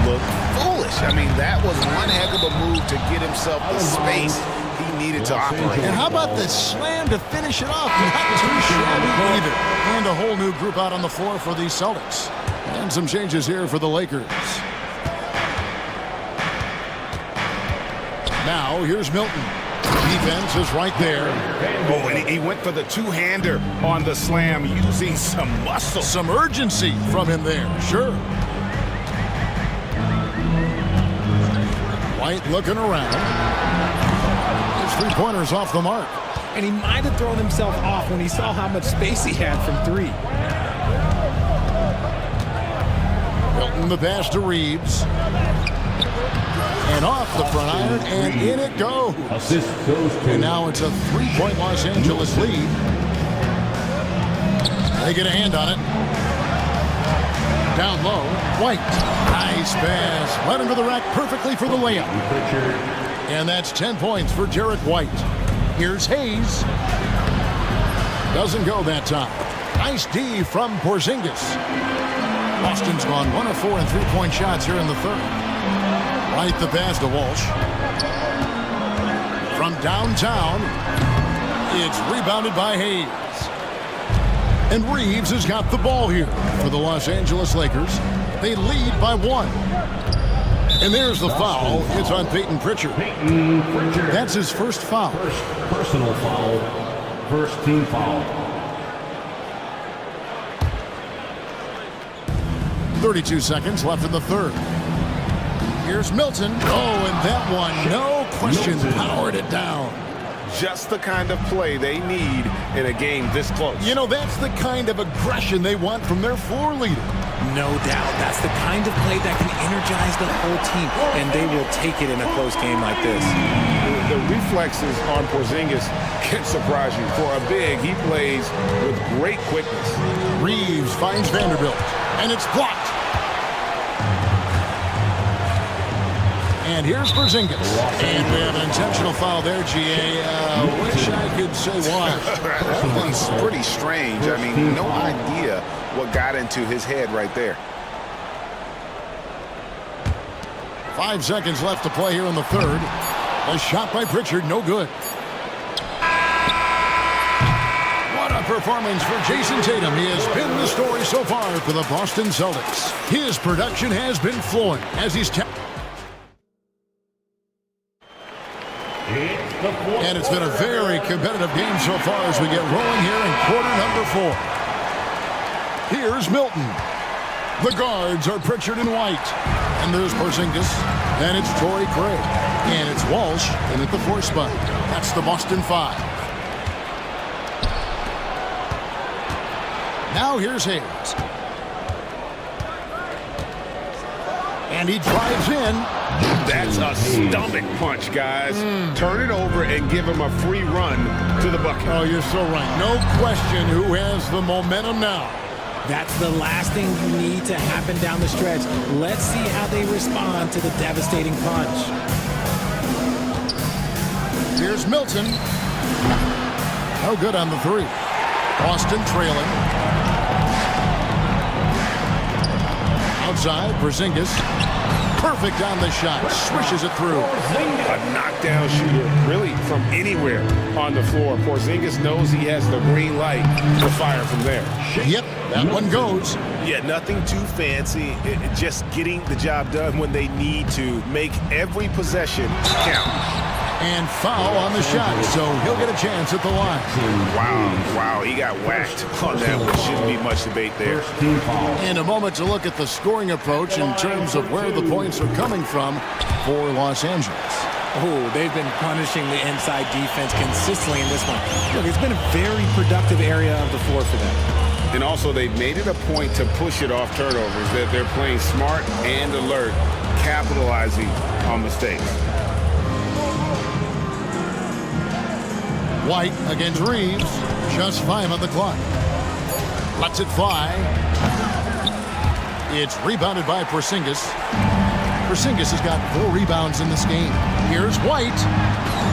look foolish. I mean, that was one heck of a move to get himself the space he needed to operate. And how about the slam to finish it off? Not too shabby either. And a whole new group out on the floor for the Celtics. And some changes here for the Lakers. Now, here's Milton. Defense is right there. Oh, and he went for the two-hander on the slam, using some muscle. Some urgency from him there, sure. White looking around. His three-pointers off the mark. And he might have thrown himself off when he saw how much space he had from three. Milton the pass to Reeves. And off the front iron, and in it goes. Assist goes to. And now it's a three-point Los Angeles lead. They get a hand on it. Down low, White. Nice pass. Right under the rack perfectly for the layup. And that's 10 points for Derek White. Here's Hayes. Doesn't go that time. Nice D from Porzingis. Boston's gone 1 of 4 in three-point shots here in the third. Right the pass to Walsh. From downtown, it's rebounded by Hayes. And Reeves has got the ball here for the Los Angeles Lakers. They lead by 1. And there's the foul. It's on Peyton Pritchard. That's his first foul. First personal foul. First team foul. 32 seconds left in the third. Here's Milton. Oh, and that one, no question, powered it down. Just the kind of play they need in a game this close. You know, that's the kind of aggression they want from their floor leader. No doubt. That's the kind of play that can energize the whole team, and they will take it in a close game like this. The reflexes on Porzingis can surprise you. For a big, he plays with great quickness. Reeves finds Vanderbilt, and it's blocked. And here's Porzingis. And we have an intentional foul there, GA. Wish I could say why. That one's pretty strange. I mean, no idea what got into his head right there. 5 seconds left to play here in the third. A shot by Pritchard, no good. What a performance for Jason Tatum. He has been the story so far for the Boston Celtics. His production has been flowing as he's... And it's been a very competitive game so far as we get rolling here in quarter number 4. Here's Milton. The guards are Pritchard and White. And there's Porzingis. And it's Torrey Craig. And it's Walsh in at the 4 spot. That's the Boston 5. Now here's Hayes. And he drives in. That's a stomach punch, guys. Turn it over and give him a free run to the bucket. Oh, you're so right. No question who has the momentum now. That's the last thing you need to happen down the stretch. Let's see how they respond to the devastating punch. Here's Milton. No good on the three. Boston trailing. Outside, Porzingis. Perfect on the shot. Swishes it through. A knockdown shooter, really from anywhere on the floor. Porzingis knows he has the green light to fire from there. Yep, that one goes. Yeah, nothing too fancy. Just getting the job done when they need to. Make every possession count. And foul on the shot, so he'll get a chance at the line. Wow, he got whacked on that one. Shouldn't be much debate there. In a moment to look at the scoring approach in terms of where the points are coming from for Los Angeles. Oh, they've been punishing the inside defense consistently in this one. Look, it's been a very productive area of the floor for them. And also, they've made it a point to push it off turnovers, that they're playing smart and alert, capitalizing on mistakes. White against Reeves. Just 5 on the clock. Lets it fly. It's rebounded by Porzingis. Porzingis has got 4 rebounds in this game. Here's White.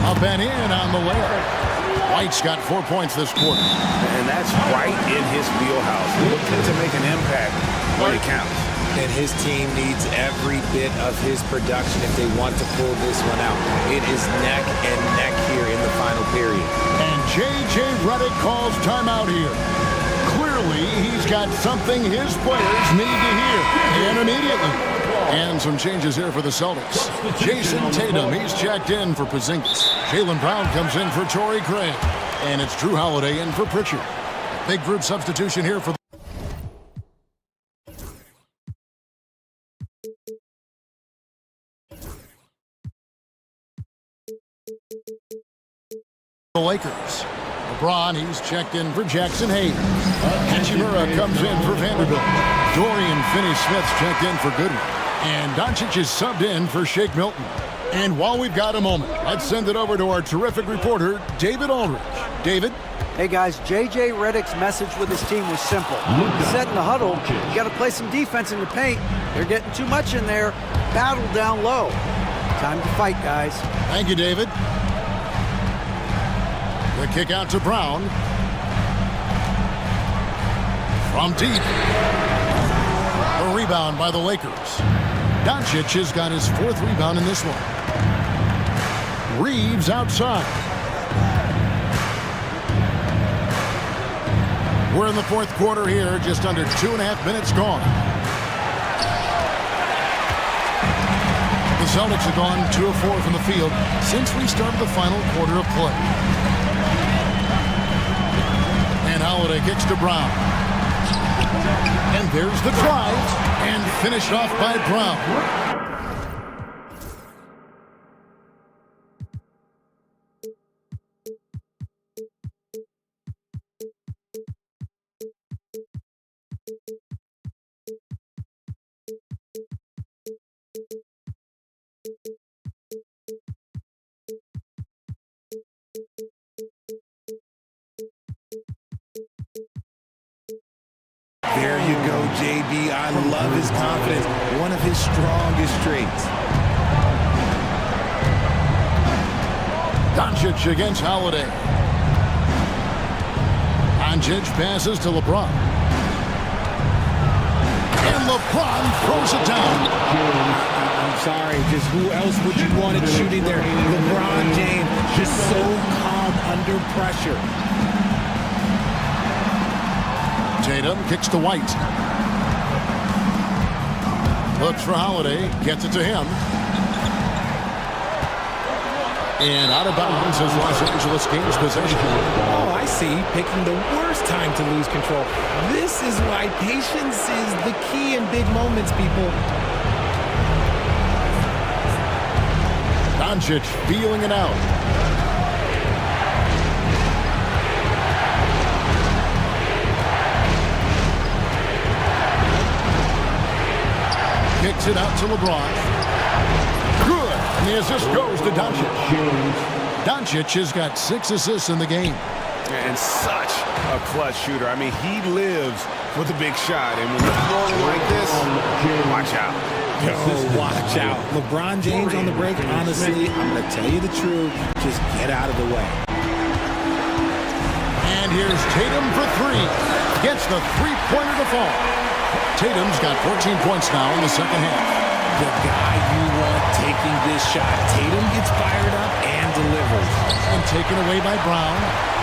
Up and in on the layup. White's got 4 points this quarter. And that's right in his wheelhouse. Looking to make an impact when it counts. And his team needs every bit of his production if they want to pull this one out. It is neck and neck here in the final period. And J.J. Redick calls timeout here. Clearly, he's got something his players need to hear, and immediately. And some changes here for the Celtics. Jason Tatum, he's checked in for Porzingis. Jaylen Brown comes in for Torrey Craig. And it's Drew Holiday in for Pritchard. Big group substitution here for the Lakers. LeBron, he's checked in for Jackson Hayes. Hachimura comes in for Vanderbilt. Dorian Finney-Smith's checked in for Goodwin. And Doncic is subbed in for Shake Milton. And while we've got a moment, let's send it over to our terrific reporter, David Aldridge. David? Hey guys, J.J. Redick's message with his team was simple. Set in the huddle, you got to play some defense in the paint. They're getting too much in there. Battle down low. Time to fight, guys. Thank you, David. The kick out to Brown. From deep. A rebound by the Lakers. Doncic has got his 4th rebound in this one. Reeves outside. We're in the 4th quarter here, just under 2.5 minutes gone. The Celtics have gone 2 of 4 from the field since we started the final quarter of play. And Holiday kicks to Brown. And there's the drive, and finished off by Brown. There you go, JB. I love his confidence. One of his strongest traits. Doncic against Holiday. Doncic passes to LeBron. And LeBron throws it down. I'm sorry, just who else would you want it shooting there? LeBron James, just so calm under pressure. Tatum kicks to White. Looks for Holiday, gets it to him. And out of bounds as Los Angeles gains possession. Oh, I see. Picking the worst time to lose control. This is why patience is the key in big moments, people. Doncic feeling it out. Kicks it out to LeBron. Good. And the assist goes to Doncic. Doncic has got 6 assists in the game. And such a clutch shooter. I mean, he lives for the big shot. And when you're throwing like this, watch out. Yo, watch out. LeBron James on the break, honestly, I'm going to tell you the truth. Just get out of the way. And here's Tatum for three. Gets the three-pointer to fall. Tatum's got 14 points now in the second half. The guy you want taking this shot. Tatum gets fired up and delivers. And taken away by Brown.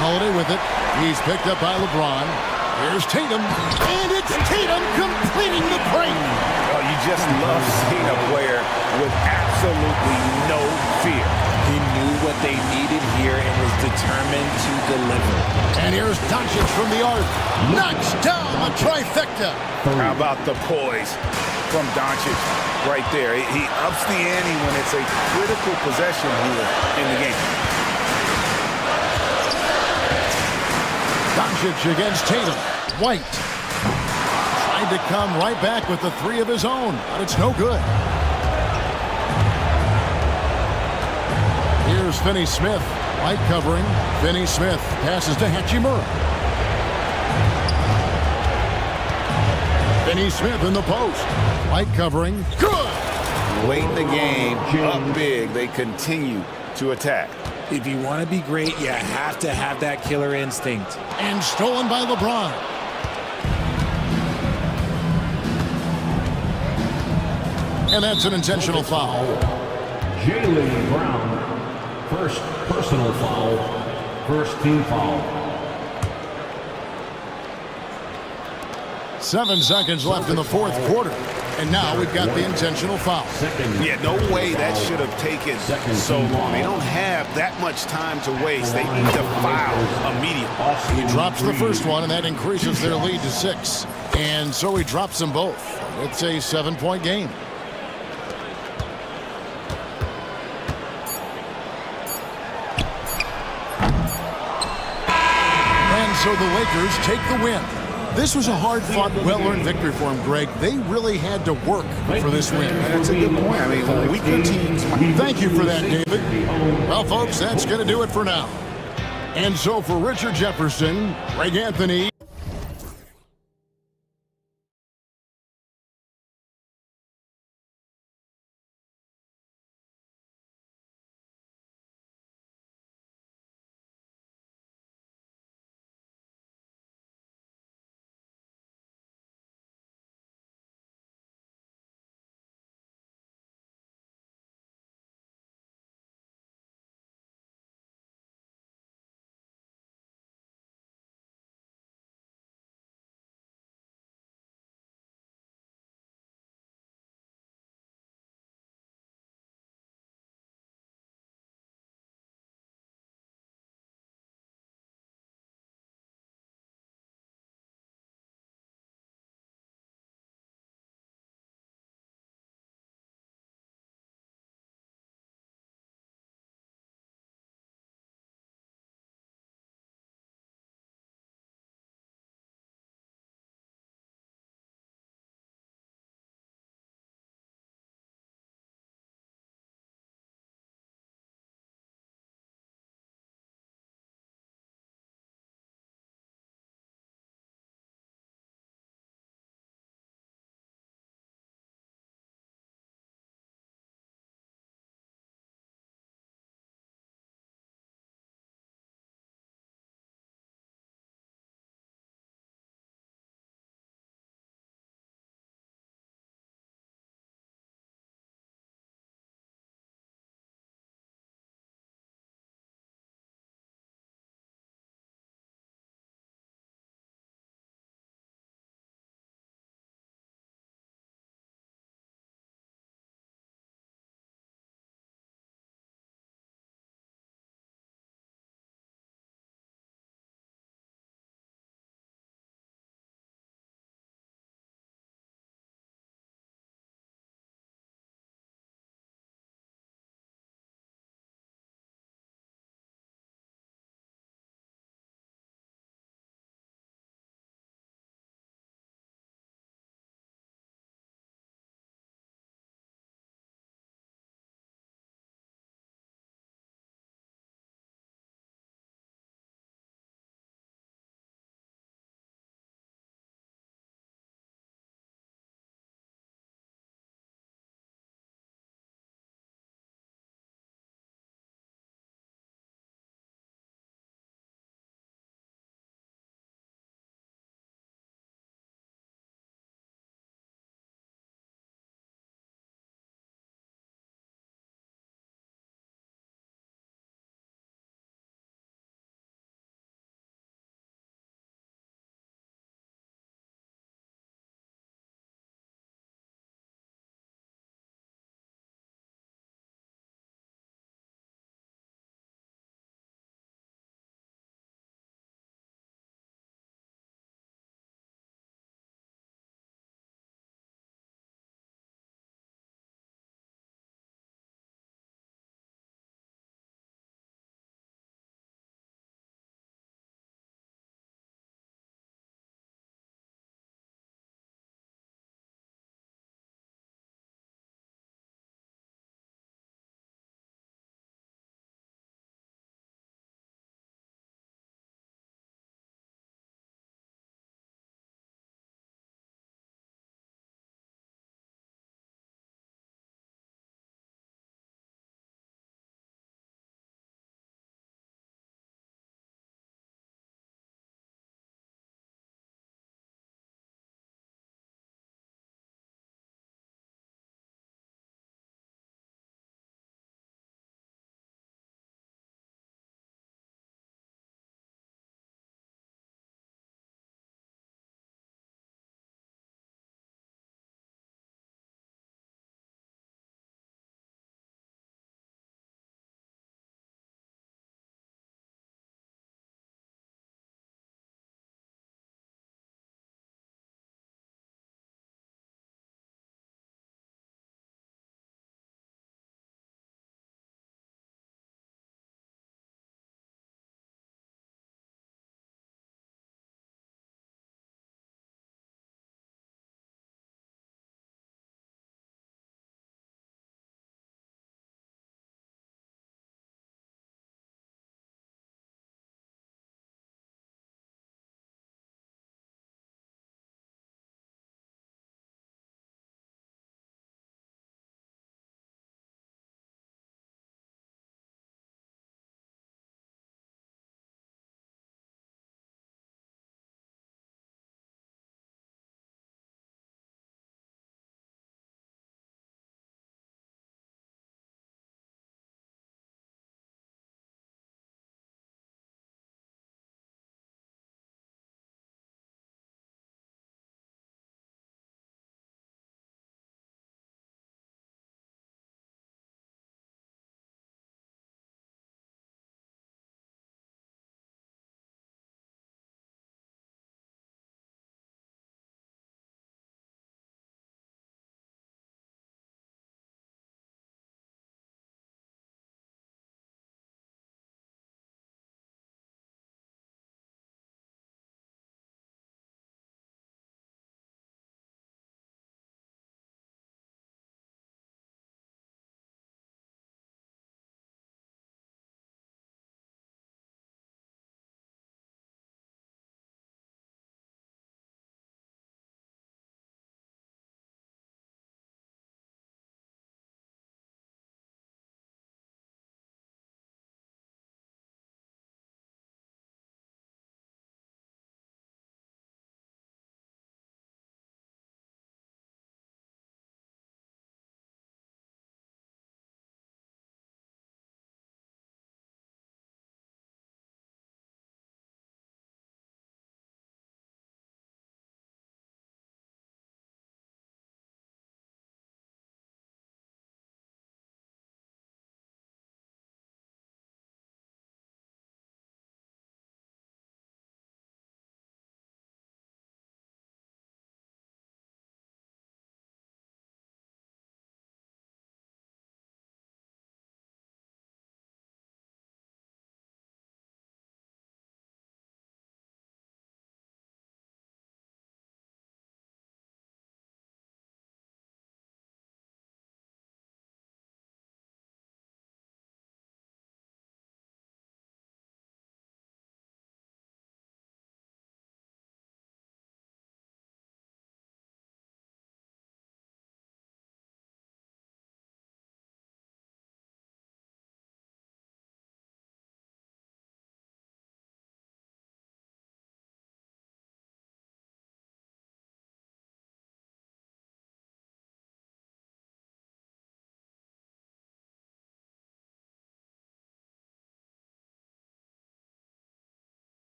Holiday with it. He's picked up by LeBron. Here's Tatum. And it's Tatum completing the break. Oh, you just love seeing a player with absolutely no fear. He knew what they needed here and was determined to deliver. And here's Doncic from the arc. Knocks down a trifecta. How about the poise from Doncic right there? He ups the ante when it's a critical possession here in the game. Doncic against Tatum. White tried to come right back with the three of his own, but it's no good. Here's Finney-Smith. White covering. Finney-Smith passes to Hachimura. Finney-Smith in the post. White covering. Good! Late in the game, up big, they continue to attack. If you want to be great, you have to have that killer instinct. And stolen by LeBron. And that's an intentional foul. Jaylen Brown, first personal foul, first team foul. 7 seconds left in the fourth quarter. And now we've got the intentional foul. Yeah, no way that should have taken so long. They don't have that much time to waste. They need to foul immediately. He drops the first one, and that increases their lead to 6. And so he drops them both. It's a 7-point game. And so the Lakers take the win. This was a hard-fought, well-earned victory for them, Greg. They really had to work for this win. That's a good point. I mean, weaker teams. Thank you for that, David. Well, folks, that's going to do it for now. And so for Richard Jefferson, Greg Anthony,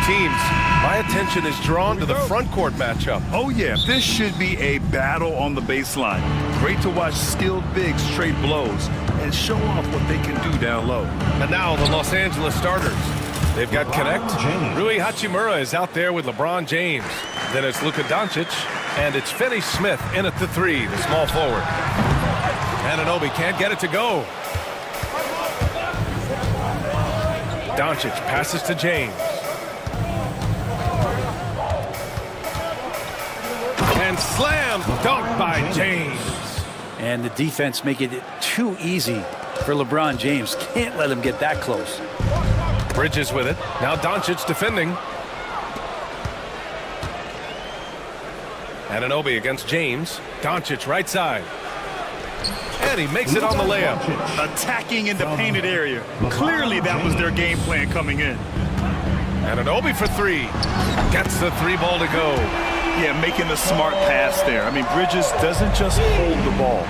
teams. My attention is drawn to the front court matchup. Oh, yeah, this should be a battle on the baseline. Great to watch skilled bigs trade blows and show off what they can do down low. And now the Los Angeles starters. They've got Connect. Rui Hachimura is out there with LeBron James. Then it's Luka Doncic, and it's Finney Smith in at the three, the small forward. Anunoby can't get it to go. Doncic passes to James. And slam dunk by James. And the defense making it too easy for LeBron James. Can't let him get that close. Bridges with it. Now Doncic defending. Anunoby against James. Doncic right side. And he makes it on the layup. Attacking in the painted area. Clearly that was their game plan coming in. Anunoby for three. Gets the three ball to go. Yeah, making the smart pass there. I mean, Bridges doesn't just hold the ball.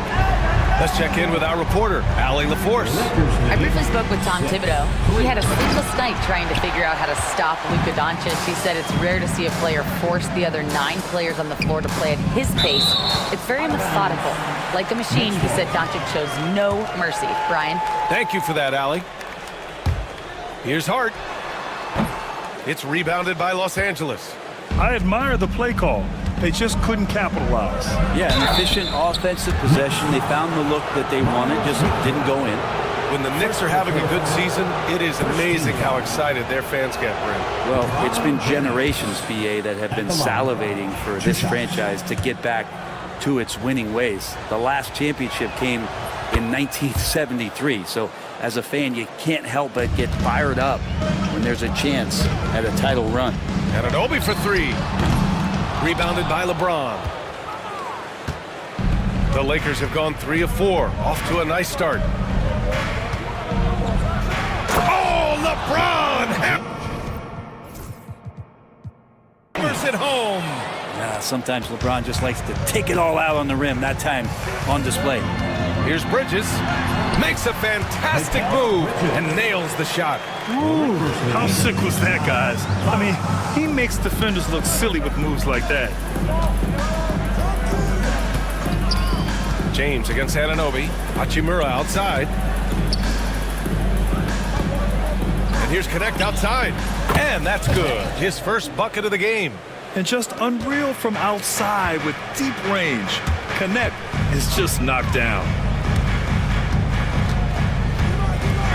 Let's check in with our reporter, Allie LaForce. I briefly spoke with Tom Thibodeau. He had a sleepless night trying to figure out how to stop Luka Doncic. He said it's rare to see a player force the other 9 players on the floor to play at his pace. It's very methodical. Like a machine, he said Doncic shows no mercy. Brian? Thank you for that, Allie. Here's Hart. It's rebounded by Los Angeles. I admire the play call. They just couldn't capitalize. Yeah, an efficient offensive possession. They found the look that they wanted, just didn't go in. When the Knicks are having a good season, it is amazing how excited their fans get, Brent. Well, it's been generations, BA, that have been salivating for this franchise to get back to its winning ways. The last championship came in 1973, so as a fan, you can't help but get fired up when there's a chance at a title run. Anunoby for three. Rebounded by LeBron. The Lakers have gone 3 of 4. Off to a nice start. Oh, LeBron! Hammers it home. Yeah, sometimes LeBron just likes to take it all out on the rim. That time on display. Here's Bridges. Makes a fantastic move and nails the shot. Ooh, how sick was that, guys? I mean, he makes defenders look silly with moves like that. James against Anunoby. Hachimura outside. And here's Connect outside. And that's good. His first bucket of the game. And just unreal from outside with deep range. Connect is just knocked down.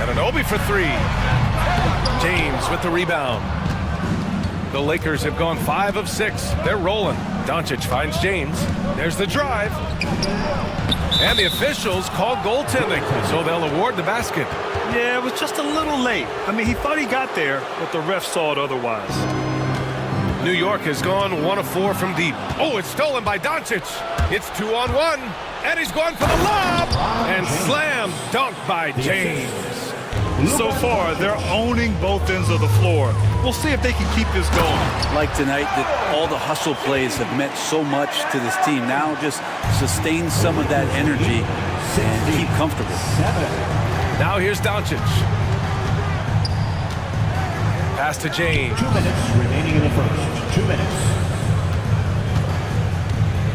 Anunoby for three. James with the rebound. The Lakers have gone 5 of 6. They're rolling. Doncic finds James. There's the drive. And the officials called goaltending, so they'll award the basket. Yeah, it was just a little late. I mean, he thought he got there, but the ref saw it otherwise. New York has gone 1 of 4 from deep. Oh, it's stolen by Doncic. It's 2-on-1. And he's going for the lob. And slam dunk by James. So far, they're owning both ends of the floor. We'll see if they can keep this going. Like tonight, that all the hustle plays have meant so much to this team. Now just sustain some of that energy and keep comfortable. Now here's Doncic. Pass to James. 2 minutes remaining in the first. 2 minutes.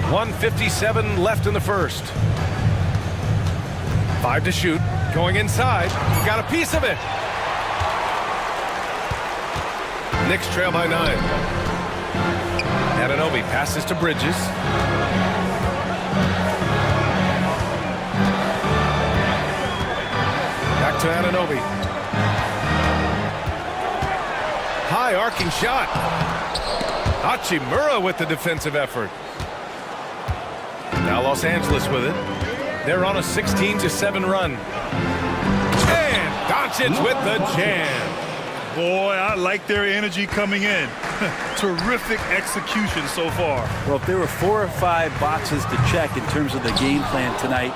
1:57 left in the first. 5 to shoot. Going inside. He got a piece of it. Knicks trail by 9. Anunoby passes to Bridges. Back to Anunoby. High arcing shot. Hachimura with the defensive effort. Now Los Angeles with it. They're on a 16-7 run. And Doncic with the jam. Boy, I like their energy coming in. Terrific execution so far. Well, if there were 4 or 5 boxes to check in terms of the game plan tonight,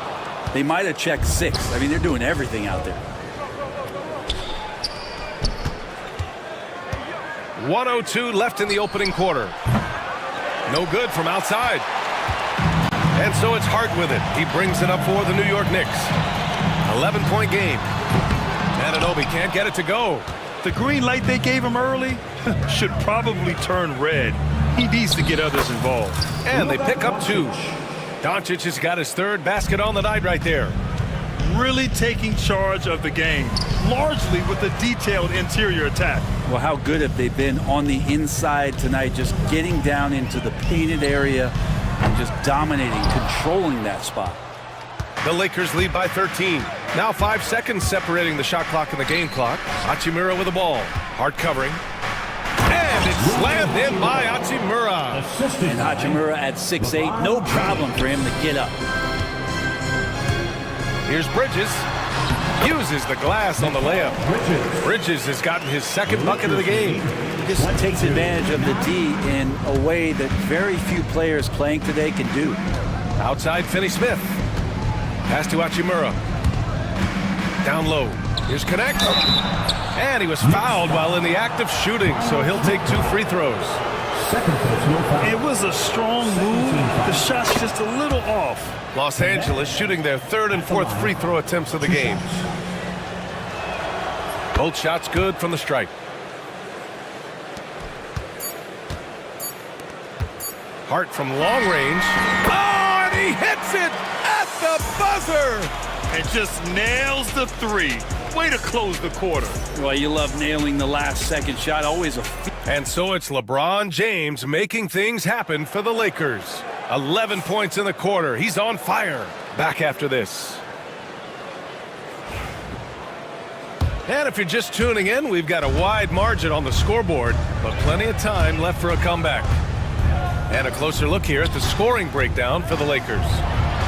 they might have checked 6. I mean, they're doing everything out there. 1:02 left in the opening quarter. No good from outside. And so it's Hart with it. He brings it up for the New York Knicks. 11-point game. Anunoby can't get it to go. The green light they gave him early should probably turn red. He needs to get others involved. And they pick up 2. Doncic has got his 3rd basket on the night right there. Really taking charge of the game, largely with a detailed interior attack. Well, how good have they been on the inside tonight, just getting down into the painted area and just dominating, controlling that spot. The Lakers lead by 13. Now 5 seconds separating the shot clock and the game clock. Hachimura with the ball. Hard covering. And it's slammed in by Hachimura. And Hachimura at 6'8", no problem for him to get up. Here's Bridges. Uses the glass on the layup. Bridges has gotten his 2nd bucket of the game. This takes advantage of the D in a way that very few players playing today can do. Outside Finney-Smith. Pass to Hachimura. Down low. Here's Connect. And he was fouled while in the act of shooting, so he'll take 2 free throws. It was a strong move. The shot's just a little off. Los Angeles shooting their 3rd and 4th free throw attempts of the game. Both shots good from the stripe. Hart from long range. Oh, and he hits it at the buzzer! And just nails the 3. Way to close the quarter. Well, you love nailing the last second shot. Always a... And so it's LeBron James making things happen for the Lakers. 11 points in the quarter. He's on fire. Back after this. And if you're just tuning in, we've got a wide margin on the scoreboard, but plenty of time left for a comeback. And a closer look here at the scoring breakdown for the Lakers.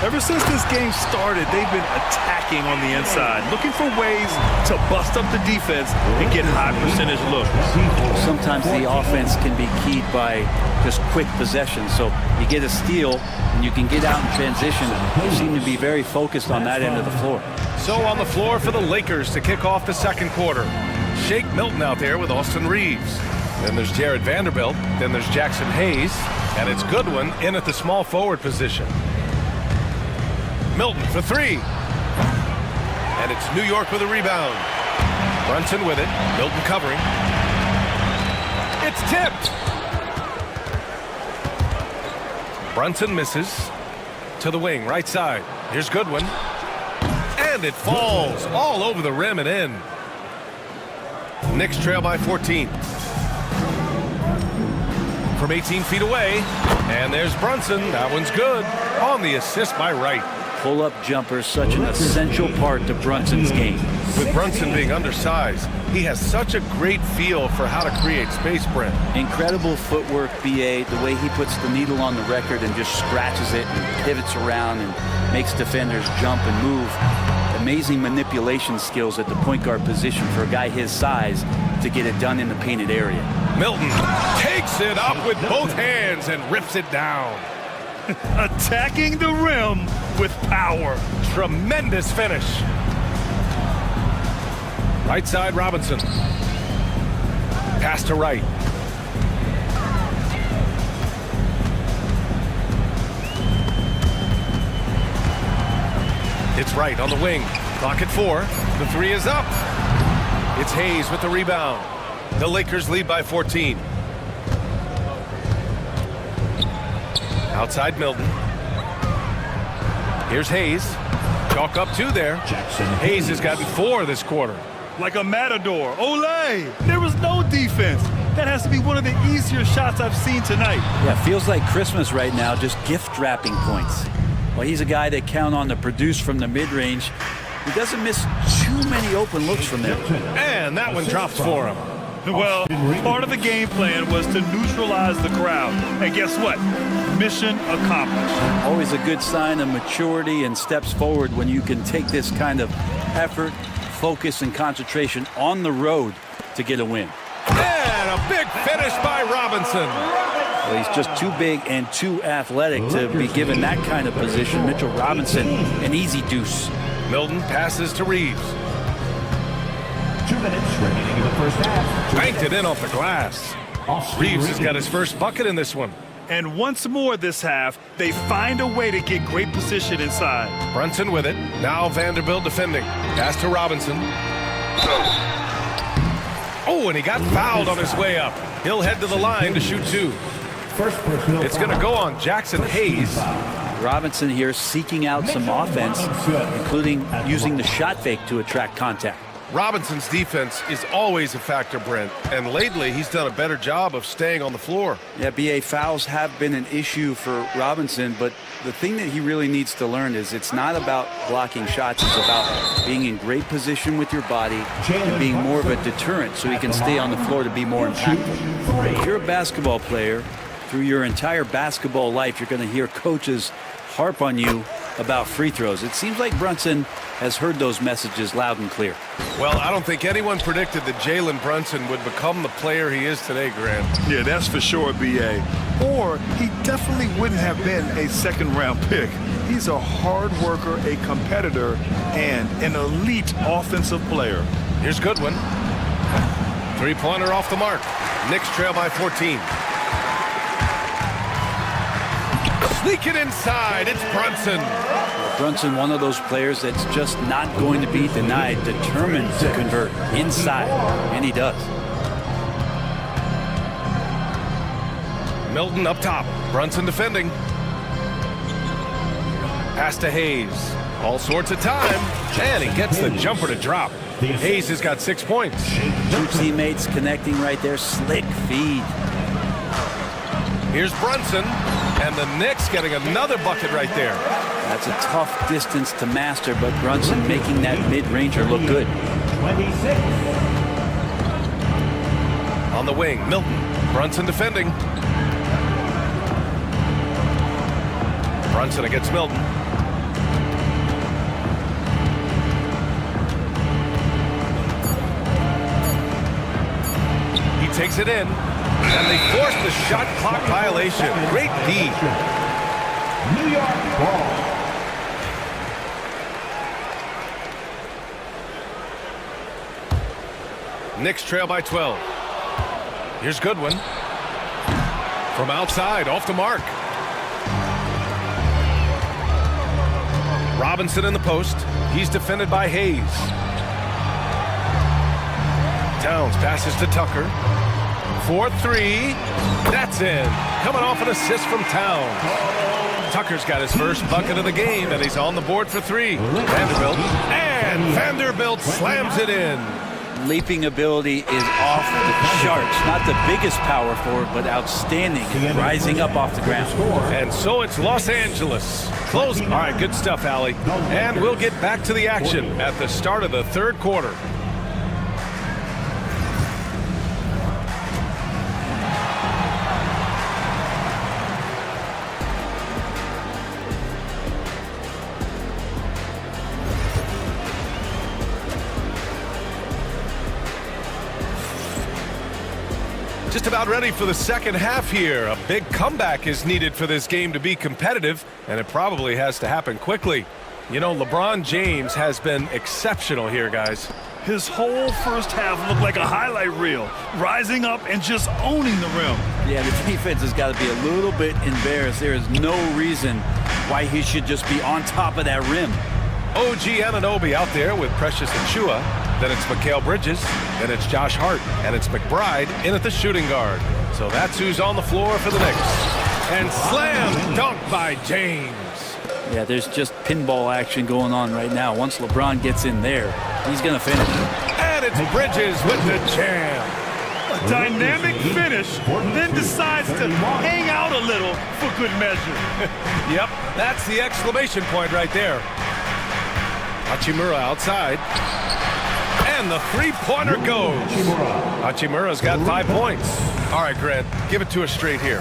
Ever since this game started, they've been attacking on the inside, looking for ways to bust up the defense and get high percentage looks. Sometimes the offense can be keyed by just quick possession. So you get a steal and you can get out in transition. They seem to be very focused on that end of the floor. So on the floor for the Lakers to kick off the 2nd quarter. Shake Milton out there with Austin Reeves. Then there's Jared Vanderbilt. Then there's Jackson Hayes. And it's Goodwin in at the small forward position. Milton for 3. And it's New York with a rebound. Brunson with it. Milton covering. It's tipped. Brunson misses. To the wing, right side. Here's Goodwin. And it falls all over the rim and in. Knicks trail by 14. From 18 feet away. And there's Brunson. That one's good. On the assist by Wright. Pull-up jumper, such an essential part to Brunson's game. With Brunson being undersized, he has such a great feel for how to create space, Brent. Incredible footwork, BA, the way he puts the needle on the record and just scratches it and pivots around and makes defenders jump and move. Amazing manipulation skills at the point guard position for a guy his size to get it done in the painted area. Milton takes it up with both hands and rips it down. Attacking the rim with power. Tremendous finish. Right side, Robinson. Pass to Wright. It's Wright on the wing. Clock at 4. The 3 is up. It's Hayes with the rebound. The Lakers lead by 14. Outside Milton. Here's Hayes. Chalk up 2 there. Hayes has gotten 4 this quarter. Like a matador. Olay! There was no defense. That has to be one of the easier shots I've seen tonight. Yeah, feels like Christmas right now, just gift wrapping points. Well, he's a guy that count on to produce from the mid-range. He doesn't miss too many open looks from there. And that one drops for him. Well, part of the game plan was to neutralize the crowd. And guess what? Mission accomplished. Always a good sign of maturity and steps forward when you can take this kind of effort, focus, and concentration on the road to get a win. And a big finish by Robinson. Well, he's just too big and too athletic to be given that kind of position. Mitchell Robinson, an easy deuce. Milton passes to Reeves. 2 minutes remaining in the first half. Banked it in off the glass. Reeves has got his first bucket in this one. And once more this half, they find a way to get great position inside. Brunson with it. Now Vanderbilt defending. Pass to Robinson. Oh, and he got fouled on his way up. He'll head to the line to shoot two. It's going to go on Jackson Hayes. Robinson here seeking out some offense, including using the shot fake to attract contact. Robinson's defense is always a factor, Brent, and lately he's done a better job of staying on the floor. Yeah, BA, fouls have been an issue for Robinson, but the thing that he really needs to learn is it's not about blocking shots, it's about being in great position with your body and being more of a deterrent so he can stay on the floor to be more impactful. If you're a basketball player, through your entire basketball life, you're going to hear coaches harp on you about free throws. It seems like Brunson has heard those messages loud and clear. Well, I don't think anyone predicted that Jalen Brunson would become the player he is today, Grant. Yeah, that's for sure, BA. Or he definitely wouldn't have been a second-round pick. He's a hard worker, a competitor, and an elite offensive player. Here's Goodwin. Three-pointer off the mark. Knicks trail by 14. Sneaking inside, it's Brunson. Brunson, one of those players that's just not going to be denied, determined to convert inside, and he does. Milton up top, Brunson defending. Pass to Hayes, all sorts of time, and he gets the jumper to drop. Hayes has got 6 points. Two teammates connecting right there, slick feed. Here's Brunson, and the Knicks getting another bucket right there. That's a tough distance to master, but Brunson making that mid-ranger look good. 26. On the wing, Milton. Brunson defending. Brunson against Milton. He takes it in, and they force the shot clock violation. Great D. New York ball. Knicks trail by 12. Here's Goodwin. From outside, off the mark. Robinson in the post. He's defended by Hayes. Towns passes to Tucker. 4-3. That's in. Coming off an assist from Towns. Tucker's got his first bucket of the game, and he's on the board for three. Vanderbilt. And Vanderbilt slams it in. Leaping ability is off the charts. Not the biggest power forward, but outstanding. Rising up off the ground. And so it's Los Angeles. Close. All right, good stuff, Allie. And we'll get back to the action at the start of the third quarter. Just about ready for the second half here. A big comeback is needed for this game to be competitive, and it probably has to happen quickly. You know, LeBron James has been exceptional here, guys. His whole first half looked like a highlight reel, rising up and just owning the rim. Yeah, the defense has got to be a little bit embarrassed. There is no reason why he should just be on top of that rim. OG Anunoby out there with Precious Achiuwa. Then it's Mikal Bridges, then it's Josh Hart, and it's McBride in at the shooting guard. So that's who's on the floor for the Knicks. And slam dunk by James. Yeah, there's just pinball action going on right now. Once LeBron gets in there, he's going to finish. And it's Bridges with the jam. A dynamic finish, then decides to hang out a little for good measure. Yep, that's the exclamation point right there. Hachimura outside. And the three-pointer goes. Hachimura's got 5 points. All right, Grant, give it to us straight here.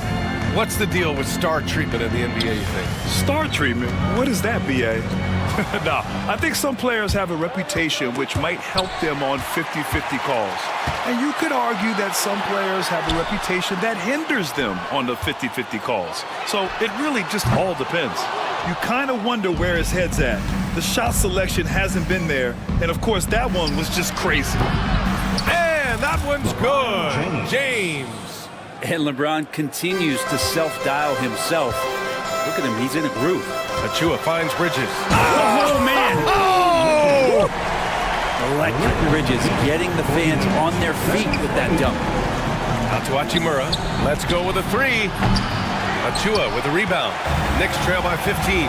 What's the deal with star treatment in the NBA, you think? Star treatment? What is that, BA? No, I think some players have a reputation which might help them on 50-50 calls. And you could argue that some players have a reputation that hinders them on the 50-50 calls. So it really just all depends. You kind of wonder where his head's at. The shot selection hasn't been there. And, of course, that one was just crazy. And that one's good. James. And LeBron continues to self-dial himself. Look at him. He's in a groove. Achiuwa finds Bridges. Oh, man. Oh! Electric Bridges getting the fans on their feet with that dunk. Out to Achimura. Let's go with a three. Achua with the rebound. Knicks trail by 15.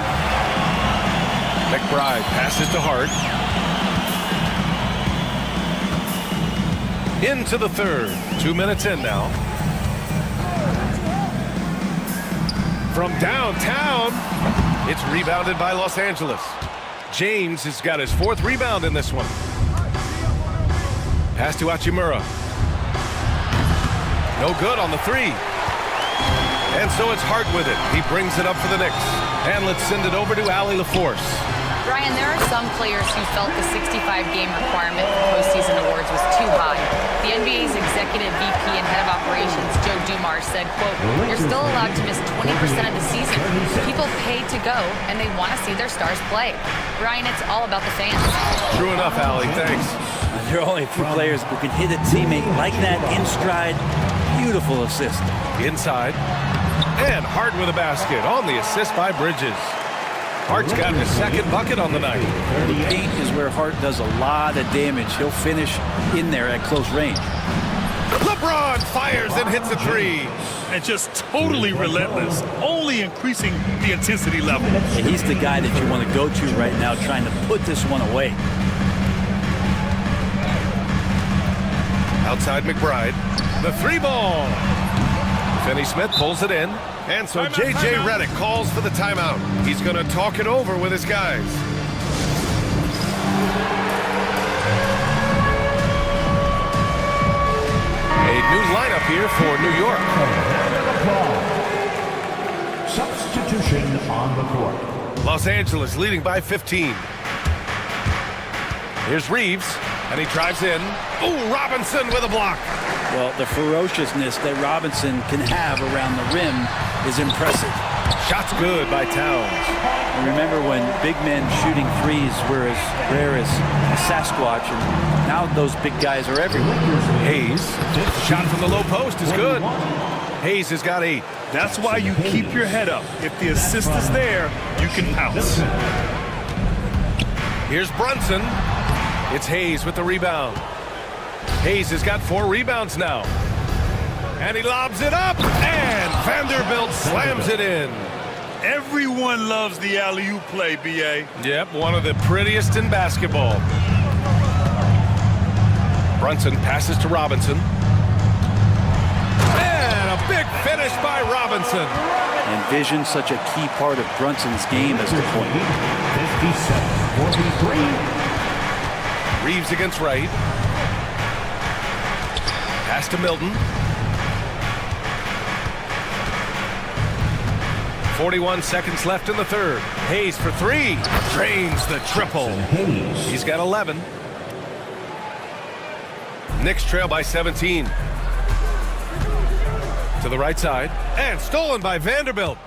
McBride passes to Hart. Into the third. 2 minutes in now. From downtown, it's rebounded by Los Angeles. James has got his 4th rebound in this one. Pass to Achimura. No good on the three. And so it's Hart with it. He brings it up for the Knicks. And let's send it over to Allie LaForce. Brian, there are some players who felt the 65-game requirement for postseason awards was too high. The NBA's executive VP and head of operations, Joe Dumars, said, quote, "You're still allowed to miss 20% of the season. People pay to go, and they want to see their stars play." Brian, it's all about the fans. True enough, Allie. Thanks. There are only a few players who can hit a teammate like that in stride. Beautiful assist. Inside. And Hart with a basket on the assist by Bridges. Hart's got his 2nd bucket on the night. The paint is where Hart does a lot of damage. He'll finish in there at close range. LeBron fires and hits a three. And just totally relentless, only increasing the intensity level. And he's the guy that you want to go to right now, trying to put this one away. Outside McBride. The 3-ball. Finney Smith pulls it in. And so J.J. Redick calls for the timeout. He's going to talk it over with his guys. A new lineup here for New York. Substitution on the court. Los Angeles leading by 15. Here's Reeves, and he drives in. Ooh, Robinson with a block. Well, the ferociousness that Robinson can have around the rim is impressive. Shot's good by Towns. And remember when big men shooting threes were as rare as a Sasquatch, and now those big guys are everywhere. Hayes, shot from the low post is good. Hayes has got 8. That's why you keep your head up. If the assist is there, you can pounce. Here's Brunson. It's Hayes with the rebound. Hayes has got 4 rebounds now. And he lobs it up, and Vanderbilt slams it in. Everyone loves the alley-oop play, B.A. Yep, one of the prettiest in basketball. Brunson passes to Robinson. And a big finish by Robinson. And vision, such a key part of Brunson's game as the point. 57-43. Reeves against Wright. Pass to Milton. 41 seconds left in the third. Hayes for 3. Drains the triple. He's got 11. Knicks trail by 17. To the right side. And stolen by Vanderbilt.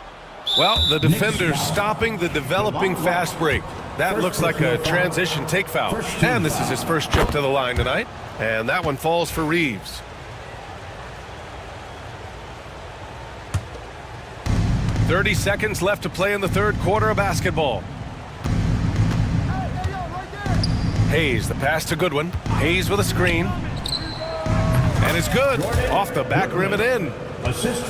Well, the defender's stopping the developing fast break. That looks like a transition take foul. And this is his first trip to the line tonight. And that one falls for Reeves. 30 seconds left to play in the third quarter of basketball. Hayes, the pass to Goodwin. Hayes with a screen. And it's good. Off the back rim and in.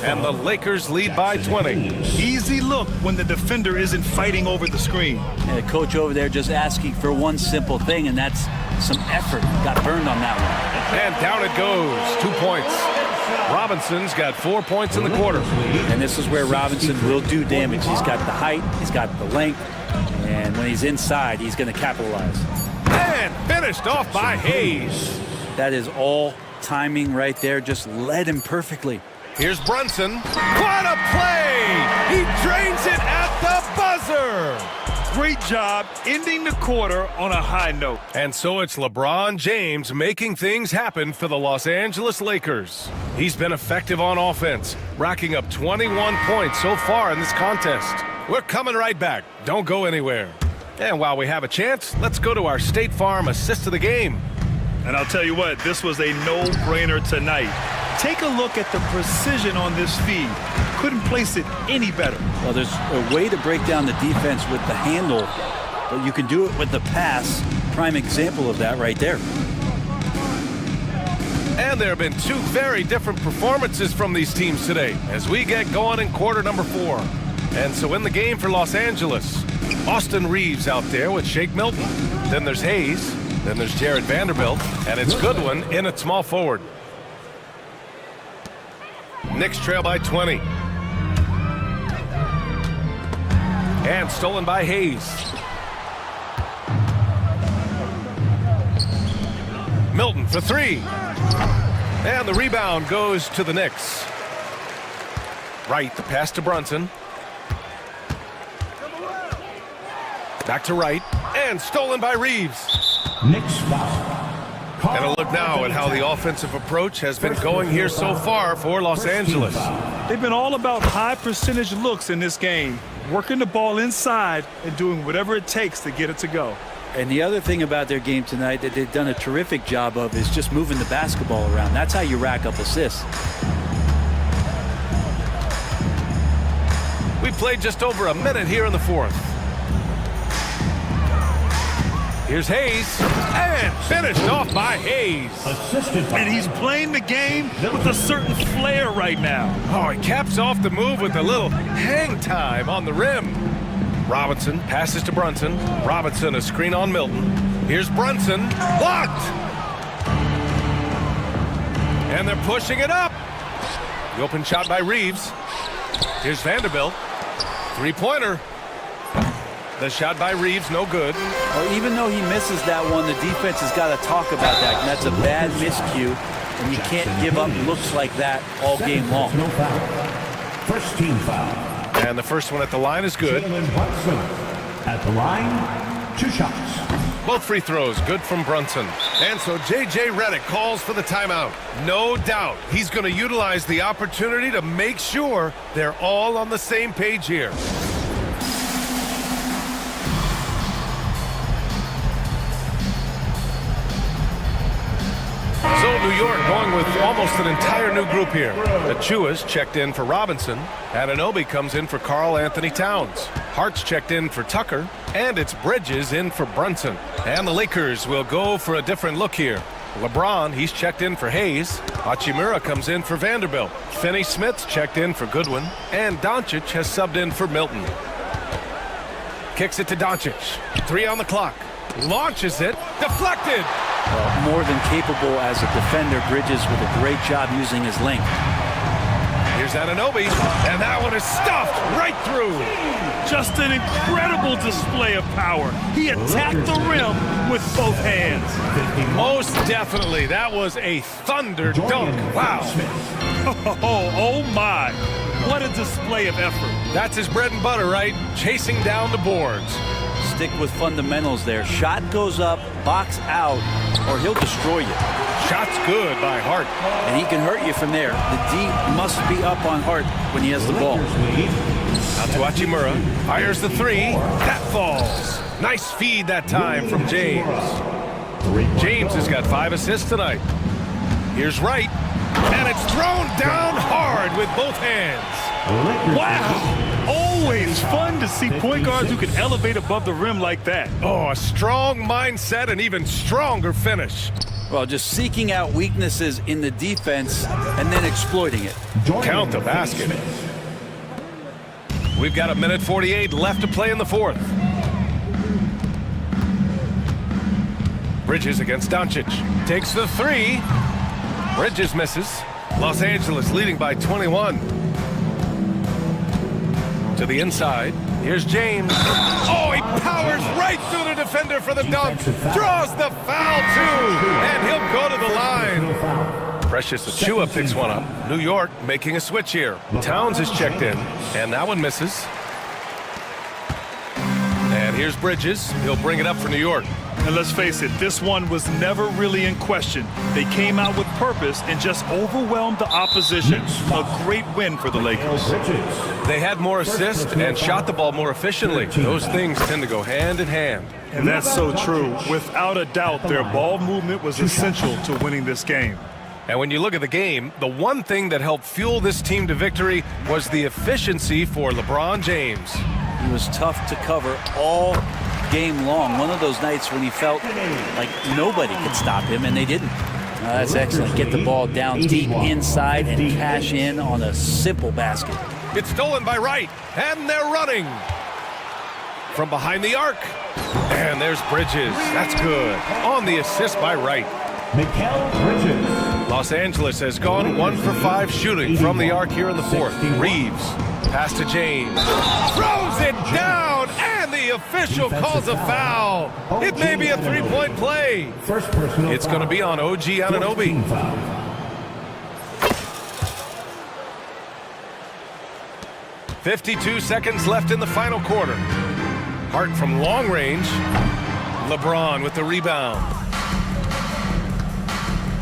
And the Lakers lead by 20. Easy look when the defender isn't fighting over the screen. And the coach over there just asking for one simple thing, and that's some effort. Got burned on that one. And down it goes. 2 points. Robinson's got 4 points in the quarter. And this is where Robinson will do damage. He's got the height, he's got the length, and when he's inside, he's going to capitalize. And finished off by Hayes. That is all timing right there. Just led him perfectly. Here's Brunson. What a play! He drains it at the buzzer! Great job ending the quarter on a high note. And so it's LeBron James making things happen for the Los Angeles Lakers. He's been effective on offense, racking up 21 points so far in this contest. We're coming right back. Don't go anywhere. And while we have a chance, let's go to our State Farm assist of the game. And I'll tell you what, this was a no-brainer tonight. Take a look at the precision on this feed. Couldn't place it any better. Well, there's a way to break down the defense with the handle but you can do it with the pass. Prime example of that right there. And there have been two very different performances from these teams today as we get going in quarter number 4. And so in the game for Los Angeles, Austin Reeves out there with Shake Milton. Then there's Hayes. Then there's Jared Vanderbilt. And it's Goodwin in at small forward. Knicks trail by 20. And stolen by Hayes. Milton for 3. And the rebound goes to the Knicks. Wright, the pass to Brunson. Back to Wright, and stolen by Reeves. Knicks foul. And a look now at how the offensive approach has been going here so far for Los Angeles. They've been all about high percentage looks in this game, working the ball inside and doing whatever it takes to get it to go. And the other thing about their game tonight that they've done a terrific job of is just moving the basketball around. That's how you rack up assists. We played just over a minute here in the 4th. Here's Hayes, and finished off by Hayes. And he's playing the game with a certain flair right now. Oh, he caps off the move with a little hang time on the rim. Robinson passes to Brunson. Robinson, a screen on Milton. Here's Brunson, blocked. And they're pushing it up. The open shot by Reeves. Here's Vanderbilt. Three-pointer. The shot by Reeves, no good. Well, even though he misses that one, the defense has got to talk about that. And that's a bad miscue. And you can't give up looks like that all game long. No foul. First team foul. And the first one at the line is good. At the line, 2 shots. Both free throws good from Brunson. And so J.J. Redick calls for the timeout. No doubt he's going to utilize the opportunity to make sure they're all on the same page here. So New York going with almost an entire new group here. Achua's checked in for Robinson. Anunoby comes in for Karl Anthony Towns. Hart's checked in for Tucker. And it's Bridges in for Brunson. And the Lakers will go for a different look here. LeBron, he's checked in for Hayes. Hachimura comes in for Vanderbilt. Finney-Smith's checked in for Goodwin. And Doncic has subbed in for Milton. Kicks it to Doncic. 3 on the clock. Launches it. Deflected. More than capable as a defender. Bridges with a great job using his length. Here's Anunoby, and that one is stuffed right through. Just an incredible display of power. He attacked the rim with both hands. Most definitely. That was a thunder dunk. Wow. Oh my. What a display of effort. That's his bread and butter, right? Chasing down the boards. Stick with fundamentals there. Shot goes up, box out, or he'll destroy you. Shot's good by Hart. And he can hurt you from there. The D must be up on Hart when he has the ball. Out to Hachimura. Fires the 3. That falls. Nice feed that time from James. James has got 5 assists tonight. Here's Wright. And it's thrown down hard with both hands. Wow. Always fun to see point guards who can elevate above the rim like that. Oh, a strong mindset and even stronger finish. Well, just seeking out weaknesses in the defense and then exploiting it. Count the basket. We've got 1:48 left to play in the 4th. Bridges against Doncic. Takes the 3. Bridges misses. Los Angeles leading by 21. To the inside. Here's James. Oh, he powers right through the defender for the dunk. Draws the foul, too. And he'll go to the line. Precious Achiuwa picks one up. New York making a switch here. Towns is checked in. And that one misses. And here's Bridges. He'll bring it up for New York. And let's face it, this one was never really in question. They came out with purpose and just overwhelmed the opposition. A great win for the Lakers. They had more assists and shot the ball more efficiently. Those things tend to go hand in hand. And that's so true. Without a doubt, their ball movement was essential to winning this game. And when you look at the game, the one thing that helped fuel this team to victory was the efficiency for LeBron James. He was tough to cover all game long. One of those nights when he felt like nobody could stop him, and they didn't. That's excellent. Get the ball down deep inside and cash in on a simple basket. It's stolen by Wright, and they're running. From behind the arc. And there's Bridges. That's good. On the assist by Wright. Bridges. Los Angeles has gone 1 for 5 shooting from the arc here in the fourth. Reeves. Pass to James. Throws it down, and the official calls a foul. It may be a three-point play. It's going to be on OG Anunoby. 52 seconds left in the final quarter. Hart from long range. LeBron with the rebound.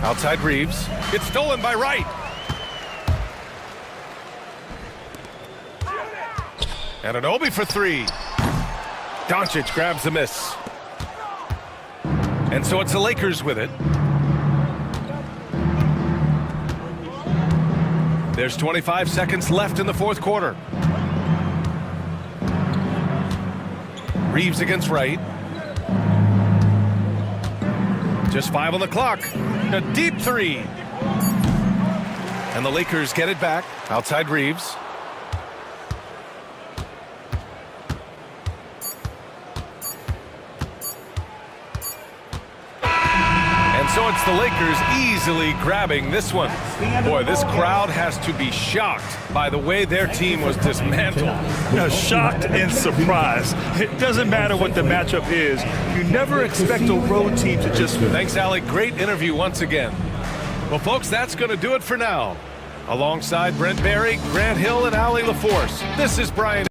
Outside Reeves. It's stolen by Wright. Anunoby for three. Doncic grabs the miss. And so it's the Lakers with it. There's 25 seconds left in the fourth quarter. Reeves against Wright. Just 5 on the clock. A deep three. And the Lakers get it back. Outside Reeves. And so it's the Lakers easily grabbing this one. Boy, this crowd has to be shocked by the way their team was dismantled. Shocked and surprised. It doesn't matter what the matchup is. You never expect a road team to just... Thanks, Alec. Great interview once again. Well, folks, that's going to do it for now. Alongside Brent Barry, Grant Hill, and Allie LaForce, this is Brian.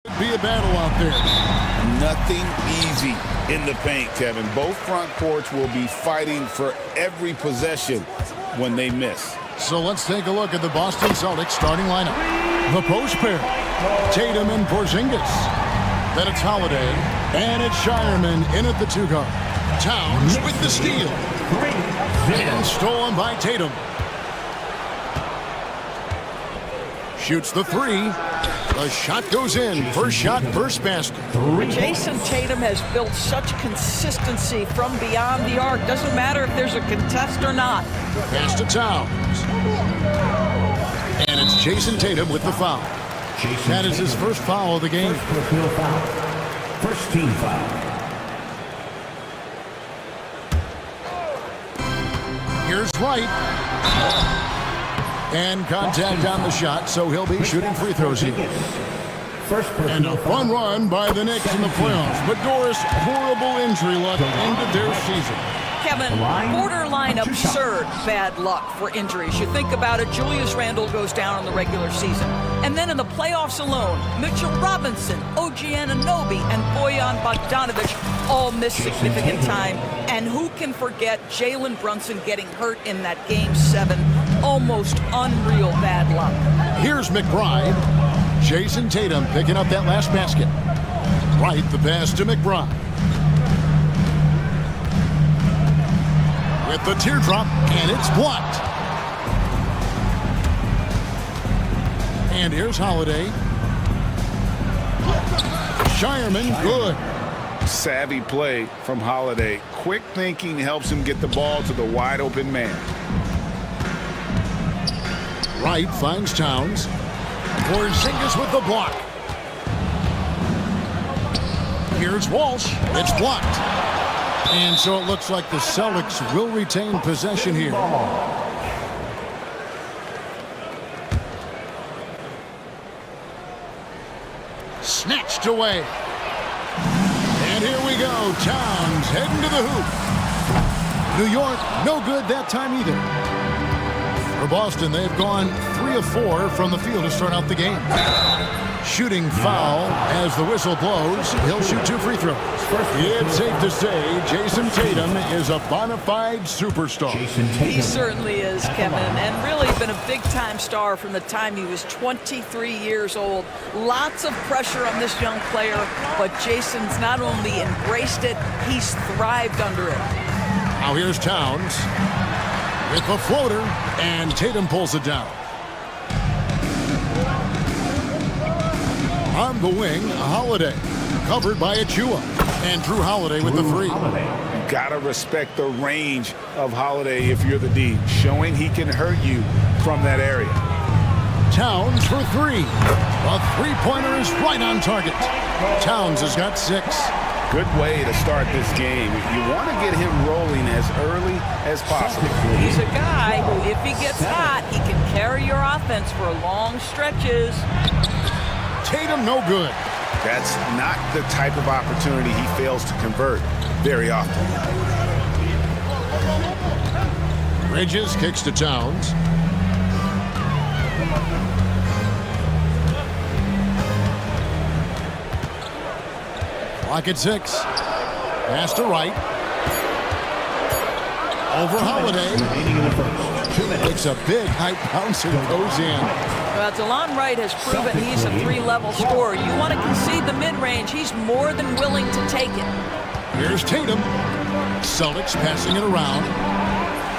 Be a battle out there. Nothing easy in the paint, Kevin. Both front courts will be fighting for every possession when they miss. So let's take a look at the Boston Celtics starting lineup. The post pair, Tatum and Porzingis. Then it's Holiday, and it's Shireman in at the 2 guard. Towns with the steal. And stolen by Tatum. Shoots the 3. The shot goes in. First shot, first basket. Jason Tatum has built such consistency from beyond the arc. Doesn't matter if there's a contest or not. Pass to Towns. And it's Jason Tatum with the foul. That is his first foul of the game. First team foul. Here's Wright. And contact on the shot, so he'll be shooting free throws here. And a fun run by the Knicks in the playoffs. But Doris, horrible injury luck ended their season. Kevin, borderline absurd bad luck for injuries. You think about it, Julius Randle goes down in the regular season. And then in the playoffs alone, Mitchell Robinson, OG Anunoby, and Bojan Bogdanovic all missed significant time. And who can forget Jalen Brunson getting hurt in that Game 7? Almost unreal bad luck. Here's McBride. Jason Tatum picking up that last basket. Right, the pass to McBride. With the teardrop, and it's blocked. And here's Holiday. Shireman, good. Savvy play from Holiday. Quick thinking helps him get the ball to the wide open man. Wright finds Towns. Porzingis with the block. Here's Walsh. It's blocked. And so it looks like the Celtics will retain possession here. Snatched away. And here we go. Towns heading to the hoop. New York, no good that time either. For Boston, they've gone 3 of 4 from the field to start out the game. Shooting foul as the whistle blows. He'll shoot 2 free throws. It's safe to say Jason Tatum is a bona fide superstar. He certainly is, Kevin, and really been a big-time star from the time he was 23 years old. Lots of pressure on this young player, but Jason's not only embraced it, he's thrived under it. Now here's Towns with the floater, and Tatum pulls it down. On the wing, Holiday, covered by Achua, and Drew Holiday with the 3. Gotta respect the range of Holiday if you're the D, showing he can hurt you from that area. Towns for 3. A 3-pointer is right on target. Towns has got 6. Good way to start this game. You want to get him rolling as early as possible. He's a guy who, if he gets hot, he can carry your offense for long stretches. Tatum, no good. That's not the type of opportunity he fails to convert very often. Bridges kicks to Towns. Clock at 6. Pass to Wright. Over Holiday. Takes a big high bouncer, goes in. Well, DeLon Wright has proven he's a 3-level scorer. You want to concede the mid-range, he's more than willing to take it. Here's Tatum. Celtics passing it around.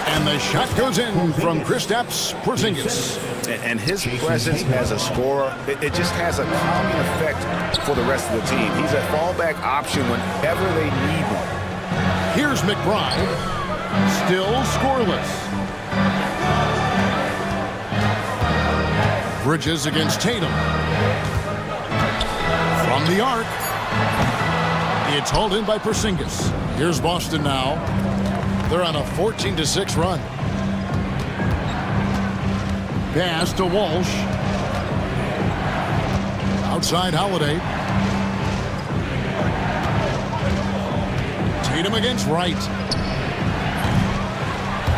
And the shot goes in from Kristaps Porzingis. And his presence as a scorer, it just has a calming effect for the rest of the team. He's a fallback option whenever they need one. Here's McBride. Still scoreless. Bridges against Tatum. From the arc. It's hauled in by Porzingis. Here's Boston now. They're on a 14-6 run. Pass to Walsh. Outside Holiday. Tatum against Wright.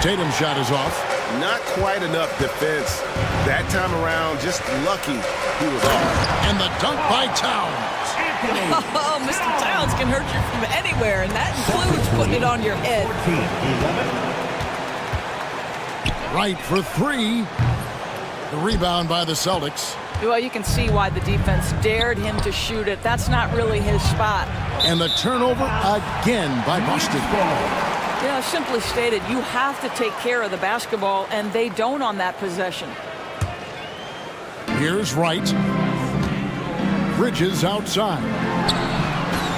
Tatum's shot is off. Not quite enough defense. That time around, just lucky he was off. And the dunk by Towns. Oh, Mr. Towns can hurt you from anywhere, and that includes putting it on your head. Right for three. The rebound by the Celtics. Well, you can see why the defense dared him to shoot it. That's not really his spot. And the turnover again by Boston. Yeah, simply stated, you have to take care of the basketball, and they don't on that possession. Here's Wright. Bridges outside.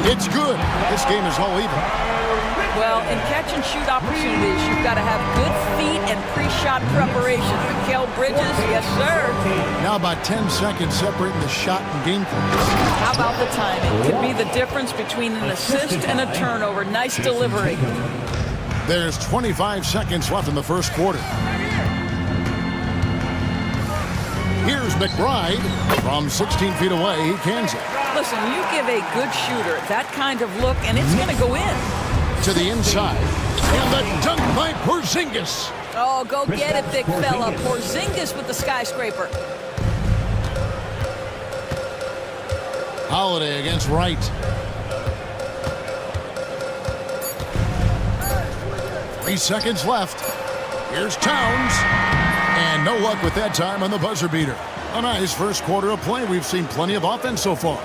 It's good. This game is all even. Well, in catch-and-shoot opportunities, you've got to have good feet and pre-shot preparation. Mikal Bridges, yes, sir. Now about 10 seconds separating the shot and game points. How about the timing? Could be the difference between an assist and a turnover. Nice delivery. There's 25 seconds left in the first quarter. Here's McBride. From 16 feet away, he cans it. Listen, you give a good shooter that kind of look, and it's going to go in. To the inside. And the dunk by Porzingis. Oh, go get it, big fella. Porzingis with the skyscraper. Holiday against Wright. 3 seconds left. Here's Towns. And no luck with that time on the buzzer beater. A nice first quarter of play. We've seen plenty of offense so far.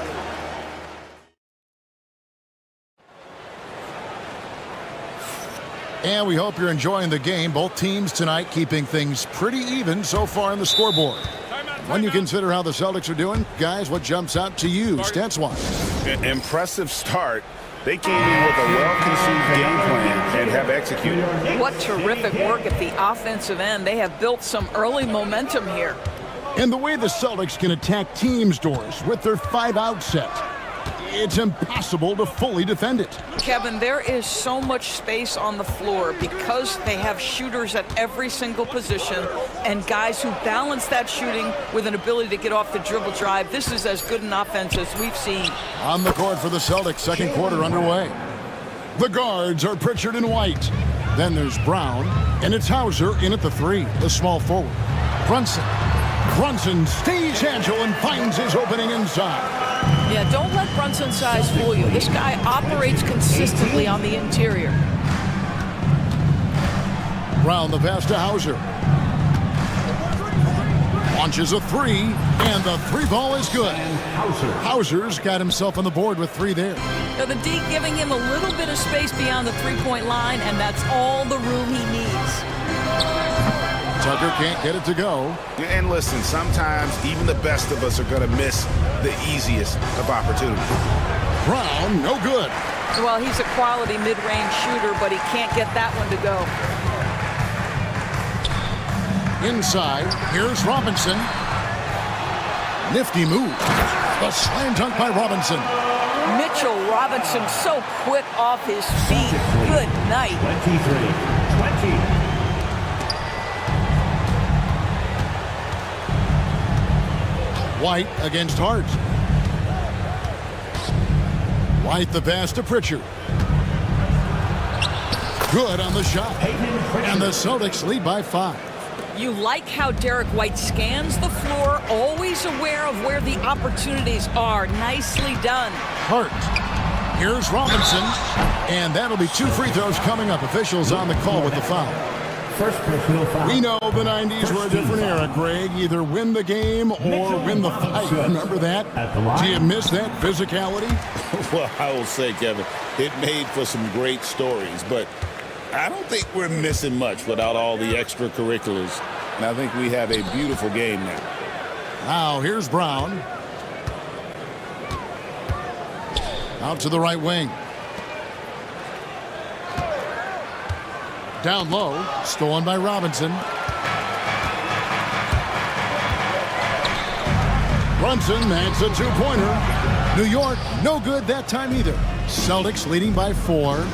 And we hope you're enjoying the game. Both teams tonight keeping things pretty even so far on the scoreboard. When you consider how the Celtics are doing, guys, what jumps out to you, stats-wise? Impressive start. They came in with a well-conceived game plan and have executed. What terrific work at the offensive end. They have built some early momentum here. And the way the Celtics can attack teams' doors with their 5-out set, it's impossible to fully defend it. Kevin, there is so much space on the floor because they have shooters at every single position and guys who balance that shooting with an ability to get off the dribble drive. This is as good an offense as we've seen. On the court for the Celtics, second quarter underway. The guards are Pritchard and White. Then there's Brown, and it's Hauser in at the three, the small forward. Brunson stays agile and finds his opening inside. Yeah, don't let Brunson's size fool you. This guy operates consistently on the interior. Brown the pass to Hauser. Launches a three, and the three ball is good. Hauser's got himself on the board with three there. Now the D giving him a little bit of space beyond the three-point line, and that's all the room he needs. Tucker can't get it to go. And listen, sometimes even the best of us are going to miss the easiest of opportunities. Brown, no good. Well, he's a quality mid-range shooter, but he can't get that one to go. Inside, here's Robinson. Nifty move. The slam dunk by Robinson. Mitchell Robinson so quick off his feet. Good night. 23-20. White against Hart. White the pass to Pritchard. Good on the shot. And the Celtics lead by 5. You like how Derek White scans the floor, always aware of where the opportunities are. Nicely done. Hart. Here's Robinson. And that'll be 2 free throws coming up. Officials on the call with the foul. First personal foul. We know the 90s were a different era, Greg. Either win the game or win the fight. Remember that? Do you miss that physicality? Well, I will say, Kevin, it made for some great stories, but I don't think we're missing much without all the extracurriculars. And I think we have a beautiful game now. Now, here's Brown. Out to the right wing. Down low, stolen by Robinson. Brunson makes a two-pointer. New York, no good that time either. Celtics leading by 4.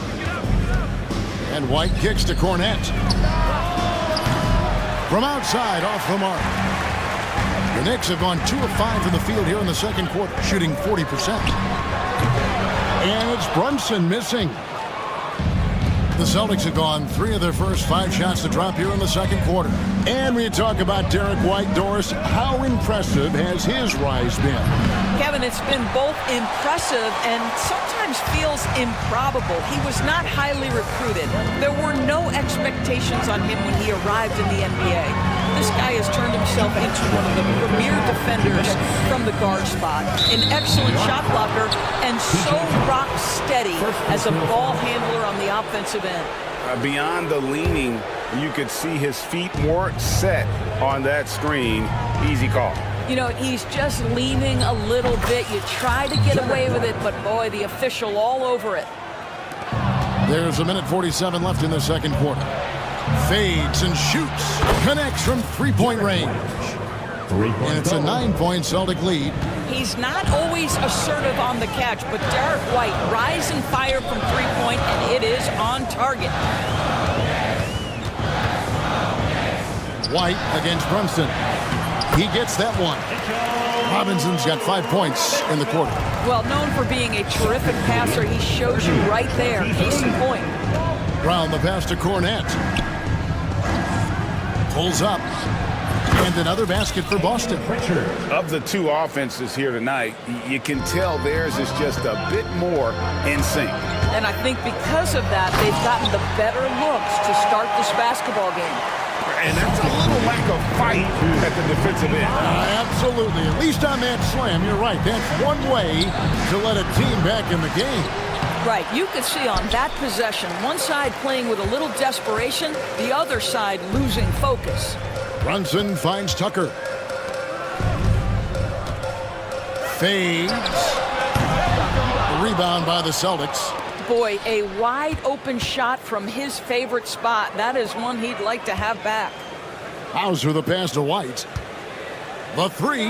And White kicks to Cornette. From outside, off the mark. The Knicks have gone 2 of 5 from the field here in the second quarter, shooting 40%. And it's Brunson missing. The Celtics have gone 3 of their first 5 shots to drop here in the second quarter. And we talk about Derek White. Doris, how impressive has his rise been? Kevin, it's been both impressive and sometimes feels improbable. He was not highly recruited. There were no expectations on him when he arrived in the NBA. This guy has turned himself into one of the premier defenders from the guard spot, an excellent shot blocker, and so rock steady as a ball handler on the offensive end. Beyond the leaning, you could see his feet more set on that screen. Easy call. You know, he's just leaning a little bit. You try to get away with it, but boy, the official all over it. There's 1:47 left in the second quarter. Fades and shoots. Connects from three-point range. And it's a 9-point Celtic lead. He's not always assertive on the catch, but Derek White, rise and fire from three-point, and it is on target. White against Brunson. He gets that one. Robinson's got 5 points in the quarter. Well, known for being a terrific passer, he shows you right there. Case in point. Brown the pass to Cornette. Pulls up. And another basket for Boston. Of the two offenses here tonight, you can tell theirs is just a bit more in sync. And I think because of that, they've gotten the better looks to start this basketball game. And that's a little lack of fight at the defensive end. Absolutely. At least on that slam, you're right. That's one way to let a team back in the game. Right. You could see on that possession, one side playing with a little desperation, the other side losing focus. Brunson finds Tucker. Fades. Rebound by the Celtics. Boy, a wide open shot from his favorite spot. That is one he'd like to have back. Hauser the pass to White. The three.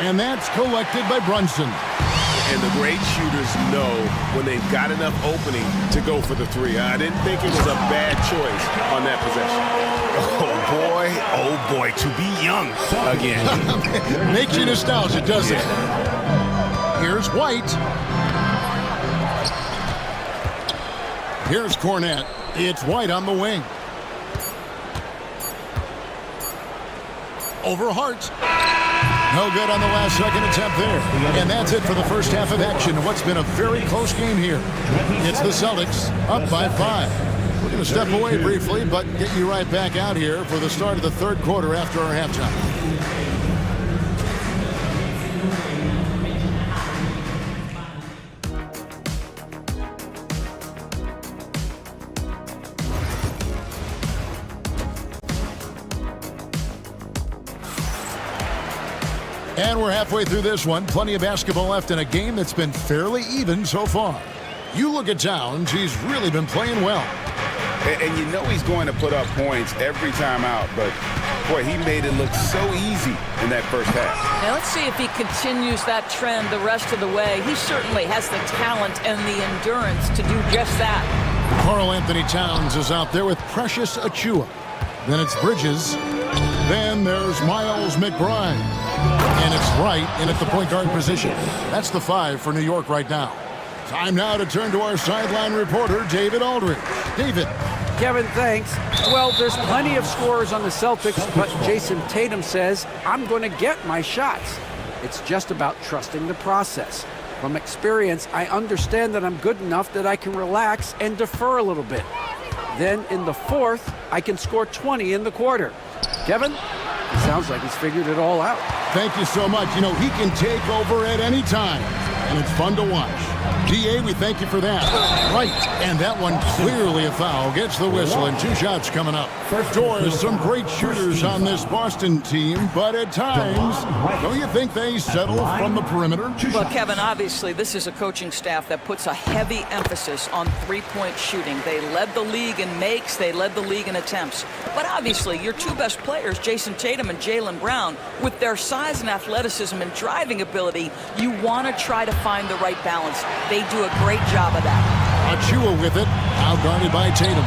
And that's collected by Brunson. And the great shooters know when they've got enough opening to go for the three. I didn't think it was a bad choice on that possession. Oh boy, to be young again. Makes you nostalgic, doesn't it? Here's White. Here's Cornette. It's White on the wing. Over Hart. No good on the last second attempt there. And that's it for the first half of action. What's been a very close game here. It's the Celtics up by 5. We're going to step away briefly, but get you right back out here for the start of the third quarter after our halftime. And we're halfway through this one. Plenty of basketball left in a game that's been fairly even so far. You look at Towns, he's really been playing well. And you know he's going to put up points every time out, but boy, he made it look so easy in that first half. Now let's see if he continues that trend the rest of the way. He certainly has the talent and the endurance to do just that. Karl Anthony Towns is out there with Precious Achua. Then it's Bridges. Then there's Miles McBride. And it's Wright in at the point guard position. That's the 5 for New York right now. Time now to turn to our sideline reporter, David Aldridge. David. Kevin, thanks. Well, there's plenty of scorers on the Celtics, but Jason Tatum says, I'm going to get my shots. It's just about trusting the process. From experience, I understand that I'm good enough that I can relax and defer a little bit. Then in the fourth, I can score 20 in the quarter. Kevin? It sounds like he's figured it all out. Thank you so much. You know, he can take over at any time, and it's fun to watch. DA, we thank you for that. Right, and that one clearly a foul. Gets the whistle, and 2 shots coming up. Doors, some great shooters on this Boston team, but at times, don't you think they settle from the perimeter? Well, Kevin, obviously, this is a coaching staff that puts a heavy emphasis on three-point shooting. They led the league in makes, they led the league in attempts. But obviously, your 2 best players, Jason Tatum and Jaylen Brown, with their size and athleticism and driving ability, you want to try to find the right balance. They do a great job of that. Achua with it, outguarded by Tatum.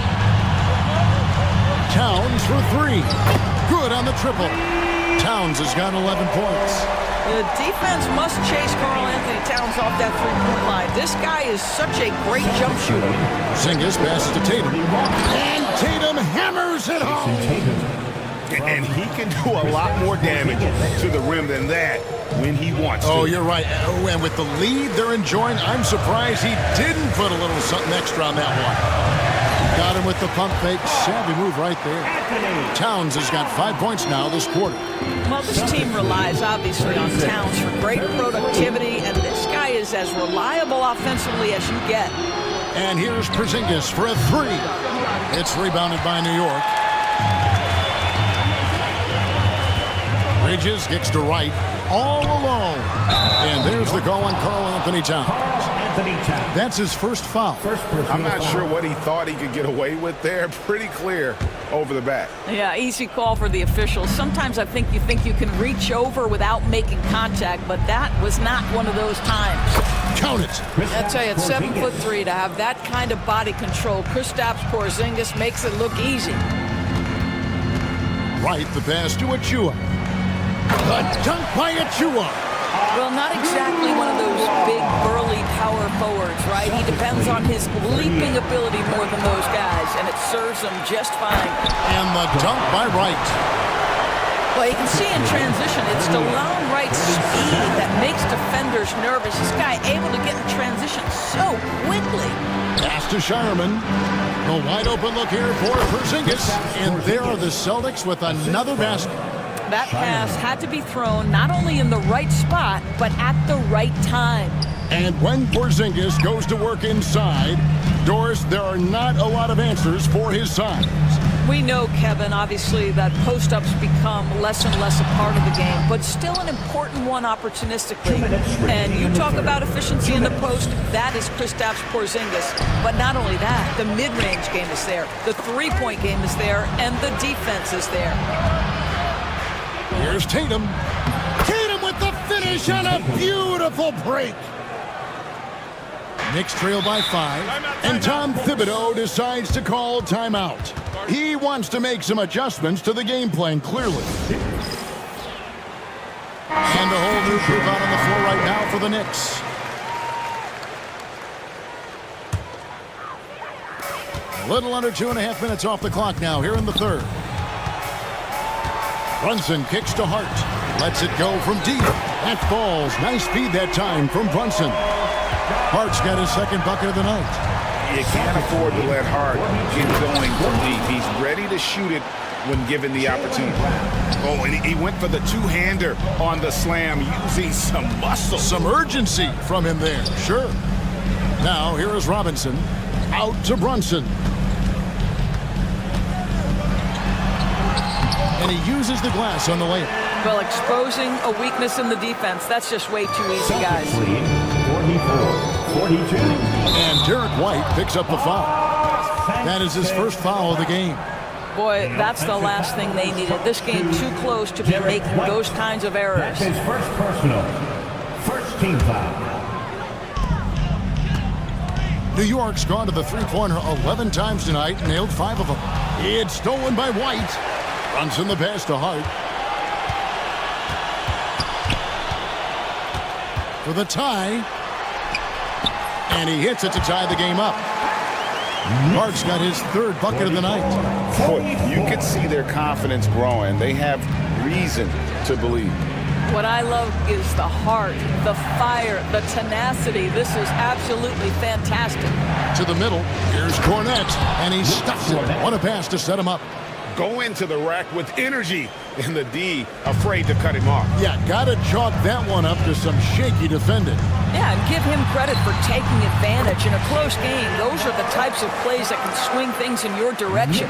Towns for 3. Good on the triple. Towns has got 11 points. The defense must chase Karl Anthony Towns off that three-point line. This guy is such a great jump shooter. Porzingis passes to Tatum. And Tatum hammers it home. And he can do a lot more damage to the rim than that when he wants to. Oh, you're right. Oh, and with the lead they're enjoying, I'm surprised he didn't put a little something extra on that one. Got him with the pump fake. Savvy move right there. Towns has got 5 points now this quarter. Well, this team relies obviously on Towns for great productivity, and this guy is as reliable offensively as you get. And here's Porzingis for a three. It's rebounded by New York. Bridges kicks to right, all alone. And there's the call on Karl Anthony Towns. That's his first foul. I'm not sure what he thought he could get away with there. Pretty clear over the back. Yeah, easy call for the officials. Sometimes I think you can reach over without making contact, but that was not one of those times. Count it. I tell you, at 7'3", to have that kind of body control, Kristaps Porzingis makes it look easy. Right, the pass to Achua. The dunk by Achua. Well, not exactly one of those big, burly power forwards, right? He depends on his leaping ability more than those guys, and it serves him just fine. And the dunk by Wright. Well, you can see in transition, it's DeLon Wright's speed that makes defenders nervous. This guy able to get in transition so quickly. Pass to Shireman. The wide open look here for Porzingis. And there are the Celtics with another basket. That pass had to be thrown not only in the right spot, but at the right time. And when Porzingis goes to work inside, Doris, there are not a lot of answers for his size. We know, Kevin, obviously, that post-ups become less and less a part of the game, but still an important one opportunistically. And you talk about efficiency in the post, that is Kristaps Porzingis. But not only that, the mid-range game is there, the three-point game is there, and the defense is there. Here's Tatum. Tatum with the finish on a beautiful break. Knicks trail by 5, and Tom Thibodeau decides to call timeout. He wants to make some adjustments to the game plan, clearly. And a whole new group out on the floor right now for the Knicks. A little under 2.5 minutes off the clock now here in the third. Brunson kicks to Hart. Lets it go from deep. That falls. Nice speed that time from Brunson. Hart's got his second bucket of the night. You can't afford to let Hart get going from deep. He's ready to shoot it when given the opportunity. Oh, and he went for the two-hander on the slam using some muscle. Some urgency from him there. Sure. Now here is Robinson. Out to Brunson. And he uses the glass on the layup. Well, exposing a weakness in the defense, that's just way too easy, guys. 44-42. And Derek White picks up the foul. That is his first foul of the game. Boy, that's the last thing they needed. This game too close to be making those kinds of errors. That's his first personal. First team foul. New York's gone to the three-pointer 11 times tonight, nailed 5 of them. It's stolen by White. Brunson the pass to Hart. For the tie. And he hits it to tie the game up. Hart's got his third bucket of the night. Boy, you can see their confidence growing. They have reason to believe. What I love is the heart, the fire, the tenacity. This is absolutely fantastic. To the middle, here's Cornette, and he stuffs it. What a pass to set him up. Go into the rack with energy, and the D afraid to cut him off. Yeah, gotta chalk that one up to some shaky defending. Yeah, and give him credit for taking advantage in a close game. Those are the types of plays that can swing things in your direction.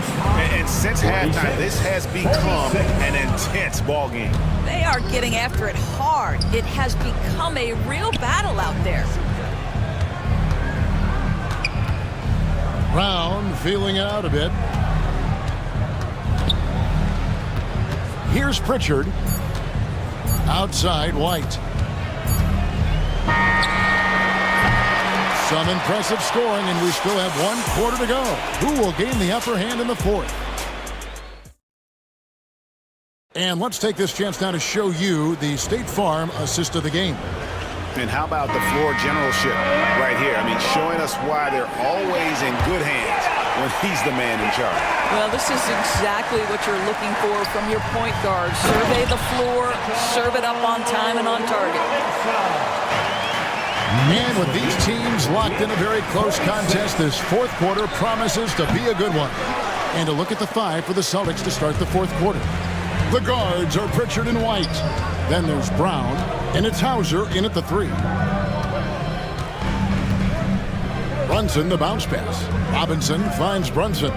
And since halftime, this has become an intense ball game. They are getting after it hard. It has become a real battle out there. Brown feeling it out a bit. Here's Pritchard. Outside, White. Some impressive scoring, and we still have 1 quarter to go. Who will gain the upper hand in the fourth? And let's take this chance now to show you the State Farm assist of the game. And how about the floor generalship right here? I mean, showing us why they're always in good hands when he's the man in charge. Well, this is exactly what you're looking for from your point guard. Survey the floor, serve it up on time and on target. And with these teams locked in a very close contest, this fourth quarter promises to be a good one. And a look at the five for the Celtics to start the fourth quarter. The guards are Pritchard and White. Then there's Brown, and it's Hauser in at the three. Brunson, the bounce pass. Robinson finds Brunson.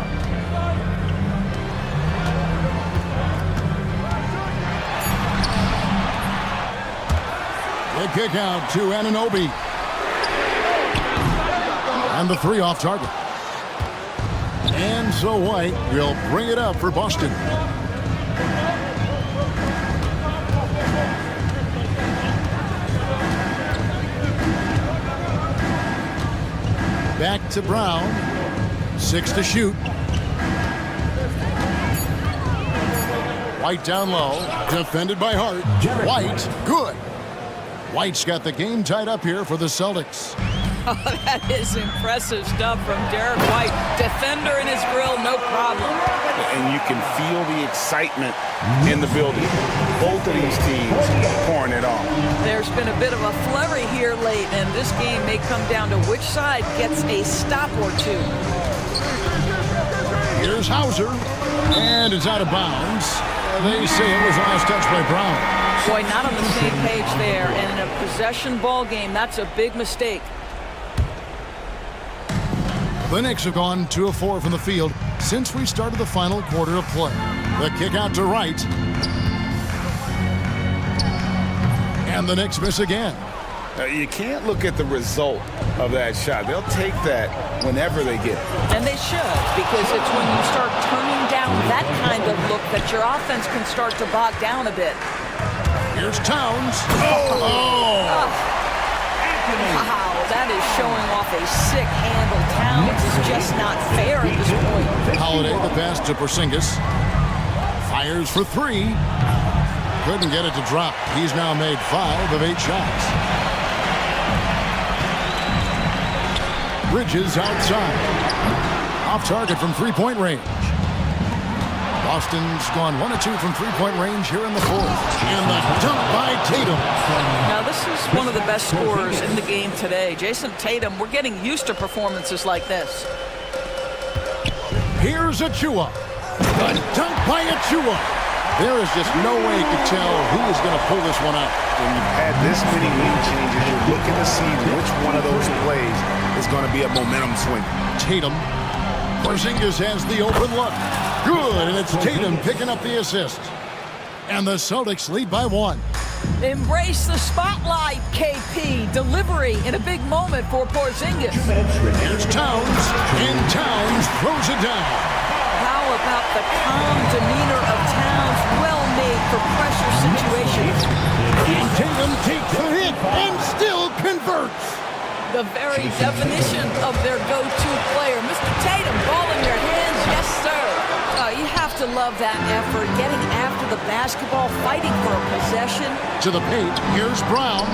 The kick out to Anunoby. And the three off target. And so White will bring it up for Boston. Back to Brown. 6 to shoot. White down low. Defended by Hart. White, good. White's got the game tied up here for the Celtics. Oh, that is impressive stuff from Derek White. Defender in his grill, no problem. And you can feel the excitement in the building. Both of these teams pouring it on. There's been a bit of a flurry here late, and this game may come down to which side gets a stop or two. Here's Hauser, and it's out of bounds. They say it was a last touch by Brown. Boy, not on the same page there, and in a possession ball game, that's a big mistake. The Knicks have gone 2 of 4 from the field since we started the final quarter of play. The kick out to Wright. And the Knicks miss again. You can't look at the result of that shot. They'll take that whenever they get it. And they should, because it's when you start turning down that kind of look that your offense can start to bog down a bit. Here's Towns. Oh! Wow, that is showing off a sick handle. Towns is just not fair at this point. Holiday, the pass to Porzingis. Fires for 3. Couldn't get it to drop. He's now made 5 of 8 shots. Bridges outside. Off target from three-point range. Boston's gone 1 of 2 from three-point range here in the fourth. And the dunk by Tatum. Now, this is one of the best scorers in the game today. Jason Tatum, we're getting used to performances like this. Here's Achua. The dunk by Achua. There is just no way you can tell who is going to pull this one out. When you've had this many lead changes, you're looking to see which one of those plays is going to be a momentum swing. Tatum. Porzingis has the open look. Good, and it's Tatum picking up the assist. And the Celtics lead by 1. Embrace the spotlight, KP. Delivery in a big moment for Porzingis. Here's Towns, and Towns throws it down. How about the calm demeanor of Towns? Well made for pressure situations. And Tatum takes the hit and still converts. The very definition of their go-to player. Mr. Tatum, ball in your hands, yes, sir. You have to love that effort, getting after the basketball, fighting for a possession. To the paint, here's Brown.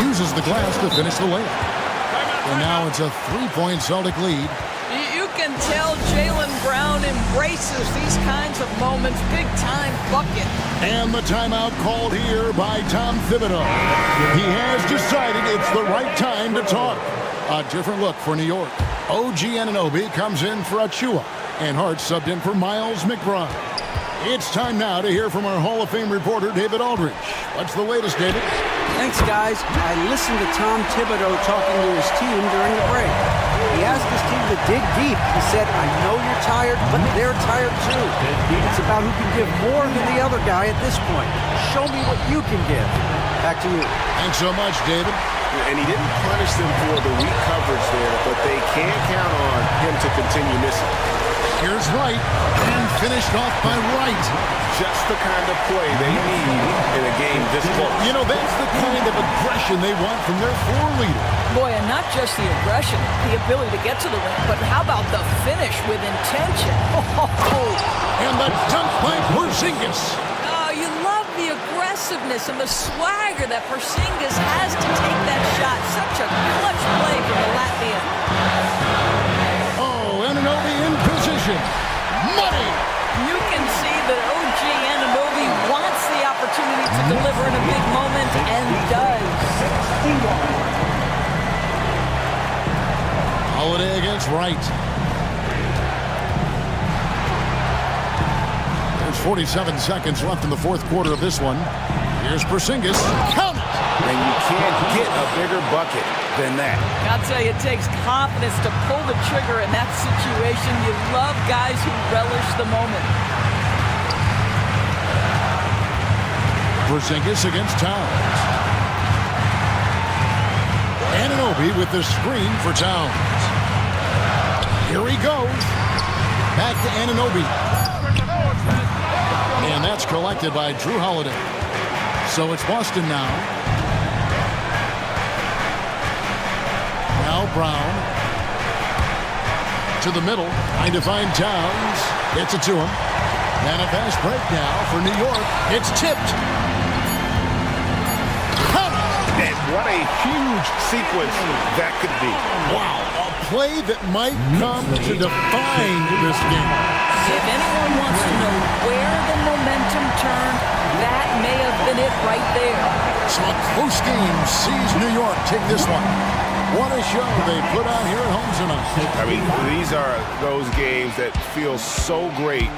Uses the glass to finish the layup. And now it's a 3-point Celtic lead. You can tell Jaylen Brown embraces these kinds of moments. Big-time bucket. And the timeout called here by Tom Thibodeau. He has decided it's the right time to talk. A different look for New York. OG Anunoby comes in for Achua. And Hart subbed in for Miles McBride. It's time now to hear from our Hall of Fame reporter, David Aldridge. What's the latest, David? Thanks, guys. I listened to Tom Thibodeau talking to his team during the break. He asked his team to dig deep. He said, I know you're tired, but they're tired too. It's about who can give more than the other guy at this point. Show me what you can give. Back to you. Thanks so much, David. And he didn't punish them for the weak coverage there, but they can't count on him to continue missing. Here's Wright, and finished off by Wright. Just the kind of play they need in a game this close. You know, that's the kind of aggression they want from their floor leader. Boy, and not just the aggression, the ability to get to the rim, but how about the finish with intention? And the dunk by Porzingis. Oh, aggressiveness and the swagger that Porzingis has to take that shot. Such a clutch play for the Latvian. Oh, Anunoby in position. Money! You can see that OG Anunoby wants the opportunity to deliver in a big moment and does. Holiday against Wright. There's 47 seconds left in the fourth quarter of this one. Here's Porzingis. Count it! And you can't get a bigger bucket than that. I'll tell you, it takes confidence to pull the trigger in that situation. You love guys who relish the moment. Porzingis against Towns. Anunoby with the screen for Towns. Here he goes. Back to Anunoby. And that's collected by Drew Holiday. So it's Boston now. Now Brown. To the middle. Trying to find Towns. Gets it to him. And a fast break now for New York. It's tipped. And what a huge sequence that could be. Wow. A play that might come to define this game. If anyone wants to know where the momentum turned, that may have been it right there. So a close game sees New York take this one. What a show they put on here at home tonight. I mean, these are those games that feel so great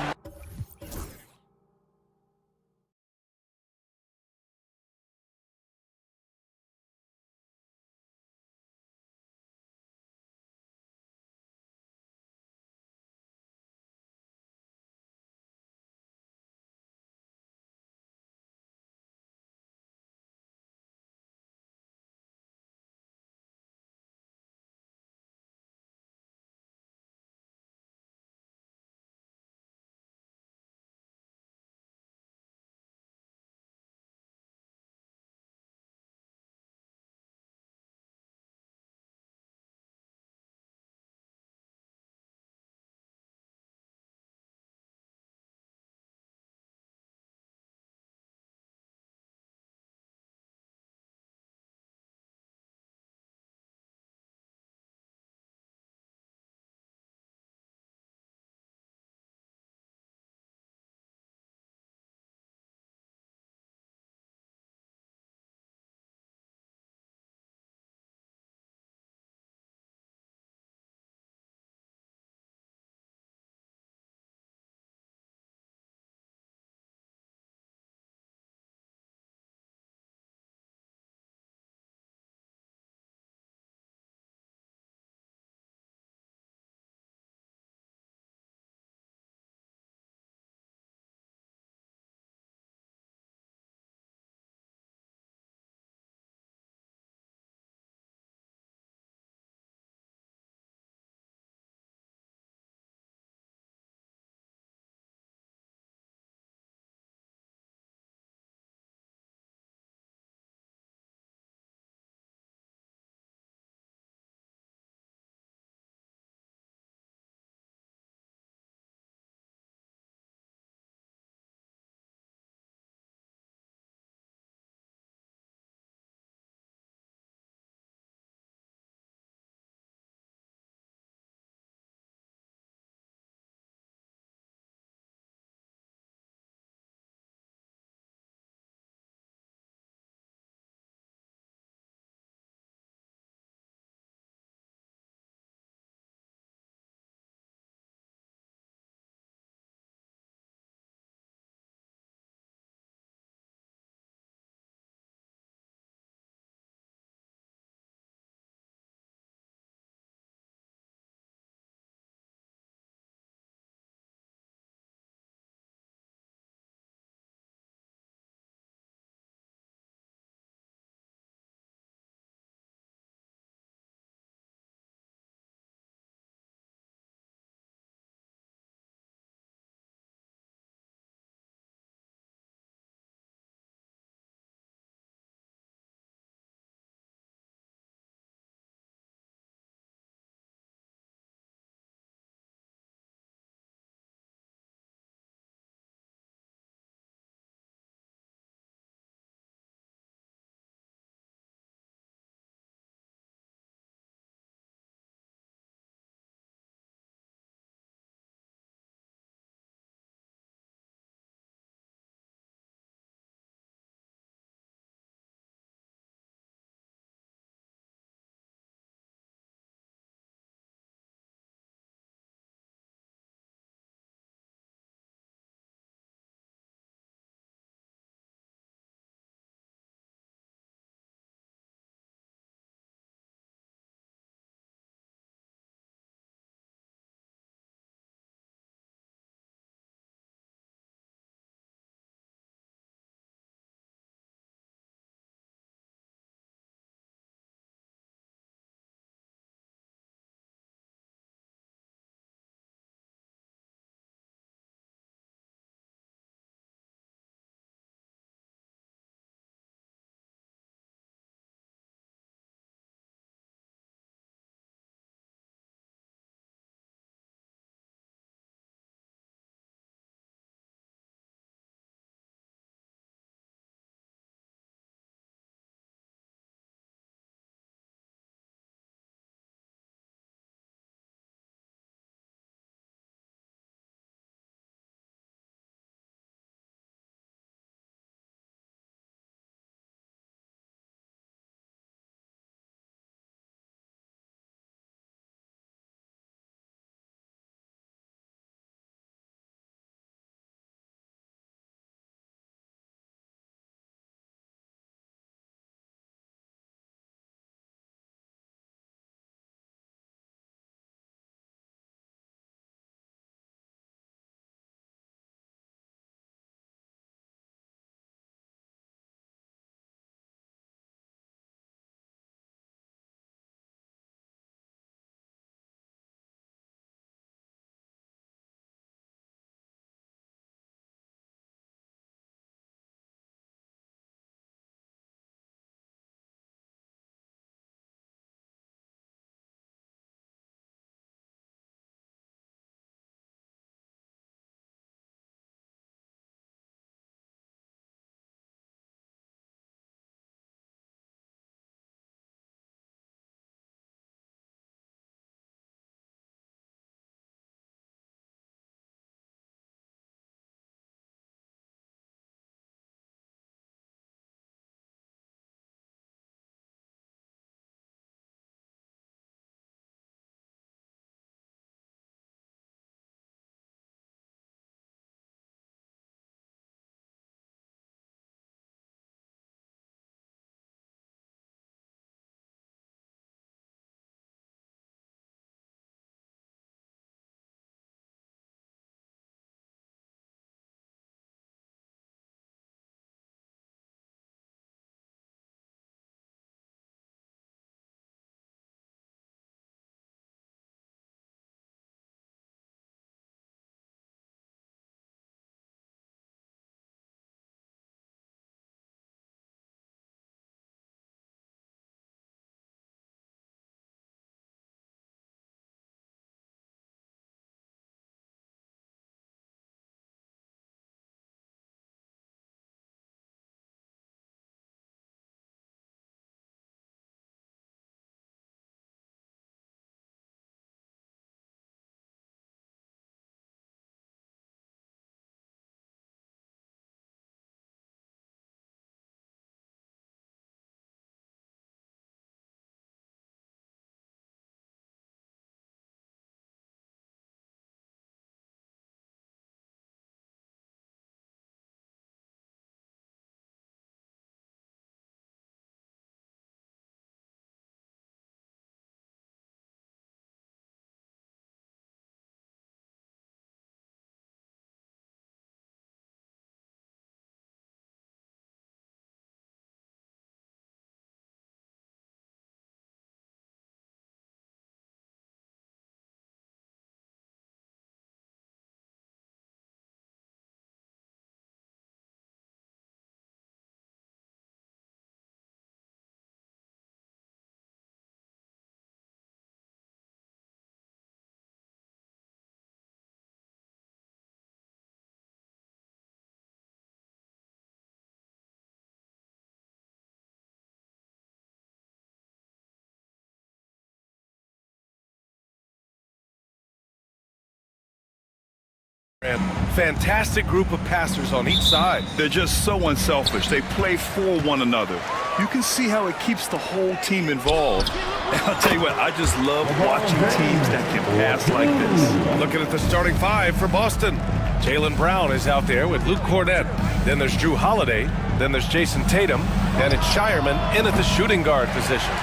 And fantastic group of passers on each side. They're just so unselfish. They play for one another. You can see how it keeps the whole team involved. And I'll tell you what, I just love watching teams that can pass like this. Looking at the starting five for Boston. Jaylen Brown is out there with Luke Cornett. Then there's Drew Holiday. Then there's Jason Tatum. And it's Shireman in at the shooting guard position.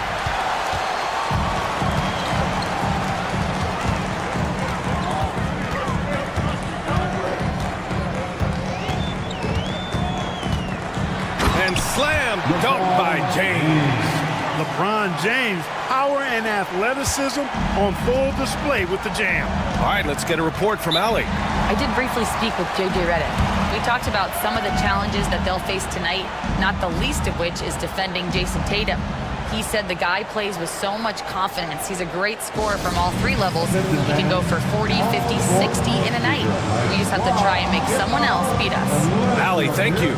And slam dunk by James. LeBron James, power and athleticism on full display with the jam. All right, let's get a report from Allie. I did briefly speak with J.J. Redick. We talked about some of the challenges that they'll face tonight, not the least of which is defending Jason Tatum. He said the guy plays with so much confidence. He's a great scorer from all three levels. He can go for 40, 50, 60 in a night. We just have to try and make someone else beat us. Allie, thank you.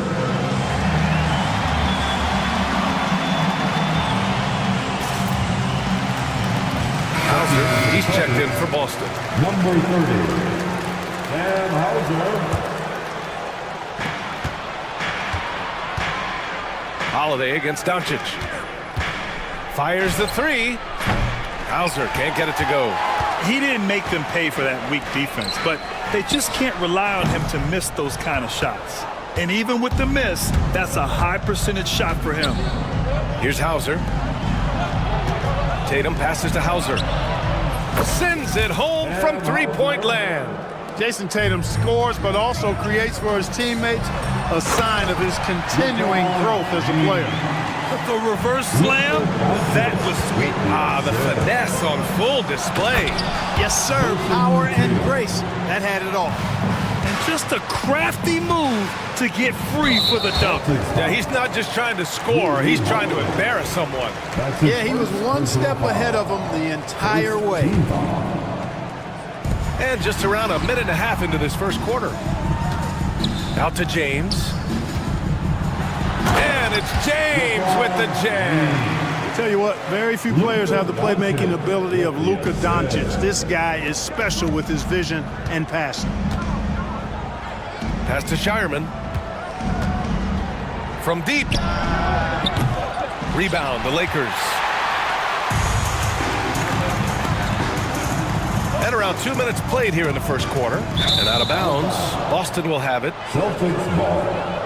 Hauser, he's checked in for Boston. Number 30, Cam Hauser. Holiday against Doncic. Fires the three. Hauser can't get it to go. He didn't make them pay for that weak defense, but they just can't rely on him to miss those kind of shots. And even with the miss, that's a high percentage shot for him. Here's Hauser. Tatum passes to Hauser. Sends it home from three-point land. Jason Tatum scores, but also creates for his teammates a sign of his continuing growth as a player. The reverse slam, that was sweet. Ah, the finesse on full display. Yes, sir. Power and grace. That had it all. And just a crafty move to get free for the dunk. Yeah, he's not just trying to score, he's trying to embarrass someone. Yeah, he was one step ahead of him the entire way. And just around a minute and a half into this first quarter. Out to James. And it's James with the jam. Tell you what, very few players have the playmaking ability of Luka Doncic. This guy is special with his vision and passing. Pass to Shireman. From deep. Rebound, the Lakers. And around 2 minutes played here in the first quarter. And out of bounds, Boston will have it. Celtics ball.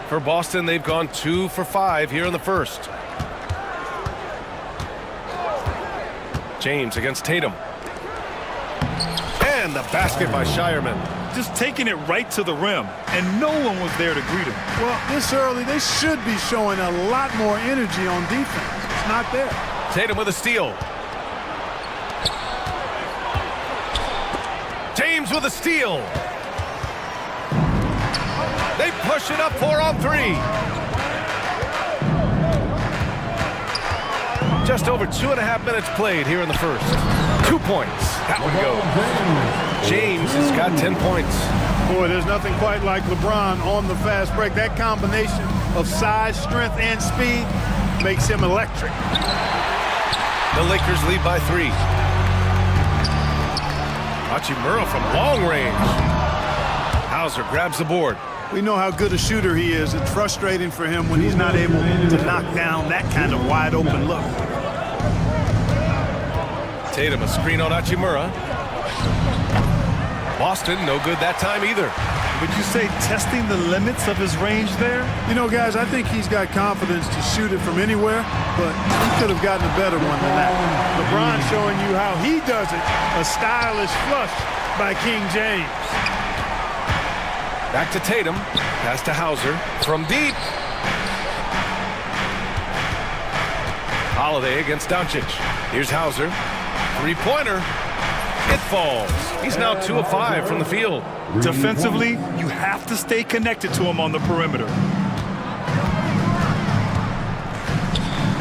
For Boston, they've gone 2 for 5 here in the first. James against Tatum. And the basket by Shireman. Just taking it right to the rim, and no one was there to greet him. Well, this early, they should be showing a lot more energy on defense. It's not there. Tatum with a steal. James with a steal. They push it up 4 on 3. Just over 2.5 minutes played here in the first. 2 points. That would go. James has got 10 points. Boy, there's nothing quite like LeBron on the fast break. That combination of size, strength, and speed makes him electric. The Lakers lead by 3. Hachimura from long range. Hauser grabs the board. We know how good a shooter he is. It's frustrating for him when he's not able to knock down that kind of wide open look. Tatum a screen on Hachimura. Boston no good that time either. Would you say testing the limits of his range there? You know, guys, I think he's got confidence to shoot it from anywhere, but he could have gotten a better one than that. LeBron showing you how he does it. A stylish flush by King James. Back to Tatum. Pass to Hauser. From deep. Holiday against Doncic. Here's Hauser. Three-pointer. It falls. He's now 2 of 5 from the field. Defensively, you have to stay connected to him on the perimeter.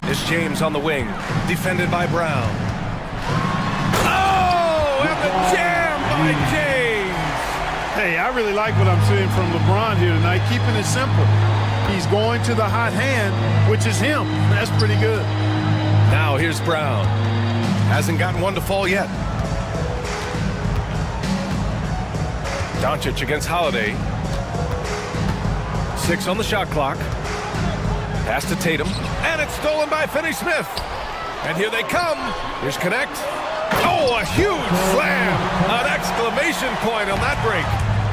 It's James on the wing. Defended by Brown. Oh, and the jam by James. Hey, I really like what I'm seeing from LeBron here tonight, keeping it simple. He's going to the hot hand, which is him. That's pretty good. Now here's Brown. Hasn't gotten one to fall yet. Doncic against Holiday. 6 on the shot clock. Pass to Tatum. And it's stolen by Finney-Smith. And here they come. Here's Connect. Oh, a huge slam. An exclamation point on that break.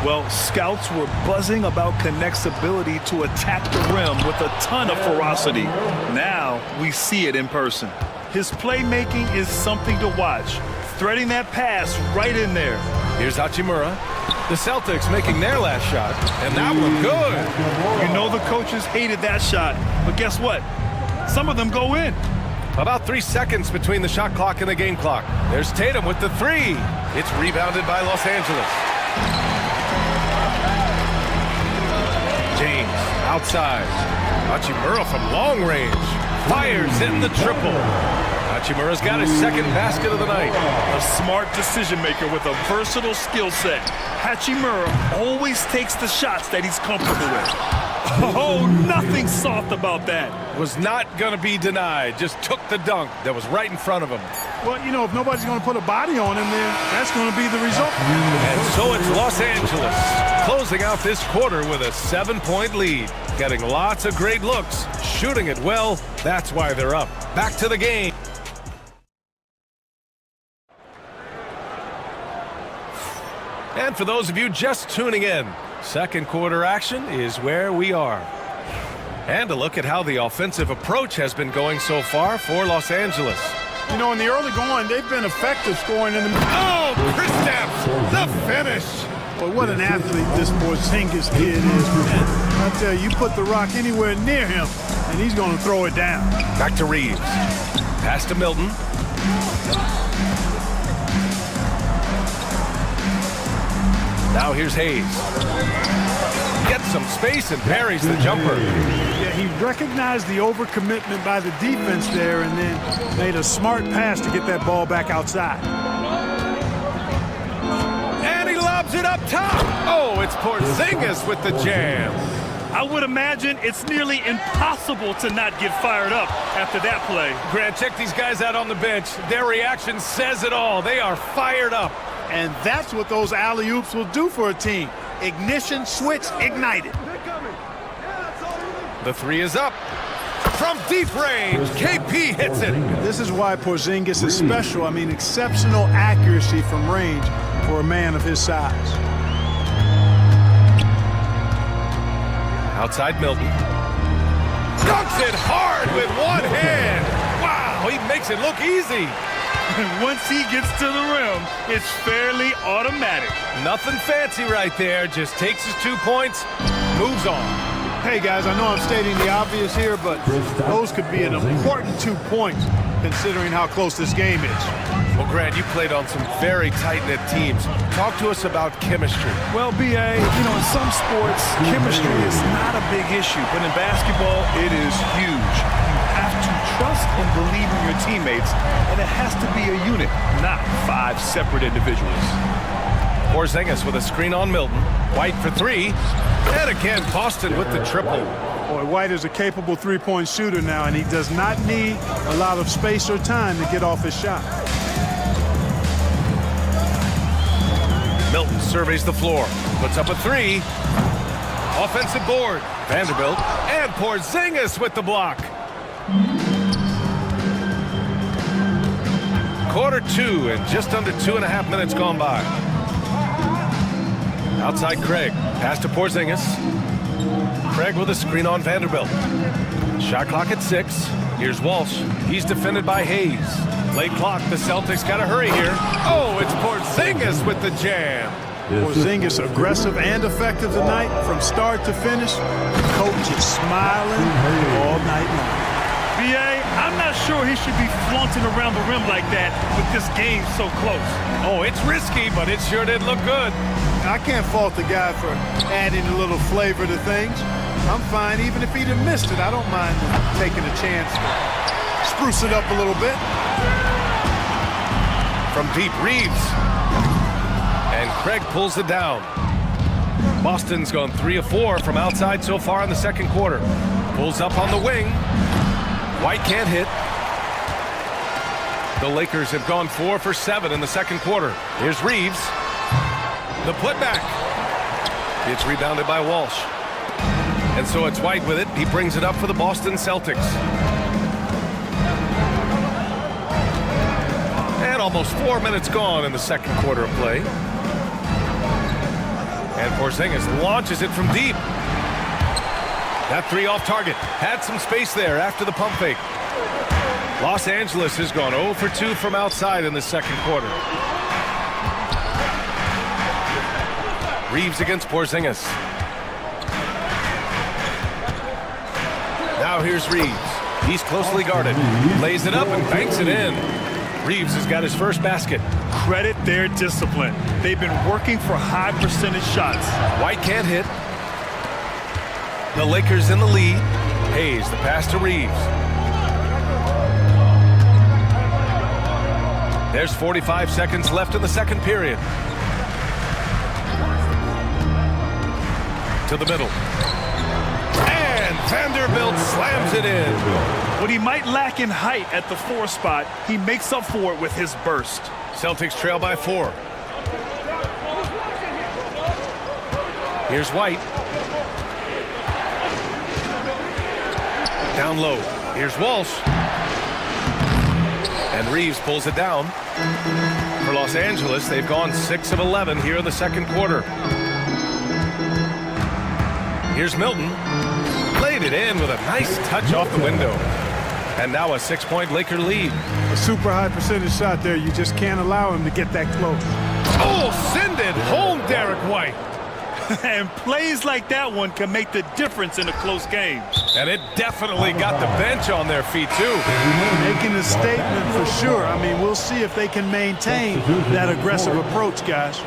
Well, scouts were buzzing about Connect's ability to attack the rim with a ton of ferocity. Now we see it in person. His playmaking is something to watch. Threading that pass right in there. Here's Hachimura. The Celtics making their last shot, and that one good. You know the coaches hated that shot, but guess what? Some of them go in. About 3 seconds between the shot clock and the game clock. There's Tatum with the three. It's rebounded by Los Angeles. James outside. Hachimura from long range. Fires in the triple. Hachimura's got his second basket of the night. A smart decision maker with a versatile skill set. Hachimura always takes the shots that he's comfortable with. Oh, nothing soft about that. Was not going to be denied. Just took the dunk that was right in front of him. Well, you know, if nobody's going to put a body on him, then that's going to be the result. And so it's Los Angeles closing out this quarter with a 7-point lead. Getting lots of great looks, shooting it well. That's why they're up. Back to the game. And for those of you just tuning in, second quarter action is where we are. And a look at how the offensive approach has been going so far for Los Angeles. You know, in the early going, they've been effective scoring in the... Oh, Kristaps, the finish. Well, what an athlete this Porzingis kid is, man. I tell you, you put the rock anywhere near him, and he's going to throw it down. Back to Reeves. Pass to Milton. Now here's Hayes. Gets some space and parries the jumper. Yeah, he recognized the overcommitment by the defense there and then made a smart pass to get that ball back outside. And he lobs it up top. Oh, it's Porzingis with the jam. I would imagine it's nearly impossible to not get fired up after that play. Grant, check these guys out on the bench. Their reaction says it all. They are fired up. And that's what those alley-oops will do for a team. Ignition, switch, ignited. The three is up. From deep range, KP hits it. This is why Porzingis is special. I mean, exceptional accuracy from range for a man of his size. Outside Milton. Dunks it hard with one hand. Wow, he makes it look easy. Once he gets to the rim, it's fairly automatic. Nothing fancy right there. Just takes his 2 points, moves on. Hey, guys, I know I'm stating the obvious here, but those could be an important 2 points considering how close this game is. Well, Grant, you played on some very tight-knit teams. Talk to us about chemistry. Well, B.A., you know, in some sports, chemistry is not a big issue, but in basketball, it is huge. You have to trust and believe in your teammates, and it has to be a unit, not 5 separate individuals. Porzingis with a screen on Milton. White for three. And again, Boston with the triple. Boy, White is a capable three-point shooter now, and he does not need a lot of space or time to get off his shot. Milton surveys the floor. Puts up a three. Offensive board. Vanderbilt. And Porzingis with the block. Quarter two and just under 2.5 minutes gone by. Outside Craig. Pass to Porzingis. Craig with a screen on Vanderbilt. Shot clock at 6. Here's Walsh. He's defended by Hayes. Late clock. The Celtics got to hurry here. Oh, it's Porzingis with the jam. Porzingis aggressive and effective tonight from start to finish. The coach is smiling all night long. B.A., I'm not sure he should be flaunting around the rim like that with this game so close. Oh, it's risky, but it sure did look good. I can't fault the guy for adding a little flavor to things. I'm fine, even if he'd have missed it. I don't mind taking a chance to spruce it up a little bit. From deep, Reeves. And Craig pulls it down. Boston's gone 3 of 4 from outside so far in the second quarter. Pulls up on the wing. White can't hit. The Lakers have gone 4 for 7 in the second quarter. Here's Reeves. The putback. It's rebounded by Walsh. And so it's White with it. He brings it up for the Boston Celtics. And almost 4 minutes gone in the second quarter of play. And Porzingis launches it from deep. That three off target. Had some space there after the pump fake. Los Angeles has gone 0 for 2 from outside in the second quarter. Reeves against Porzingis. Now here's Reeves. He's closely guarded. Lays it up and banks it in. Reeves has got his first basket. Credit their discipline. They've been working for high percentage shots. White can't hit. The Lakers in the lead. Hayes, the pass to Reeves. There's 45 seconds left in the second period. To the middle. And Vanderbilt slams it in. What he might lack in height at the 4 spot, he makes up for it with his burst. Celtics trail by 4. Here's White. Down low. Here's Walsh. And Reeves pulls it down. For Los Angeles, they've gone 6 of 11 here in the second quarter. Here's Milton. Laid it in with a nice touch off the window. And now a 6-point Laker lead. A super high percentage shot there. You just can't allow him to get that close. Oh, send it home, Derek White. And plays like that one can make the difference in a close game. And it definitely got the bench on their feet, too. Making a statement for sure. I mean, we'll see if they can maintain that aggressive approach, guys.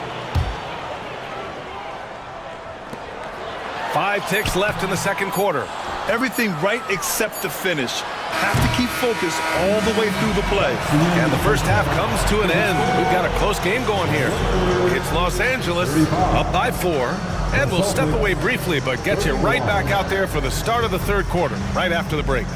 5 ticks left in the second quarter. Everything right except the finish. Have to keep focused all the way through the play. And the first half comes to an end. We've got a close game going here. It's Los Angeles up by 4. And we'll step away briefly, but get you right back out there for the start of the third quarter, right after the break.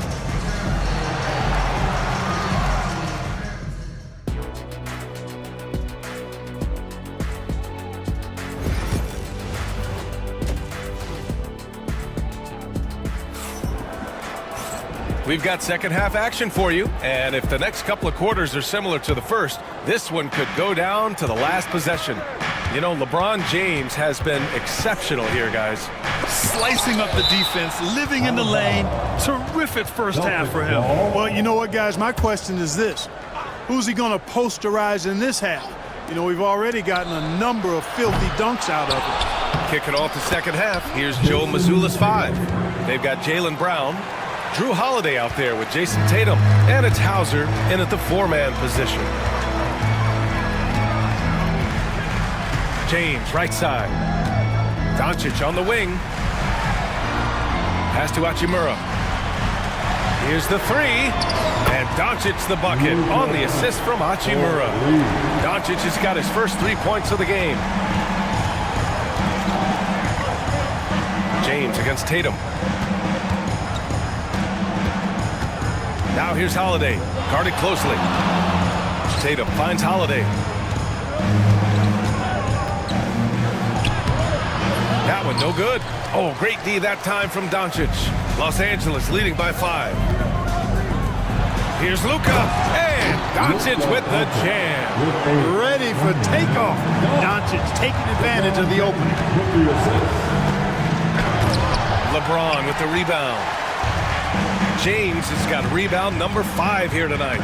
We've got second half action for you, and if the next couple of quarters are similar to the first, this one could go down to the last possession. You know, LeBron James has been exceptional here, guys. Slicing up the defense, living in the lane. Terrific first half for him. Well, you know what, guys? My question is this. Who's he going to posterize in this half? You know, we've already gotten a number of filthy dunks out of it. Kicking off the second half, here's Joe Mazzulla's 5. They've got Jaylen Brown, Drew Holiday out there with Jason Tatum, and it's Hauser in at the 4-man position. James, right side. Doncic on the wing. Pass to Hachimura. Here's the 3. And Doncic the bucket on the assist from Hachimura. Doncic has got his first 3 points of the game. James against Tatum. Now here's Holiday, guarded closely. Tatum finds Holiday. That one no good. Oh, great D that time from Doncic. Los Angeles leading by 5. Here's Luka, and Doncic with the jam. Ready for takeoff. Doncic taking advantage of the opening. LeBron with the rebound. James has got rebound number 5 here tonight.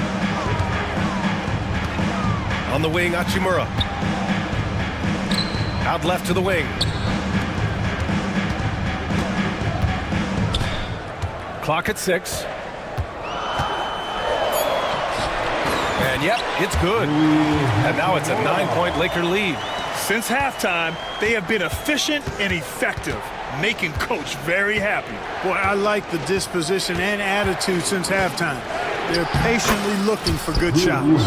On the wing, Hachimura. Out left to the wing. Clock at 6. And yep, it's good. And now it's a 9-point Laker lead. Since halftime, they have been efficient and effective, making Coach very happy. Boy, I like the disposition and attitude since halftime. They're patiently looking for good shots.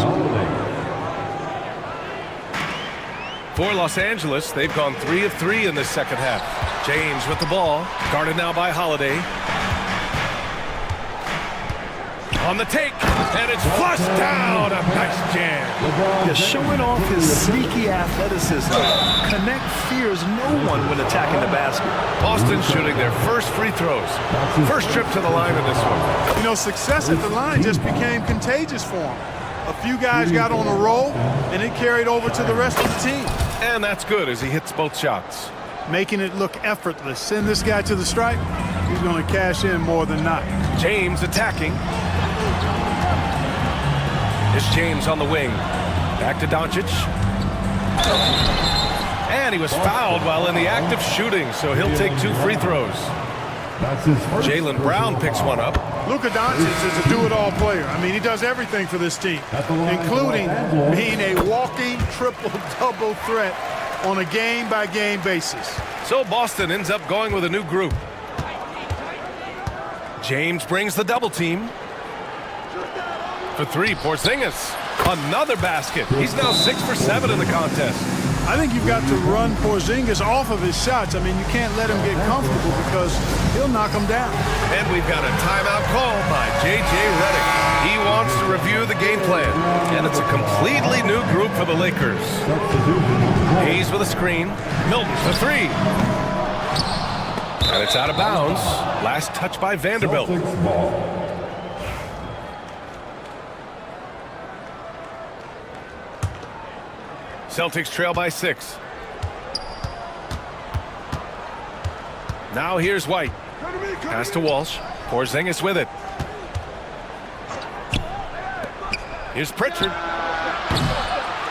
For Los Angeles, they've gone 3 of 3 in this second half. James with the ball, guarded now by Holiday. On the take, and it's flushed down. A nice jam. Yeah, showing off his sneaky athleticism. Connect fears no one when attacking the basket. Boston shooting their first free throws. First trip to the line in this one. You know, success at the line just became contagious for him. A few guys got on a roll, and it carried over to the rest of the team. And that's good as he hits both shots. Making it look effortless. Send this guy to the stripe, he's going to cash in more than not. James attacking. It's James on the wing. Back to Doncic. And he was fouled while in the act of shooting, so he'll take 2 free throws. Jaylen Brown picks one up. Luka Doncic is a do-it-all player. I mean, he does everything for this team, including being a walking triple-double threat on a game-by-game basis. So Boston ends up going with a new group. James brings the double team. For 3, Porzingis. Another basket. He's now 6 for 7 in the contest. I think you've got to run Porzingis off of his shots. I mean, you can't let him get comfortable because he'll knock him down. And we've got a timeout call by J.J. Redick. He wants to review the game plan. And it's a completely new group for the Lakers. Hayes with a screen. Milton for 3. And it's out of bounds. Last touch by Vanderbilt. Celtics trail by 6. Now here's White. Pass to Walsh. Porzingis with it. Here's Pritchard.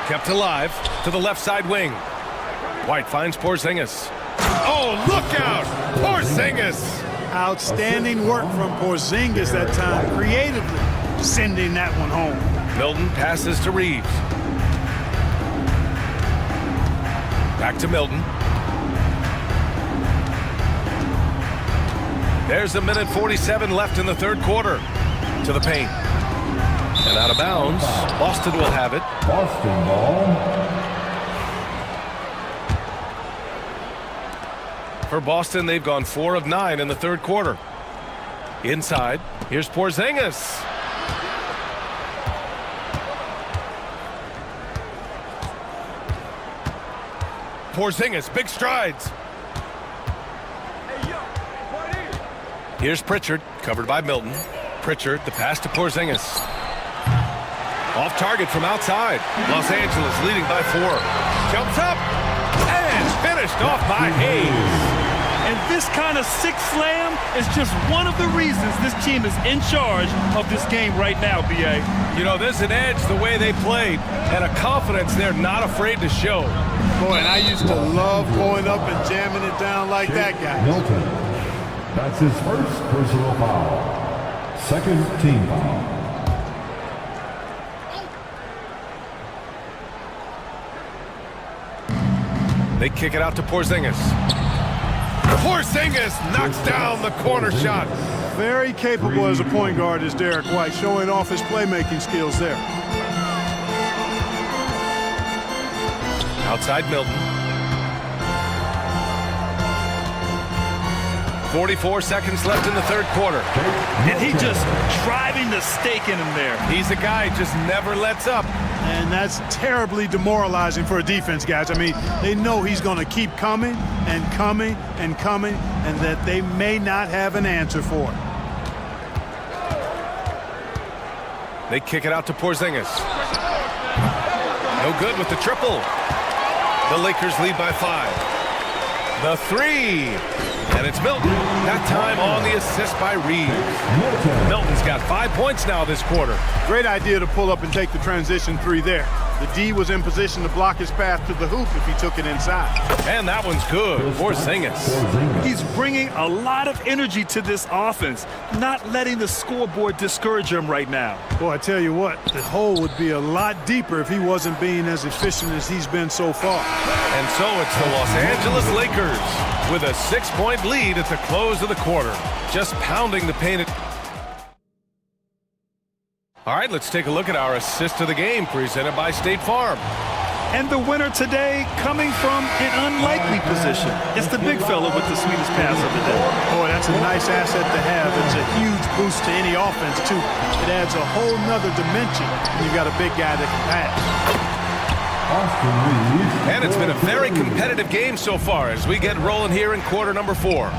Kept alive to the left side wing. White finds Porzingis. Oh, look out! Porzingis! Outstanding work from Porzingis that time, creatively sending that one home. Milton passes to Reeves. Back to Milton. There's a minute 47 left in the third quarter. To the paint. And out of bounds. Boston will have it. Boston ball. For Boston, they've gone 4 of 9 in the third quarter. Inside, here's Porzingis. Porzingis, big strides. Here's Pritchard, covered by Milton. Pritchard, the pass to Porzingis. Off target from outside. Los Angeles leading by 4. Jumps up and finished off by Hayes. And this kind of six slam is just one of the reasons this team is in charge of this game right now, B.A. You know, there's an edge the way they played and a confidence they're not afraid to show. Boy, and I used to love going up and jamming it down like that guy. Milton. That's his first personal foul. Second team foul. They kick it out to Porzingis. Porzingis knocks down the corner shot. Very capable as a point guard is Derek White, showing off his playmaking skills there. Outside Milton. 44 seconds left in the third quarter. And he just driving the stake in him there. He's a guy just never lets up. And that's terribly demoralizing for a defense, guys. I mean, they know he's going to keep coming and coming and coming, and that they may not have an answer for it. They kick it out to Porzingis. No good with the triple. The Lakers lead by 5. The 3. And it's Milton. That time on the assist by Reeves. Milton's got 5 points now this quarter. Great idea to pull up and take the transition 3 there. The D was in position to block his path to the hoop if he took it inside. And that one's good. Porzingis. He's bringing a lot of energy to this offense, not letting the scoreboard discourage him right now. Boy, I tell you what, the hole would be a lot deeper if he wasn't being as efficient as he's been so far. And so it's the Los Angeles Lakers with a 6-point lead at the close of the quarter. Just pounding the paint. All right, let's take a look at our assist of the game presented by State Farm. And the winner today coming from an unlikely position. It's the big fella with the sweetest pass of the day. Boy, that's a nice asset to have. It's a huge boost to any offense, too. It adds a whole nother dimension when you've got a big guy that can pass. And it's been a very competitive game so far as we get rolling here in quarter number 4.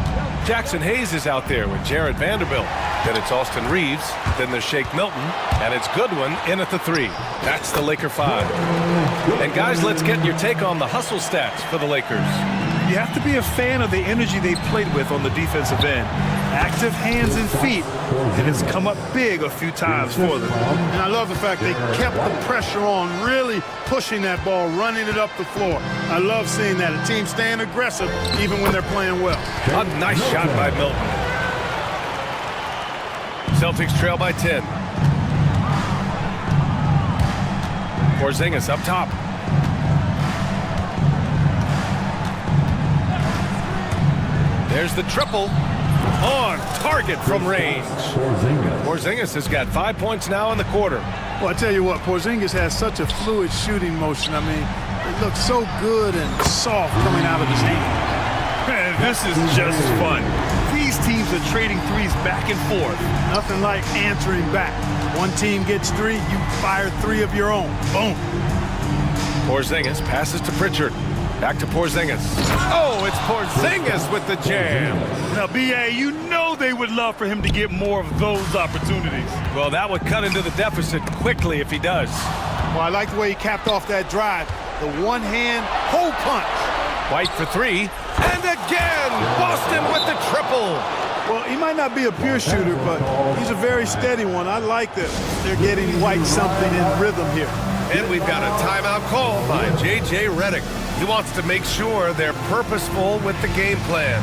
Jackson Hayes is out there with Jared Vanderbilt. Then it's Austin Reeves. Then there's Shake Milton. And it's Goodwin in at the 3. That's the Laker 5. And guys, let's get your take on the hustle stats for the Lakers. You have to be a fan of the energy they played with on the defensive end. Active hands and feet, and it's come up big a few times for them. And I love the fact they kept the pressure on, really pushing that ball, running it up the floor. I love seeing that. A team staying aggressive even when they're playing well. A nice shot by Milton. Celtics trail by 10. Porzingis up top. There's the triple. On target from range. Porzingis has got 5 points now in the quarter. Well, I tell you what, Porzingis has such a fluid shooting motion. I mean, it looks so good and soft coming out of his hand. Man, this is just fun. These teams are trading threes back and forth. Nothing like answering back. One team gets 3, you fire 3 of your own. Boom. Porzingis passes to Pritchard. Back to Porzingis. Oh, it's Porzingis with the jam. Now, B.A., you know they would love for him to get more of those opportunities. Well, that would cut into the deficit quickly if he does. Well, I like the way he capped off that drive. The one-hand hole punch. White for 3. And again, Boston with the triple. Well, he might not be a pure shooter, but he's a very steady one. I like that they're getting White something in rhythm here. And we've got a timeout call by J.J. Redick. He wants to make sure they're purposeful with the game plan.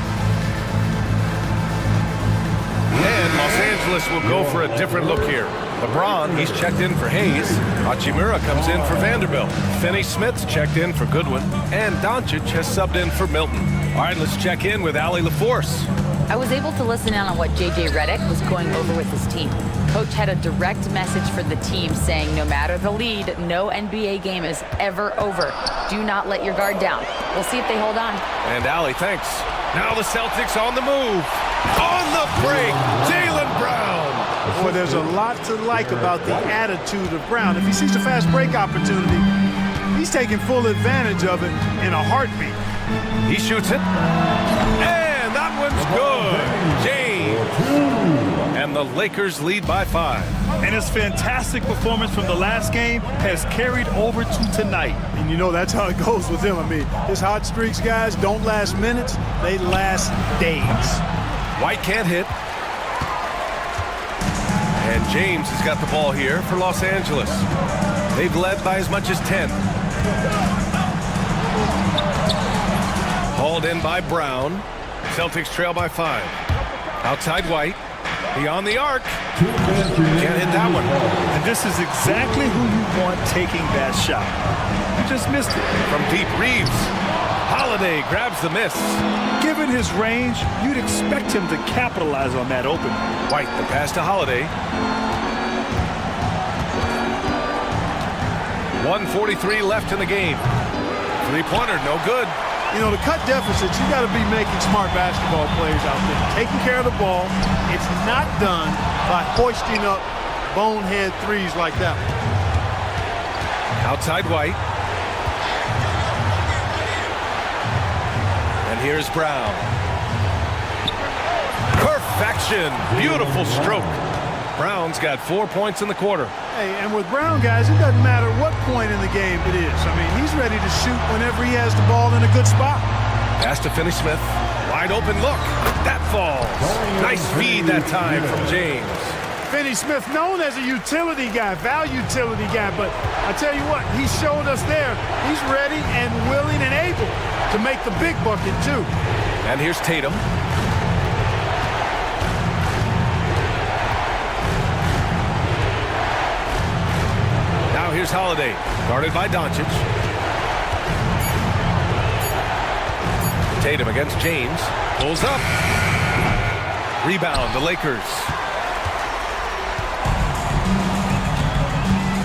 And Los Angeles will go for a different look here. LeBron, he's checked in for Hayes. Hachimura comes in for Vanderbilt. Finney-Smith's checked in for Goodwin. And Doncic has subbed in for Milton. All right, let's check in with Allie LaForce. I was able to listen in on what J.J. Redick was going over with his team. Coach had a direct message for the team saying no matter the lead, no NBA game is ever over. Do not let your guard down. We'll see if they hold on. And Allie, thanks. Now the Celtics on the move. On the break, Jaylen Brown. Boy, there's a lot to like about the attitude of Brown. If he sees a fast break opportunity, he's taking full advantage of it in a heartbeat. He shoots it. And that one's good. James. And the Lakers lead by 5. And his fantastic performance from the last game has carried over to tonight. And you know that's how it goes with him. I mean, his hot streaks, guys, don't last minutes. They last days. White can't hit. And James has got the ball here for Los Angeles. They've led by as much as 10. Hauled in by Brown. Celtics trail by 5. Outside White. Beyond the arc. Can't hit that one. And this is exactly who you want taking that shot. You just missed it. From deep, Reeves. Holiday grabs the miss. Given his range, you'd expect him to capitalize on that opening. White, the pass to Holiday. 1:43 left in the game. Three-pointer, no good. You know, to cut deficits, you got to be making smart basketball plays out there. Taking care of the ball. It's not done by hoisting up bonehead threes like that one. Outside White. And here's Brown. Perfection. Beautiful stroke. Brown's got 4 points in the quarter. Hey, and with Brown, guys, it doesn't matter what point in the game it is. I mean, he's ready to shoot whenever he has the ball in a good spot. Pass to Finney-Smith. Wide open look. That falls. Nice feed that time from James. Finney-Smith, known as a utility guy, value utility guy, but I tell you what, he showed us there. He's ready and willing and able to make the big bucket, too. And here's Tatum. Now here's Holiday, guarded by Doncic. Tatum against James. Pulls up. Rebound, the Lakers.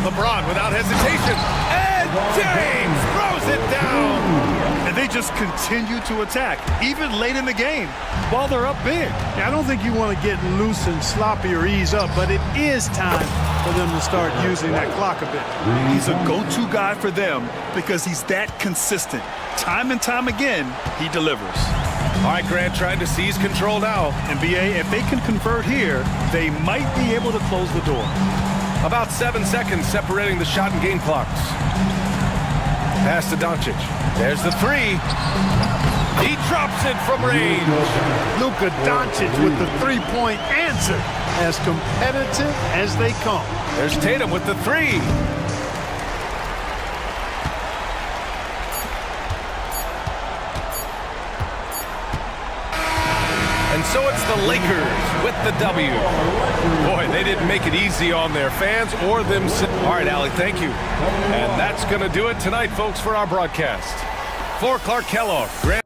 LeBron without hesitation. And James throws it down. And they just continue to attack, even late in the game, while they're up big. Yeah, I don't think you want to get loose and sloppy or ease up, but it is time for them to start using that clock a bit. He's a go-to guy for them because he's that consistent. Time and time again, he delivers. All right, Grant trying to seize control now. And BA, if they can convert here, they might be able to close the door. About 7 seconds separating the shot and game clocks. Pass to Doncic. There's the three. He drops it from range. Luka Doncic with the three-point answer. As competitive as they come. There's Tatum with the three. And so it's the Lakers with the W. Boy, they didn't make it easy on their fans or themselves. All right, Alec, thank you. And that's going to do it tonight, folks, for our broadcast. For Clark Kellogg, Grant